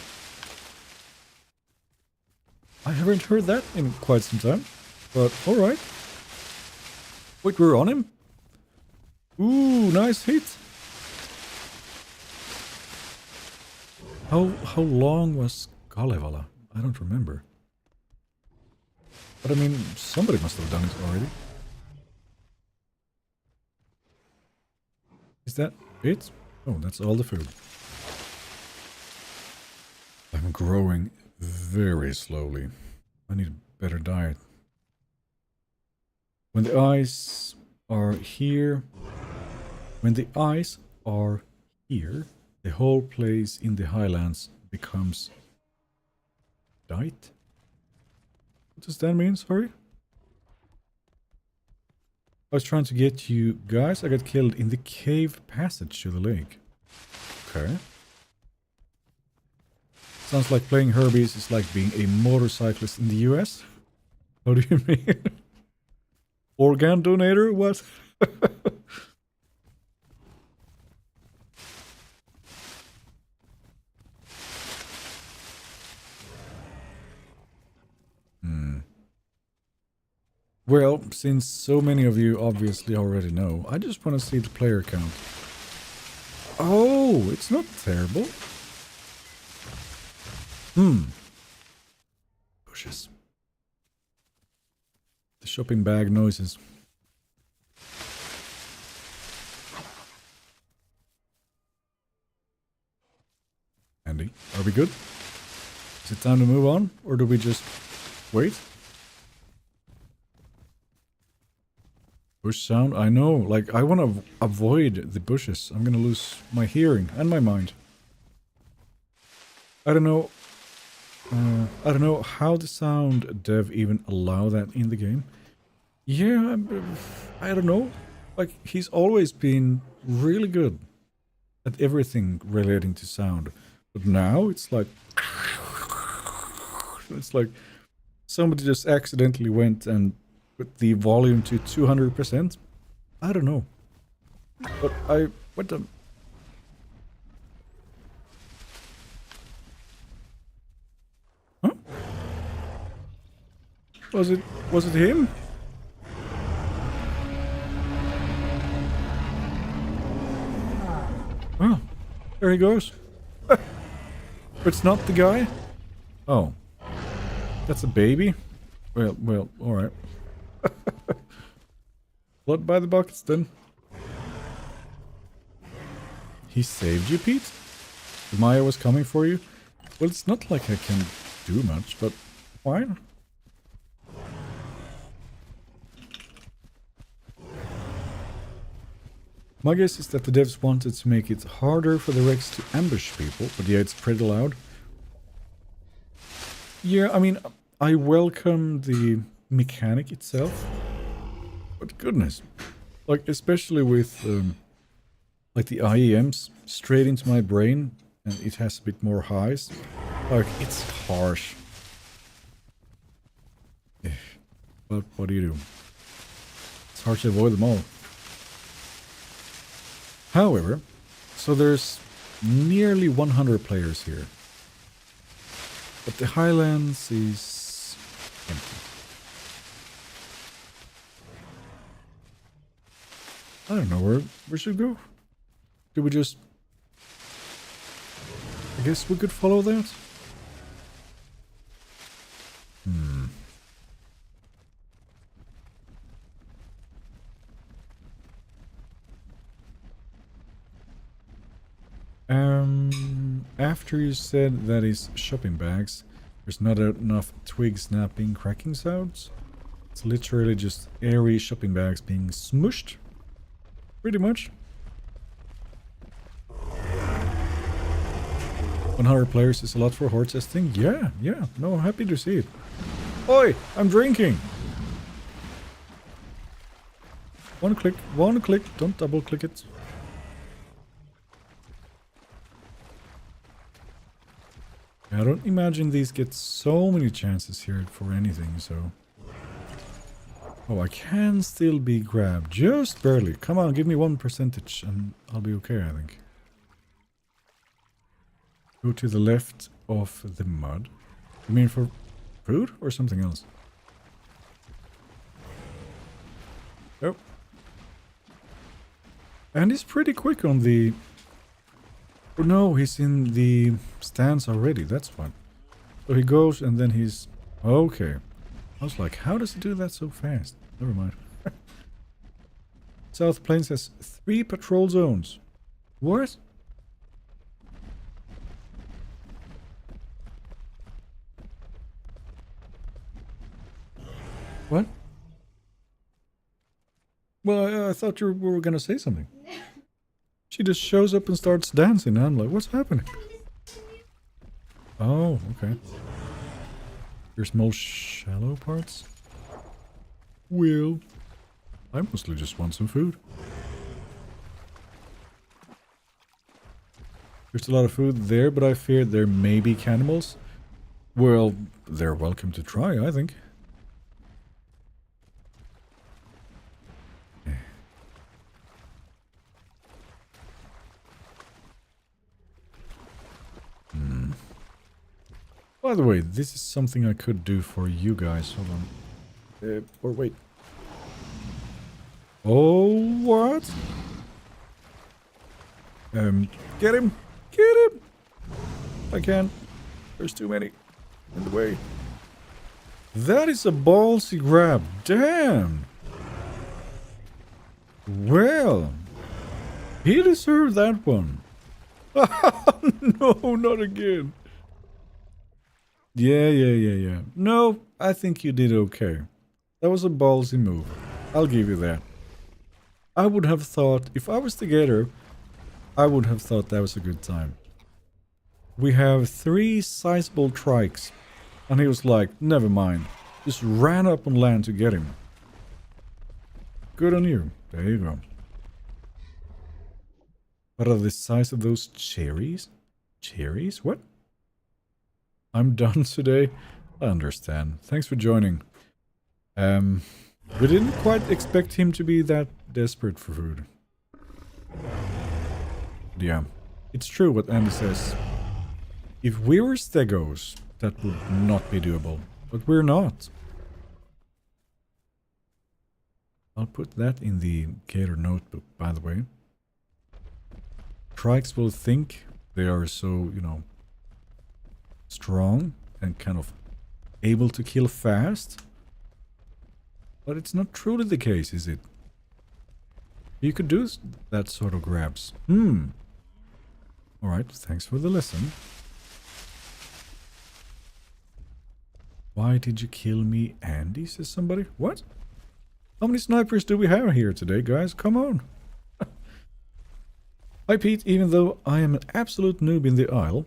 I haven't heard that in quite some time, but alright. Wait, we're on him? Ooh, nice hit! How long was Kalevala? I don't remember. But I mean, somebody must have done it already. Is that it? Oh, that's all the food. I'm growing very slowly. I need a better diet. When the eyes are here... When the eyes are here, the whole place in the highlands becomes... Diet? What does that mean? Sorry? I was trying to get you guys. I got killed in the cave passage to the lake. Okay. Sounds like playing Herbies is like being a motorcyclist in the US. What do you mean? Organ donator? What? Well, since so many of you obviously already know, I just want to see the player count. Oh, it's not terrible. Bushes. The shopping bag noises. Andy, are we good? Is it time to move on, or do we just wait? Bush sound? I know, like, I want to avoid the bushes. I'm gonna lose my hearing and my mind. I don't know how the sound dev even allow that in the game. Yeah, I don't know. Like, he's always been really good at everything relating to sound. But now it's like... It's like somebody just accidentally went and put the volume to 200%. I don't know. But what the... Huh? Was it him? Oh, there he goes. It's not the guy? Oh. That's a baby? Well, alright. Blood by the buckets then. He saved you, Pete? The Maya was coming for you? Well, it's not like I can do much, but fine. My guess is that the devs wanted to make it harder for the Rex to ambush people, but yeah, it's pretty loud. Yeah, I mean, I welcome the mechanic itself, but goodness, like, especially with like the IEMs straight into my brain, and it has a bit more highs, like, it's harsh. But what do you do? It's hard to avoid them all. However, so there's nearly 100 players here. But the Highlands is empty. I don't know where we should go. Do we just... I guess we could follow that? After you said that is shopping bags, there's not enough twig snapping cracking sounds. It's literally just airy shopping bags being smushed. Pretty much. 100 players is a lot for horde testing. Yeah, no, happy to see it. Oi, I'm drinking! One click, don't double click it. I don't imagine these get so many chances here for anything, so... Oh, I can still be grabbed. Just barely. Come on, give me 1% and I'll be okay, I think. Go to the left of the mud. You mean for food or something else? Oh. And he's pretty quick on the... Oh no, he's in the stance already, that's fine. So he goes and then he's... Okay. I was like, how does he do that so fast? Never mind. South Plains has 3 patrol zones. What? What? Well, I thought you were gonna say something. She just shows up and starts dancing, and I'm like, what's happening? Oh, okay. There's more shallow parts? Well, I mostly just want some food. There's a lot of food there, but I fear there may be cannibals. Well, they're welcome to try, I think. By the way, this is something I could do for you guys. Hold on. Or wait. Oh, what? Get him! Get him! I can't. There's too many in the way. That is a ballsy grab. Damn! Well, he deserved that one. No, not again. Yeah. No, I think you did okay. That was a ballsy move. I'll give you that. I would have thought, if I was the getter, I would have thought that was a good time. We have 3 sizable trikes. And he was like, never mind. Just ran up on land to get him. Good on you. There you go. What are the size of those cherries? Cherries? What? I'm done today. I understand. Thanks for joining. We didn't quite expect him to be that desperate for food. Yeah, it's true what Andy says. If we were stegos, that would not be doable. But we're not. I'll put that in the Gator notebook, by the way. Trikes will think they are so, you know, strong and kind of able to kill fast. But it's not truly the case, is it? You could do that sort of grabs. Alright, thanks for the lesson. Why did you kill me, Andy? Says somebody. What? How many snipers do we have here today, guys? Come on. Hi, Pete. Even though I am an absolute noob in the Isle,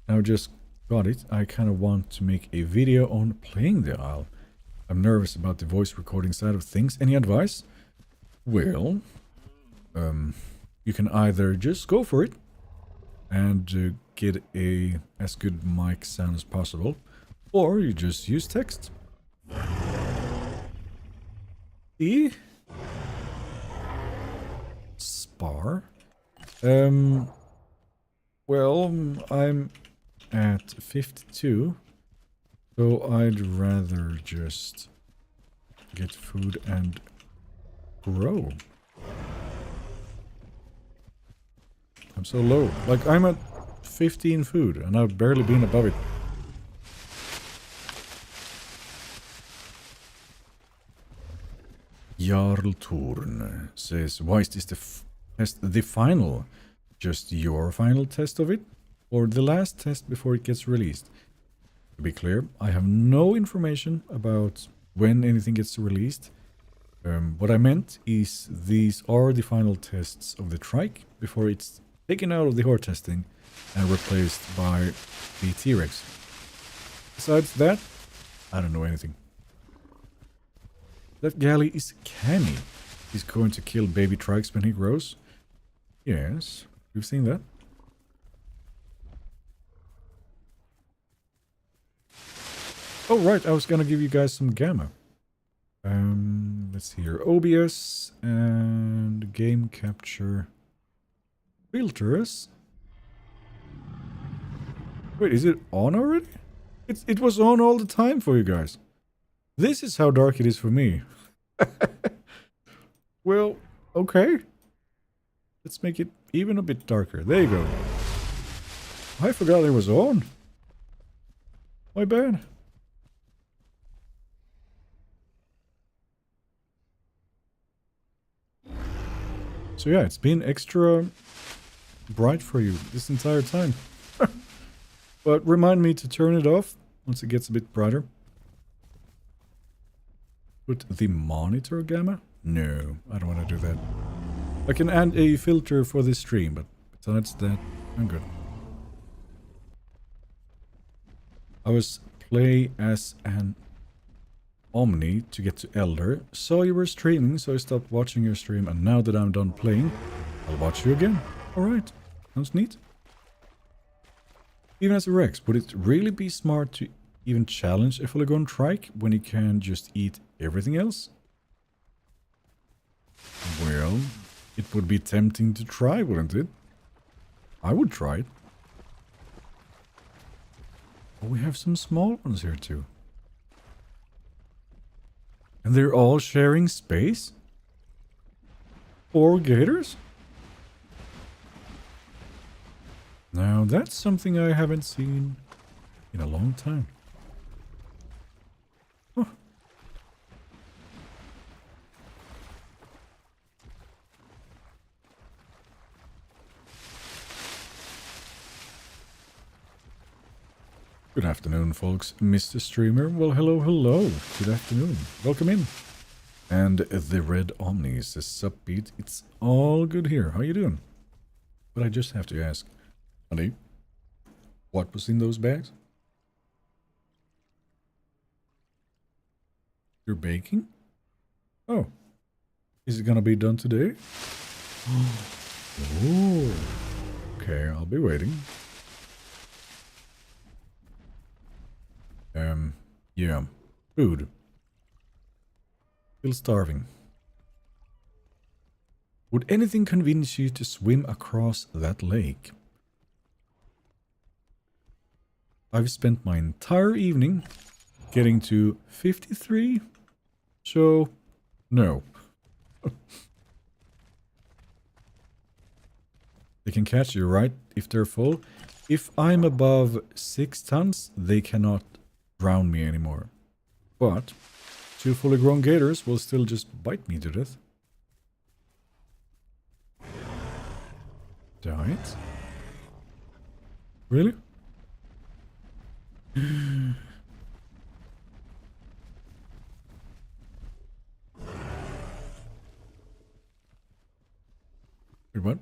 now just got it, I kind of want to make a video on playing the Isle. I'm nervous about the voice recording side of things. Any advice? Well, you can either just go for it and get a as good mic sound as possible, or you just use text. 50 spar. Well, I'm at 52, so I'd rather just get food and grow. I'm so low. Like, I'm at 15 food, and I've barely been above it. Jarl Torn says, why is this the final? Just your final test of it? Or the last test before it gets released? To be clear, I have no information about when anything gets released. What I meant is these are the final tests of the Trike before it's taken out of the horde testing and replaced by the T-Rex. Besides that, I don't know anything. That galley is canny. He's going to kill baby Trikes when he grows. Yes, we've seen that. Oh right, I was gonna give you guys some gamma. Let's see here. OBS and game capture filters. Wait, is it on already? It was on all the time for you guys. This is how dark it is for me. Well, okay. Let's make it even a bit darker. There you go. I forgot it was on. My bad. So yeah, it's been extra bright for you this entire time. But remind me to turn it off once it gets a bit brighter. Put the monitor gamma? No, I don't want to do that. I can add a filter for this stream, but besides that, I'm good. I was play as an Omni to get to Elder. Saw you were streaming, so I stopped watching your stream, and now that I'm done playing, I'll watch you again. Alright, sounds neat. Even as a Rex, would it really be smart to even challenge a fully grown Trike when he can just eat everything else? Well, it would be tempting to try, wouldn't it? I would try it. Oh, we have some small ones here too. And they're all sharing space? 4 gators? Now that's something I haven't seen in a long time. Huh. Good afternoon, folks. Mr. Streamer. Well, hello, hello. Good afternoon. Welcome in. And the Red Omni says, sup, Pete? It's all good here. How you doing? But I just have to ask, honey, what was in those bags? You're baking? Oh. Is it gonna be done today? Oh. Okay, I'll be waiting. Yeah. Food. Still starving. Would anything convince you to swim across that lake? I've spent my entire evening getting to 53, so no. They can catch you, right? If they're full. If I'm above 6 tons, they cannot drown me anymore. But 2 fully grown gators will still just bite me to death. Died? Really? Wait, what?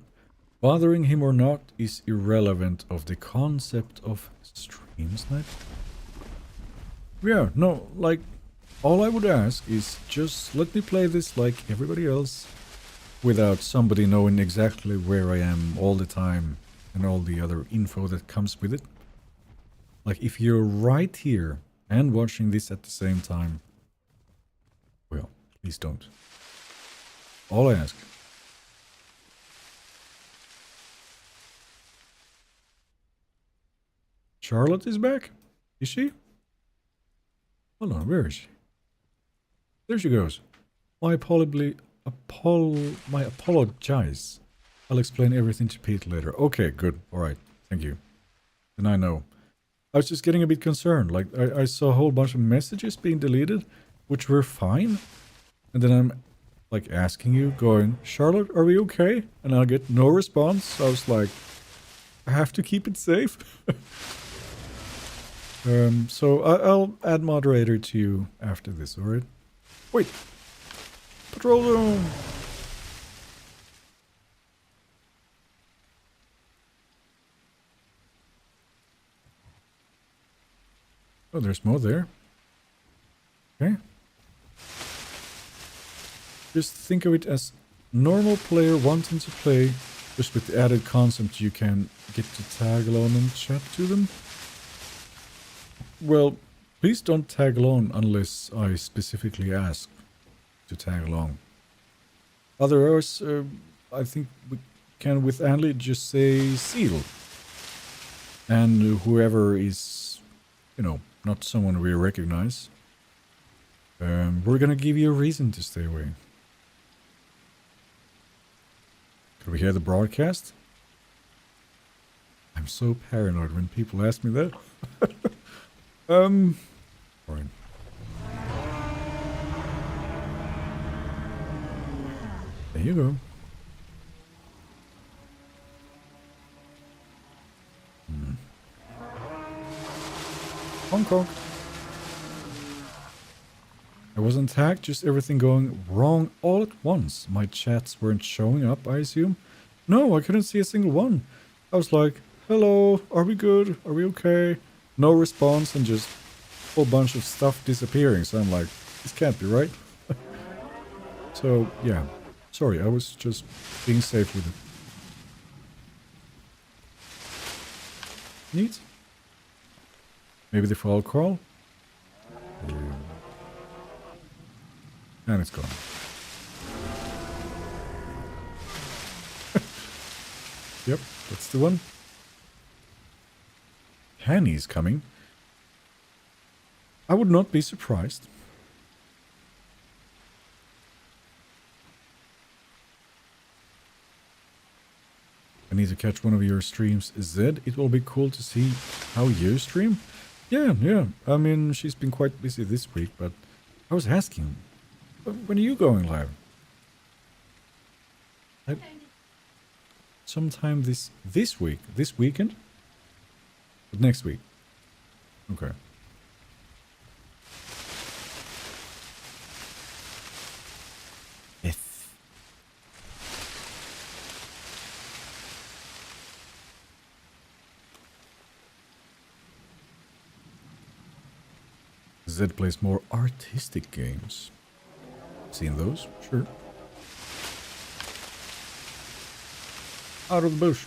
Bothering him or not is irrelevant of the concept of stream snipe. Yeah, no, like, all I would ask is just let me play this like everybody else without somebody knowing exactly where I am all the time and all the other info that comes with it. Like, if you're right here and watching this at the same time, well, please don't. all I ask. Charlotte is back? Is she? Hold on, where is she? There she goes. My apologize. I'll explain everything to Pete later. Okay, good. Alright, thank you. Then I know. I was just getting a bit concerned. Like, I saw a whole bunch of messages being deleted, which were fine. And then I'm, like, asking you, going, Charlotte, are we okay? And I'll get no response. So I was like, I have to keep it safe. So I'll add moderator to you after this, alright? Wait! Patrol zone! Oh, there's more there. Okay. Just think of it as normal player wanting to play, just with the added concept you can get to tag along and chat to them. Well, please don't tag along unless I specifically ask to tag along. Otherwise, I think we can with Anli just say seal. And whoever is, you know, not someone we recognize, we're gonna give you a reason to stay away. Could we hear the broadcast? I'm so paranoid when people ask me that. Fine. There you go. Hong Kong. I wasn't tagged, just everything going wrong all at once. My chats weren't showing up, I assume. No, I couldn't see a single one. I was like, hello, are we good? Are we okay? No response and just a whole bunch of stuff disappearing. So I'm like, this can't be right. So, yeah. Sorry, I was just being safe with it. Neat. Maybe the fall crawl? And it's gone. Yep, that's the one. Hanny's coming. I would not be surprised. I need to catch one of your streams. Zed, it will be cool to see how you stream. Yeah. I mean, she's been quite busy this week, but I was asking, when are you going live? Sometime this week. This weekend? But next week. Okay. Yes. Zed plays more artistic games. Seen those? Sure. Out of the bush.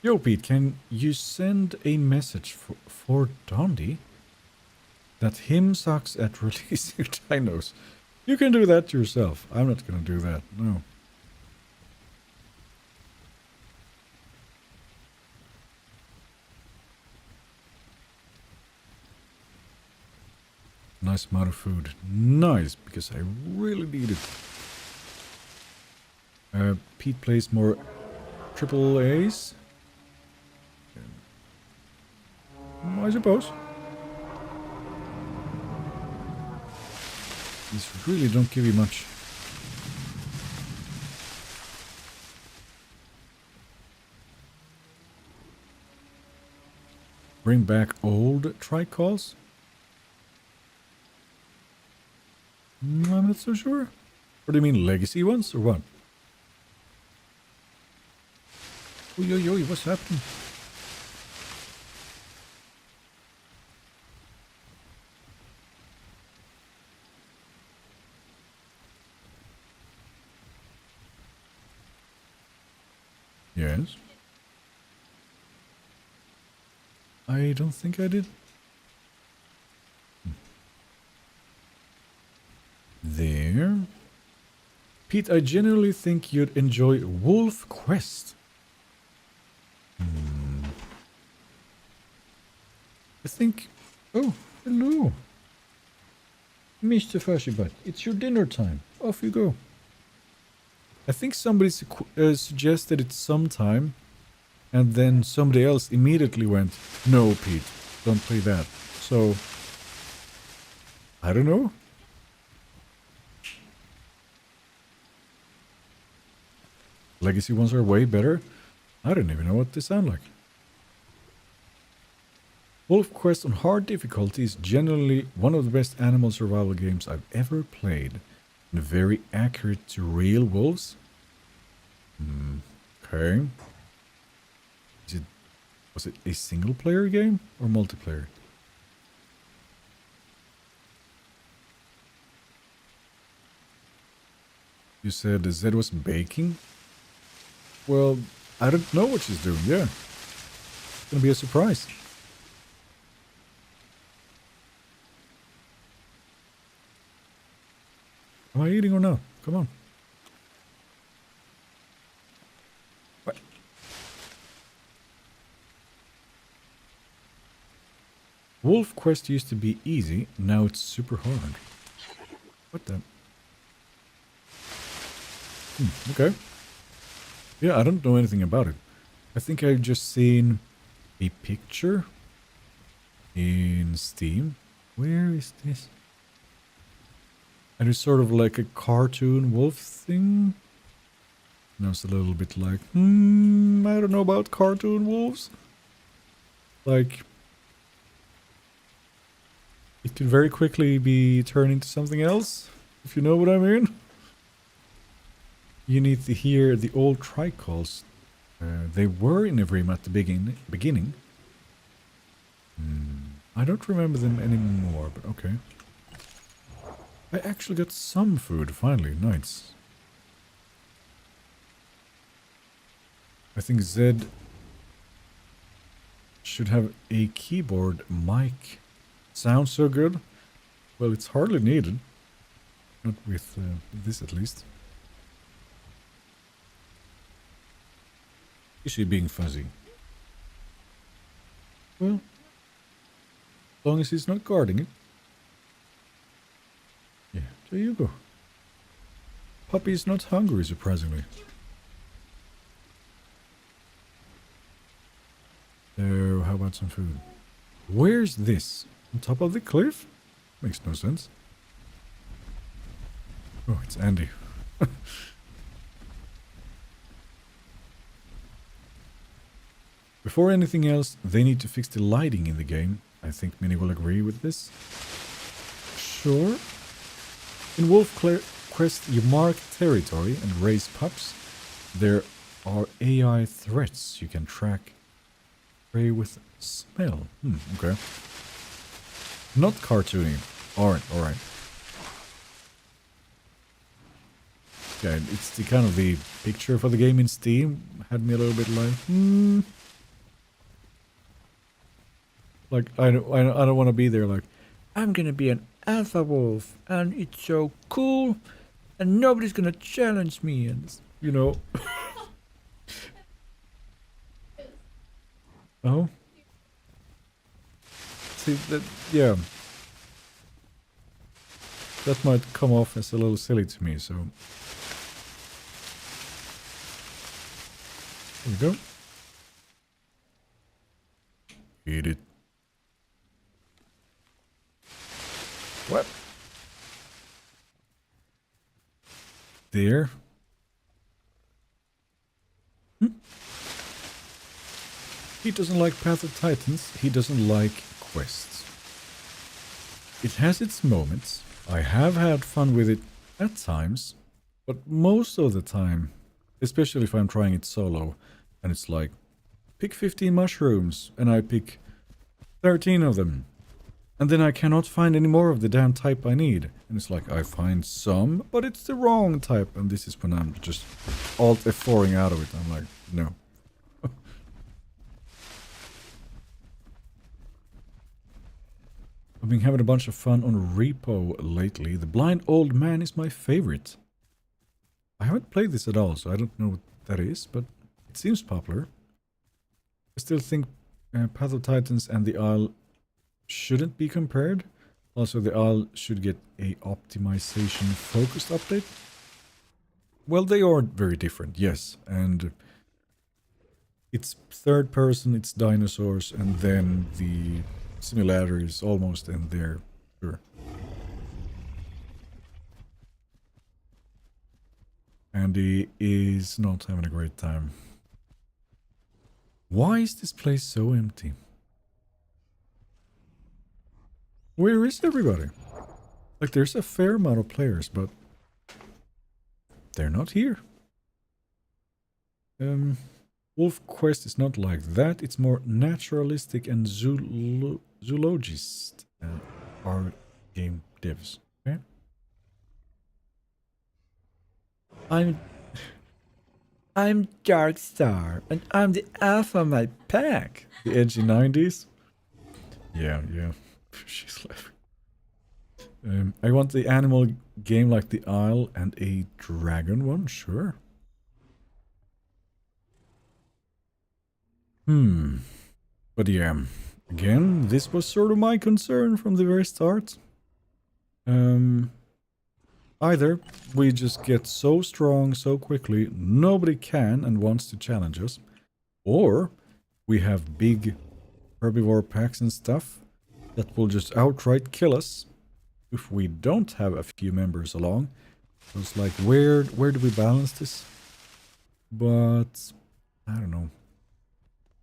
Yo, Pete, can you send a message for Dondi that him sucks at releasing dinos? You can do that yourself. I'm not gonna do that. No. Nice amount of food. Nice, because I really need it. Pete plays more triple A's. I suppose. These really don't give you much. Bring back old Trike calls? I'm not so sure. Or do you mean legacy ones, or what? Oi, what's happening? Yes. I don't think I did. There. Pete, I genuinely think you'd enjoy Wolf Quest. I think... Oh, hello. Mr. Fashibat, it's your dinner time. Off you go. I think somebody suggested it sometime, and then somebody else immediately went, no, Pete, don't play that. So, I don't know. Legacy ones are way better. I don't even know what they sound like. Wolf Quest on hard difficulty is generally one of the best animal survival games I've ever played. And very accurate to real wolves. Okay. Was it a single player game or multiplayer? You said Zed was baking? Well, I don't know what she's doing, yeah. It's gonna be a surprise. Am I eating or not? Come on. What? Wolf Quest used to be easy, now it's super hard. What the? Okay. Yeah, I don't know anything about it. I think I've just seen a picture in Steam. Where is this? And it's sort of like a cartoon wolf thing. And I was a little bit like, I don't know about cartoon wolves. Like, it could very quickly be turned into something else, if you know what I mean. You need to hear the old Trike calls. They were in Evrim at the beginning. I don't remember them anymore, but okay. I actually got some food, finally. Nice. I think Zed should have a keyboard mic. Sounds so good. Well, it's hardly needed. Not with this, at least. Is she being fuzzy? Well, as long as he's not guarding it. Yeah, there you go. Puppy's not hungry, surprisingly. So, how about some food? Where's this? On top of the cliff? Makes no sense. Oh, it's Andy. Before anything else, they need to fix the lighting in the game. I think many will agree with this. Sure. In Wolf Quest, you mark territory and raise pups. There are AI threats you can track. Prey with smell. Okay. Not cartoony. Alright. Yeah, it's the kind of the picture for the game in Steam. Had me a little bit like, Like, I don't want to be there like, I'm gonna be an alpha wolf, and it's so cool, and nobody's gonna challenge me, and, you know. Oh? See, that, yeah. That might come off as a little silly to me, so. There we go. Eat it. What? There. He doesn't like Path of Titans. He doesn't like quests. It has its moments. I have had fun with it at times. But most of the time, especially if I'm trying it solo, and it's like, pick 15 mushrooms, and I pick 13 of them. And then I cannot find any more of the damn type I need. And it's like, I find some, but it's the wrong type. And this is when I'm just Alt F4ing out of it. I'm like, no. I've been having a bunch of fun on Repo lately. The Blind Old Man is my favorite. I haven't played this at all, so I don't know what that is, but it seems popular. I still think Path of Titans and the Isle shouldn't be compared. Also, the Isle should get a optimization focused update. Well, they are very different, yes, and it's third person, it's dinosaurs, and then the similarity is almost in there, sure. Andy is not having a great time. Why is this place so empty? Where is everybody? Like, there's a fair amount of players, but they're not here. Wolf Quest is not like that. It's more naturalistic and zoologist are game devs. Okay? I'm Darkstar, and I'm the alpha of my pack. The edgy 90s? Yeah. She's laughing. I want the animal game like the Isle and a dragon one, sure. But yeah, again, this was sort of my concern from the very start. Either we just get so strong so quickly, nobody can and wants to challenge us, or we have big herbivore packs and stuff that will just outright kill us if we don't have a few members along. So it's like, where do we balance this? But I don't know.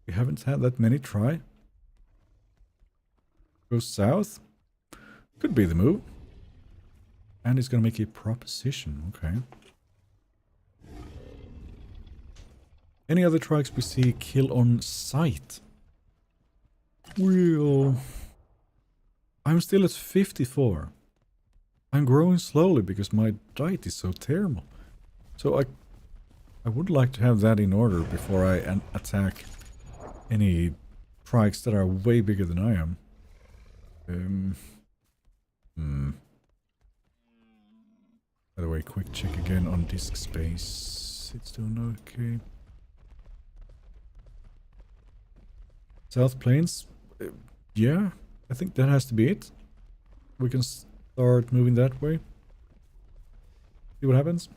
We haven't had that many try. Go south. Could be the move. And he's gonna make a proposition. Okay. Any other trikes we see kill on sight? Well, I'm still at 54. I'm growing slowly because my diet is so terrible. So I would like to have that in order before I attack any trikes that are way bigger than I am. By the way, quick check again on disk space. It's doing okay. South Plains? Yeah, I think that has to be it. We can start moving that way. See what happens.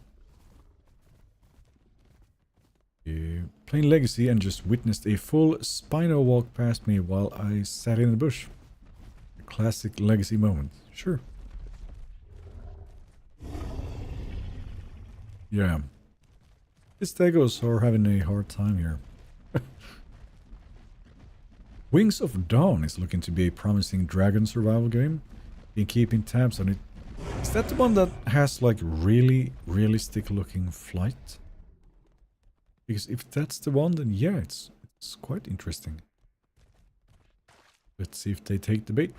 Playing Legacy and just witnessed a full Spino walk past me while I sat in the bush. A classic Legacy moment. Sure. Yeah. The Stegos are having a hard time here. Wings of Dawn is looking to be a promising dragon survival game. Been keeping tabs on it. Is that the one that has like really realistic looking flight? Because if that's the one, then yeah, it's quite interesting. Let's see if they take the bait.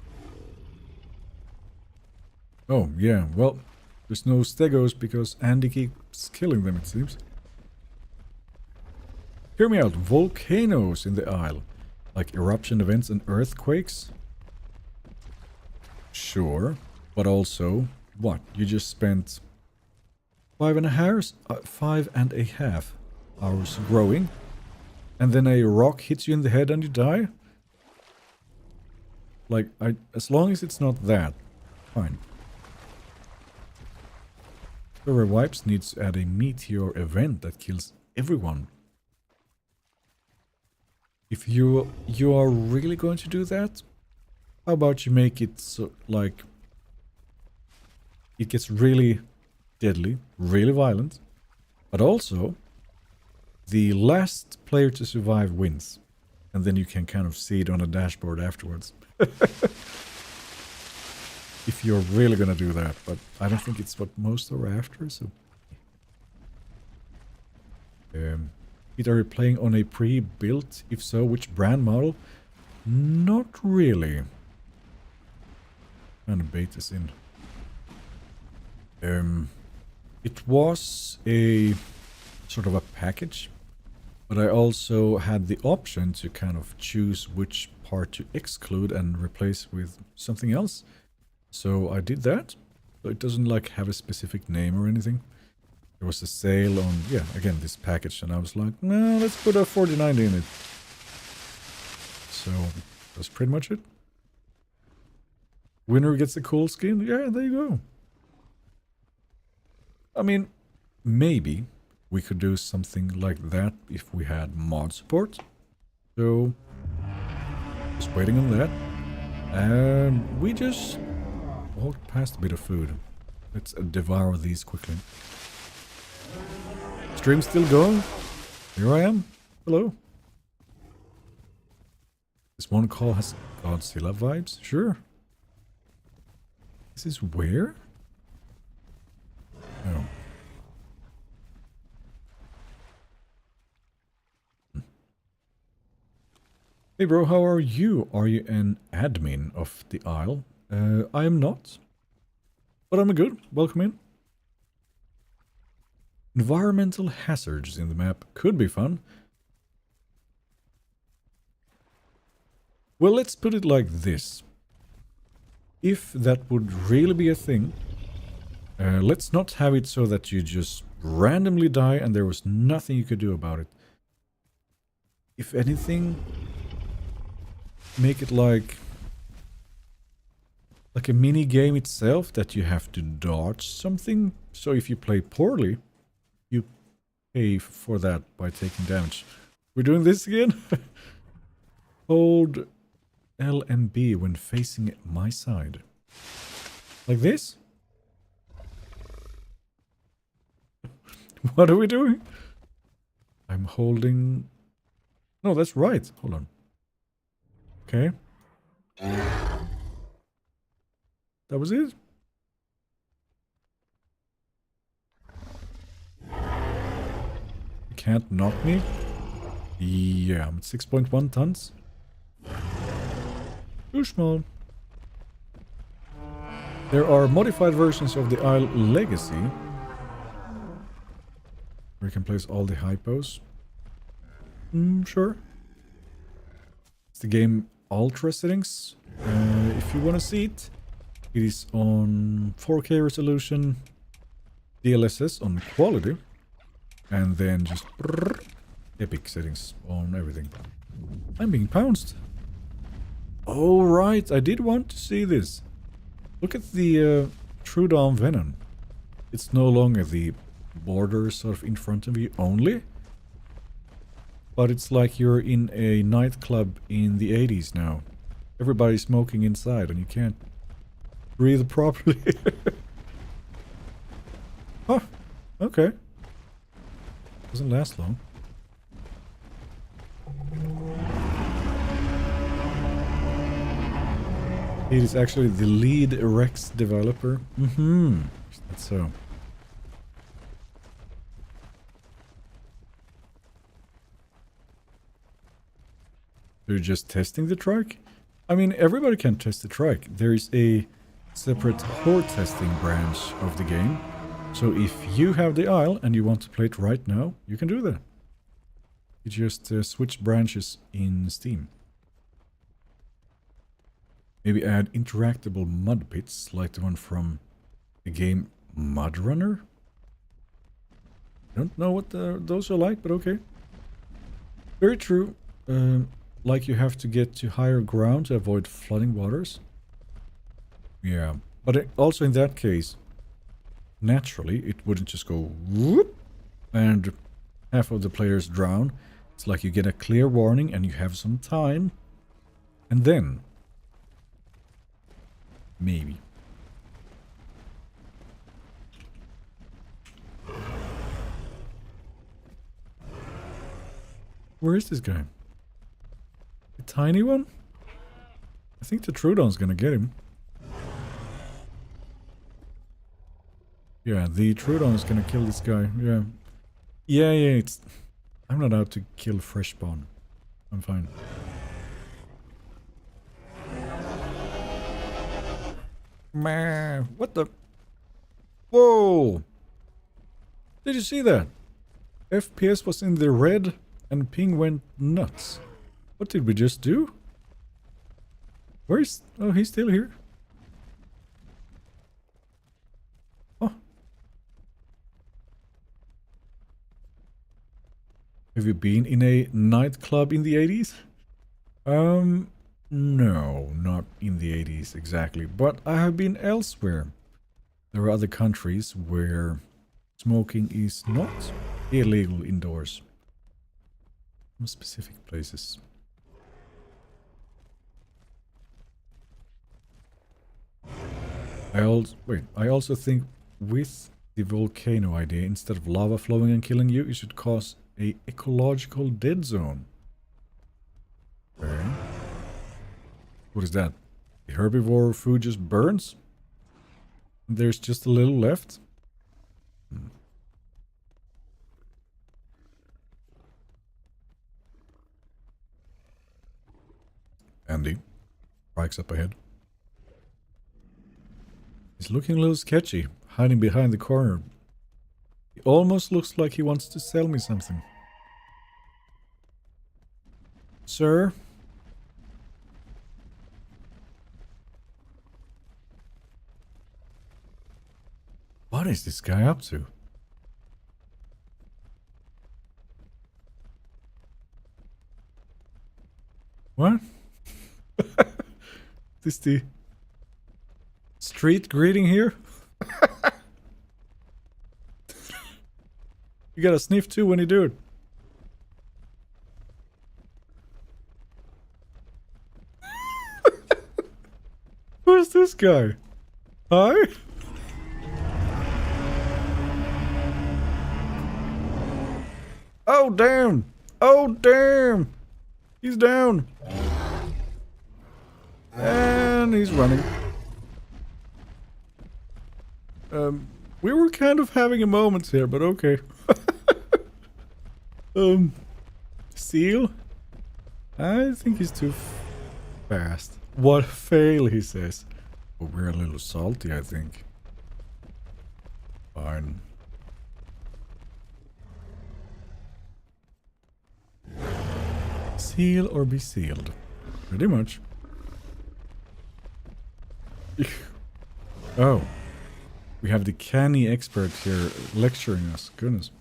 Oh, yeah, well, there's no Stegos because Andy keeps killing them, it seems. Hear me out, volcanoes in the Isle. Like eruption events and earthquakes? Sure, but also, what? You just spent 5.5 hours growing, and then a rock hits you in the head and you die? Like, as long as it's not that, fine. Server Wipes needs to add a meteor event that kills everyone. If you are really going to do that, how about you make it so, like, it gets really deadly, really violent, but also the last player to survive wins. And then you can kind of see it on a dashboard afterwards. If you're really gonna do that, but I don't think it's what most are after, so... Are you playing on a pre-built? If so, which brand model? Not really. Kind of bait this in. It was a sort of a package, but I also had the option to kind of choose which part to exclude and replace with something else. So I did that. So it doesn't like have a specific name or anything. There was a sale on, yeah, again, this package, and I was like, no, let's put a 4090 in it. So, that's pretty much it. Winner gets a cool skin. Yeah, there you go. I mean, maybe we could do something like that if we had mod support. So, just waiting on that. And we just walked past a bit of food. Let's devour these quickly. Stream's still going. Here I am. Hello. This one call has Godzilla vibes. Sure. This is where? Oh. Hey bro, how are you? Are you an admin of the Isle? I am not. But I'm good. Welcome in. Environmental hazards in the map could be fun. Well, let's put it like this. If that would really be a thing, let's not have it so that you just randomly die and there was nothing you could do about it. If anything, make it like a mini game itself that you have to dodge something. So if you play poorly, you pay for that by taking damage. We're doing this again? Hold L and B when facing my side. Like this? What are we doing? I'm holding... No, that's right. Hold on. Okay. That was it? You can't knock me? Yeah, I'm at 6.1 tons. Too small. There are modified versions of the Isle Legacy, where you can place all the hypos. Sure. It's the game Ultra settings. If you want to see it, it is on 4K resolution, DLSS on quality, and then just epic settings on everything. I'm being pounced. Oh right, I did want to see this. Look at the Trudon Venom. It's no longer the border sort of in front of you only, but it's like you're in a nightclub in the 80s now. Everybody's smoking inside and you can't breathe properly. Oh, okay. Doesn't last long. It is actually the lead Rex developer. That's so. You're just testing the Trike? I mean, everybody can test the Trike. There is a separate horde testing branch of the game. So if you have the Isle and you want to play it right now, you can do that. You just switch branches in Steam. Maybe add interactable mud pits like the one from the game Mud Runner. I don't know what those are like, but okay. Very true. Like you have to get to higher ground to avoid flooding waters. Yeah, but also in that case, naturally, it wouldn't just go whoop and half of the players drown. It's like you get a clear warning and you have some time. And then... maybe. Where is this guy? The tiny one? I think the Trudon's gonna get him. Yeah, the Trudon is gonna kill this guy. Yeah. Yeah, it's... I'm not out to kill fresh spawn. I'm fine. Man, what the... Whoa! Did you see that? FPS was in the red and ping went nuts. What did we just do? Where's... oh, he's still here. Oh. Have you been in a nightclub in the 80s? No, not in the 80s exactly, but I have been elsewhere. There are other countries where smoking is not illegal indoors. Some specific places. I also think with the volcano idea, instead of lava flowing and killing you, you should cause a ecological dead zone. Okay. What is that? The herbivore food just burns? There's just a little left? Andy. Trike's up ahead. He's looking a little sketchy, hiding behind the corner. He almost looks like he wants to sell me something. Sir? What is this guy up to? What? This the street greeting here? You gotta sniff too when you do it. Who's this guy? Hi? Oh damn! Oh damn! He's down! And he's running. We were kind of having a moment here, but okay. Seal? I think he's too fast. What a fail, he says. But we're a little salty, I think. Fine. Seal or be sealed. Pretty much. Oh. We have the canny expert here lecturing us. Goodness.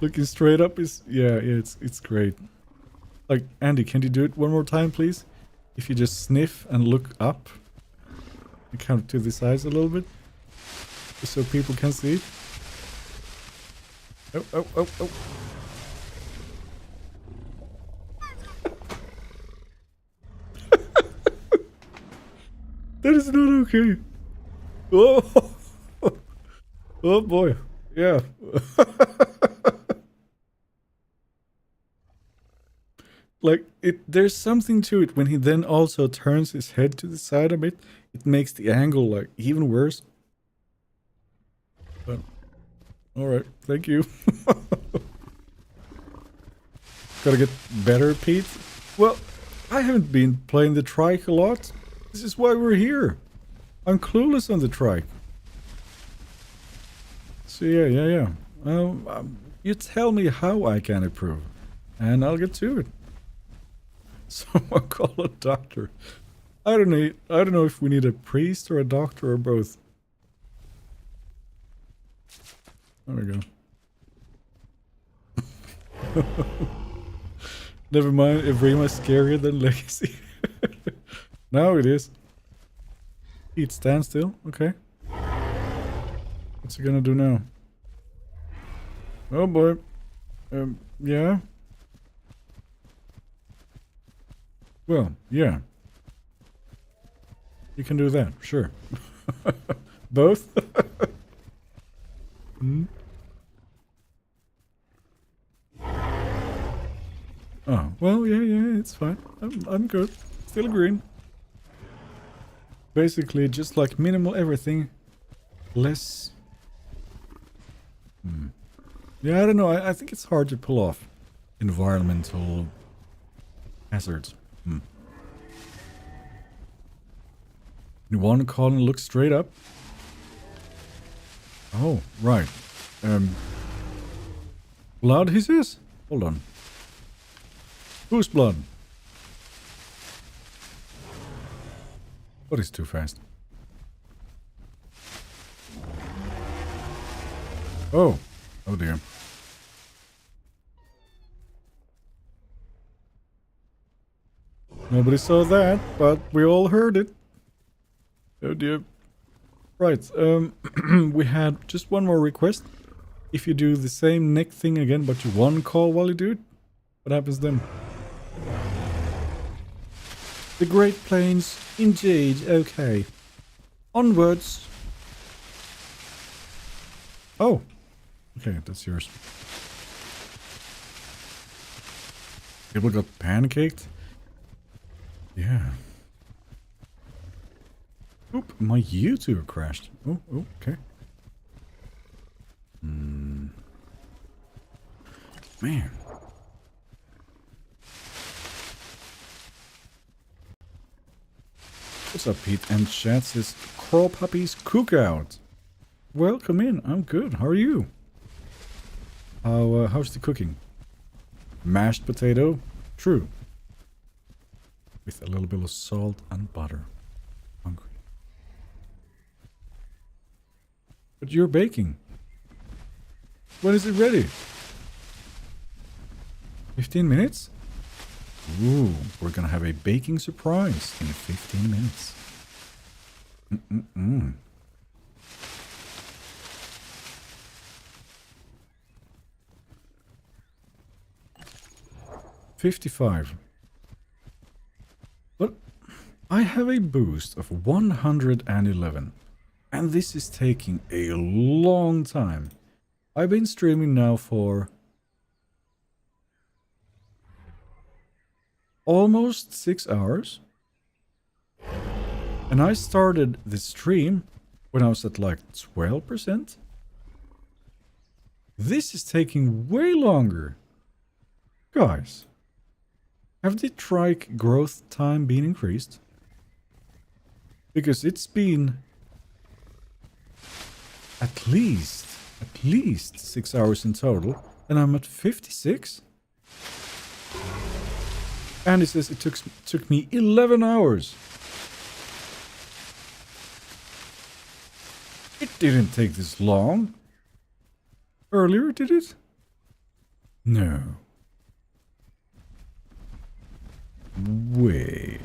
Looking straight up is... Yeah, it's great. Like, Andy, can you do it one more time, please? If you just sniff and look up. And kind of to the sides a little bit. Just so people can see. Oh, oh, oh, oh. That is not okay. Oh, oh boy. Yeah. Like, there's something to it when he then also turns his head to the side a bit. It makes the angle, like, even worse. But, alright, thank you. Gotta get better, Pete. Well, I haven't been playing the Trike a lot. This is why we're here. I'm clueless on the Trike. So yeah. You tell me how I can improve, and I'll get to it. Someone call a doctor. I don't know if we need a priest or a doctor or both. There we go. Never mind, if Rima's scarier than Legacy. Now it is. Eat standstill, okay. What's he gonna do now? Oh boy. Yeah. Well, yeah. You can do that, sure. Both? Hmm? Oh, well, yeah, it's fine. I'm good. Still green. Basically, just like minimal everything. Less... Yeah, I don't know. I think it's hard to pull off environmental hazards. You want to call and look straight up? Oh, right. Blood, he says? Hold on. Whose blood? What is too fast? Oh. Oh dear. Nobody saw that, but we all heard it. Oh dear. Right, we had just one more request. If you do the same neck thing again, but you one call while you do it, what happens then? The Great Plains, indeed, okay. Onwards. Oh, okay, that's yours. People got pancaked? Yeah. Oop, my YouTuber crashed. Oh, okay. Man. What's up, Pete? And chat says, Crawl Puppies Cookout. Welcome in. I'm good. How are you? How's the cooking? Mashed potato? True. With a little bit of salt and butter. Hungry. But you're baking. When is it ready? 15 minutes? Ooh, we're gonna have a baking surprise in 15 minutes. 55. But I have a boost of 111. And this is taking a long time. I've been streaming now for almost 6 hours. And I started the stream when I was at like 12%. This is taking way longer. Guys, have the Trike growth time been increased? Because it's been at least 6 hours in total, and I'm at 56. And it says it took me 11 hours. It didn't take this long. Earlier, did it? No. Wait.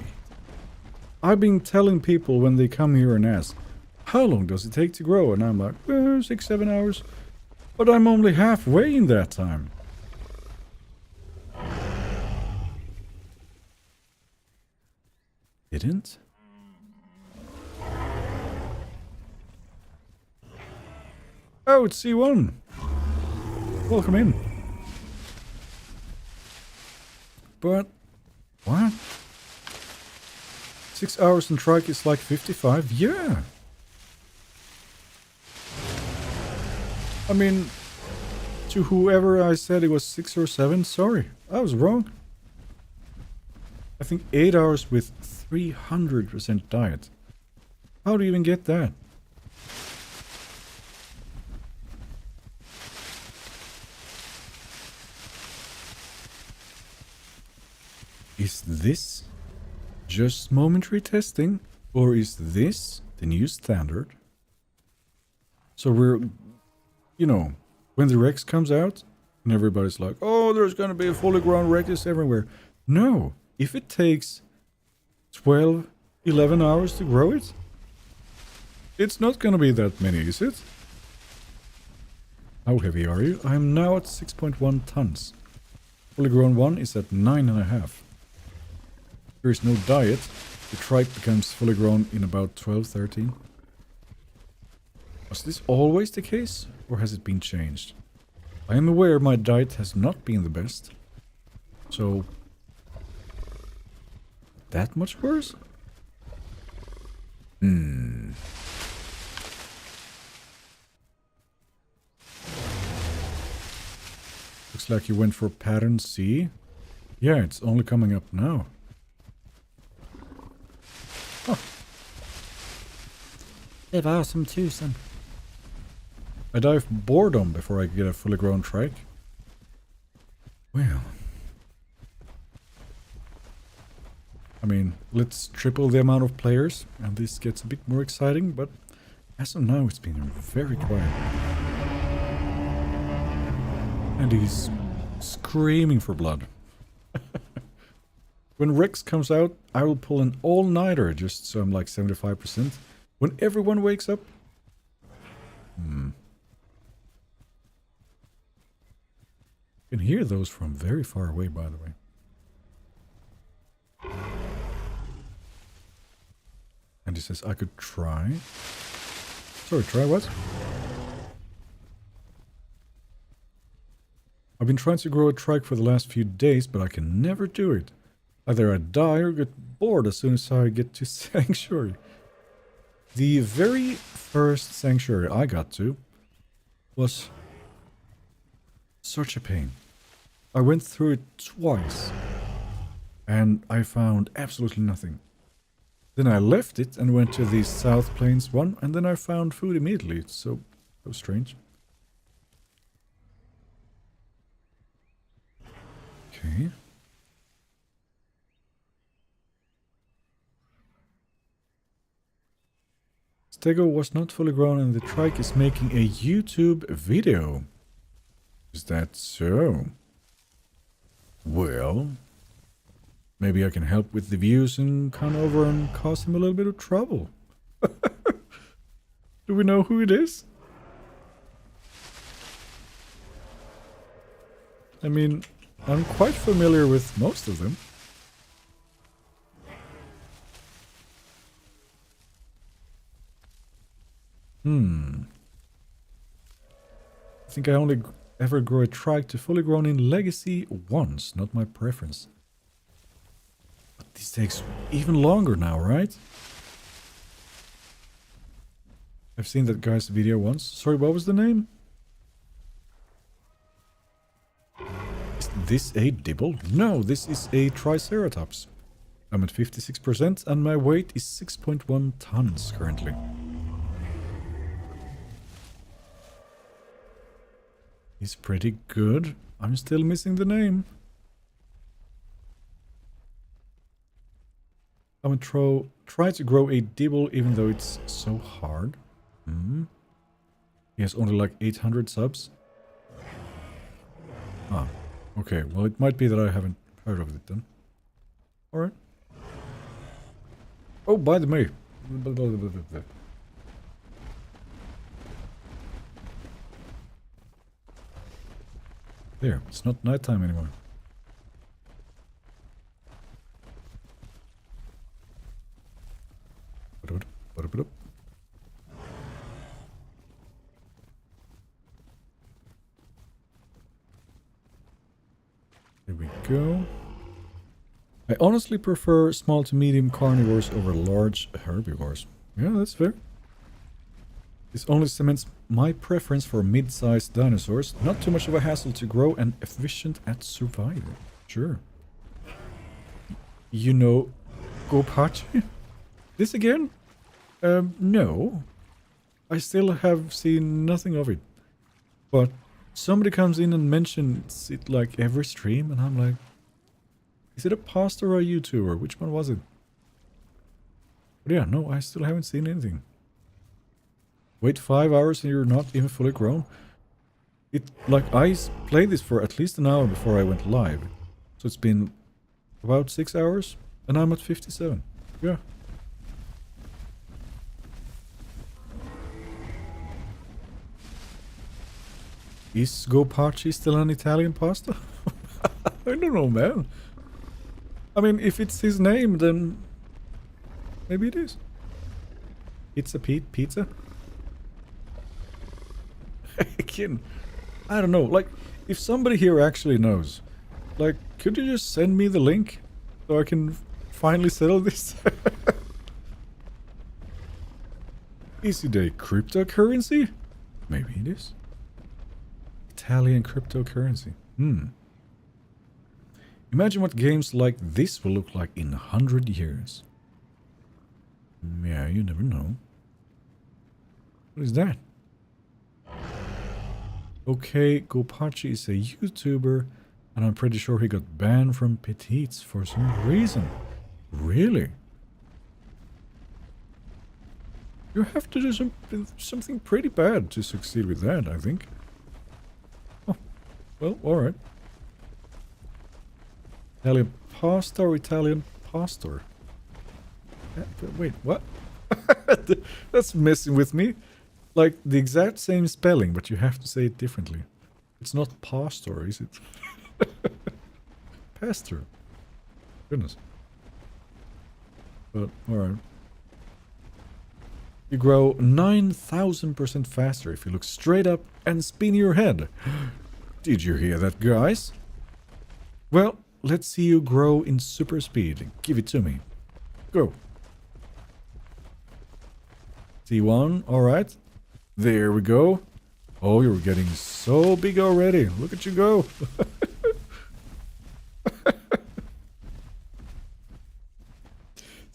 I've been telling people when they come here and ask, how long does it take to grow? And I'm like, 6-7 hours. But I'm only halfway in that time. Didn't? Oh, it's C1. Welcome in. But, what? 6 hours in Trike is like 55? Yeah. I mean, to whoever I said it was 6 or 7, sorry, I was wrong. I think 8 hours with 300% diet. How do you even get that? Is this just momentary testing, or is this the new standard? So we're, you know, when the Rex comes out, and everybody's like, oh, there's gonna be a fully grown Rex everywhere. No, if it takes 12, 11 hours to grow it, it's not gonna be that many, is it? How heavy are you? I'm now at 6.1 tons. Fully grown one is at 9.5. There is no diet. The Trike becomes fully grown in about 12, 13. Was this always the case, or has it been changed? I am aware my diet has not been the best. So, that much worse? Looks like you went for pattern C. Yeah, it's only coming up now. Huh. Det var som tusen. I die of boredom before I get a fully grown Trike. Well. I mean, let's triple the amount of players, and this gets a bit more exciting, but as of now it's been very quiet. And he's screaming for blood. When Rex comes out, I will pull an all-nighter just so I'm like 75%. When everyone wakes up. You can hear those from very far away, by the way. And he says I could try. Sorry, try what? I've been trying to grow a trike for the last few days, but I can never do it. Either I die or get bored as soon as I get to Sanctuary. The very first Sanctuary I got to was such a pain. I went through it twice and I found absolutely nothing. Then I left it and went to the South Plains one, and then I found food immediately. It's so strange. Okay. Stego was not fully grown and the trike is making a YouTube video. Is that so? Well, maybe I can help with the views and come over and cause him a little bit of trouble. Do we know who it is? I mean, I'm quite familiar with most of them. I think I only ever grew a trike to fully grown in Legacy once, not my preference. But this takes even longer now, right? I've seen that guy's video once. Sorry, what was the name? Is this a dibble? No, this is a Triceratops. I'm at 56% and my weight is 6.1 tons currently. He's pretty good. I'm still missing the name. I'm gonna try to grow a dibble even though it's so hard. He has only like 800 subs. Ah, okay. Well, it might be that I haven't heard of it then. Alright. Oh, by the way. There, it's not nighttime anymore. Here we go. I honestly prefer small to medium carnivores over large herbivores. Yeah, that's fair. This only cements my preference for mid-sized dinosaurs. Not too much of a hassle to grow and efficient at survival. Sure. You know, Gopachi? This again? No. I still have seen nothing of it. But somebody comes in and mentions it like every stream and I'm like, is it a pastor or a YouTuber? Which one was it? But yeah, no, I still haven't seen anything. Wait 5 hours and you're not even fully grown? I played this for at least an hour before I went live. So it's been about 6 hours and I'm at 57. Yeah. Is Gopachi still an Italian pasta? I don't know, man. I mean, if it's his name, then maybe it is. Pizza Pete Pizza? Again, I don't know. Like, if somebody here actually knows, like, could you just send me the link so I can finally settle this? Is it a cryptocurrency? Maybe it is. Italian cryptocurrency. Imagine what games like this will look like in 100 years. Yeah, you never know. What is that? Okay, Gopachi is a YouTuber, and I'm pretty sure he got banned from Petites for some reason. Really? You have to do something pretty bad to succeed with that, I think. Oh, well, alright. Italian pasta or Italian pastor? Wait, what? That's messing with me. Like the exact same spelling, but you have to say it differently. It's not pastor, is it? Pastor. Goodness. But, alright. You grow 9,000% faster if you look straight up and spin your head. Did you hear that, guys? Well, let's see you grow in super speed. Give it to me. Go. T1, alright. There we go. Oh, you're getting so big already. Look at you go.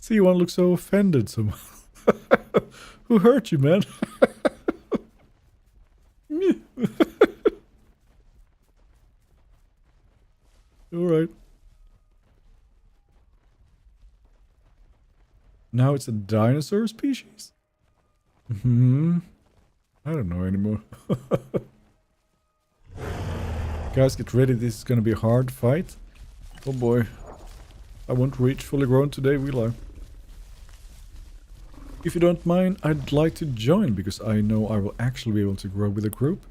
T1 looks so offended somehow. Who hurt you, man? Alright. Now it's a dinosaur species? Hmm. I don't know anymore. Guys, get ready. This is gonna be a hard fight. Oh boy. I won't reach fully grown today, will I? If you don't mind, I'd like to join because I know I will actually be able to grow with a group.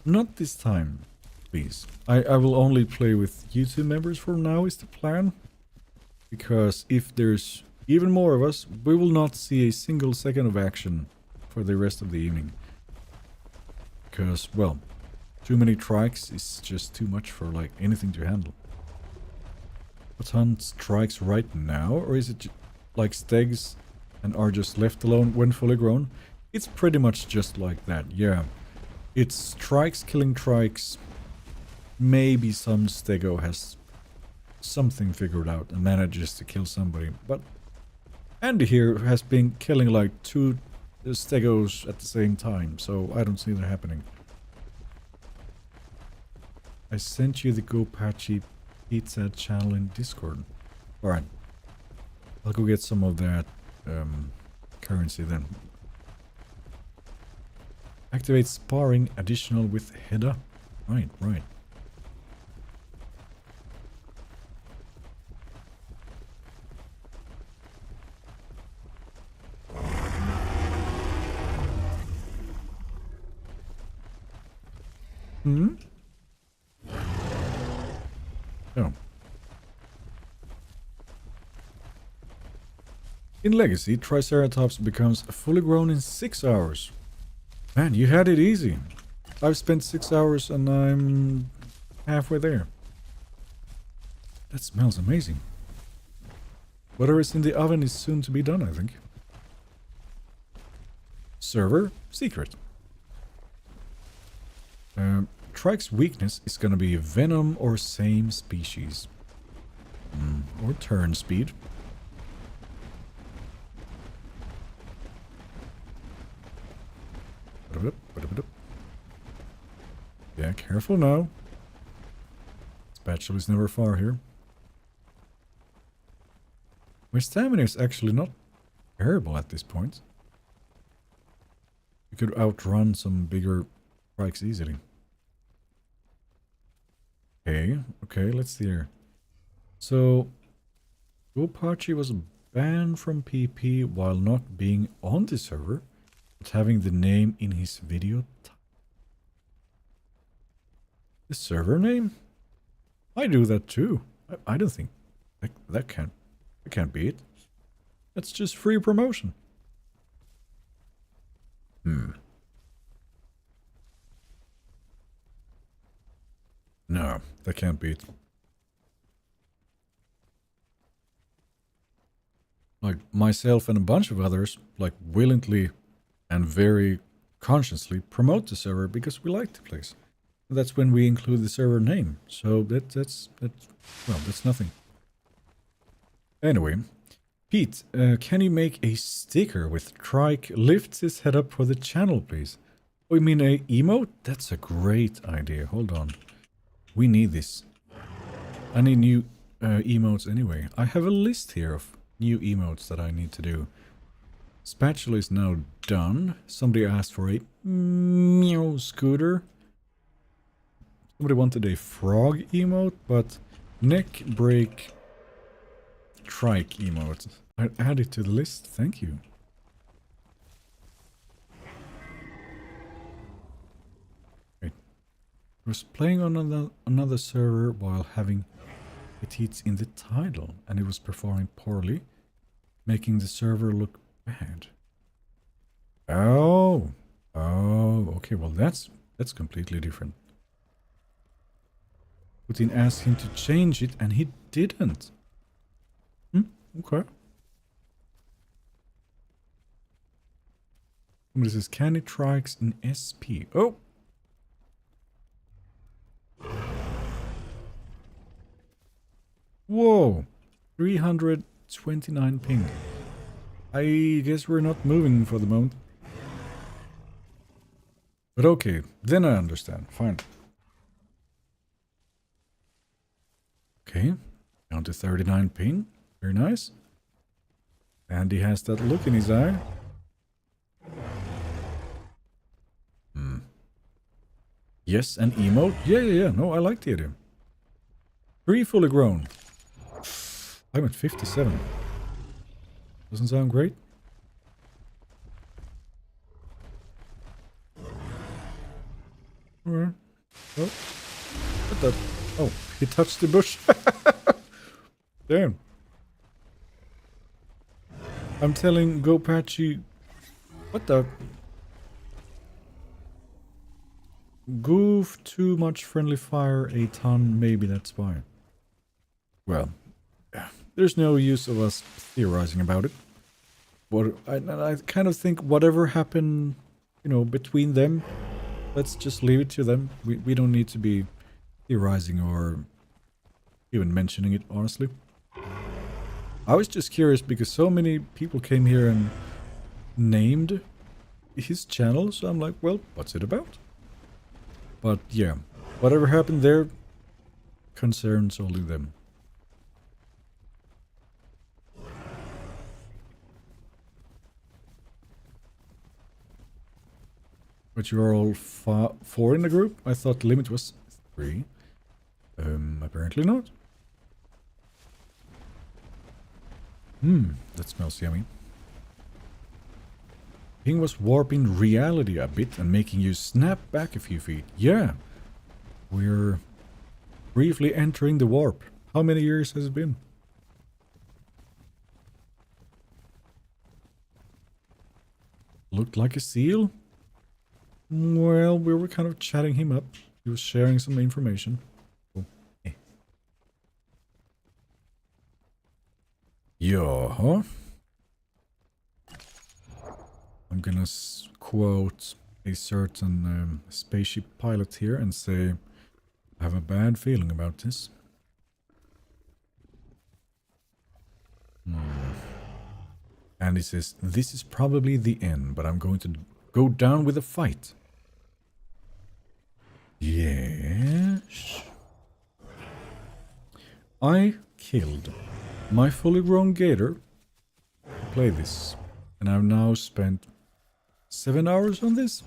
Not this time, please. I will only play with YouTube members for now is the plan. Because if there's even more of us, we will not see a single second of action for the rest of the evening. Because, well, too many trikes is just too much for like anything to handle. What hunts trikes right now? Or is it like stegs and are just left alone when fully grown? It's pretty much just like that, yeah. It's trikes killing trikes. Maybe some stego has something figured out and manages to kill somebody. But Andy here has been killing like 2 stegos at the same time, so I don't see that happening. I sent you the GoPatchy Pizza channel in Discord. Alright. I'll go get some of that currency then. Activate sparring additional with head up. Right, right. Hmm? Oh. In Legacy, Triceratops becomes fully grown in 6 hours. Man, you had it easy. I've spent 6 hours and I'm halfway there. That smells amazing. Whatever is in the oven is soon to be done, I think. Server secret. Trike's weakness is gonna be venom or same species. Or turn speed. Yeah, careful now. Spatula is never far here. My stamina is actually not terrible at this point. You could outrun some bigger trikes easily. Okay, let's see here. So, GoPatchy was banned from PP while not being on the server, but having the name in his video. The server name? I do that too. I don't think that can't be it. That's just free promotion. No, that can't be it. Like myself and a bunch of others, like willingly and very consciously promote the server because we like the place. And that's when we include the server name. So that's nothing. Anyway, Pete, can you make a sticker with Trike lifts his head up for the channel, please? Oh, you mean a emote? That's a great idea. Hold on. We need this. I need new emotes anyway. I have a list here of new emotes that I need to do. Spatula is now done. Somebody asked for a meow scooter. Somebody wanted a frog emote, but neck break trike emote. I add it to the list. Thank you. Wait. I was playing on another server while having petites in the title, and it was performing poorly, making the server look bad. Oh. Oh, okay, well that's completely different. Putin asked him to change it and he didn't. Okay. This is candy trikes in SP. Oh! Whoa! 329 ping. I guess we're not moving for the moment. But okay, then I understand. Fine. Okay, down to 39 ping. Very nice. And he has that look in his eye. Yes, an emote? Yeah. No, I like the idea. 3 fully grown. I'm at 57. Doesn't sound great. Alright. Oh. What the? Oh, he touched the bush. Damn. I'm telling GoPatchy. What the? Goof, too much friendly fire, a ton, maybe that's why. Well, there's no use of us theorizing about it. But I kind of think whatever happened, you know, between them, let's just leave it to them. We don't need to be theorizing or even mentioning it, honestly. I was just curious because so many people came here and named his channel, so I'm like, well, what's it about? But yeah, whatever happened there concerns only them. But you're all 4 in the group? I thought the limit was 3. Apparently not. That smells yummy. Ping was warping reality a bit and making you snap back a few feet. Yeah. We're briefly entering the warp. How many years has it been? Looked like a seal? Well, we were kind of chatting him up. He was sharing some information. Oh. Yeah. I'm gonna quote a certain spaceship pilot here and say, I have a bad feeling about this. And he says, this is probably the end, but I'm going to go down with a fight. Yes. I killed my fully grown gator to play this. And I've now spent 7 hours on this.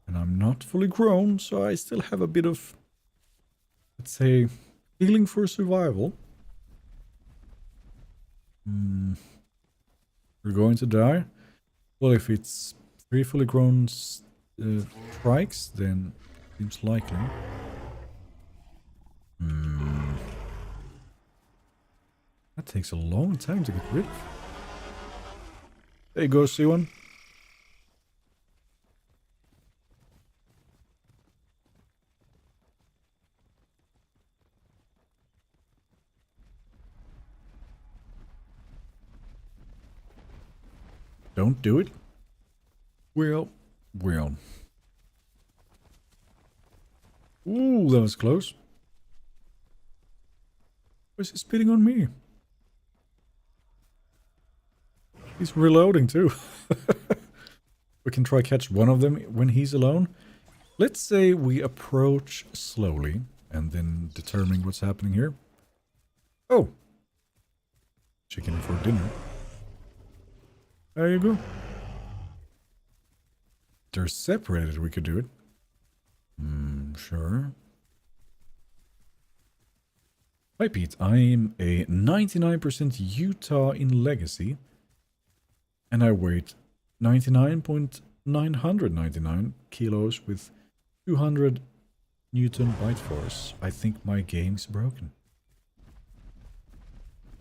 And I'm not fully grown, so I still have a bit of, let's say, feeling for survival. We're going to die. Well, if it's 3 fully grown trikes, then seems likely. That takes a long time to get rid of. There you go, C1. Don't do it. Well. Ooh, that was close. Where's he spitting on me? He's reloading too. We can try catch one of them when he's alone. Let's say we approach slowly and then determine what's happening here. Oh. Chicken for dinner. There you go. They're separated, we could do it. Sure. Hi Pete, I'm a 99% Utah in Legacy, and I weigh 99.999 kilos with 200 Newton bite force. I think my game's broken.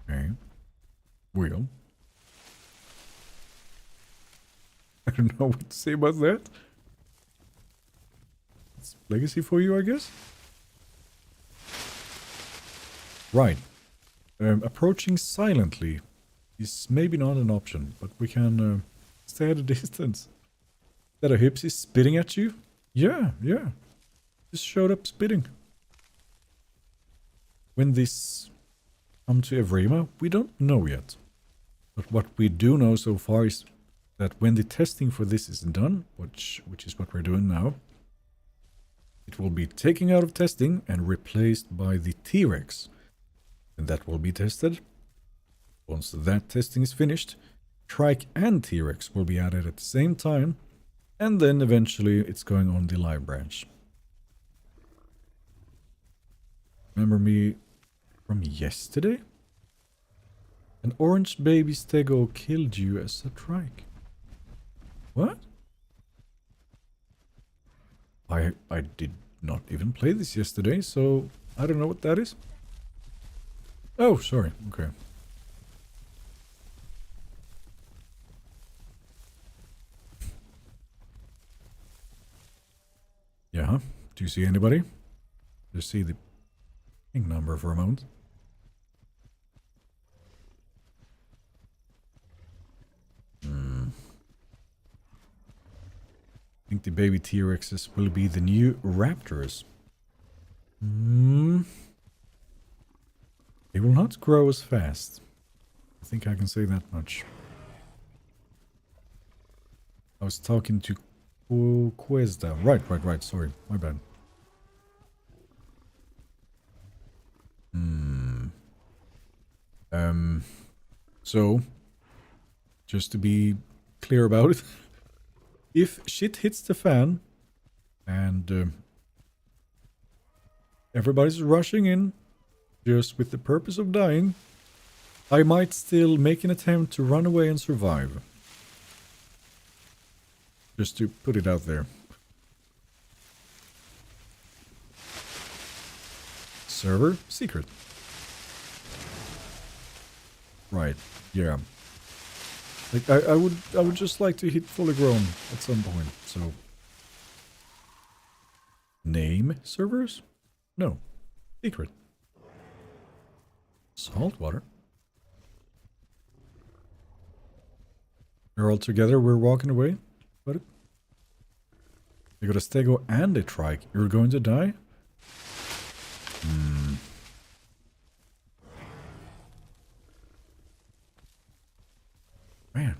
Okay. Wheel. I don't know what to say about that. It's Legacy for you, I guess? Right. Approaching silently is maybe not an option, but we can stay at a distance. Is that a Hipsy spitting at you? Yeah. Just showed up spitting. When this come to Evrima, we don't know yet. But what we do know so far is that when the testing for this is done, which is what we're doing now, it will be taken out of testing and replaced by the T-Rex. And that will be tested. Once that testing is finished, Trike and T-Rex will be added at the same time, and then eventually it's going on the live branch. Remember me from yesterday? An orange baby stego killed you as a Trike. What? I did not even play this yesterday, so I don't know what that is. Oh, sorry. Okay. Yeah. Do you see anybody? Just see the ping number for a moment. I think the baby T-Rexes will be the new raptors. They will not grow as fast. I think I can say that much. I was talking to Cuesta. Right. Sorry, my bad. So, just to be clear about it, if shit hits the fan and everybody's rushing in just with the purpose of dying, I might still make an attempt to run away and survive. Just to put it out there. Server secret. Right, yeah. Like I would just like to hit fully grown at some point, so. Name servers? No. Secret. Saltwater. They're all together, we're walking away. What? You got a stego and a trike. You're going to die? Man.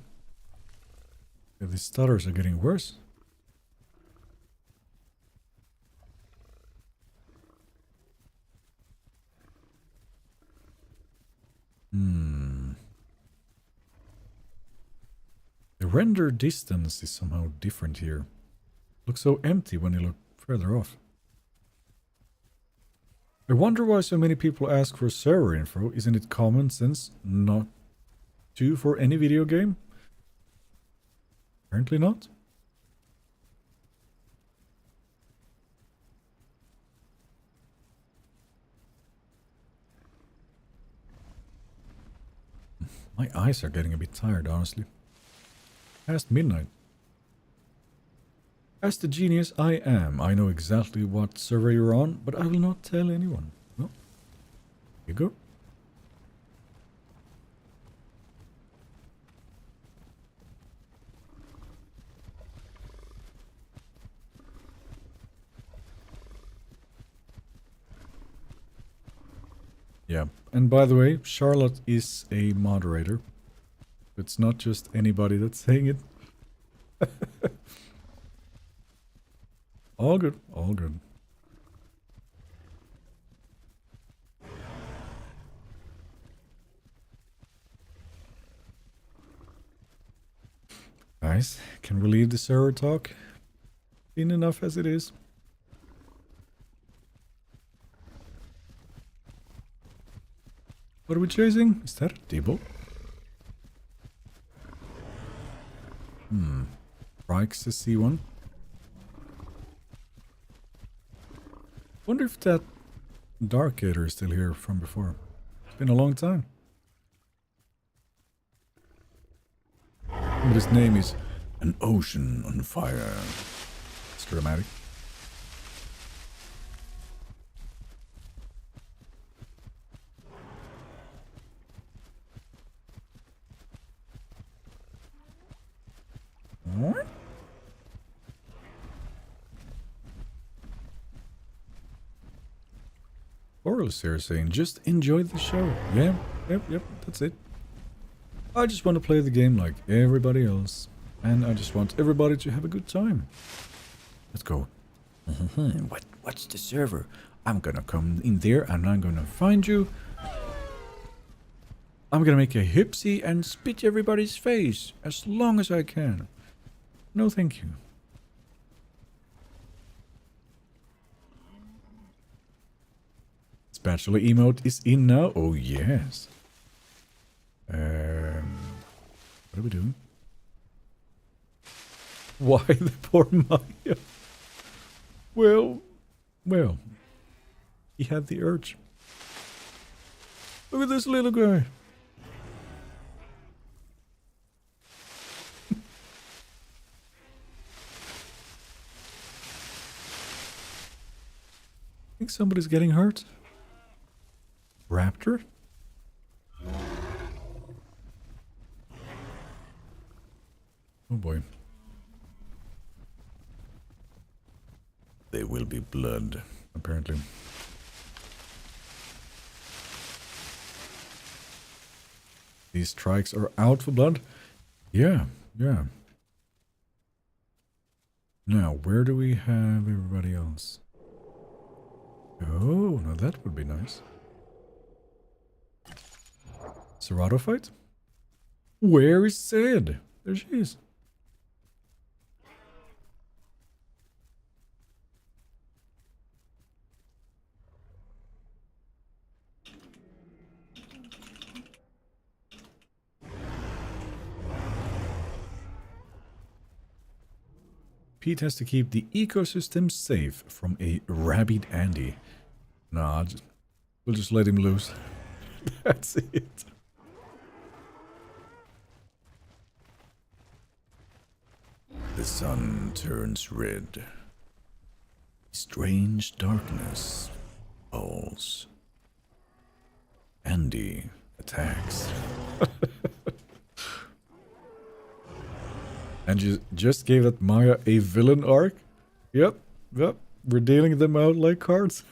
Yeah, these stutters are getting worse. The render distance is somehow different here. Looks so empty when you look further off. I wonder why so many people ask for server info. Isn't it common sense not to for any video game? Apparently not. My eyes are getting a bit tired, honestly. Past midnight. As the genius I am, I know exactly what server you're on, but I will not tell anyone. No. Here you go. Yeah, and by the way, Charlotte is a moderator. It's not just anybody that's saying it. All good, all good. Guys, can we leave the server talk? Been enough as it is. What are we chasing? Is that a Debo? Trike's the C1. Wonder if that Dark Gator is still here from before. It's been a long time. But his name is An Ocean on Fire. It's dramatic. What? Oral's here saying, just enjoy the show. Yeah, yep, that's it. I just want to play the game like everybody else. And I just want everybody to have a good time. Let's go. What's the server? I'm gonna come in there and I'm gonna find you. I'm gonna make a hipsy and spit everybody's face as long as I can. No thank you. Spatula emote is in now. Oh yes. What are we doing? Why the poor Maya? Well, he had the urge. Look at this little guy. I think somebody's getting hurt. Raptor? Oh boy. There will be blood, apparently. These Trikes are out for blood? Yeah. Now, where do we have everybody else? Oh, now that would be nice. Cerrado fight? Where is Sid? There she is. Pete has to keep the ecosystem safe from a rabid Andy. Nah, we'll just let him loose. That's it. The sun turns red. Strange darkness falls. Andy attacks. And you just gave that Maya a villain arc? Yep. We're dealing them out like cards.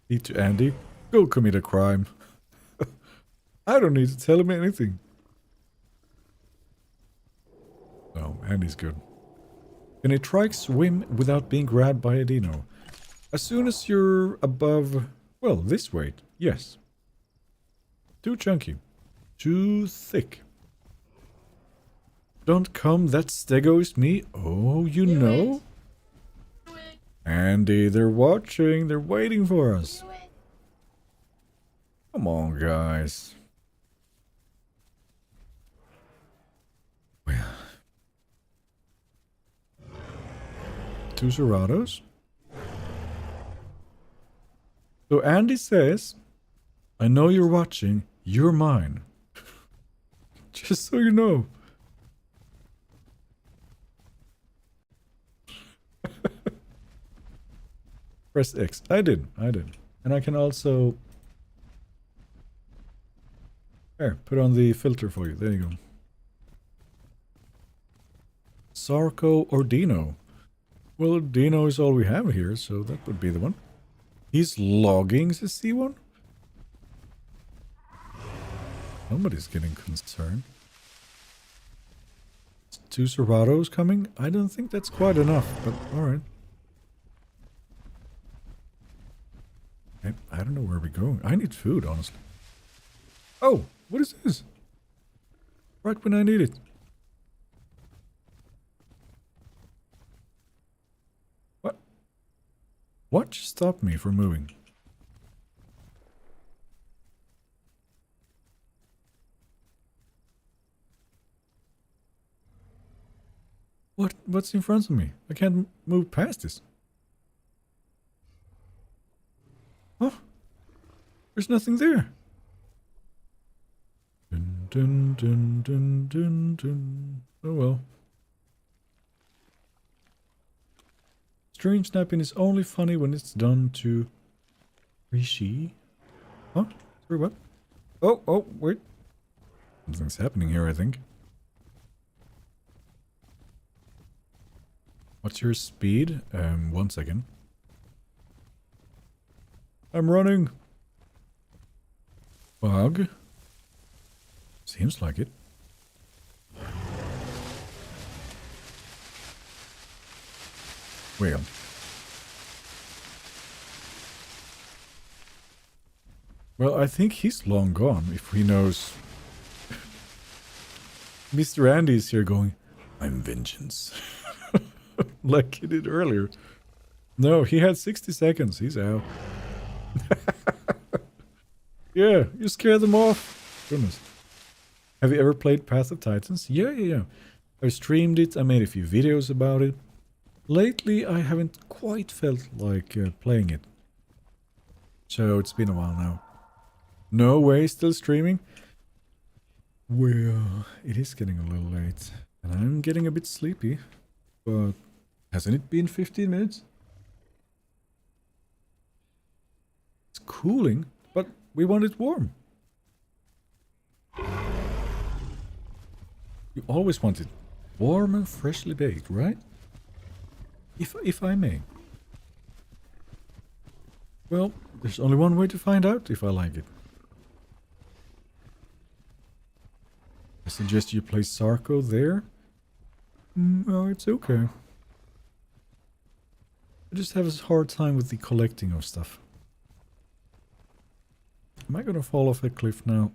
Need to Andy, go commit a crime. I don't need to tell him anything. No, Andy's good. Can a Trike swim without being grabbed by a dino? As soon as you're above, well, this weight, yes. Too chunky. Too thick. Don't come, that stego is me. Oh, you know? Andy, they're watching. They're waiting for us. Come on, guys. Well. Two Cerrados. So Andy says, I know you're watching. You're mine. Just so you know. Press X. I did. And I can also... Here, put on the filter for you. There you go. Sarko or Dino? Well, Dino is all we have here, so that would be the one. He's logging the C1? Somebody's getting concerned. Two Cerrados coming? I don't think that's quite enough, but alright. I don't know where we're going. I need food, honestly. Oh, what is this? Right when I need it. What? What stopped me from moving? What's in front of me? I can't move past this. Oh, there's nothing there. Dun, dun, dun, dun, dun, dun. Oh well. Stream snapping is only funny when it's done to Rishi. Huh? Sorry, what? Oh, wait. Something's happening here, I think. What's your speed? 1 second. I'm running. Bug. Seems like it. Well, I think he's long gone if he knows. Mr. Andy is here going, I'm vengeance. Like he did earlier. No, he had 60 seconds. He's out. Yeah, you scare them off. Goodness. Have you ever played Path of Titans? Yeah. I streamed it. I made a few videos about it. Lately, I haven't quite felt like playing it. So it's been a while now. No way, still streaming? Well, it is getting a little late. And I'm getting a bit sleepy. But hasn't it been 15 minutes? It's cooling, but we want it warm. You always want it warm and freshly baked, right? If I may. Well, there's only one way to find out if I like it. I suggest you play Sarko there. No, it's okay. I just have a hard time with the collecting of stuff. Am I gonna fall off a cliff now?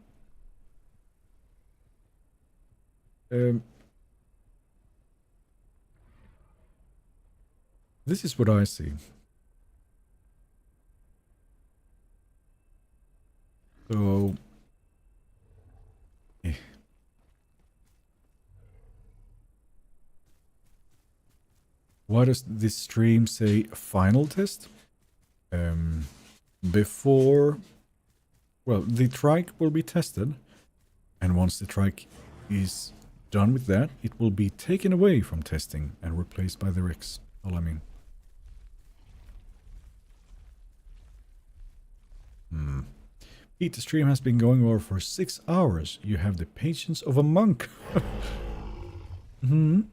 This is what I see. So... Why does this stream say final test? Before... Well, the Trike will be tested. And once the Trike is done with that, it will be taken away from testing and replaced by the Rex. All I mean. Pete, the stream has been going over for 6 hours. You have the patience of a monk. The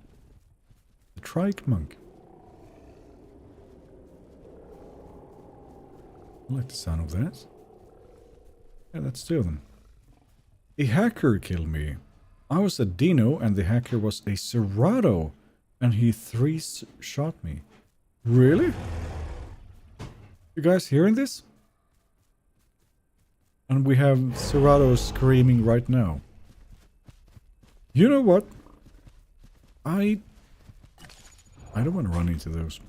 Trike monk. I like the sound of that. Yeah, let's do them. A hacker killed me. I was a Dino and the hacker was a Serato. And he shot me. Really? You guys hearing this? And we have Serato screaming right now. You know what? I don't want to run into those.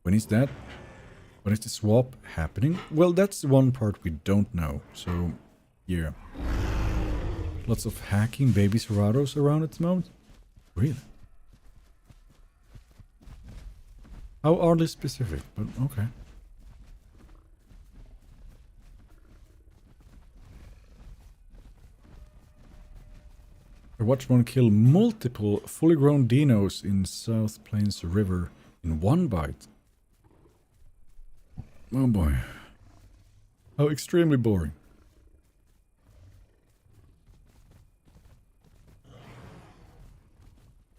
When is that? When is the swap happening? Well, that's the one part we don't know. So, yeah. Lots of hacking baby Seratos around at the moment. Really? How are they specific? But okay. I watched one kill multiple fully grown dinos in South Plains River in one bite. Oh boy. How extremely boring.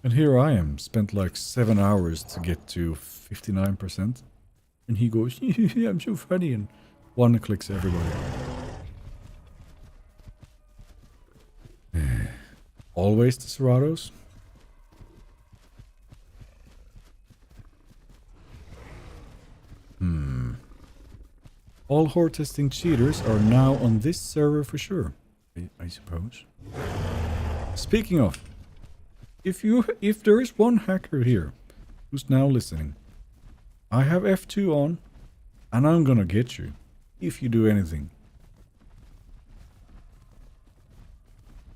And here I am, spent like 7 hours to get to 59%. And he goes, I'm so funny, and one clicks everybody. Always the Seratos. All whore testing cheaters are now on this server for sure, I suppose. Speaking of, if there is one hacker here who's now listening, I have F2 on, and I'm gonna get you if you do anything.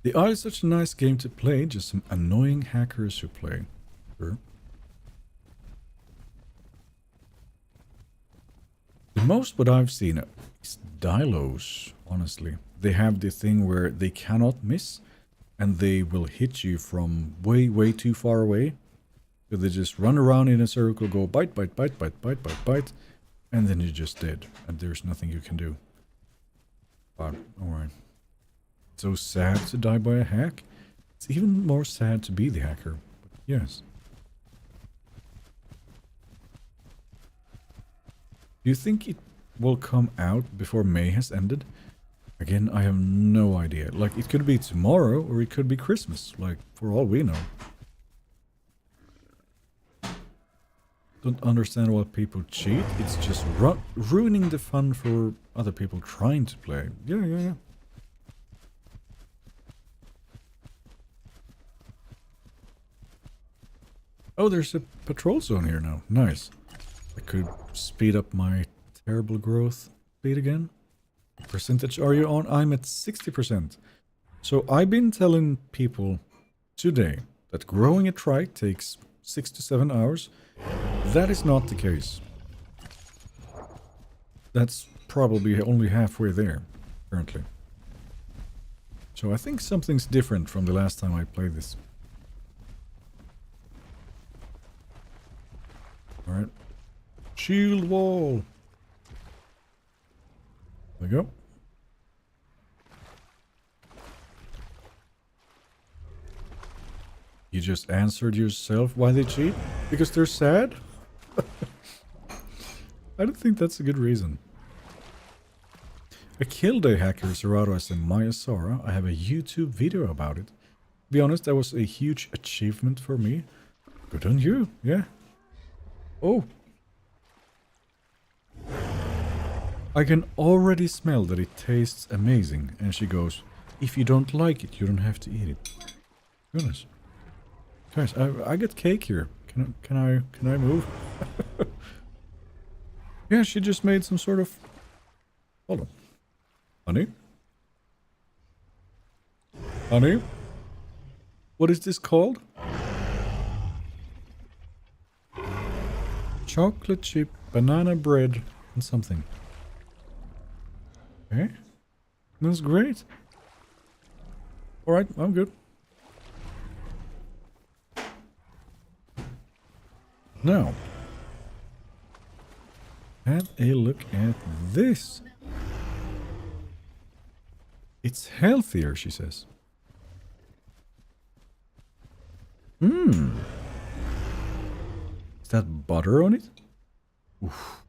The Isle is such a nice game to play, just some annoying hackers who play. Sure. The most what I've seen is Dilos, honestly. They have the thing where they cannot miss, and they will hit you from way, way too far away. So they just run around in a circle, go bite, bite, bite, bite, bite, bite, bite, and then you're just dead, and there's nothing you can do. But, alright. So sad to die by a hack. It's even more sad to be the hacker. But yes. Do you think it will come out before May has ended? Again, I have no idea. Like, it could be tomorrow, or it could be Christmas. Like, for all we know. Don't understand why people cheat. It's just ruining the fun for other people trying to play. Yeah. Oh, there's a patrol zone here now. Nice. I could speed up my terrible growth speed again. Percentage are you on? I'm at 60%. So I've been telling people today that growing a trike takes 6 to 7 hours. That is not the case. That's probably only halfway there, currently. So I think something's different from the last time I played this. Alright. Shield wall! There we go. You just answered yourself why they cheat? Because they're sad? I don't think that's a good reason. I killed a hacker, Ceratops and Maya Sora. I have a YouTube video about it. To be honest, that was a huge achievement for me. Good on you, yeah. Oh. I can already smell that it tastes amazing. And she goes, if you don't like it, you don't have to eat it. Goodness. Guys, I got cake here. Can I move? Yeah, she just made some sort of... Hold on. Honey? Honey? What is this called? Chocolate chip, banana bread, and something. Okay. That's great. Alright, I'm good. Now, have a look at this. It's healthier, she says. Is that butter on it? Oof.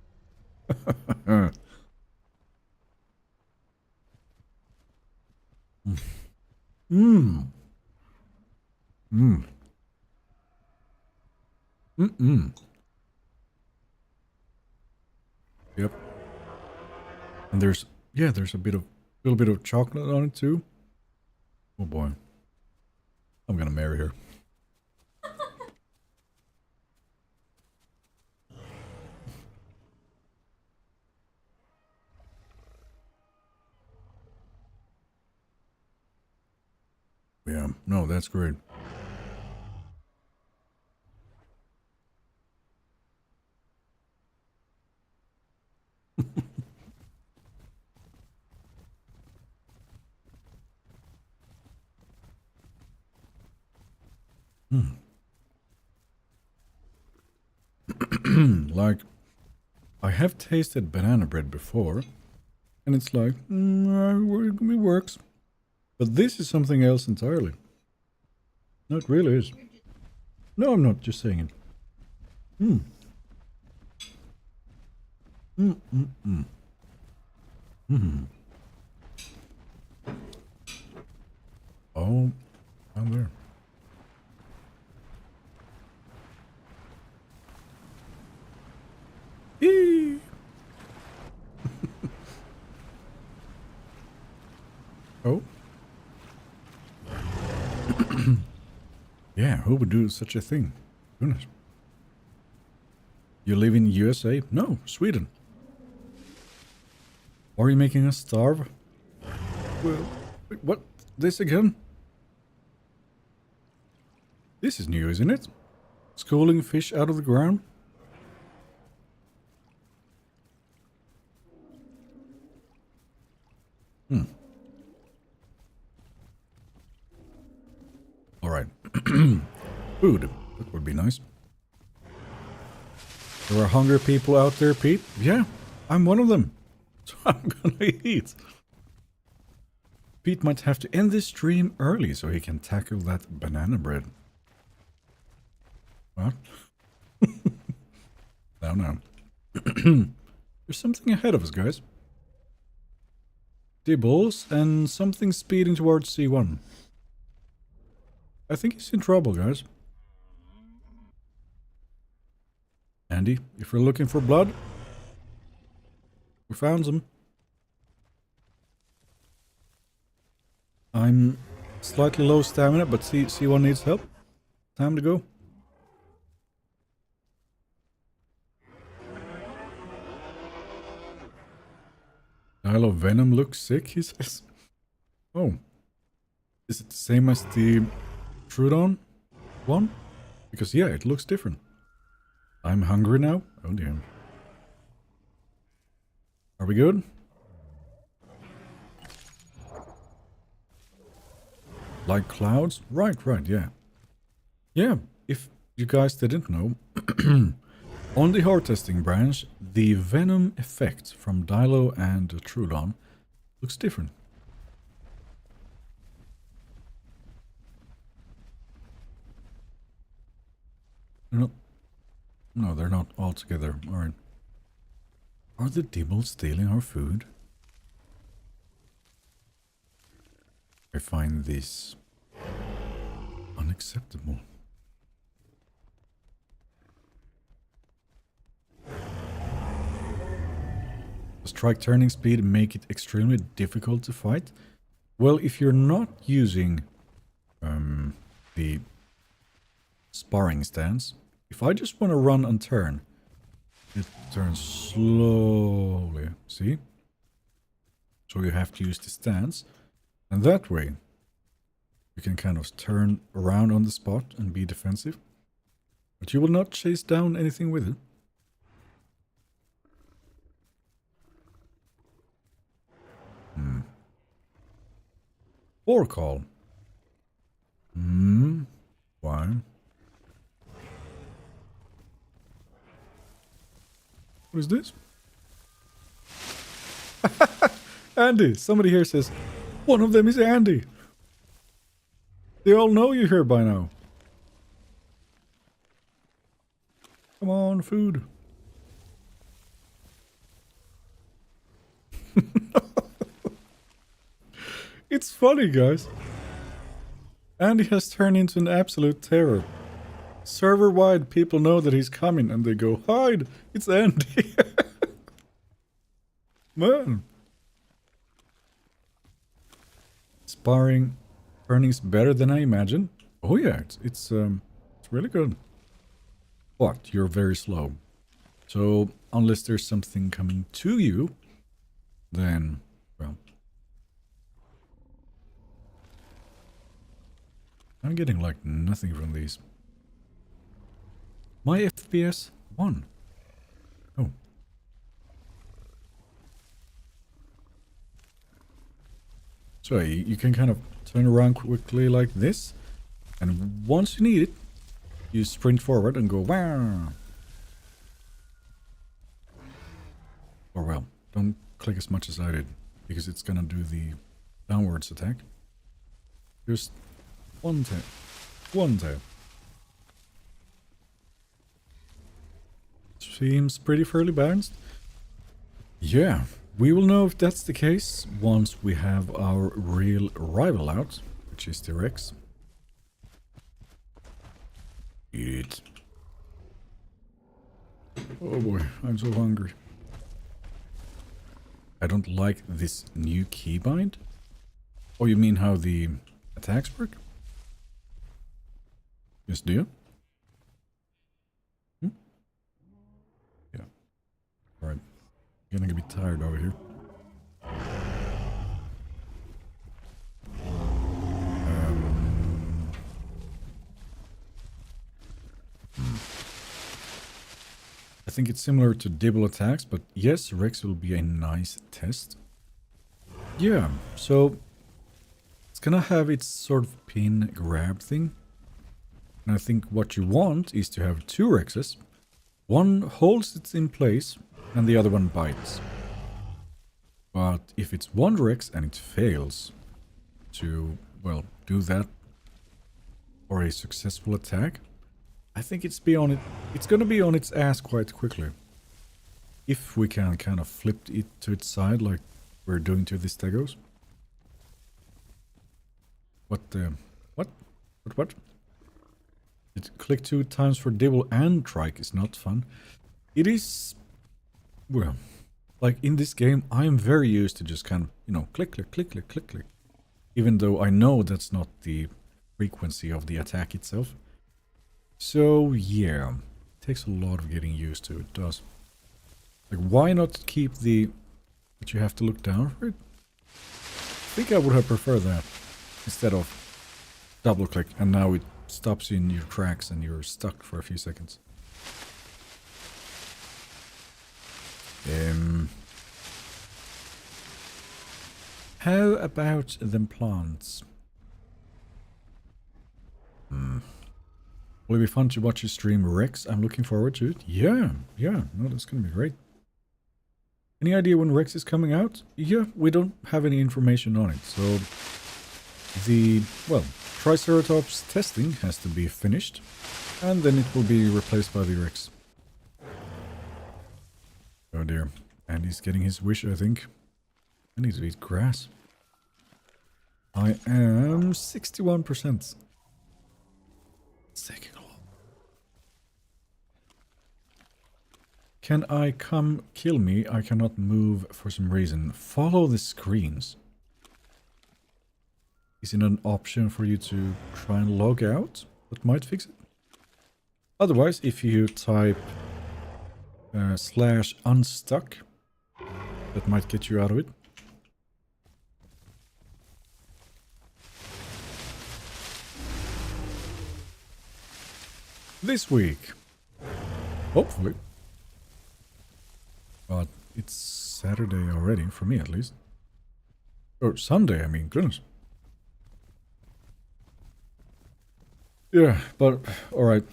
Yep. And there's a little bit of chocolate on it too. Oh boy. I'm gonna marry her. Yeah, no, that's great. Like, I have tasted banana bread before, and it's like, it works. But this is something else entirely. No, it really is. No, I'm not just saying it. Oh, down there. Eee. Oh. Yeah, who would do such a thing? Goodness. You live in USA? No, Sweden. Are you making us starve? Well, wait, what? This again? This is new, isn't it? schooling fish out of the ground? Alright. Food. That would be nice. There are hungry people out there, Pete. Yeah, I'm one of them. So I'm gonna eat. Pete might have to end this stream early so he can tackle that banana bread. What? No. There's something ahead of us, guys. Dibbles and something speeding towards C1. I think he's in trouble, guys. Andy, if you're looking for blood, we found some. I'm slightly low stamina, but C1 needs help. Time to go. Dial of Venom looks sick, he says. Oh. Is it the same as the Trudon one? Because yeah, it looks different. I'm hungry now. Oh dear. Are we good? Like clouds? Right, yeah. Yeah, if you guys didn't know, on the hard testing branch, the Venom effect from Dilo and Trudon looks different. No, they're not all together. Alright. Are the Dibbles stealing our food? I find this unacceptable. Does Trike turning speed make it extremely difficult to fight? Well, if you're not using the sparring stance, if I just want to run and turn, it turns slowly. See? So you have to use the stance. And that way, you can kind of turn around on the spot and be defensive. But you will not chase down anything with it. Or call. Why? What is this? Andy! Somebody here says, one of them is Andy! They all know you're here by now. Come on, food. It's funny, guys. Andy has turned into an absolute terror. Server-wide, people know that he's coming and they go, hide! It's Andy! Man. Sparring turning's better than I imagined. Oh yeah, it's really good. But you're very slow. So, unless there's something coming to you, then, well... I'm getting like nothing from these. My FPS 1. Oh. So you can kind of turn around quickly like this. And once you need it, you sprint forward and go wow. Or well, don't click as much as I did. Because it's gonna do the downwards attack. Just one tail. One tail. Seems pretty fairly balanced. Yeah, we will know if that's the case once we have our real rival out, which is the Rex. Eat. Oh boy, I'm so hungry. I don't like this new keybind. Oh, you mean how the attacks work? Yes, do you? Yeah. Alright. Gonna be tired over here. I think it's similar to Dibble attacks, but yes, Rex will be a nice test. Yeah, so it's gonna have its sort of pin grab thing. And I think what you want is to have two Rexes. One holds it in place and the other one bites. But if it's one Rex and it fails to, well, do that or a successful attack, I think it's gonna be on its ass quite quickly. If we can kind of flip it to its side like we're doing to the Stegos. What? It click 2 times for Dibble and Trike is not fun. It is, well, like in this game, I am very used to just kind of, you know, click, click, click, click, click, click. Even though I know that's not the frequency of the attack itself. So, yeah, it takes a lot of getting used to, it does. Like, why not keep but you have to look down for it? I think I would have preferred that instead of double click and now it stops you in your tracks and you're stuck for a few seconds. How about them plants? Will it be fun to watch you stream Rex? I'm looking forward to it. Yeah, no, that's gonna be great. Any idea when Rex is coming out? Yeah, we don't have any information on it, so well, Triceratops testing has to be finished, and then it will be replaced by the Rex. Oh dear, and he's getting his wish, I think. I need to eat grass. I am 61%. It's taking a while. Can I come kill me? I cannot move for some reason. Follow the screens. Is it an option for you to try and log out? That might fix it. Otherwise, if you type /unstuck, that might get you out of it. This week, hopefully. But it's Saturday already, for me at least. Or Sunday, I mean, goodness. Yeah, but alright.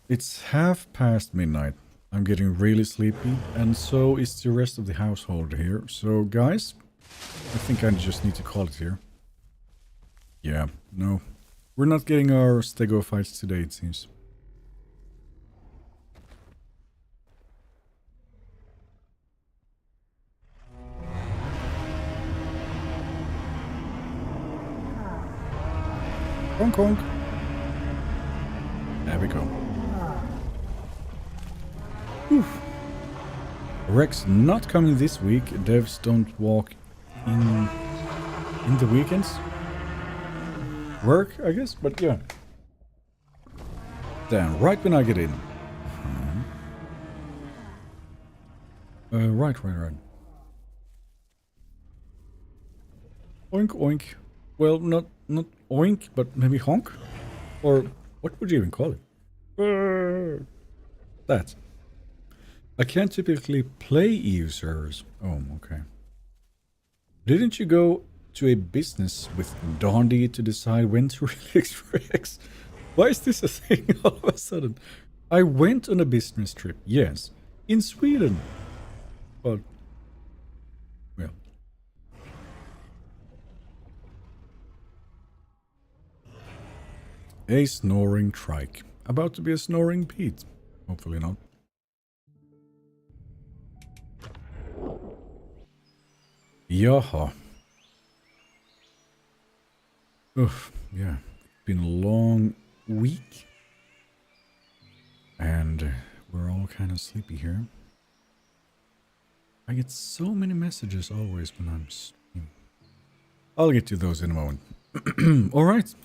It's midnight. I'm getting really sleepy, and so is the rest of the household here. So, guys, I think I just need to call it here. Yeah, no. We're not getting our stego fights today, it seems. Honk honk. There we go. Whew. Rex not coming this week. Devs don't walk in the weekends. Work, I guess, but yeah. Damn, right when I get in. Right. Oink oink. Well, not oink, but maybe honk? Or what would you even call it? That. I can't typically play EU servers. Oh, okay. Didn't you go to a business with Dondi to decide when to release Rex? Why is this a thing all of a sudden? I went on a business trip, yes, in Sweden. But, well. A snoring Trike. About to be a snoring Pete. Hopefully not. Yaha. Oof, yeah. It's been a long week. And we're all kind of sleepy here. I get so many messages always when I'm sleeping. I'll get to those in a moment. Alright.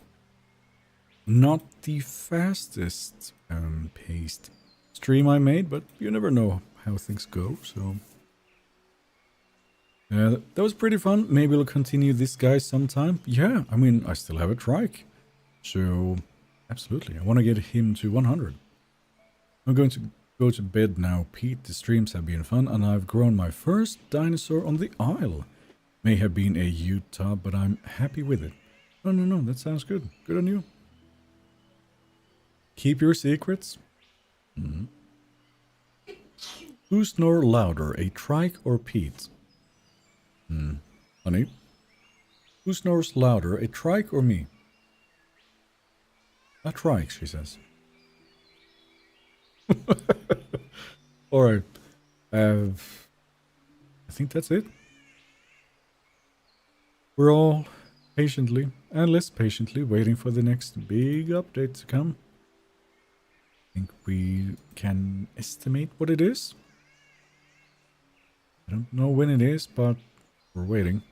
Not the fastest paced stream I made, but you never know how things go, so... that was pretty fun. Maybe we'll continue this guy sometime. Yeah, I mean, I still have a Trike. So, absolutely. I want to get him to 100. I'm going to Go to bed now, Pete. The streams have been fun, and I've grown my first dinosaur on the Isle. May have been a Utah, but I'm happy with it. No, that sounds good. Good on you. Keep your secrets. Mm-hmm. Who snore louder, a Trike or Pete? Honey? Who snores louder, a Trike or me? A Trike, she says. Alright. I think that's it. We're all patiently and less patiently waiting for the next big update to come. I think we can estimate what it is. I don't know when it is, but we're waiting.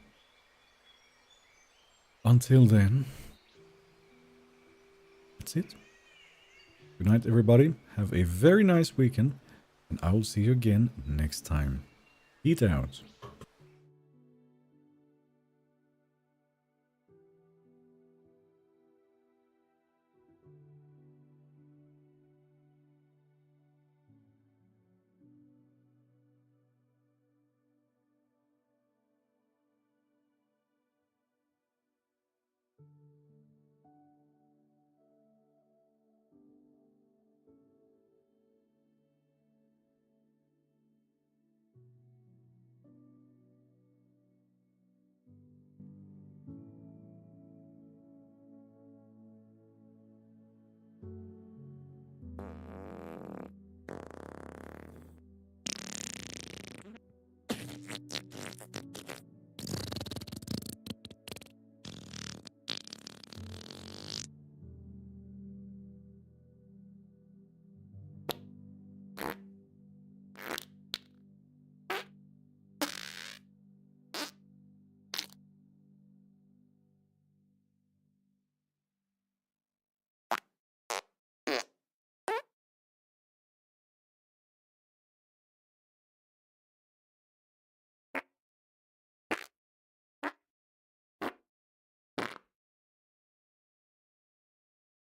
Until then, that's it. Good night, everybody. Have a very nice weekend, and I will see you again next time. Peace out.